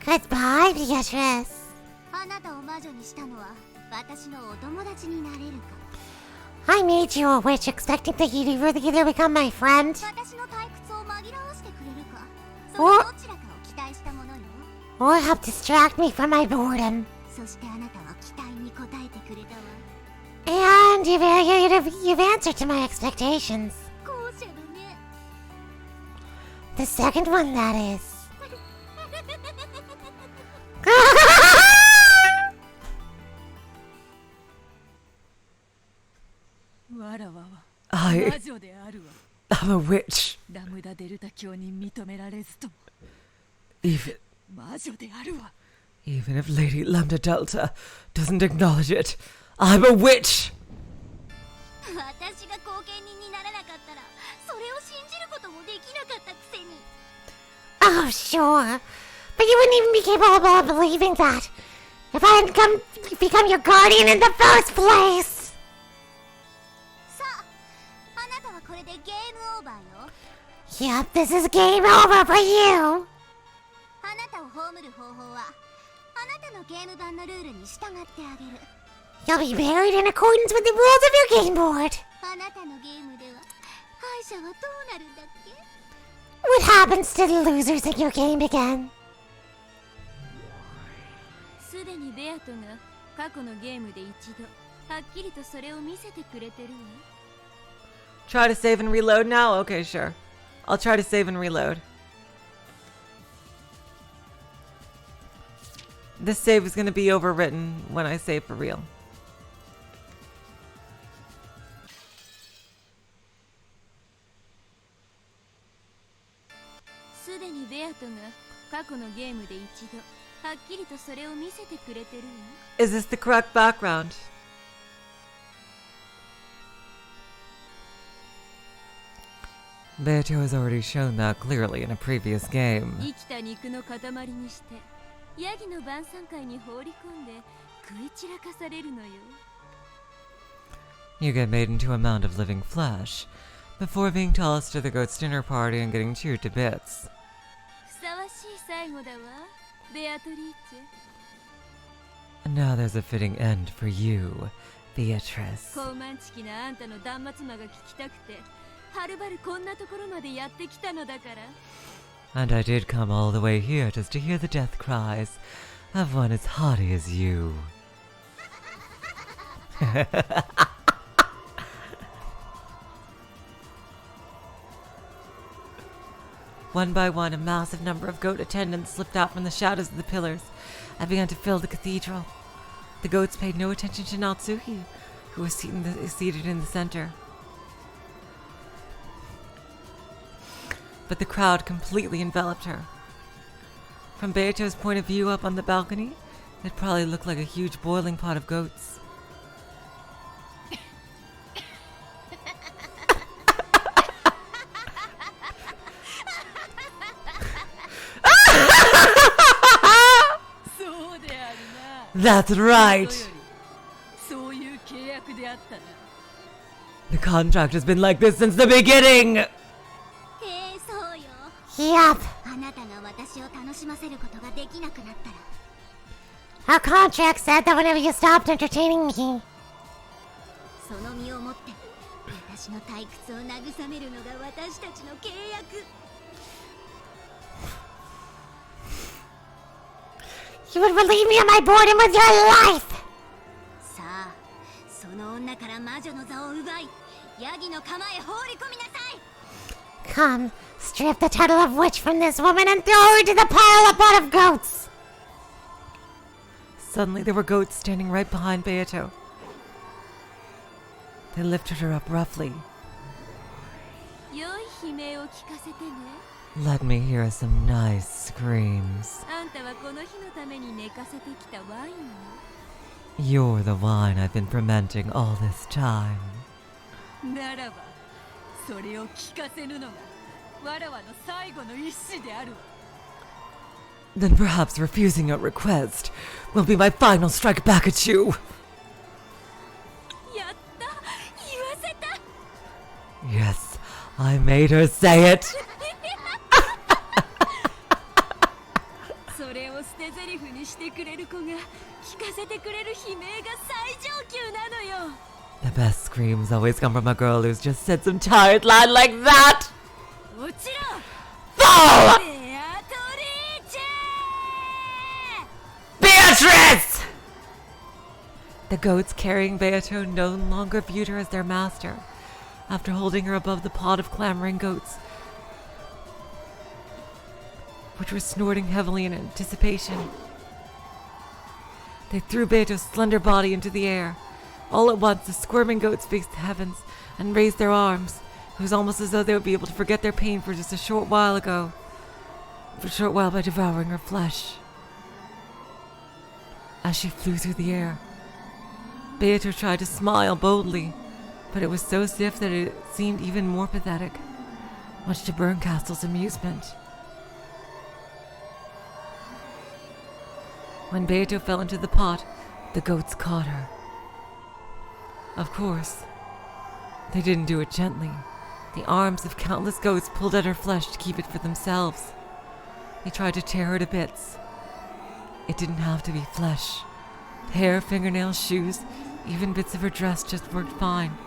Speaker 3: Goodbye, Beatrice.
Speaker 2: あなたを魔女にしたのは私のお友達になれるか。
Speaker 3: I made you a witch expecting that you'd either become my friend
Speaker 2: 私の退屈を紛らわしてくれるか。そのどちらかを期待したものよ。
Speaker 3: or help distract me from my boredom.
Speaker 2: そしてあなたは期待に応えてくれたわ。
Speaker 3: And you've answered to my expectations.
Speaker 2: 後者だね。
Speaker 3: The second one, that is.
Speaker 7: わらわは
Speaker 1: I
Speaker 7: 魔女であるわ。
Speaker 1: am a witch.
Speaker 7: ラムダデルタ教に認められずとも
Speaker 1: Even
Speaker 7: 魔女であるわ。
Speaker 1: if Lady Lambda Delta doesn't acknowledge it, I'm a witch!
Speaker 2: 私が後見人にならなかったらそれを信じることもできなかったくせに。
Speaker 3: Oh, sure. But you wouldn't even be capable of believing that if I hadn't become your guardian in the first place.
Speaker 2: さあ、あなたはこれでゲームオーバーよ。
Speaker 3: Yep, this is game over for you.
Speaker 2: あなたを葬る方法はあなたのゲーム版のルールに従ってあげる。
Speaker 3: You'll be buried in accordance with the rules of your game board.
Speaker 2: あなたのゲームでは敗者はどうなるんだっけ。
Speaker 3: What happens to the losers in your game again?
Speaker 2: すでにベアトが過去のゲームで一度はっきりとそれを見せてくれてるわ。
Speaker 1: Try to save and reload now? Okay, sure. I'll try to save and reload. This save is going to be overwritten when I save for real. Is this the correct background? Beato has already shown that clearly in a previous game.
Speaker 2: 生きた肉の塊にしてヤギの晩餐会に放り込んで食い散らかされるのよ。
Speaker 1: You get made into a mound of living flesh before being tossed to the goat's dinner party and getting chewed to bits.
Speaker 2: ふさわしい最後だわ、ベアトリーチェ。
Speaker 1: And now there's a fitting end for you, Beatrice.
Speaker 2: 高慢ちきなあんたの断末魔が聞きたくてはるばるこんなところまでやってきたのだから。
Speaker 1: And I did come all the way here just to hear the death cries of one as haughty as you. One by one, a massive number of goat attendants slipped out from the shadows of the pillars and began to fill the cathedral. The goats paid no attention to Natsuhi, who was seated in the center. But the crowd completely enveloped her. From Beato's point of view up on the balcony, it probably looked like a huge boiling pot of goats. That's right! The contract has been like this since the beginning!
Speaker 3: Yep.
Speaker 2: あなたが私を楽しませることができなくなったら。
Speaker 3: Our contract said that whenever you stopped entertaining me,
Speaker 2: その身をもって私の退屈を慰めるのが私たちの契約。
Speaker 3: you would relieve me of my boredom with your life.
Speaker 2: さあ、その女から魔女の座を奪いヤギの釜へ放り込みなさい。
Speaker 3: Come, strip the title of witch from this woman and throw her into the pile of pot of goats!
Speaker 1: Suddenly there were goats standing right behind Beato. They lifted her up roughly.
Speaker 2: 良い悲鳴を聞かせてね。
Speaker 1: Let me hear some nice screams.
Speaker 2: あんたはこの日のために寝かせてきたワインよ。
Speaker 1: You're the wine I've been fermenting all this time.
Speaker 7: ならばそれを聞かせるのがわらわの最後の一死であるわ。
Speaker 1: Then perhaps refusing your request will be my final strike back at you.
Speaker 2: やった言わせた。
Speaker 1: Yes, I made her say it.
Speaker 2: それを捨て台詞にしてくれる子が聞かせてくれる悲鳴が最上級なのよ。
Speaker 1: The best screams always come from a girl who's just said some tired line like that.
Speaker 2: もちろん。
Speaker 1: Fall!
Speaker 2: ベアトリーチェ
Speaker 1: Beatrice! The goats carrying Beato no longer viewed her as their master. After holding her above the pod of clamoring goats, which were snorting heavily in anticipation, they threw Beato's slender body into the air. All at once, the squirming goats faced the heavens and raised their arms. It was almost as though they would be able to forget their pain for just a short while by devouring her flesh. As she flew through the air, Beato tried to smile boldly, but it was so stiff that it seemed even more pathetic, much to Burncastle's amusement. When Beato fell into the pot, the goats caught her. Of course, they didn't do it gently. The arms of countless goats pulled at her flesh to keep it for themselves. They tried to tear her to bits. It didn't have to be flesh. Hair, fingernails, shoes, even bits of her dress just worked fine.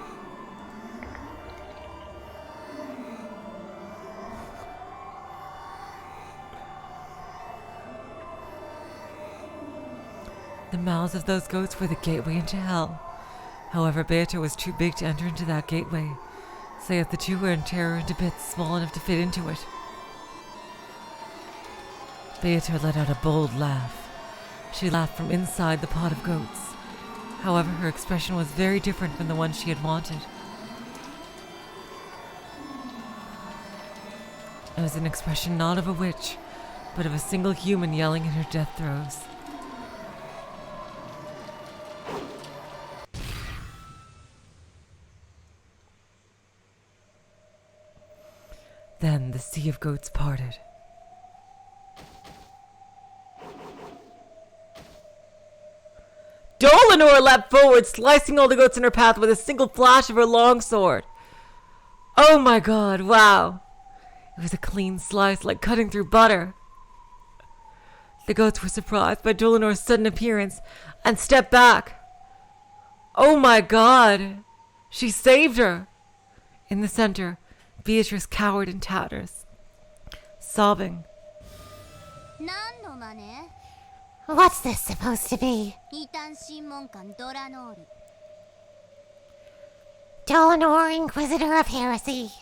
Speaker 1: The mouths of those goats were the gateway into hell. However, Beato was too big to enter into that gateway, so yet the two were in terror into bits small enough to fit into it. Beato let out a bold laugh. She laughed from inside the pot of goats. However, her expression was very different from the one she had wanted. It was an expression not of a witch, but of a single human yelling in her death throes. Then the sea of goats parted. Dlanor leapt forward, slicing all the goats in her path with a single flash of her long sword. Oh my god, wow. It was a clean slice, like cutting through butter. The goats were surprised by Dlanor's sudden appearance and stepped back. Oh my god. She saved her. In the center, Beatrice cowered in tatters, sobbing.
Speaker 3: What's this supposed to be? Dlanor, Inquisitor of Heresy.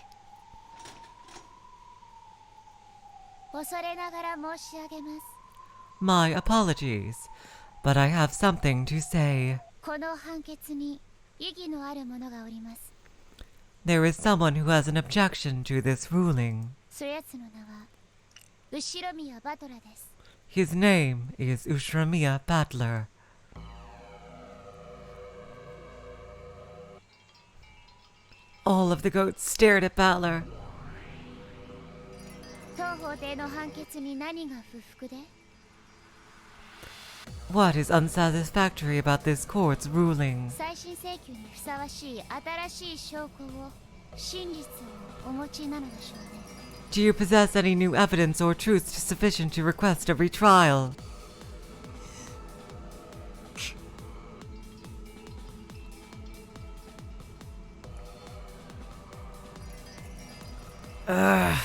Speaker 1: My apologies, but I have something to say. There is someone who has an objection to this ruling. His name is Ushramiya Battler. All of the goats stared at Battler. What is unsatisfactory about this court's ruling? Do you possess any new evidence or truth sufficient to request a retrial? Ugh.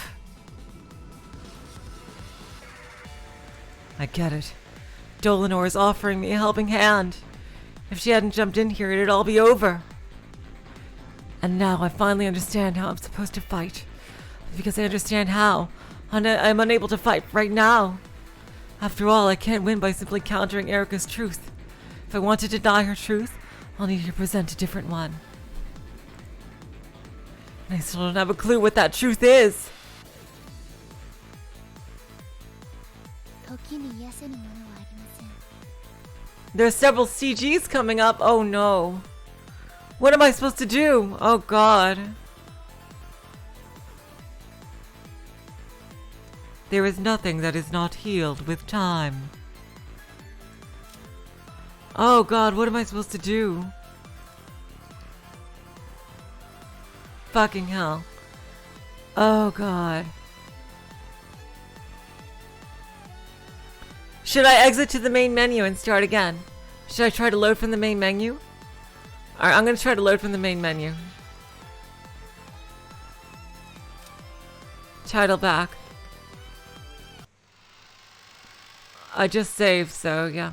Speaker 1: I get it. Dlanor is offering me a helping hand. If she hadn't jumped in here, it'd all be over. And now I finally understand how I'm supposed to fight. Because I understand how. I'm unable to fight right now. After all, I can't win by simply countering Erika's truth. If I want to deny her truth, I'll need to present a different one. And I still don't have a clue what that truth is. There are several CGs coming up. Oh no. What am I supposed to do? Oh god. There is nothing that is not healed with time. Oh god, what am I supposed to do? Fucking hell. Oh god. Should I exit to the main menu and start again? Should I try to load from the main menu? Alright, I'm gonna try to load from the main menu. Title back. I just saved, so yeah.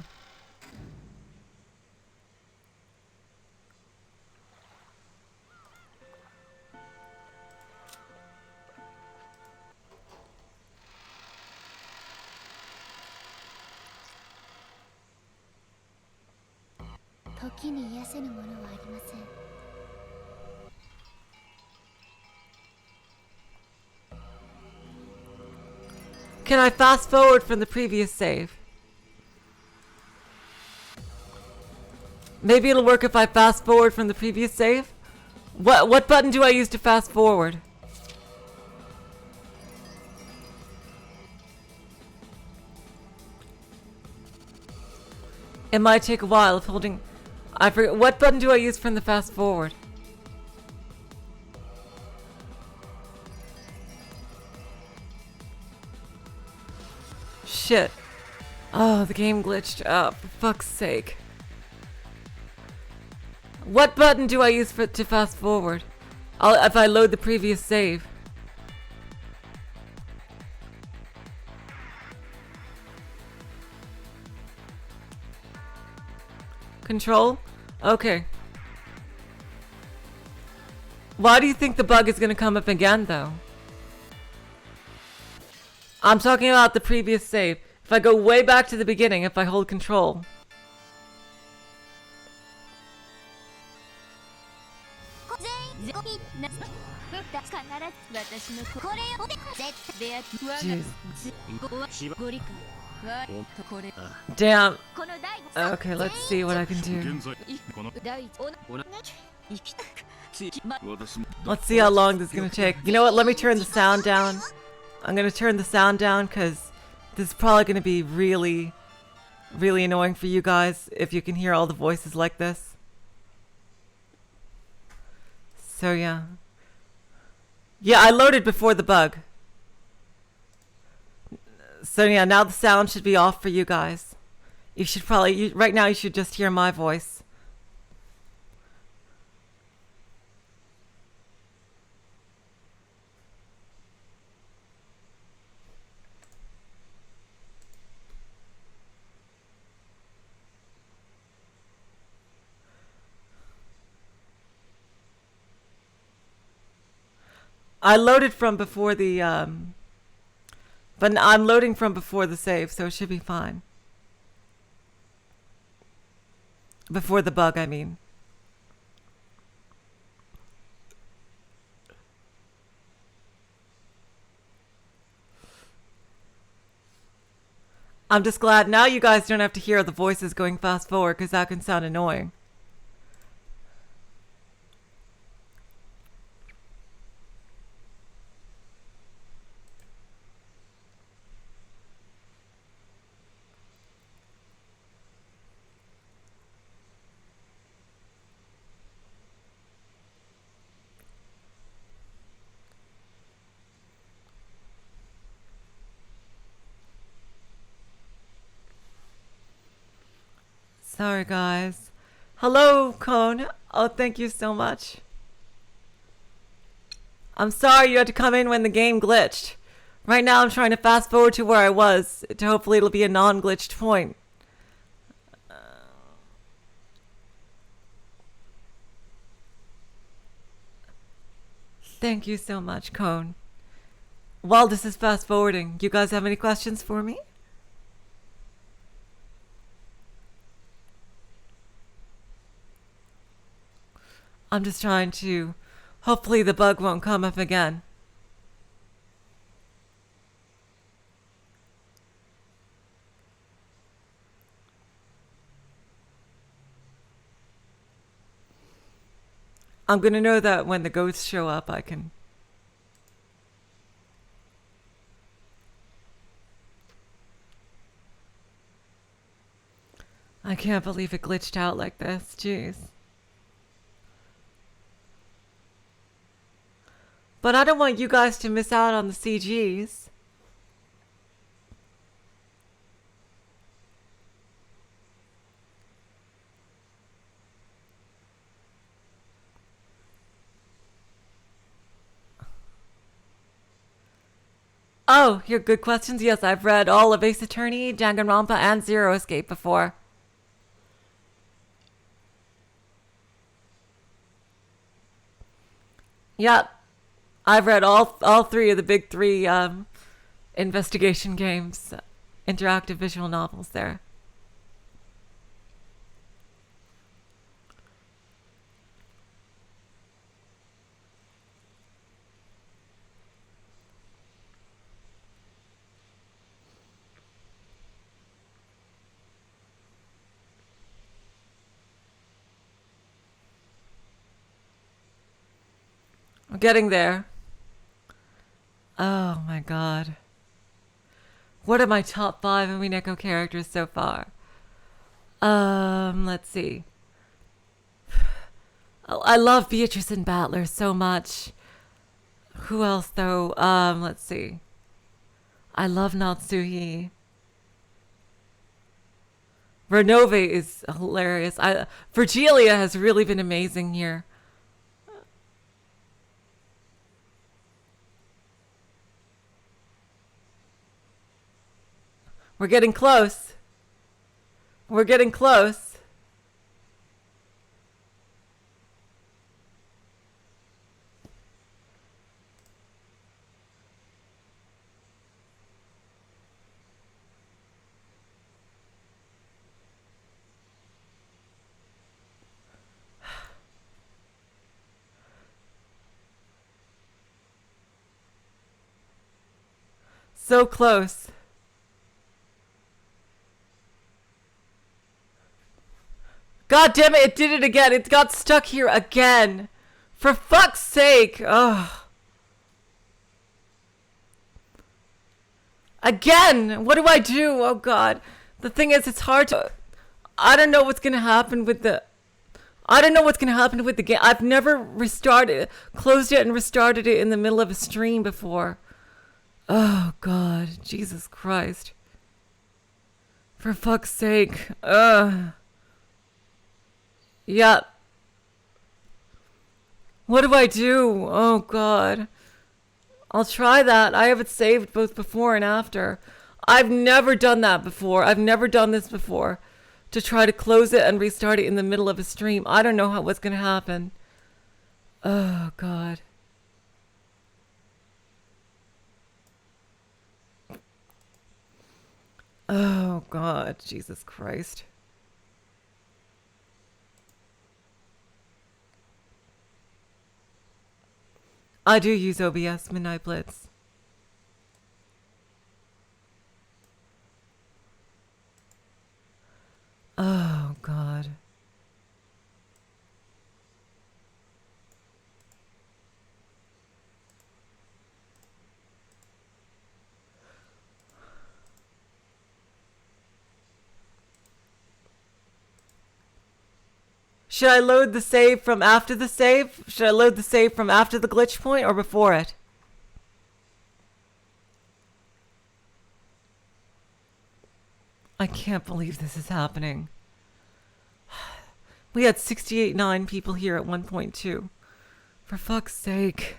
Speaker 1: Can I fast forward from the previous save? Maybe it'll work if I fast forward from the previous save? What button do I use to fast forward? It might take a while if holding... I forget. What button do I use from the fast forward? Shit. Oh, the game glitched. Oh, for fuck's sake. What button do I use to fast forward? If I load the previous save. Control? Okay. Why do you think the bug is going to come up again, though? I'm talking about the previous save. If I go way back to the beginning, if I hold control. Jeez. Damn. Okay, let's see what I can do. Let's see how long this is gonna take. You know what? Let me turn the sound down. I'm gonna turn the sound down because this is probably gonna be really, really annoying for you guys if you can hear all the voices like this. So yeah. Yeah, I loaded before the bug. So yeah, now the sound should be off for you guys. You should probably, right now you should just hear my voice. I loaded from before the, but I'm loading from before the save, so it should be fine. Before the bug, I mean. I'm just glad now you guys don't have to hear the voices going fast forward, because that can sound annoying. Sorry, guys. Hello, Cone. Oh, thank you so much. I'm sorry you had to come in when the game glitched. Right now, I'm trying to fast forward to where I was. To hopefully it'll be a non-glitched point. Thank you so much, Cone. While this is fast forwarding, you guys have any questions for me? I'm just trying to... Hopefully the bug won't come up again. I'm gonna know that when the ghosts show up, I can... I can't believe it glitched out like this. Jeez. But I don't want you guys to miss out on the CGs. Oh, your good questions. Yes, I've read all of Ace Attorney, Danganronpa, and Zero Escape before. Yep. I've read all three of the big three investigation games, interactive visual novels there. I'm getting there. Oh my god. What are my top 5 Umineko characters so far? Let's see. Oh, I love Beatrice and Battler so much. Who else though? Let's see. I love Natsuhi. Renove is hilarious. Virgilia has really been amazing here. We're getting close. We're getting close. So close. God damn it, it did it again. It got stuck here again. For fuck's sake. Ugh. Again. What do I do? Oh god. The thing is, it's hard to... I don't know what's going to happen with the... I don't know what's going to happen with the game. I've never closed it and restarted it in the middle of a stream before. Oh god. Jesus Christ. For fuck's sake. Ugh. Yep. What do I do? Oh god. I'll try that. I have it saved both before and after. I've never done that before. I've never done this before. To try to close it and restart it in the middle of a stream. I don't know what's going to happen. Oh god. Oh god. Jesus Christ. I do use OBS Midnight Blitz. Oh, God. Should I load the save from after the save? Should I load the save from after the glitch point or before it? I can't believe this is happening. We had 68.9 people here at 1.2. For fuck's sake.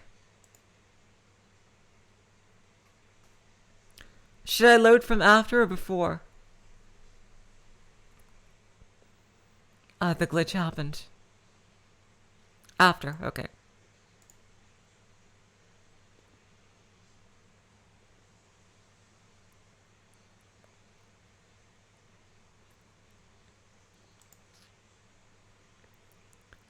Speaker 1: Should I load from after or before? The glitch happened. After, okay.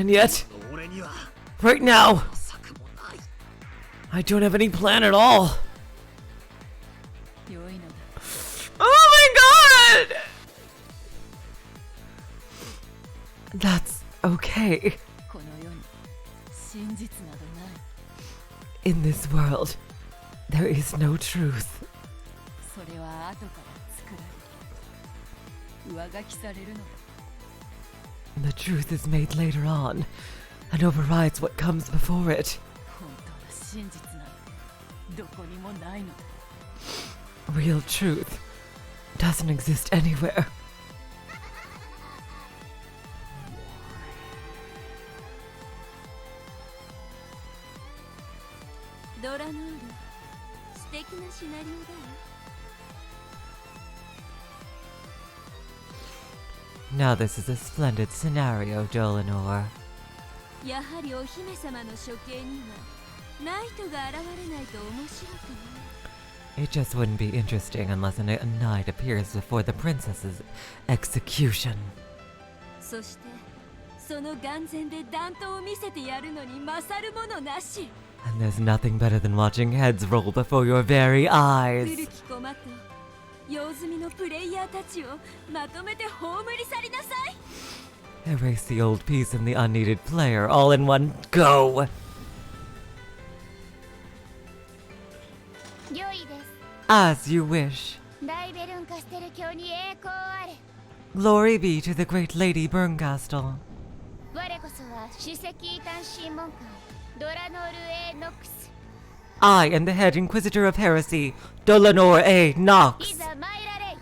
Speaker 11: And yet, right now, I don't have any plan at all. Oh my god! That's okay. In this world, there is no truth. The truth is made later on and overrides what comes before it. Real truth doesn't exist anywhere.
Speaker 2: Dlanor, 素敵なシナリオだよ。
Speaker 1: Now this is a splendid scenario, Dlanor.
Speaker 2: やはりお姫様の処刑にはナイトが現れないと面白くない。
Speaker 1: It just wouldn't be interesting unless a knight appears before the princess's execution.
Speaker 2: そしてその眼前で弾頭を見せてやるのに勝るものなし。
Speaker 1: And there's nothing better than watching heads roll before your very eyes.
Speaker 2: 古き駒と用済みのプレイヤーたちをまとめて葬り去りなさい。
Speaker 1: Erase the old piece and the unneeded player all in one go.
Speaker 5: 良いです。
Speaker 1: As you wish.
Speaker 5: 大ベルンカステル教に栄光あれ。
Speaker 1: Glory be to the great Lady Bernkastel.
Speaker 5: 我こそは首席異端審問官ドラノール A. ノックス。
Speaker 1: I am the head inquisitor of heresy, Dlanor A. Knox.
Speaker 5: いざ参られい。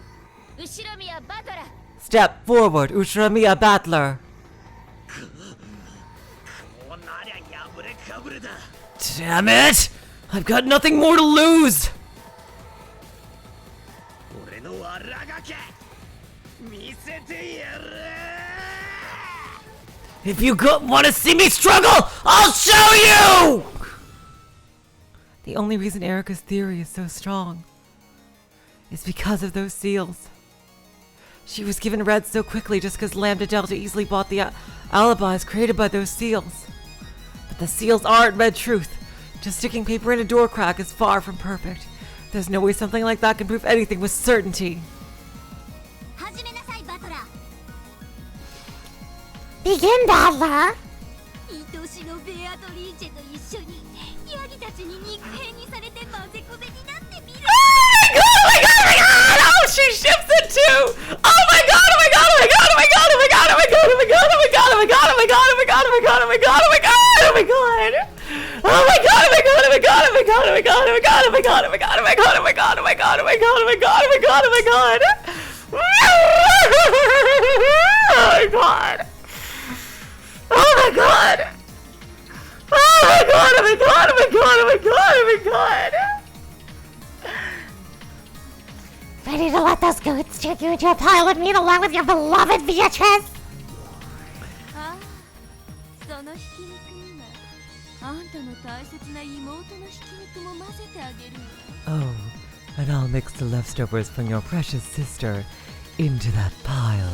Speaker 5: 後ろ宮バトラ。
Speaker 1: Step forward, Ushramia Battler.
Speaker 11: Damn it! I've got nothing more to lose! If you want to see me struggle, I'll show you!
Speaker 1: The only reason Erika's theory is so strong is because of those seals. She was given red so quickly just because Lambda Delta easily bought the alibis created by those seals. But the seals aren't red truth. Just sticking paper in a door crack is far from perfect. There's no way something like that can prove anything with certainty.
Speaker 3: Begin, Battler!
Speaker 2: 愛しのベアトリーチェと一緒にヤギたちに肉片にされて混ぜこぜになってみる。
Speaker 11: Oh my god, oh my god! Oh, she ships it too! Oh my god, oh my god, oh my god, oh my god, oh my god, oh my god, oh my god, oh my god, oh my god, oh my god, oh my god, oh my god, oh my god, oh my god, oh my god! Oh my god, oh my god, oh my god, oh my god, oh my god, oh my god, oh my god, oh my god, oh my god, oh my god, oh my god, oh my god, oh my god, oh my god, oh my god! Oh my god! Oh my god! Oh my god, oh my god, oh my god, oh my god, oh my god!
Speaker 3: Ready to let those goats take you into a pile with meat along with your beloved Beatrice?
Speaker 2: ああ、そのひき肉にはあんたの大切な妹のひき肉も混ぜてあげるわ。
Speaker 1: Oh, and I'll mix the leftovers from your precious sister into that pile.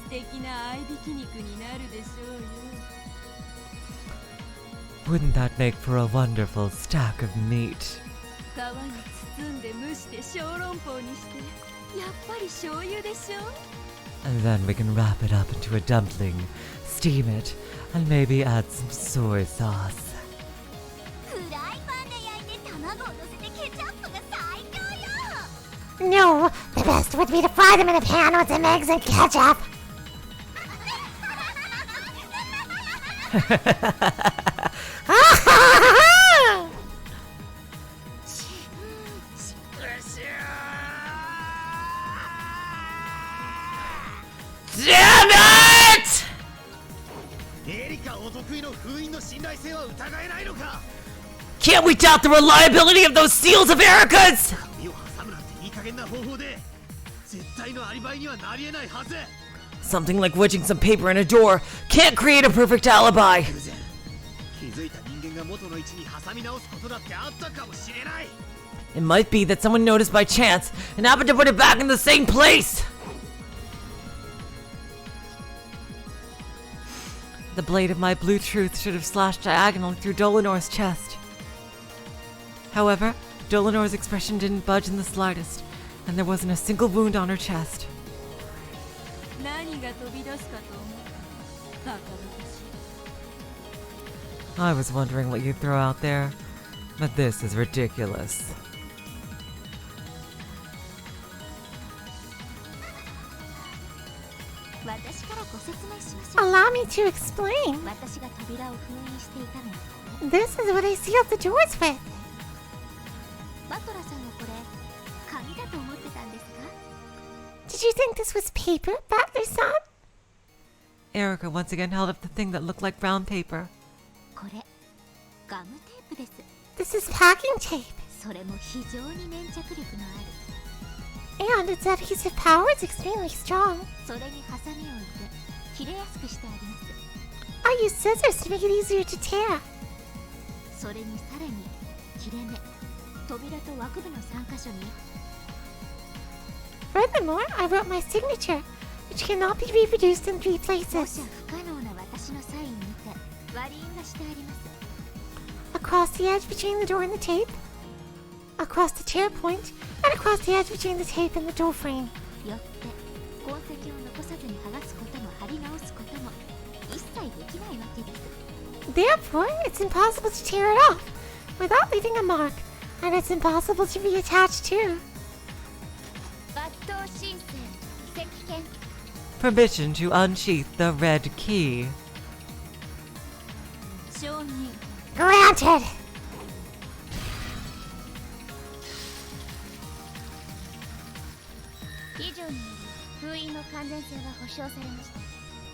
Speaker 2: 素敵な合いびき肉になるでしょうよ。
Speaker 1: Wouldn't that make for a wonderful stack of meat?
Speaker 2: 皮に包んで蒸して小籠包にしてやっぱり醤油でしょ。
Speaker 1: And then we can wrap it up into a dumpling, steam it, and maybe add some soy sauce.
Speaker 2: フライパンで焼いて卵を乗せてケチャップが最強よ。
Speaker 3: No, the best would be to fry them in a pan with some eggs and ketchup.
Speaker 11: Damn it!
Speaker 4: Erika お得意の封印の信頼性は疑えないのか。
Speaker 11: Can't we doubt the reliability of those seals of Erika's?
Speaker 4: 身を挟むなんていい加減な方法で絶対のアリバイにはなり得ないはず。
Speaker 11: Something like wedging some paper in a door can't create a perfect alibi.
Speaker 4: 気づいた人間が元の位置に挟み直すことだってあったかもしれない。
Speaker 11: It might be that someone noticed by chance and happened to put it back in the same place.
Speaker 1: The blade of my blue truth should have slashed diagonally through Dlanor's chest. However, Dlanor's expression didn't budge in the slightest, and there wasn't a single wound on her chest. I was wondering what you'd throw out there, but this is ridiculous.
Speaker 3: Allow me to explain. This is what I sealed the doors with. Did you think this was paper, Butler-san?
Speaker 1: Erika once again held up the thing that looked like brown paper.
Speaker 3: This is packing tape. And its adhesive power is extremely strong. I use scissors to make it easier to tear. Furthermore, I wrote my signature, which cannot be reproduced in 3 places. Across the edge between the door and the tape, across the tear point, and across the edge between the tape and the door frame. Therefore, it's impossible to tear it off without leaving a mark, and it's impossible to reattach too.
Speaker 1: Permission to unsheath the red key.
Speaker 3: Granted!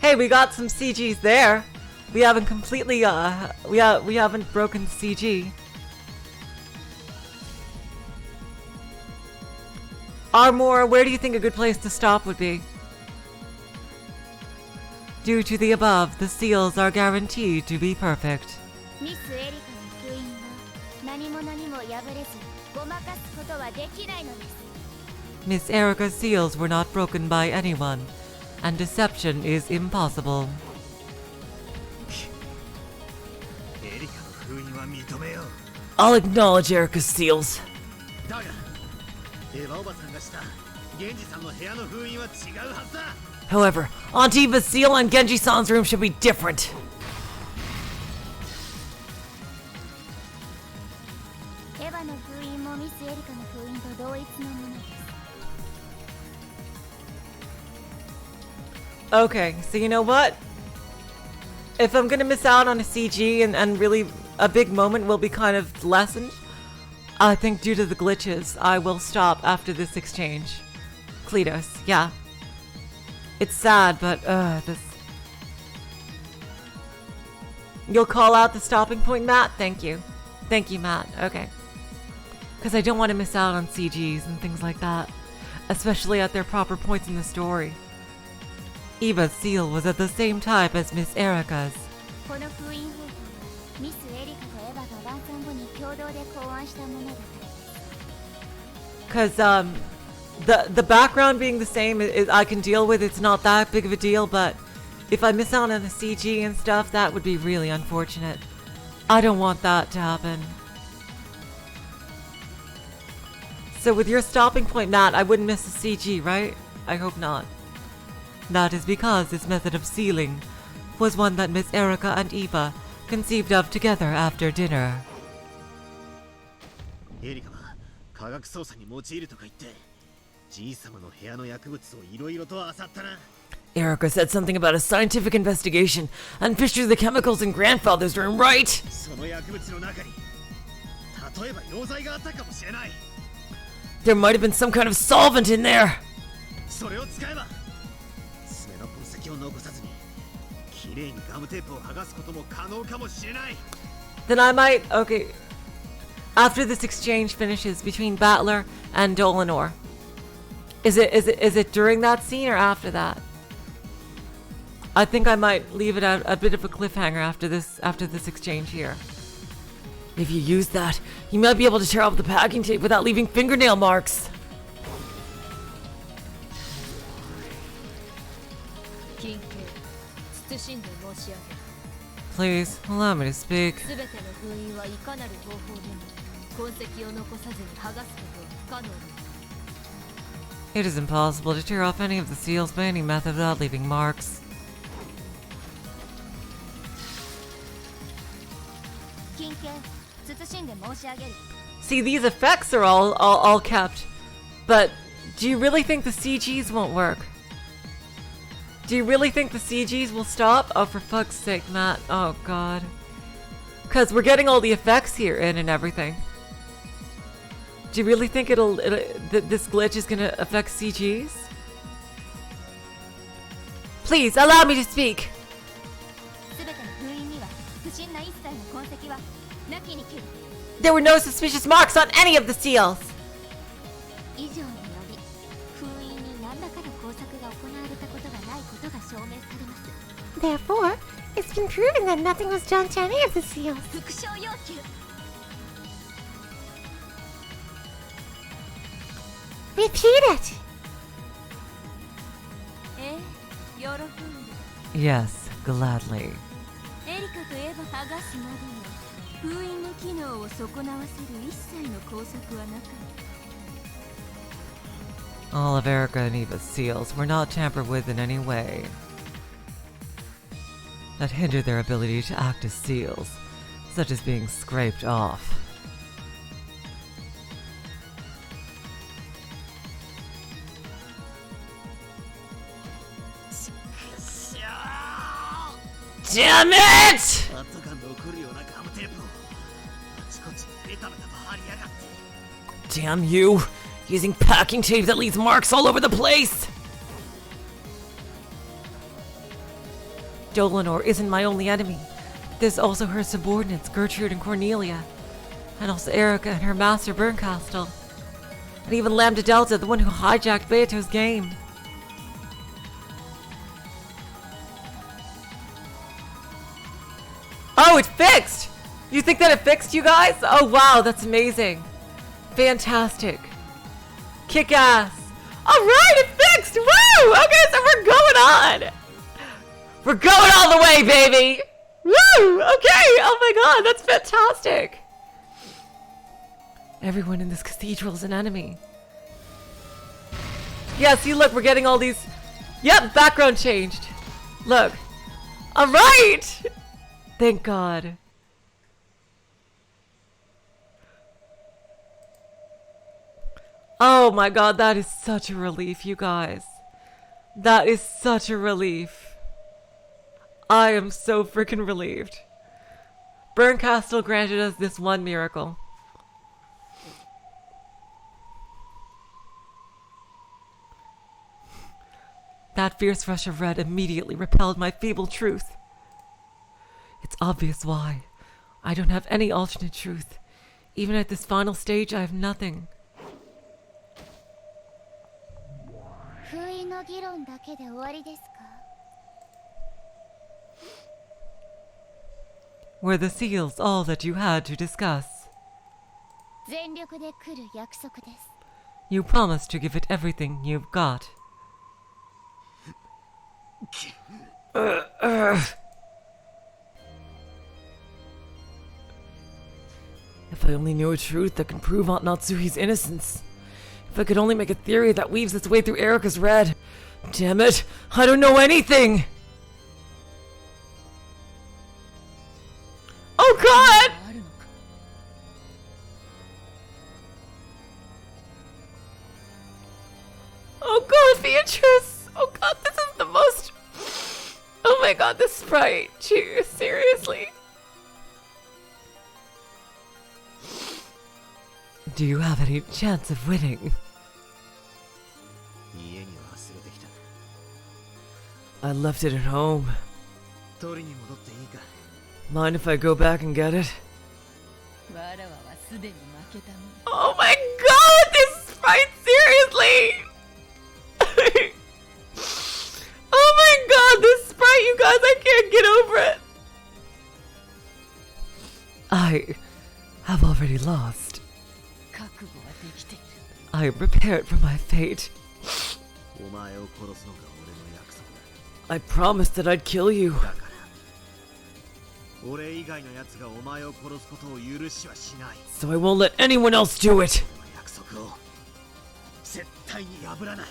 Speaker 1: Hey, we got some CGs there. We haven't completely, we haven't broken CG. Armor, where do you think a good place to stop would be? Due to the above, the seals are guaranteed to be perfect. Miss Erika's seals were not broken by anyone, and deception is impossible. I'll acknowledge Erika's seals. However, Aunt Eva's seal and Genji-san's room should be different. Okay, so you know what? If I'm gonna miss out on a CG and really a big moment will be kind of lessened, I think due to the glitches, I will stop after this exchange. Cletus, yeah. It's sad, but this... You'll call out the stopping point, Matt? Thank you. Thank you, Matt. Okay. Because I don't want to miss out on CGs and things like that, especially at their proper points in the story. Eva's seal was at the same type as Miss Erika's. Because, the background being the same, I can deal with. It's not that big of a deal, but if I miss out on the CG and stuff, that would be really unfortunate. I don't want that to happen. So with your stopping point, Matt, I wouldn't miss the CG, right? I hope not. That is because this method of sealing was one that Miss Erika and Eva conceived of together after dinner. Erika said something about a scientific investigation and fished through the chemicals in grandfather's room, right? There might have been some kind of solvent in there. Then I might... Okay. After this exchange finishes between Battler and Dlanor, is it during that scene or after that? I think I might leave it at a bit of a cliffhanger after this exchange here. If you use that, you might be able to tear off the packing tape without leaving fingernail marks. Please, allow me to speak.
Speaker 2: すべての封印はいかなる方法でも痕跡を残さずに剥がすことは不可能です。
Speaker 1: It is impossible to tear off any of the seals by any method without leaving marks.
Speaker 2: 金券慎んで申し上げる。
Speaker 1: See, these effects are all kept. But do you really think the CGs won't work? Do you really think the CGs will stop? Oh, for fuck's sake, Matt. Oh, God. Because we're getting all the effects here in and everything. Do you really think this glitch is gonna affect CGs? Please, allow me to speak! There were no suspicious marks on any of the seals!
Speaker 3: Therefore, it's been proven that nothing was done to any of the seals. Repeat it!
Speaker 1: Yes, gladly.
Speaker 2: Erika といえば剥がすなどの封印の機能を損なわせる一切の工作はなかった。
Speaker 1: All of Erika and Eva's seals were not tampered with in any way that hindered their ability to act as seals, such as being scraped off.
Speaker 11: Damn it! Damn you! Using packing tape that leaves marks all over the place!
Speaker 1: Dlanor isn't my only enemy. There's also her subordinates, Gertrude and Cornelia. And also Erika and her master, Bernkastel. And even Lambda Delta, the one who hijacked Beato's game. Oh, it fixed! You think that it fixed, you guys? Oh, wow, that's amazing. Fantastic. Kick ass. Alright, it fixed! Woo! Okay, so we're going on! We're going all the way, baby! Woo! Okay, oh my god, that's fantastic! Everyone in this cathedral is an enemy. Yeah, see, look, we're getting all these... Yep, background changed. Look. Alright! Thank God. Oh my god, that is such a relief, you guys. That is such a relief. I am so freaking relieved. Bernkastel granted us this one miracle. That fierce rush of red immediately repelled my feeble truth. It's obvious why. I don't have any alternate truth. Even at this final stage, I have nothing. Were the seals all that you had to discuss? You promised to give it everything you've got. If I only knew a truth that can prove Aunt Natsuhi's innocence. If I could only make a theory that weaves its way through Erika's red. Damn it, I don't know anything! Oh god! Oh god, Beatrice! Oh god, this is the most... Oh my god, this sprite. Cheers, seriously. Do you have any chance of winning? I left it at home. Mind if I go back and get it? Oh my god, this sprite, seriously! Oh my god, this sprite, you guys, I can't get over it! I have already lost. I am prepared for my fate. I promised that I'd kill you.
Speaker 4: 俺以外の奴がお前を殺すことを許しはしない。
Speaker 11: So I won't let anyone else do it.
Speaker 4: 約束を絶対に破らない。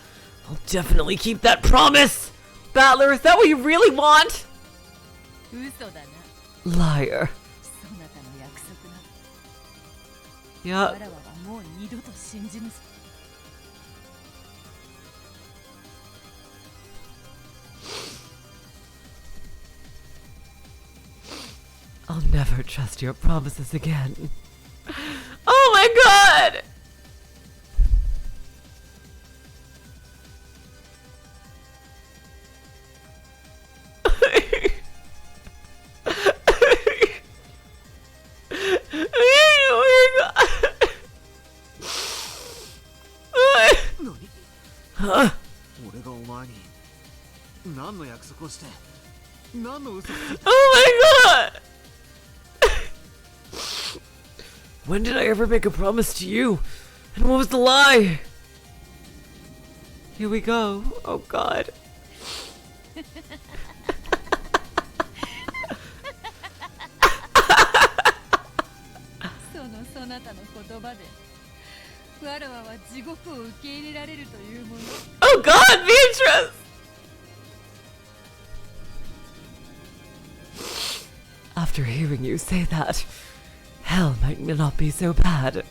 Speaker 11: I'll definitely keep that promise. Battler, is that what you really want?
Speaker 7: 嘘だな。
Speaker 11: Liar.
Speaker 7: そなたの約束な。
Speaker 11: Yep.
Speaker 7: わらわはもう二度と信じぬぞ。
Speaker 11: I'll never trust your promises again. Oh my god! Huh?
Speaker 4: 俺がお前に何の約束をして何の嘘をついた。
Speaker 11: Oh my god! When did I ever make a promise to you? And what was the lie? Here we go. Oh god.
Speaker 7: そなたの言葉でわらわは地獄を受け入れられるというもの。
Speaker 11: Oh god, Beatrice! After hearing you say that, hell might not be so bad.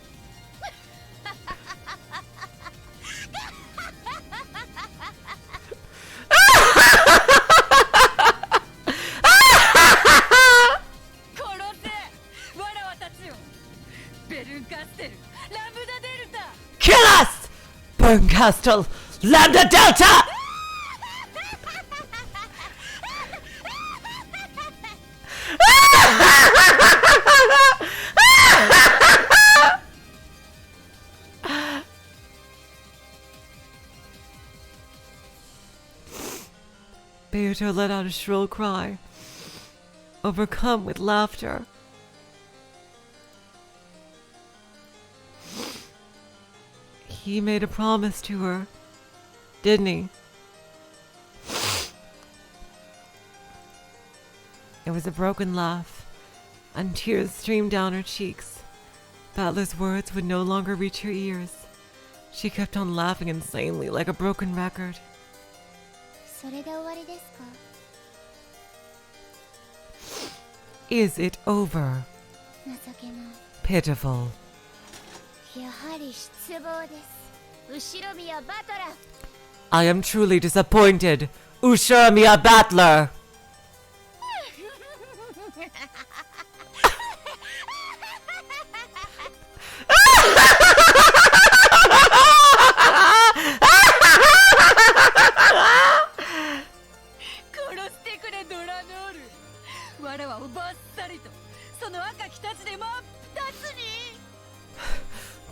Speaker 11: Kill us! Burncastle, Lambda Delta! Beato let out a shrill cry, overcome with laughter. He made a promise to her, didn't he? It was a broken laugh, and tears streamed down her cheeks. Battler's words would no longer reach her ears. She kept on laughing insanely like a broken record.
Speaker 5: それで終わりですか?
Speaker 11: Is it over?
Speaker 5: 情けない。
Speaker 11: Pitiful.
Speaker 5: やはり失望です。後ろ宮バトラー。
Speaker 11: I am truly disappointed. Ushiramia Battler.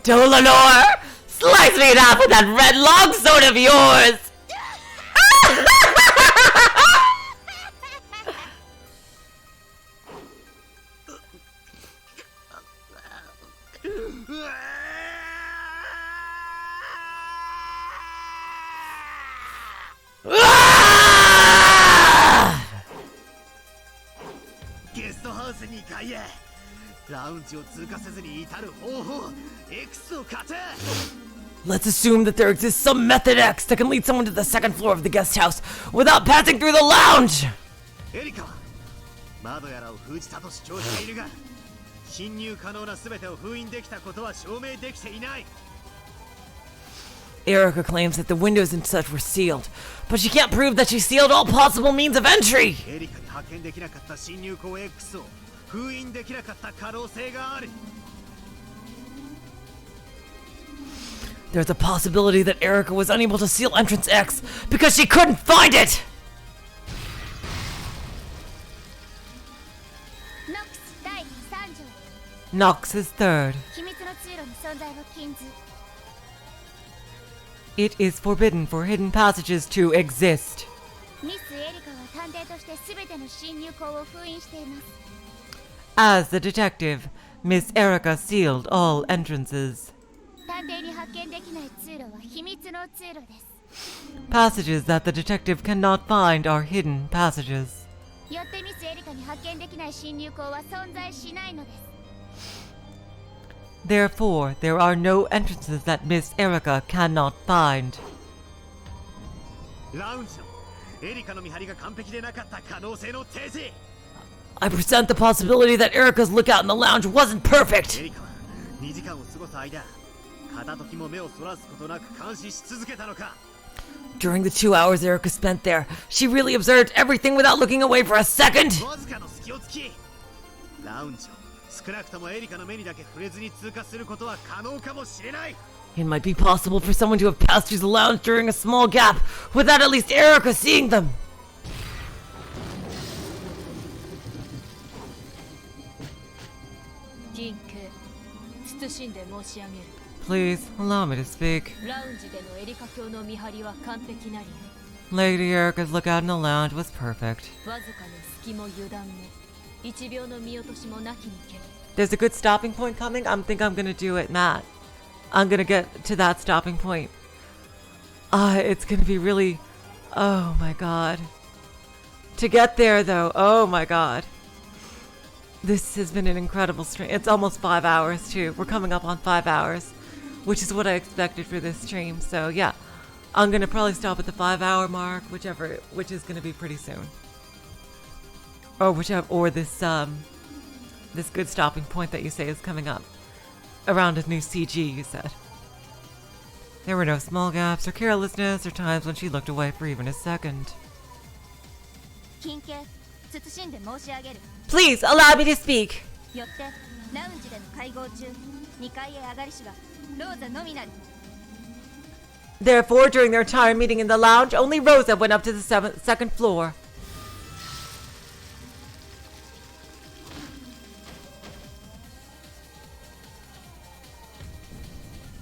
Speaker 11: Dlanor! Slice me in half with that red long sword of yours!
Speaker 4: Guest house 2階へ。ラウンジを通過せずに至る方法 X を勝て。
Speaker 11: Let's assume that there exists some method X that can lead someone to the second floor of the guest house without passing through the lounge!
Speaker 4: エリカは窓やらを封じたと主張しているが、侵入可能な全てを封印できたことは証明できていない。
Speaker 11: Erika claims that the windows and such were sealed, but she can't prove that she sealed all possible means of entry!
Speaker 4: エリカに発見できなかった侵入口 X を封印できなかった可能性がある。
Speaker 11: There's a possibility that Erika was unable to seal entrance X because she couldn't find it! Nox is third. It is forbidden for hidden passages to exist. As the detective, Miss Erika sealed all entrances. Passages that the detective cannot find are hidden passages.
Speaker 2: 中に派遣できない侵入口は存在しないのです。
Speaker 1: Therefore, there are no entrances that Miss Erika cannot find.
Speaker 4: ラウンジのエリカの見張りが完璧でなかった可能性の訂正。
Speaker 11: I present the possibility that Erika's lookout in the lounge wasn't perfect.
Speaker 4: エリカは2時間を過ごす間、片時も目をそらすことなく監視し続けたのか。
Speaker 11: During the 2 hours Erika spent there, she really observed everything without looking away for a second.
Speaker 4: わずかの隙を突き、ラウンジを少なくともエリカの目にだけ触れずに通過することは可能かもしれない。
Speaker 11: It might be possible for someone to have passed through the lounge during a small gap without at least Erika seeing them.
Speaker 7: 緊急謹んで申し上げる。
Speaker 1: Please allow me to speak.
Speaker 7: ラウンジでのエリカ卿の見張りは完璧なり、
Speaker 1: Lady Erika's lookout in the lounge was perfect.
Speaker 7: わずかの隙も油断も一秒の見落としもなきにけり。
Speaker 1: There's a good stopping point coming. I think I'm gonna do it, Matt. I'm gonna get to that stopping point. It's gonna be really... Oh my god. To get there though, oh my god. This has been an incredible stream. It's almost 5 hours too. We're coming up on 5 hours, which is what I expected for this stream. So yeah, I'm gonna probably stop at the 5-hour mark, which is gonna be pretty soon. Or this good stopping point that you say is coming up. Around a new CG, you said. There were no small gaps or carelessness or times when she looked away for even a second.
Speaker 2: 緊急謹んで申し上げる。
Speaker 1: Please allow me to speak.
Speaker 2: よってラウンジでの会合中、2階へ上がりしはローザのみなり。
Speaker 1: Therefore, during their entire meeting in the lounge, only Rosa went up to the second floor.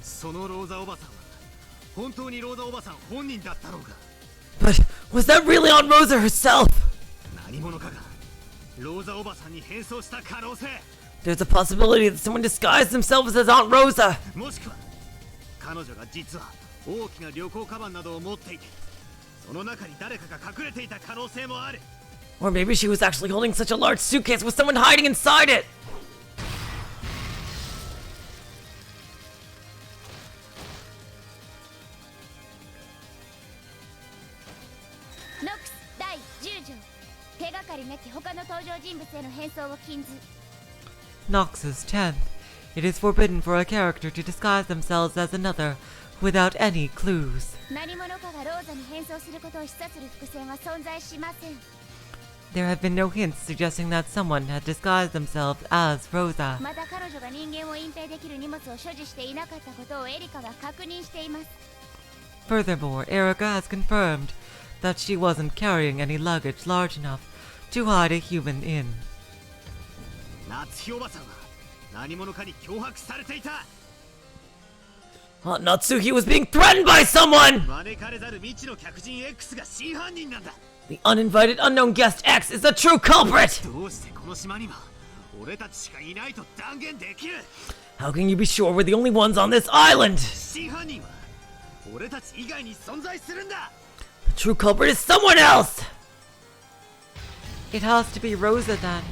Speaker 4: そのローザおばさんは本当にローザおばさん本人だったろうか。
Speaker 11: But was that really on Rosa herself?
Speaker 4: 何者かがローザおばさんに変装した可能性。
Speaker 11: There's a possibility that someone disguised themselves as Aunt Rosa.
Speaker 4: もしくは彼女が実は大きな旅行カバンなどを持っていて、その中に誰かが隠れていた可能性もある。
Speaker 11: Or maybe she was actually holding such a large suitcase with someone hiding inside it.
Speaker 2: ノックス第10条、手がかりなき他の登場人物への変装を禁ず。
Speaker 1: Nox's 10th. It is forbidden for a character to disguise themselves as another without any clues.
Speaker 2: 何者かがローザに変装することを示唆する伏線は存在しません。
Speaker 1: There have been no hints suggesting that someone had disguised themselves as Rosa.
Speaker 2: また彼女が人間を隠蔽できる荷物を所持していなかったことをエリカは確認しています。
Speaker 1: Furthermore, Erika has confirmed that she wasn't carrying any luggage large enough to hide a human in.
Speaker 4: 夏日おばさんは何者かに脅迫されていた。
Speaker 11: Aunt Natsuki was being threatened by someone!
Speaker 4: 招かれざる未知の客人 X が真犯人なんだ。
Speaker 11: The uninvited unknown guest X is the true culprit!
Speaker 4: どうしてこの島には俺たちしかいないと断言できる。
Speaker 11: How can you be sure we're the only ones on this island?
Speaker 4: 真犯人は俺たち以外に存在するんだ。
Speaker 11: The true culprit is someone else!
Speaker 1: It has to be Rosa then.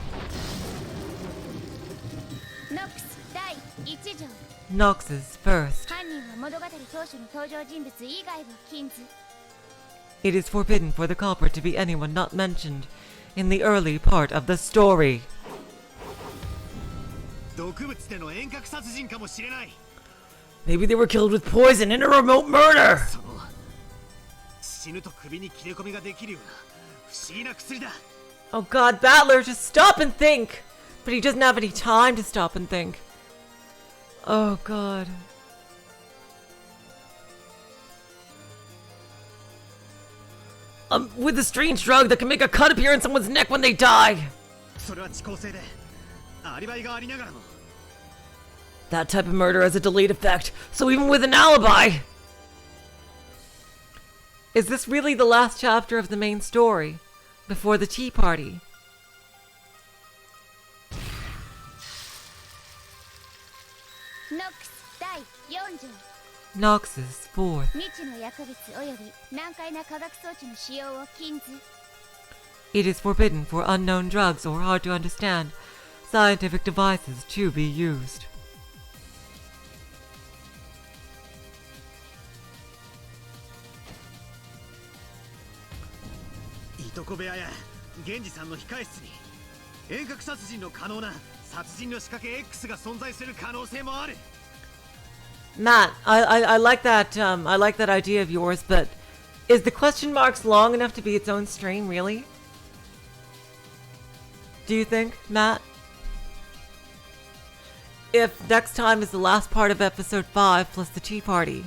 Speaker 2: ノックス第1条、
Speaker 1: Nox's first.
Speaker 2: 犯人は物語当初の登場人物以外を禁ず。
Speaker 1: It is forbidden for the culprit to be anyone not mentioned in the early part of the story.
Speaker 4: 毒物での遠隔殺人かもしれない。
Speaker 11: Maybe they were killed with poison in a remote murder!
Speaker 4: その死ぬと首に切れ込みができるような不思議な薬だ。
Speaker 1: Oh god, Battler, just stop and think! But he doesn't have any time to stop and think. Oh god.
Speaker 11: With a strange drug that can make a cut appear in someone's neck when they die!
Speaker 4: それは遅効性でアリバイがありながらも。
Speaker 11: That type of murder has a delayed effect, so even with an alibi!
Speaker 1: Is this really the last chapter of the main story? Before the tea party?
Speaker 2: Nox 第4条、
Speaker 1: Nox's fourth.
Speaker 2: 未知の薬物および難解な化学装置の使用を禁ず。
Speaker 1: It is forbidden for unknown drugs or hard to understand scientific devices to be used. Matt, I like that. I like that idea of yours, but is the question marks long enough to be its own stream? Really? Do you think, Matt? If next time is the last part of episode 5 plus the tea party,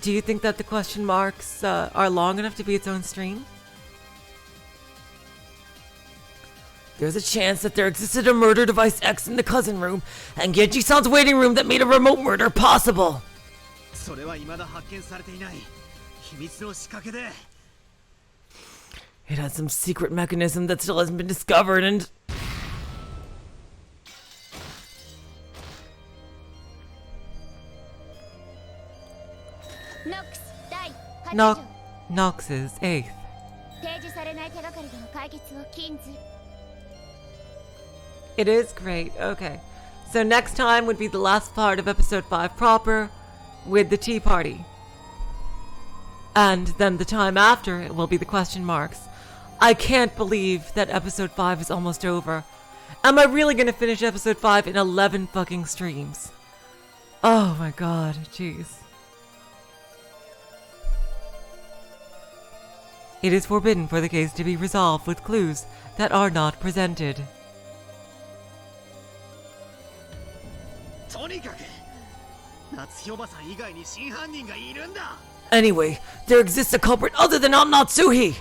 Speaker 1: do you think that the question marks are long enough to be its own stream? There's a chance that there existed a murder device X in the cousin room and Genji-san's waiting room that made a remote murder possible. It has some secret mechanism that still hasn't been discovered and... Nox's 8th. It is great, okay. So next time would be the last part of episode 5 proper, with the tea party. And then the time after it will be the question marks. I can't believe that episode 5 is almost over. Am I really gonna finish episode 5 in 11 fucking streams? Oh my god, jeez. It is forbidden for the case to be resolved with clues that are not presented. Anyway, there exists a culprit other than Natsuhi!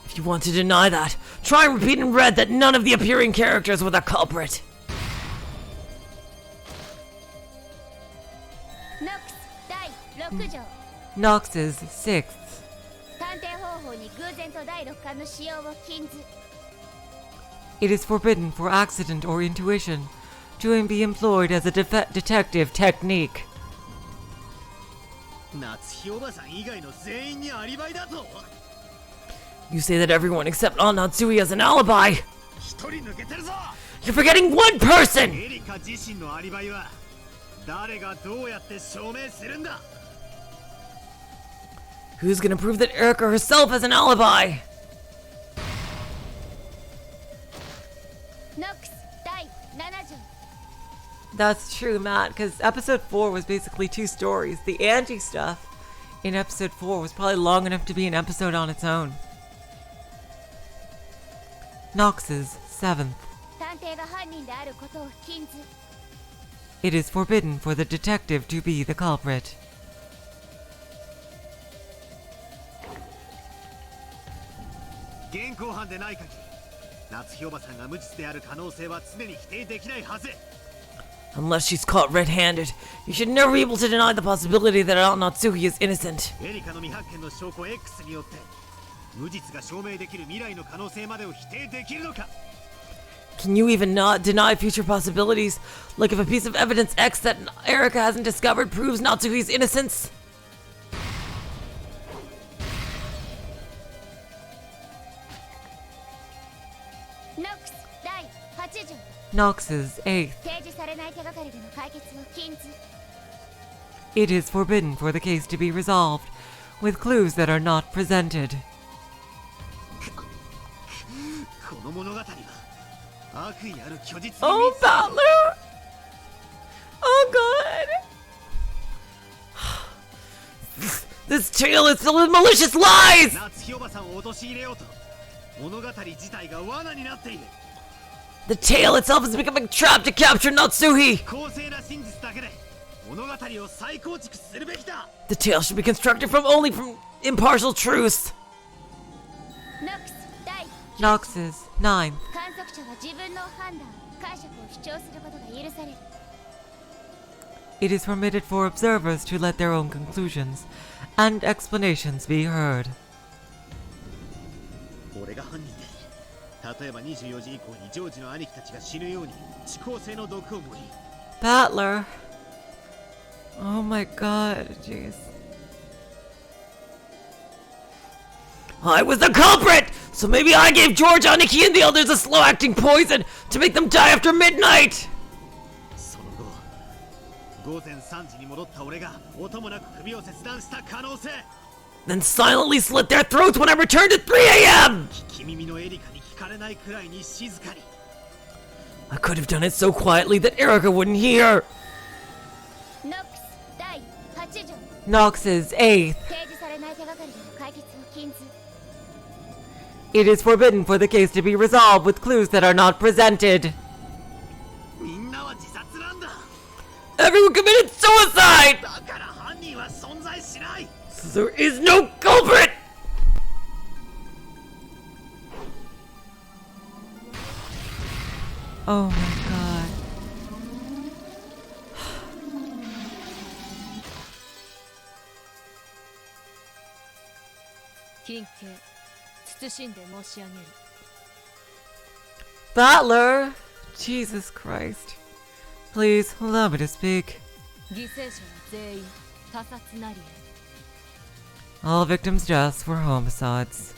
Speaker 1: If you want to deny that, try and repeat in red that none of the appearing characters were the culprit. Nox's 6th. It is forbidden for accident or intuition to be employed as a detective technique. You say that everyone except Natsui has an alibi! You're forgetting one person! Who's gonna prove that Erika herself has an alibi? That's true, Matt, because episode 4 was basically 2 stories. The Angie stuff in episode 4 was probably long enough to be an episode on its own. Nox's 7th. It is forbidden for the detective to be the culprit. Unless she's caught red-handed, you should never be able to deny the possibility that Natsuhi is innocent. Can you even not deny future possibilities? Like if a piece of evidence X that Erika hasn't discovered proves Natsuhi's innocence? Nox's 8th. It is forbidden for the case to be resolved with clues that are not presented. Oh, Butler! Oh, God! This tale is filled with malicious lies! The tale itself is becoming a trap to capture Natsuhi! The tale should be constructed only from impartial truth! Nox's 9th. It is permitted for observers to let their own conclusions and explanations be heard. Battler, Oh my god, jeez.
Speaker 11: I was the culprit! So maybe I gave George, Aniki, and the others a slow-acting poison to make them die after midnight!
Speaker 4: その後、午前3時に戻った俺が音もなく首を切断した可能性。
Speaker 11: Then silently slit their throats when I returned at 3 a.m.!
Speaker 4: 聞き耳のエリカに聞かれないくらいに静かに。
Speaker 11: I could have done it so quietly that Erika wouldn't hear!
Speaker 5: NOX 第8条
Speaker 1: Nox's 8th.
Speaker 5: 提示されない手がかりでの解決を禁ず
Speaker 1: It is forbidden for the case to be resolved with clues that are not presented.
Speaker 4: みんなは自殺なんだ。
Speaker 11: Everyone committed suicide!
Speaker 4: だから犯人は存在しない。
Speaker 11: So there is no culprit!
Speaker 1: Oh my god.
Speaker 7: 緊急謹んで申し上げる
Speaker 1: Butler! Jesus Christ. Please, allow me to speak.
Speaker 7: 犠牲者は全員他殺なり
Speaker 1: All victims' deaths were homicides.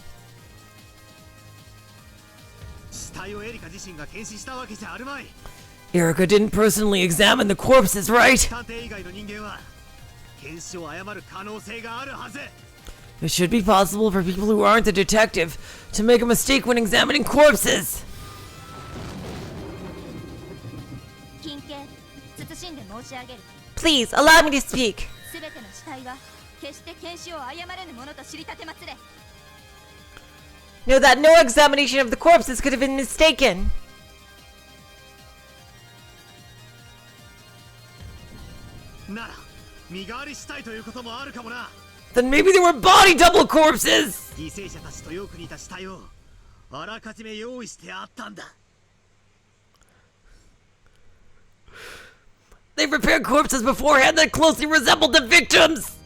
Speaker 4: 死体をエリカ自身が検視したわけじゃあるまい。
Speaker 11: Erika didn't personally examine the corpses, right?
Speaker 4: 探偵以外の人間は検視を誤る可能性があるはず。
Speaker 11: It should be possible for people who aren't a detective to make a mistake when examining corpses.
Speaker 2: 緊急謹んで申し上げる
Speaker 1: Please, allow me to speak.
Speaker 2: すべての死体は決して検視を誤れぬものと知りたてまつれ
Speaker 1: Know that no examination of the corpses could have been mistaken.
Speaker 4: なら身代わりしたいということもあるかもな。
Speaker 11: Then maybe there were body double corpses!
Speaker 4: 犠牲者たちとよく似た死体をあらかじめ用意してあったんだ。
Speaker 11: They prepared corpses beforehand that closely resembled the victims!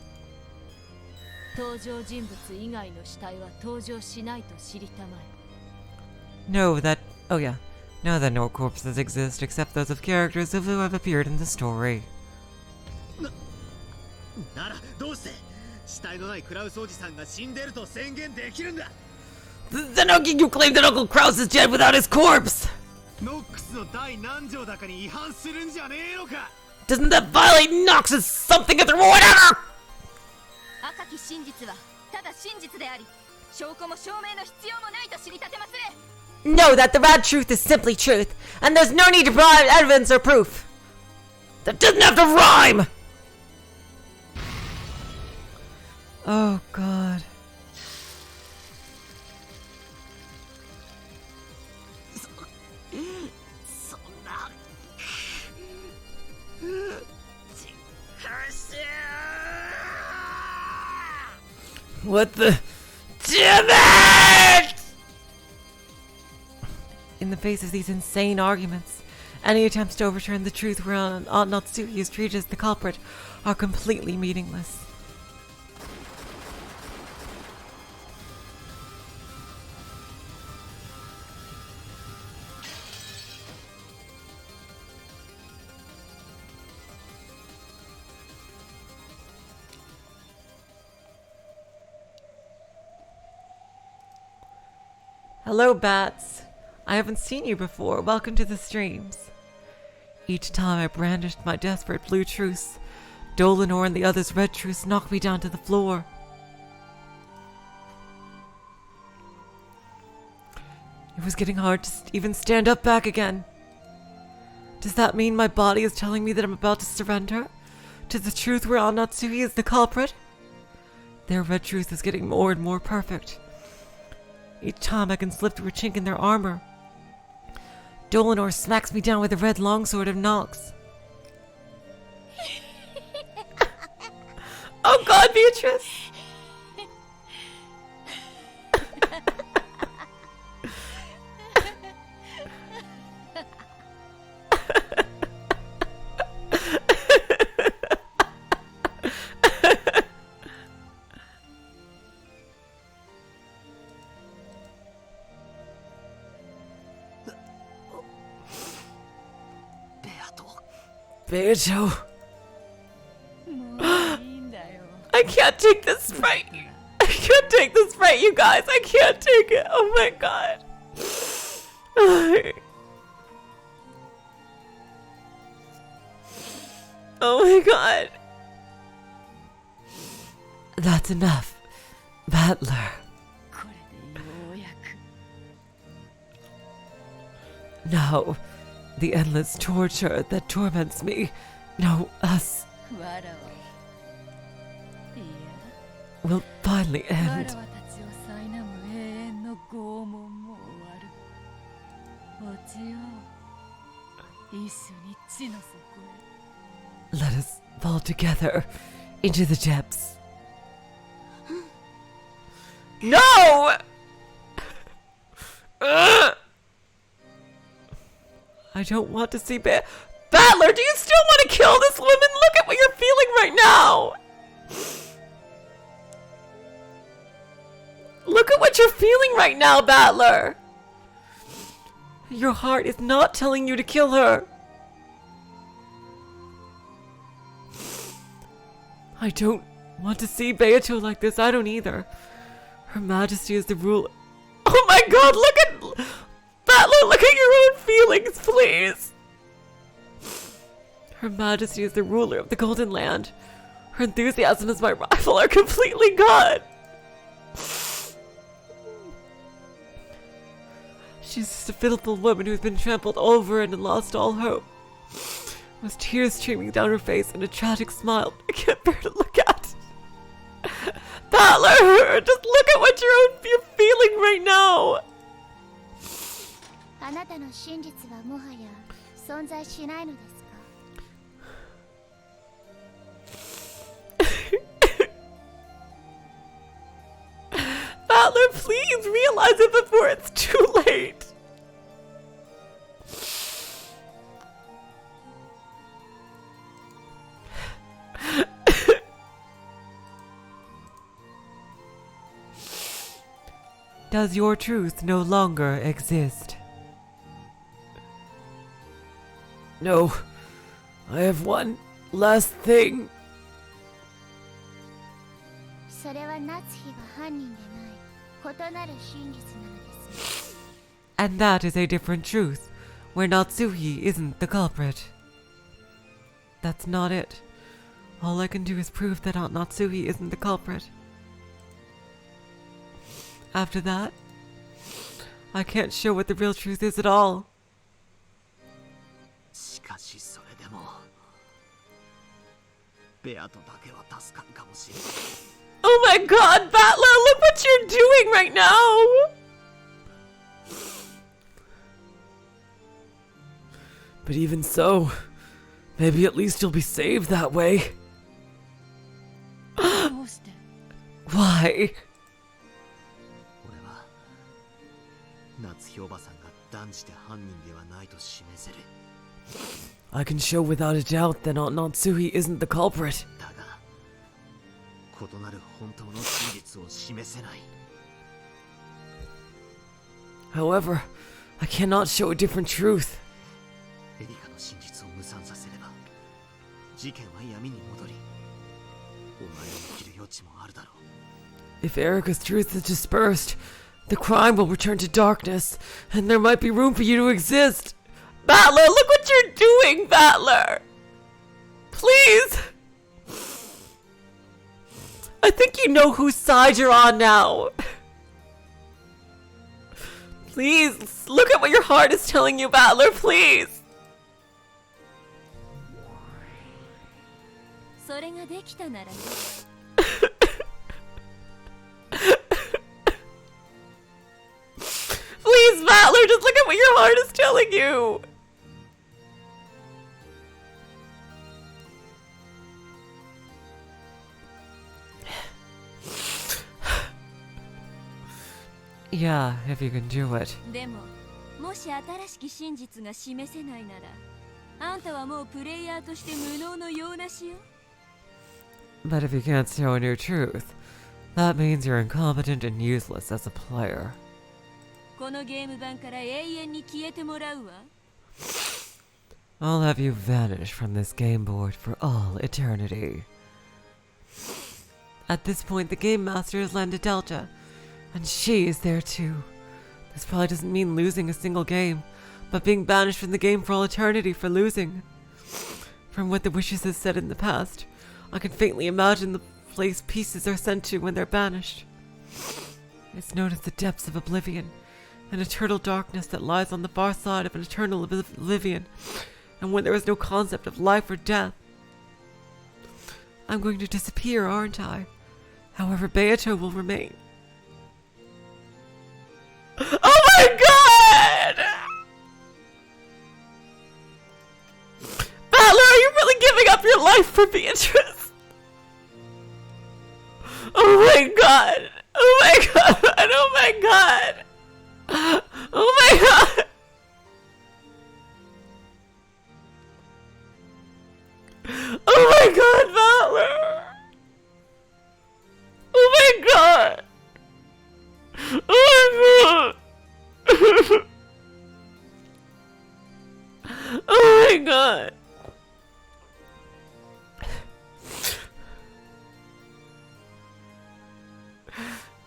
Speaker 7: 登場人物以外の死体は登場しないと知りたまえ
Speaker 1: Know that. Oh, yeah. Know that no corpses exist except those of characters who have appeared in the story.
Speaker 4: ならどうして死体のないクラウスおじさんが死んでると宣言できるんだ。
Speaker 11: Then how can you claim that Uncle Kraus is dead without his corpse?
Speaker 4: ノックスの第何条だかに違反するんじゃねえのか。
Speaker 11: Doesn't that violate Nox's something other or whatever?
Speaker 2: 赤き真実はただ真実であり証拠も証明の必要もないと知りたてまつれ
Speaker 1: Know that the bad truth is simply truth, and there's no need to provide evidence or proof.
Speaker 11: That doesn't have to rhyme!
Speaker 1: Oh, God.
Speaker 4: そんな
Speaker 11: What the... Damn it!
Speaker 1: In the face of these insane arguments, any attempts to overturn the truth where Natsuki is treated as the culprit are completely meaningless. Hello, Bats. I haven't seen you before. Welcome to the streams. Each time I brandished my desperate blue truce, Dlanor and the others' red truce knocked me down to the floor. It was getting hard to even stand up back again. Does that mean my body is telling me that I'm about to surrender to the truth where Natsuki is the culprit? Their red truth is getting more and more perfect. Each time I can slip through a chink in their armor, Dlanor smacks me down with the red longsword of Nox. Oh God, Beatrice!
Speaker 11: Beato.
Speaker 1: can't take this fight. I can't take this fight, you guys. I can't take it. Oh my god. Oh my god. That's enough, Battler. No, the endless torture that torments me. No, us. Will finally end. Let us fall together into the depths. No! I don't want to see Battler, do you still want to kill this woman? Look at what you're feeling right now! Look at what you're feeling right now, Battler! Your heart is not telling you to kill her. I don't want to see Beato like this. I don't either. Her Majesty is the ruler. Oh my god, look at... Battler, look at your own feelings, please. Her Majesty is the ruler of the Golden Land. Her enthusiasm as my rival are completely gone. She's just a pitiful woman who's been trampled over and lost all hope. With tears streaming down her face and a tragic smile I can't bear to look at. Battler, just look at what you're feeling right now.
Speaker 5: あなたの真実はもはや存在しないのですか?
Speaker 1: Battler, please realize it before it's too late. Does your truth no longer exist? No, I have one last thing.
Speaker 5: それは夏日が犯人でない異なる真実なのです。
Speaker 1: And that is a different truth, where Natsuhi isn't the culprit. That's not it. All I can do is prove that Aunt Natsuhi isn't the culprit. After that, I can't show what the real truth is at all. Oh my god, Battler, look what you're doing right now! But even so, maybe at least you'll be saved that way. Why? I can show without a doubt that Aunt Natsuhi isn't the culprit. However, I cannot show a different truth. If Erika's truth is dispersed, the crime will return to darkness, and there might be room for you to exist. Battler, look what you're doing, Battler! Please! I think you know whose side you're on now. Please, look at what your heart is telling you, Battler, please!
Speaker 2: それができたならね。
Speaker 1: Please, Battler, just look at what your heart is telling you! Yeah, if you can do it.
Speaker 2: でも、もし新しき真実が示せないなら、あんたはもうプレイヤーとして無能のようなしよ。
Speaker 1: But if you can't show a new truth, that means you're incompetent and useless as a player.
Speaker 2: このゲーム版から永遠に消えてもらうわ。
Speaker 1: I'll have you vanish from this game board for all eternity. At this point, the game master is Landa Delta, and she is there too. This probably doesn't mean losing a single game, but being banished from the game for all eternity for losing. From what the Wishes has said in the past, I can faintly imagine the place pieces are sent to when they're banished. It's known as the depths of oblivion, an eternal darkness that lies on the far side of an eternal oblivion, and when there is no concept of life or death. I'm going to disappear, aren't I? However, Beato will remain. Oh my god! Battler, are you really giving up your life for Beatrice? Oh my god! Oh my god! Oh my god! Oh my god! Oh my god, Battler! Oh my god! Oh my god! Oh my god!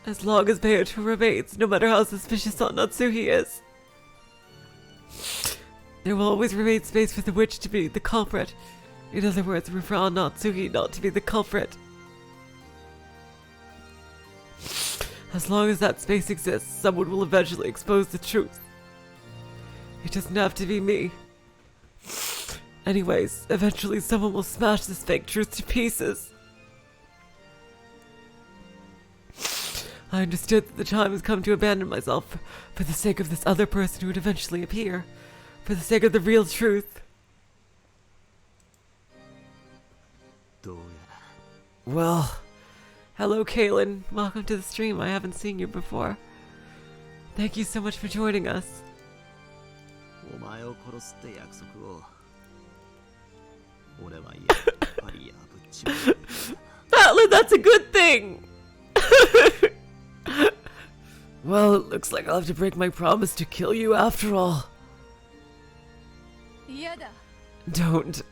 Speaker 1: As long as Beato remains, no matter how suspicious Natsuhi is, there will always remain space for the witch to be the culprit. In other words, for Natsuhi not to be the culprit. As long as that space exists, someone will eventually expose the truth. It doesn't have to be me. Anyways, eventually someone will smash this fake truth to pieces. I understood that the time has come to abandon myself for the sake of this other person who would eventually appear. For the sake of the real truth. Well, hello Kaylin. Welcome to the stream. I haven't seen you before. Thank you so much for joining us. Battler, that's a good thing! Well, it looks like I'll have to break my promise to kill you after all. Don't.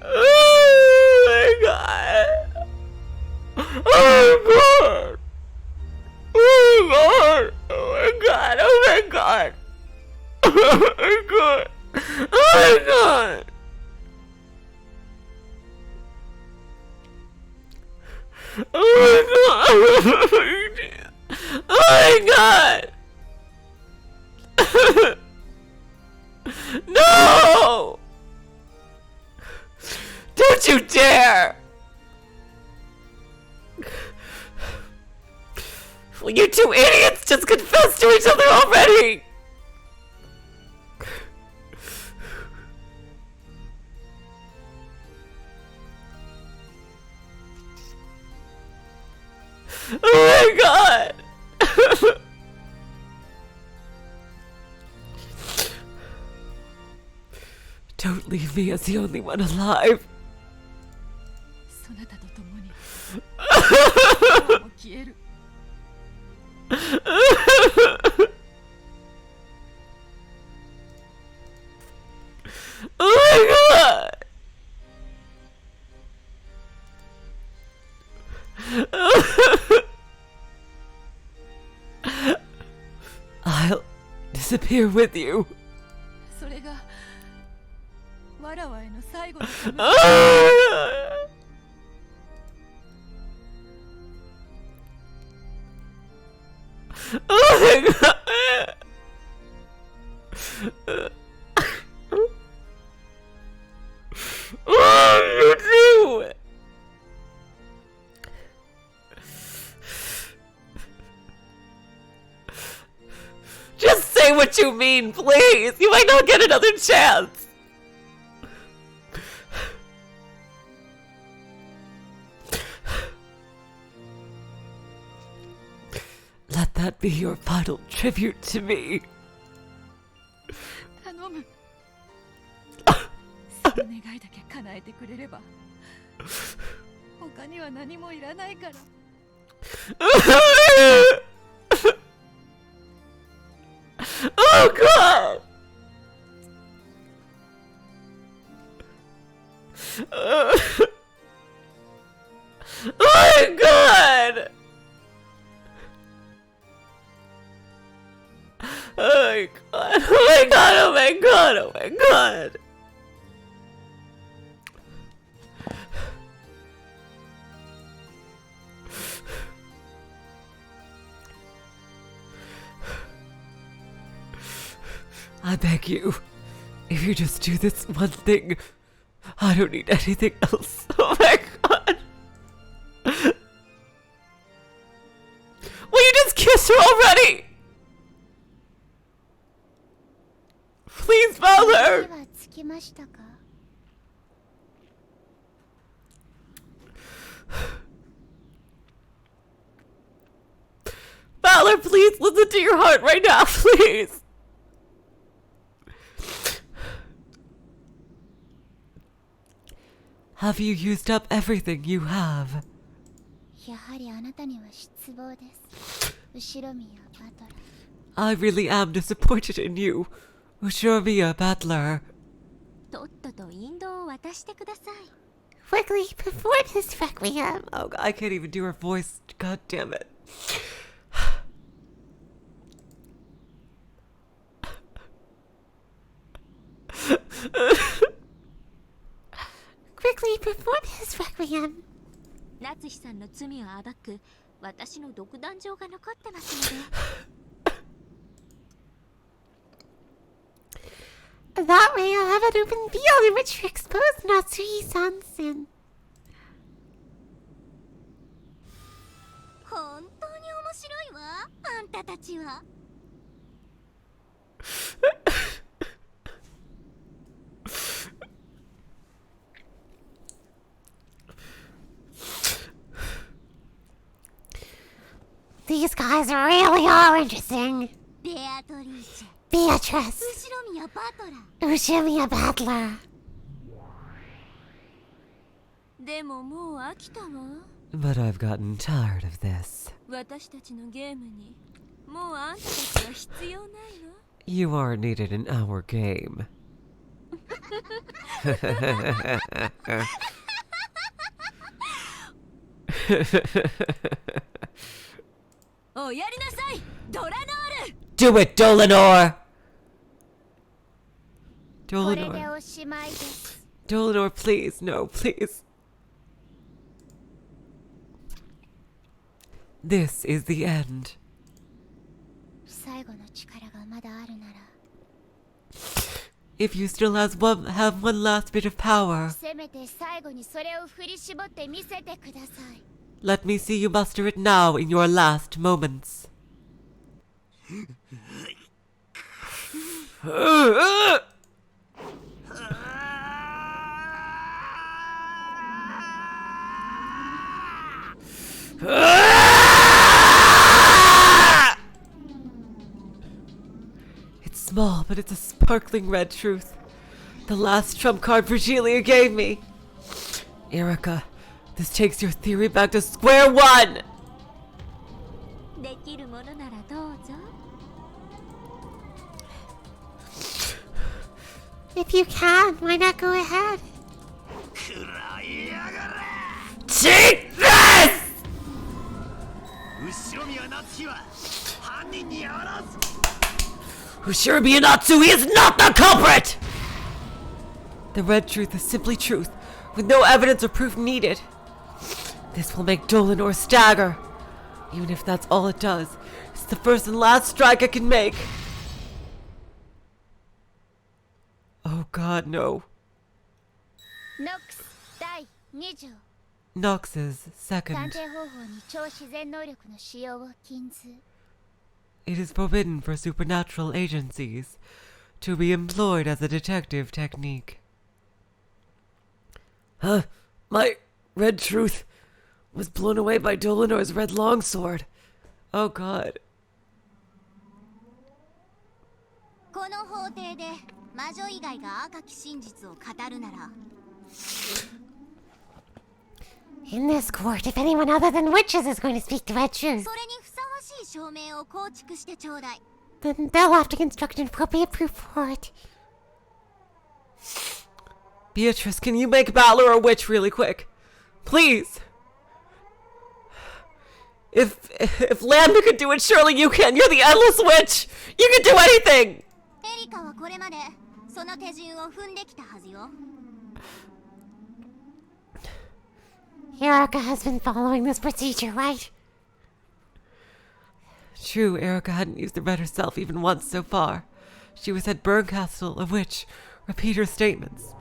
Speaker 1: Oh my god! Oh god! Oh god! Oh my god! Oh my god! Oh my god! Oh my god! Oh my god! No! Don't you dare! Well, you two idiots just confessed to each other already! Oh my god! Don't leave me as the only one alive. Oh my god! I'll disappear with you. Oh my god! What did you do? Just say what you mean, please! You might not get another chance! Let that be your final tribute to me.
Speaker 7: 他には何もいらないから。
Speaker 11: Oh god! Oh my god! Oh my god! Oh my god! Oh my god! Oh my god! I beg you, if you just do this one thing, I don't need anything else. Oh my god. Will you just kiss her already? Please, Valor. Valor, please listen to your heart right now, please. Have you used up everything you have? I really am disappointed in you, Ushiromiya Battler.
Speaker 3: Quickly perform his requiem.
Speaker 11: Oh, I can't even do her voice. God damn it.
Speaker 3: Quickly perform his requiem.
Speaker 5: 夏日さんの罪を暴く私の独壇場が残ってますので。
Speaker 3: That way I'll have an open field in which to expose Natsuhi-san's sin.
Speaker 5: 本当に面白いわ、あんたたちは。
Speaker 3: These guys really are interesting.
Speaker 5: Beatrice.
Speaker 3: Beatrice. Ushiromiya Battler.
Speaker 2: でももう飽きたわ。
Speaker 11: But I've gotten tired of this.
Speaker 2: 私たちのゲームにもうあんたたちは必要ないの。
Speaker 11: You aren't needed in our game.
Speaker 2: おやりなさい、ドラノール。
Speaker 11: Do it, Dlanor!
Speaker 5: これでおしまいです。
Speaker 11: Dlanor, please, no, please. This is the end.
Speaker 5: 最後の力がまだあるなら。
Speaker 11: If you still have one last bit of power,
Speaker 5: せめて最後にそれを振り絞って見せてください。
Speaker 11: let me see you muster it now in your last moments. It's small, but it's a sparkling red truth. The last trump card Virgilia gave me. Erika, this takes your theory back to square one!
Speaker 5: できるものならどうぞ。
Speaker 3: If you can, why not go ahead?
Speaker 11: Take this! Ushiromiya Natsui is not the culprit! The red truth is simply truth, with no evidence or proof needed. This will make Dlanor stagger. Even if that's all it does, it's the first and last strike I can make. Oh god, no.
Speaker 5: Nox 第2条。
Speaker 11: Nox's second.
Speaker 5: 探偵方法に超自然能力の使用を禁ず。
Speaker 11: It is forbidden for supernatural agencies to be employed as a detective technique. Huh? My red truth was blown away by Dlanor's red longsword. Oh god.
Speaker 5: この法廷で魔女以外が赤き真実を語るなら。
Speaker 3: In this court, if anyone other than witches is going to speak the red truth,
Speaker 2: それにふさわしい証明を構築してちょうだい。
Speaker 3: then they'll have to construct an appropriate proof for it.
Speaker 1: Beatrice, can you make Battler a witch really quick? Please. If Lambda could do it, surely you can. You're the endless witch. You can do anything.
Speaker 2: エリカはこれまでその手順を踏んできたはずよ。
Speaker 3: Erika has been following this procedure, right?
Speaker 1: True, Erika hadn't used the red herself even once so far. She was at Burncastle, a witch. Repeat her statements.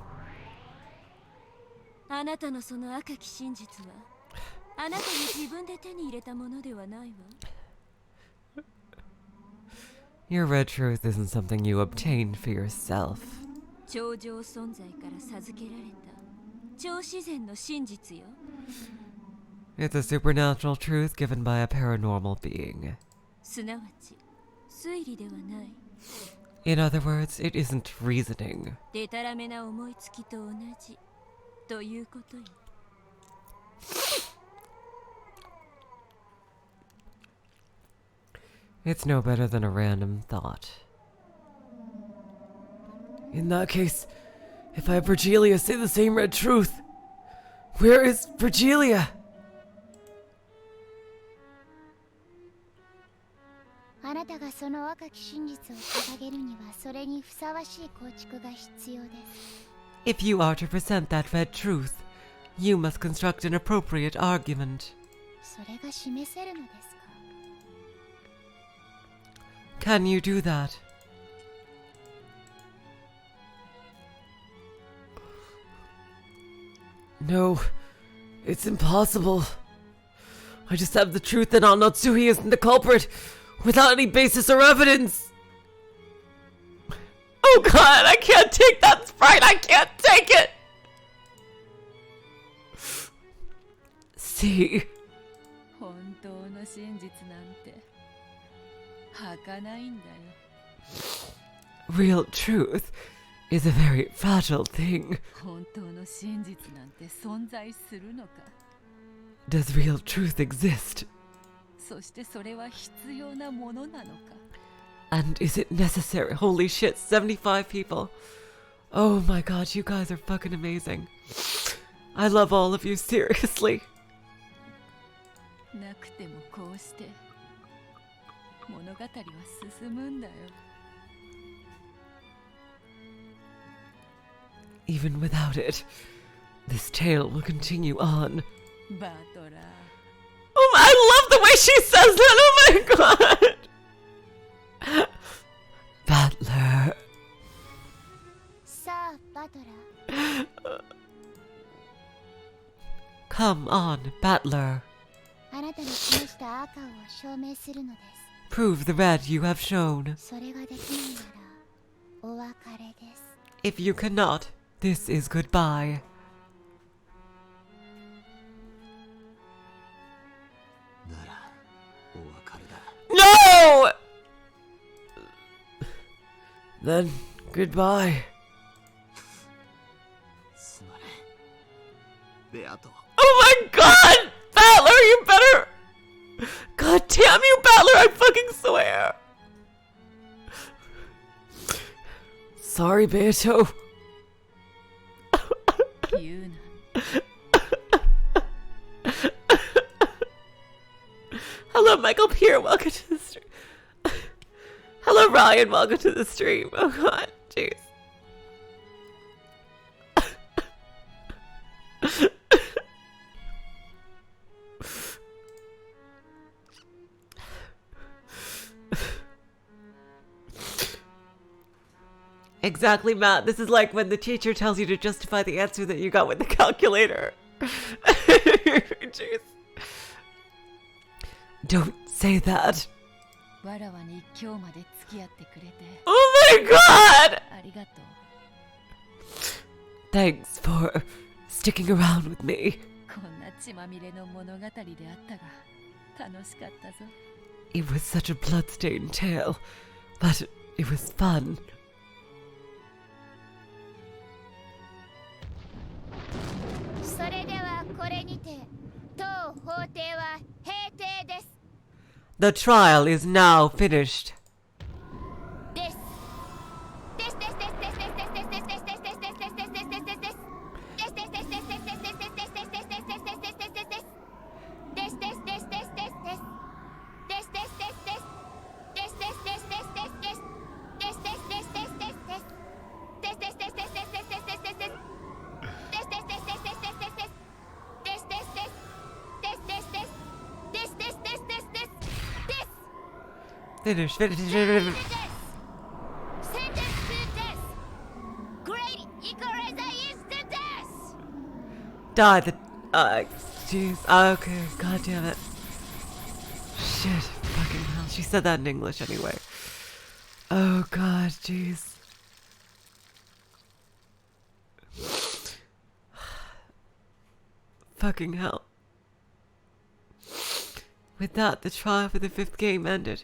Speaker 2: あなたのその赤き真実はあなたに自分で手に入れたものではないわ。
Speaker 1: Your red truth isn't something you obtained for yourself.
Speaker 2: 超常存在から授けられた超自然の真実よ。
Speaker 1: It's a supernatural truth given by a paranormal being.
Speaker 2: すなわち推理ではない。
Speaker 1: In other words, it isn't reasoning.
Speaker 2: でたらめな思いつきと同じということよ。
Speaker 1: It's no better than a random thought. In that case, if I have Virgilia say the same red truth, where is Virgilia?
Speaker 5: あなたがその若き真実を掲げるにはそれにふさわしい構築が必要です。
Speaker 1: If you are to present that red truth, you must construct an appropriate argument.
Speaker 5: それが示せるのですか？
Speaker 1: Can you do that? No, it's impossible. I just have the truth that Natsuhi isn't the culprit, without any basis or evidence. Oh god, I can't take that sprite, I can't take it! See?
Speaker 7: 本当の真実なんて儚いんだよ。
Speaker 1: Real truth is a very fragile thing.
Speaker 7: 本当の真実なんて存在するのか。
Speaker 1: Does real truth exist?
Speaker 7: そしてそれは必要なものなのか。
Speaker 1: And is it necessary? Holy shit, 75 people. Oh my god, you guys are fucking amazing. I love all of you, seriously.
Speaker 7: なくてもこうして物語は進むんだよ。
Speaker 1: Even without it, this tale will continue on.
Speaker 7: バトラー。
Speaker 1: Oh, I love the way she says that! Oh my god! Battler.
Speaker 5: さあ、バトラー。
Speaker 1: Come on, Battler.
Speaker 5: あなたの示した赤を証明するのです。
Speaker 1: Prove the red you have shown.
Speaker 5: それができないなら、お別れです。
Speaker 1: If you cannot, this is goodbye. No! Then, goodbye. Oh my god! Battler, you better... God damn you, Battler, I fucking swear! Sorry, Beato.
Speaker 7: 言うな。
Speaker 1: Hello, Michael Pierre, welcome to the stream. Hello, Ryan, welcome to the stream. Oh god, jeez. Exactly, Matt. This is like when the teacher tells you to justify the answer that you got with the calculator. Jeez. Don't say that.
Speaker 7: わらわに今日まで付き合ってくれて。
Speaker 1: Oh my god!
Speaker 7: ありがとう。
Speaker 1: Thanks for sticking around with me.
Speaker 7: こんな血まみれの物語であったが、楽しかったぞ。
Speaker 1: It was such a bloodstained tale, but it was fun.
Speaker 5: それではこれにて
Speaker 1: The trial is now finished. Finish. Die the... jeez. Okay, god damn it. Shit, fucking hell. She said that in English anyway. Oh god, jeez. Fucking hell. With that, the trial for the 5th game ended.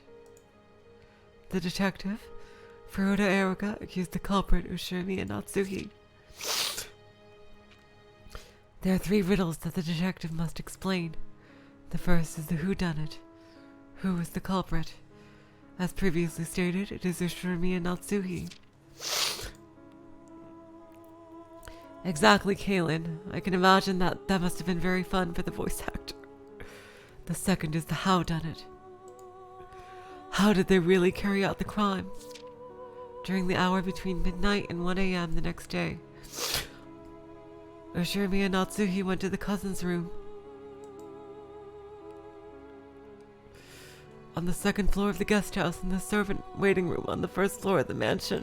Speaker 1: The detective, Furuta Erika, accused the culprit, Ushirimiya Natsuhi. There are 3 riddles that the detective must explain. The first is the whodunit. Who is the culprit? As previously stated, it is Ushirimiya Natsuhi. Exactly, Kaylin. I can imagine that must have been very fun for the voice actor. The second is the howdunit. How did they really carry out the crime? During the hour between midnight and 1 a.m. the next day, Ushirimiya Natsuhi went to the cousin's room on the 2nd floor of the guest house and the servant waiting room on the 1st floor of the mansion.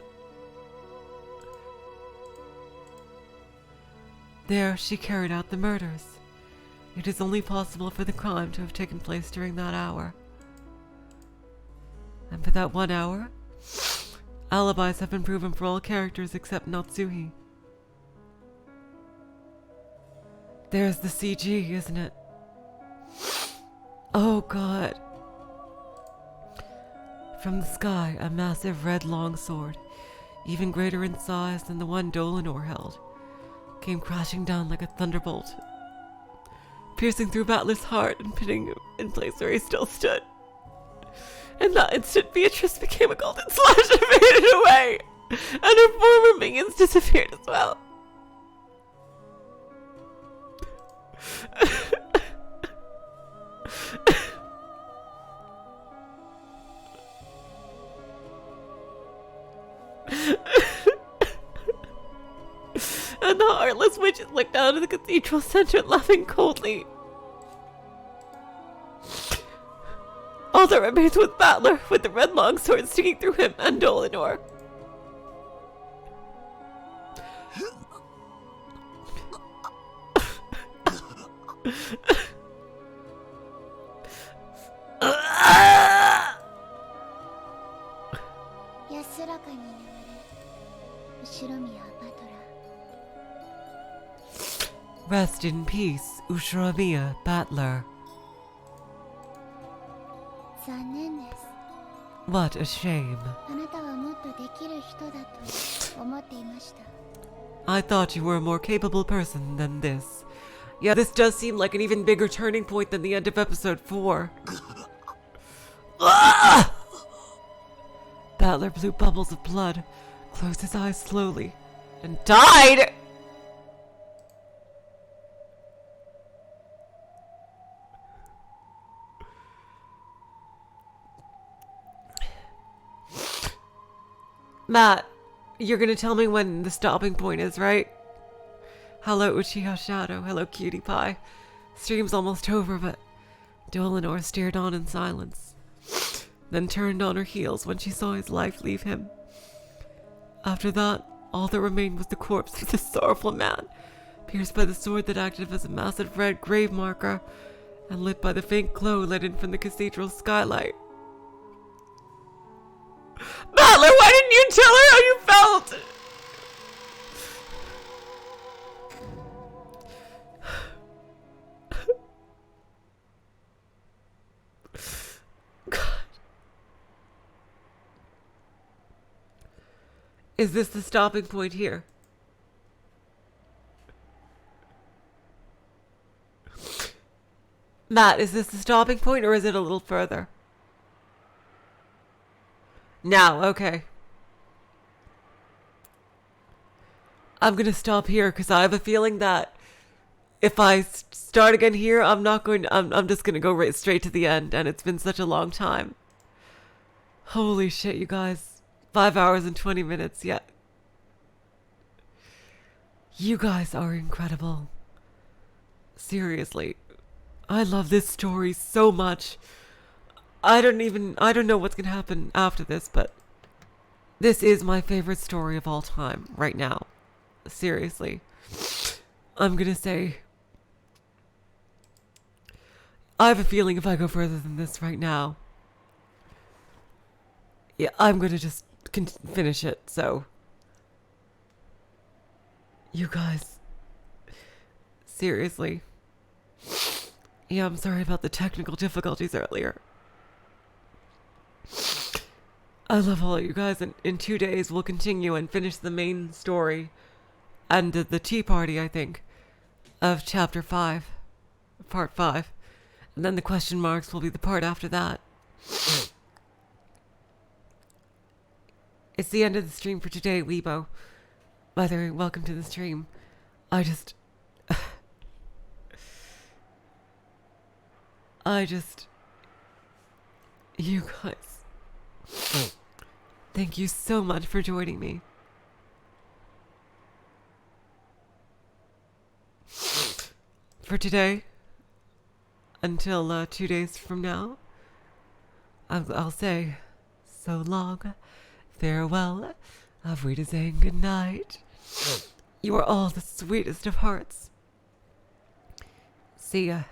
Speaker 1: There, she carried out the murders. It is only possible for the crime to have taken place during that hour. And for that 1 hour, alibis have been proven for all characters except Natsuhi. There's the CG, isn't it? Oh god. From the sky, a massive red longsword, even greater in size than the one Dlanor held, came crashing down like a thunderbolt, piercing through Battler's heart and pinning him in place where he still stood. In that instant, Beatrice became a golden slash and faded away, and her former minions disappeared as well. And the heartless witches looked down at the cathedral center, laughing coldly. All that remains was Battler, with the red longsword sticking through him and Dlanor. Rest in peace, Ushirimiya Battler. What a shame. I thought you were a more capable person than this. Yeah, this does seem like an even bigger turning point than the end of episode 4. Battler blew bubbles of blood, closed his eyes slowly, and died! Matt, you're gonna tell me when the stopping point is, right? Hello, Uchiha Shadow. Hello, Cutie Pie. Stream's almost over, but Dlanor stared on in silence, then turned on her heels when she saw his life leave him. After that, all that remained was the corpse of this sorrowful man, pierced by the sword that acted as a massive red grave marker, and lit by the faint glow let in from the cathedral skylight. Battler, why didn't you tell her how you felt? God. Is this the stopping point here? Matt, is this the stopping point or is it a little further? Now, okay. I'm gonna stop here because I have a feeling that if I start again here, I'm just gonna go right straight to the end, and it's been such a long time. Holy shit, you guys. 5 hours and 20 minutes, yeah. You guys are incredible. Seriously. I love this story so much. I don't know what's gonna happen after this, but this is my favorite story of all time right now. Seriously. I'm gonna say, I have a feeling if I go further than this right now, yeah, I'm gonna just finish it, so. You guys. Seriously. Yeah, I'm sorry about the technical difficulties earlier. I love all of you guys, and in 2 days we'll continue and finish the main story and the tea party, I think, of chapter 5, part 5. And then the question marks will be the part after that. It's the end of the stream for today, Weibo. By the way, welcome to the stream. You guys. Thank you so much for joining me. For today, until 2 days from now, I'll say so long, farewell, auf Wiedersehen, good night. You are all the sweetest of hearts. See ya.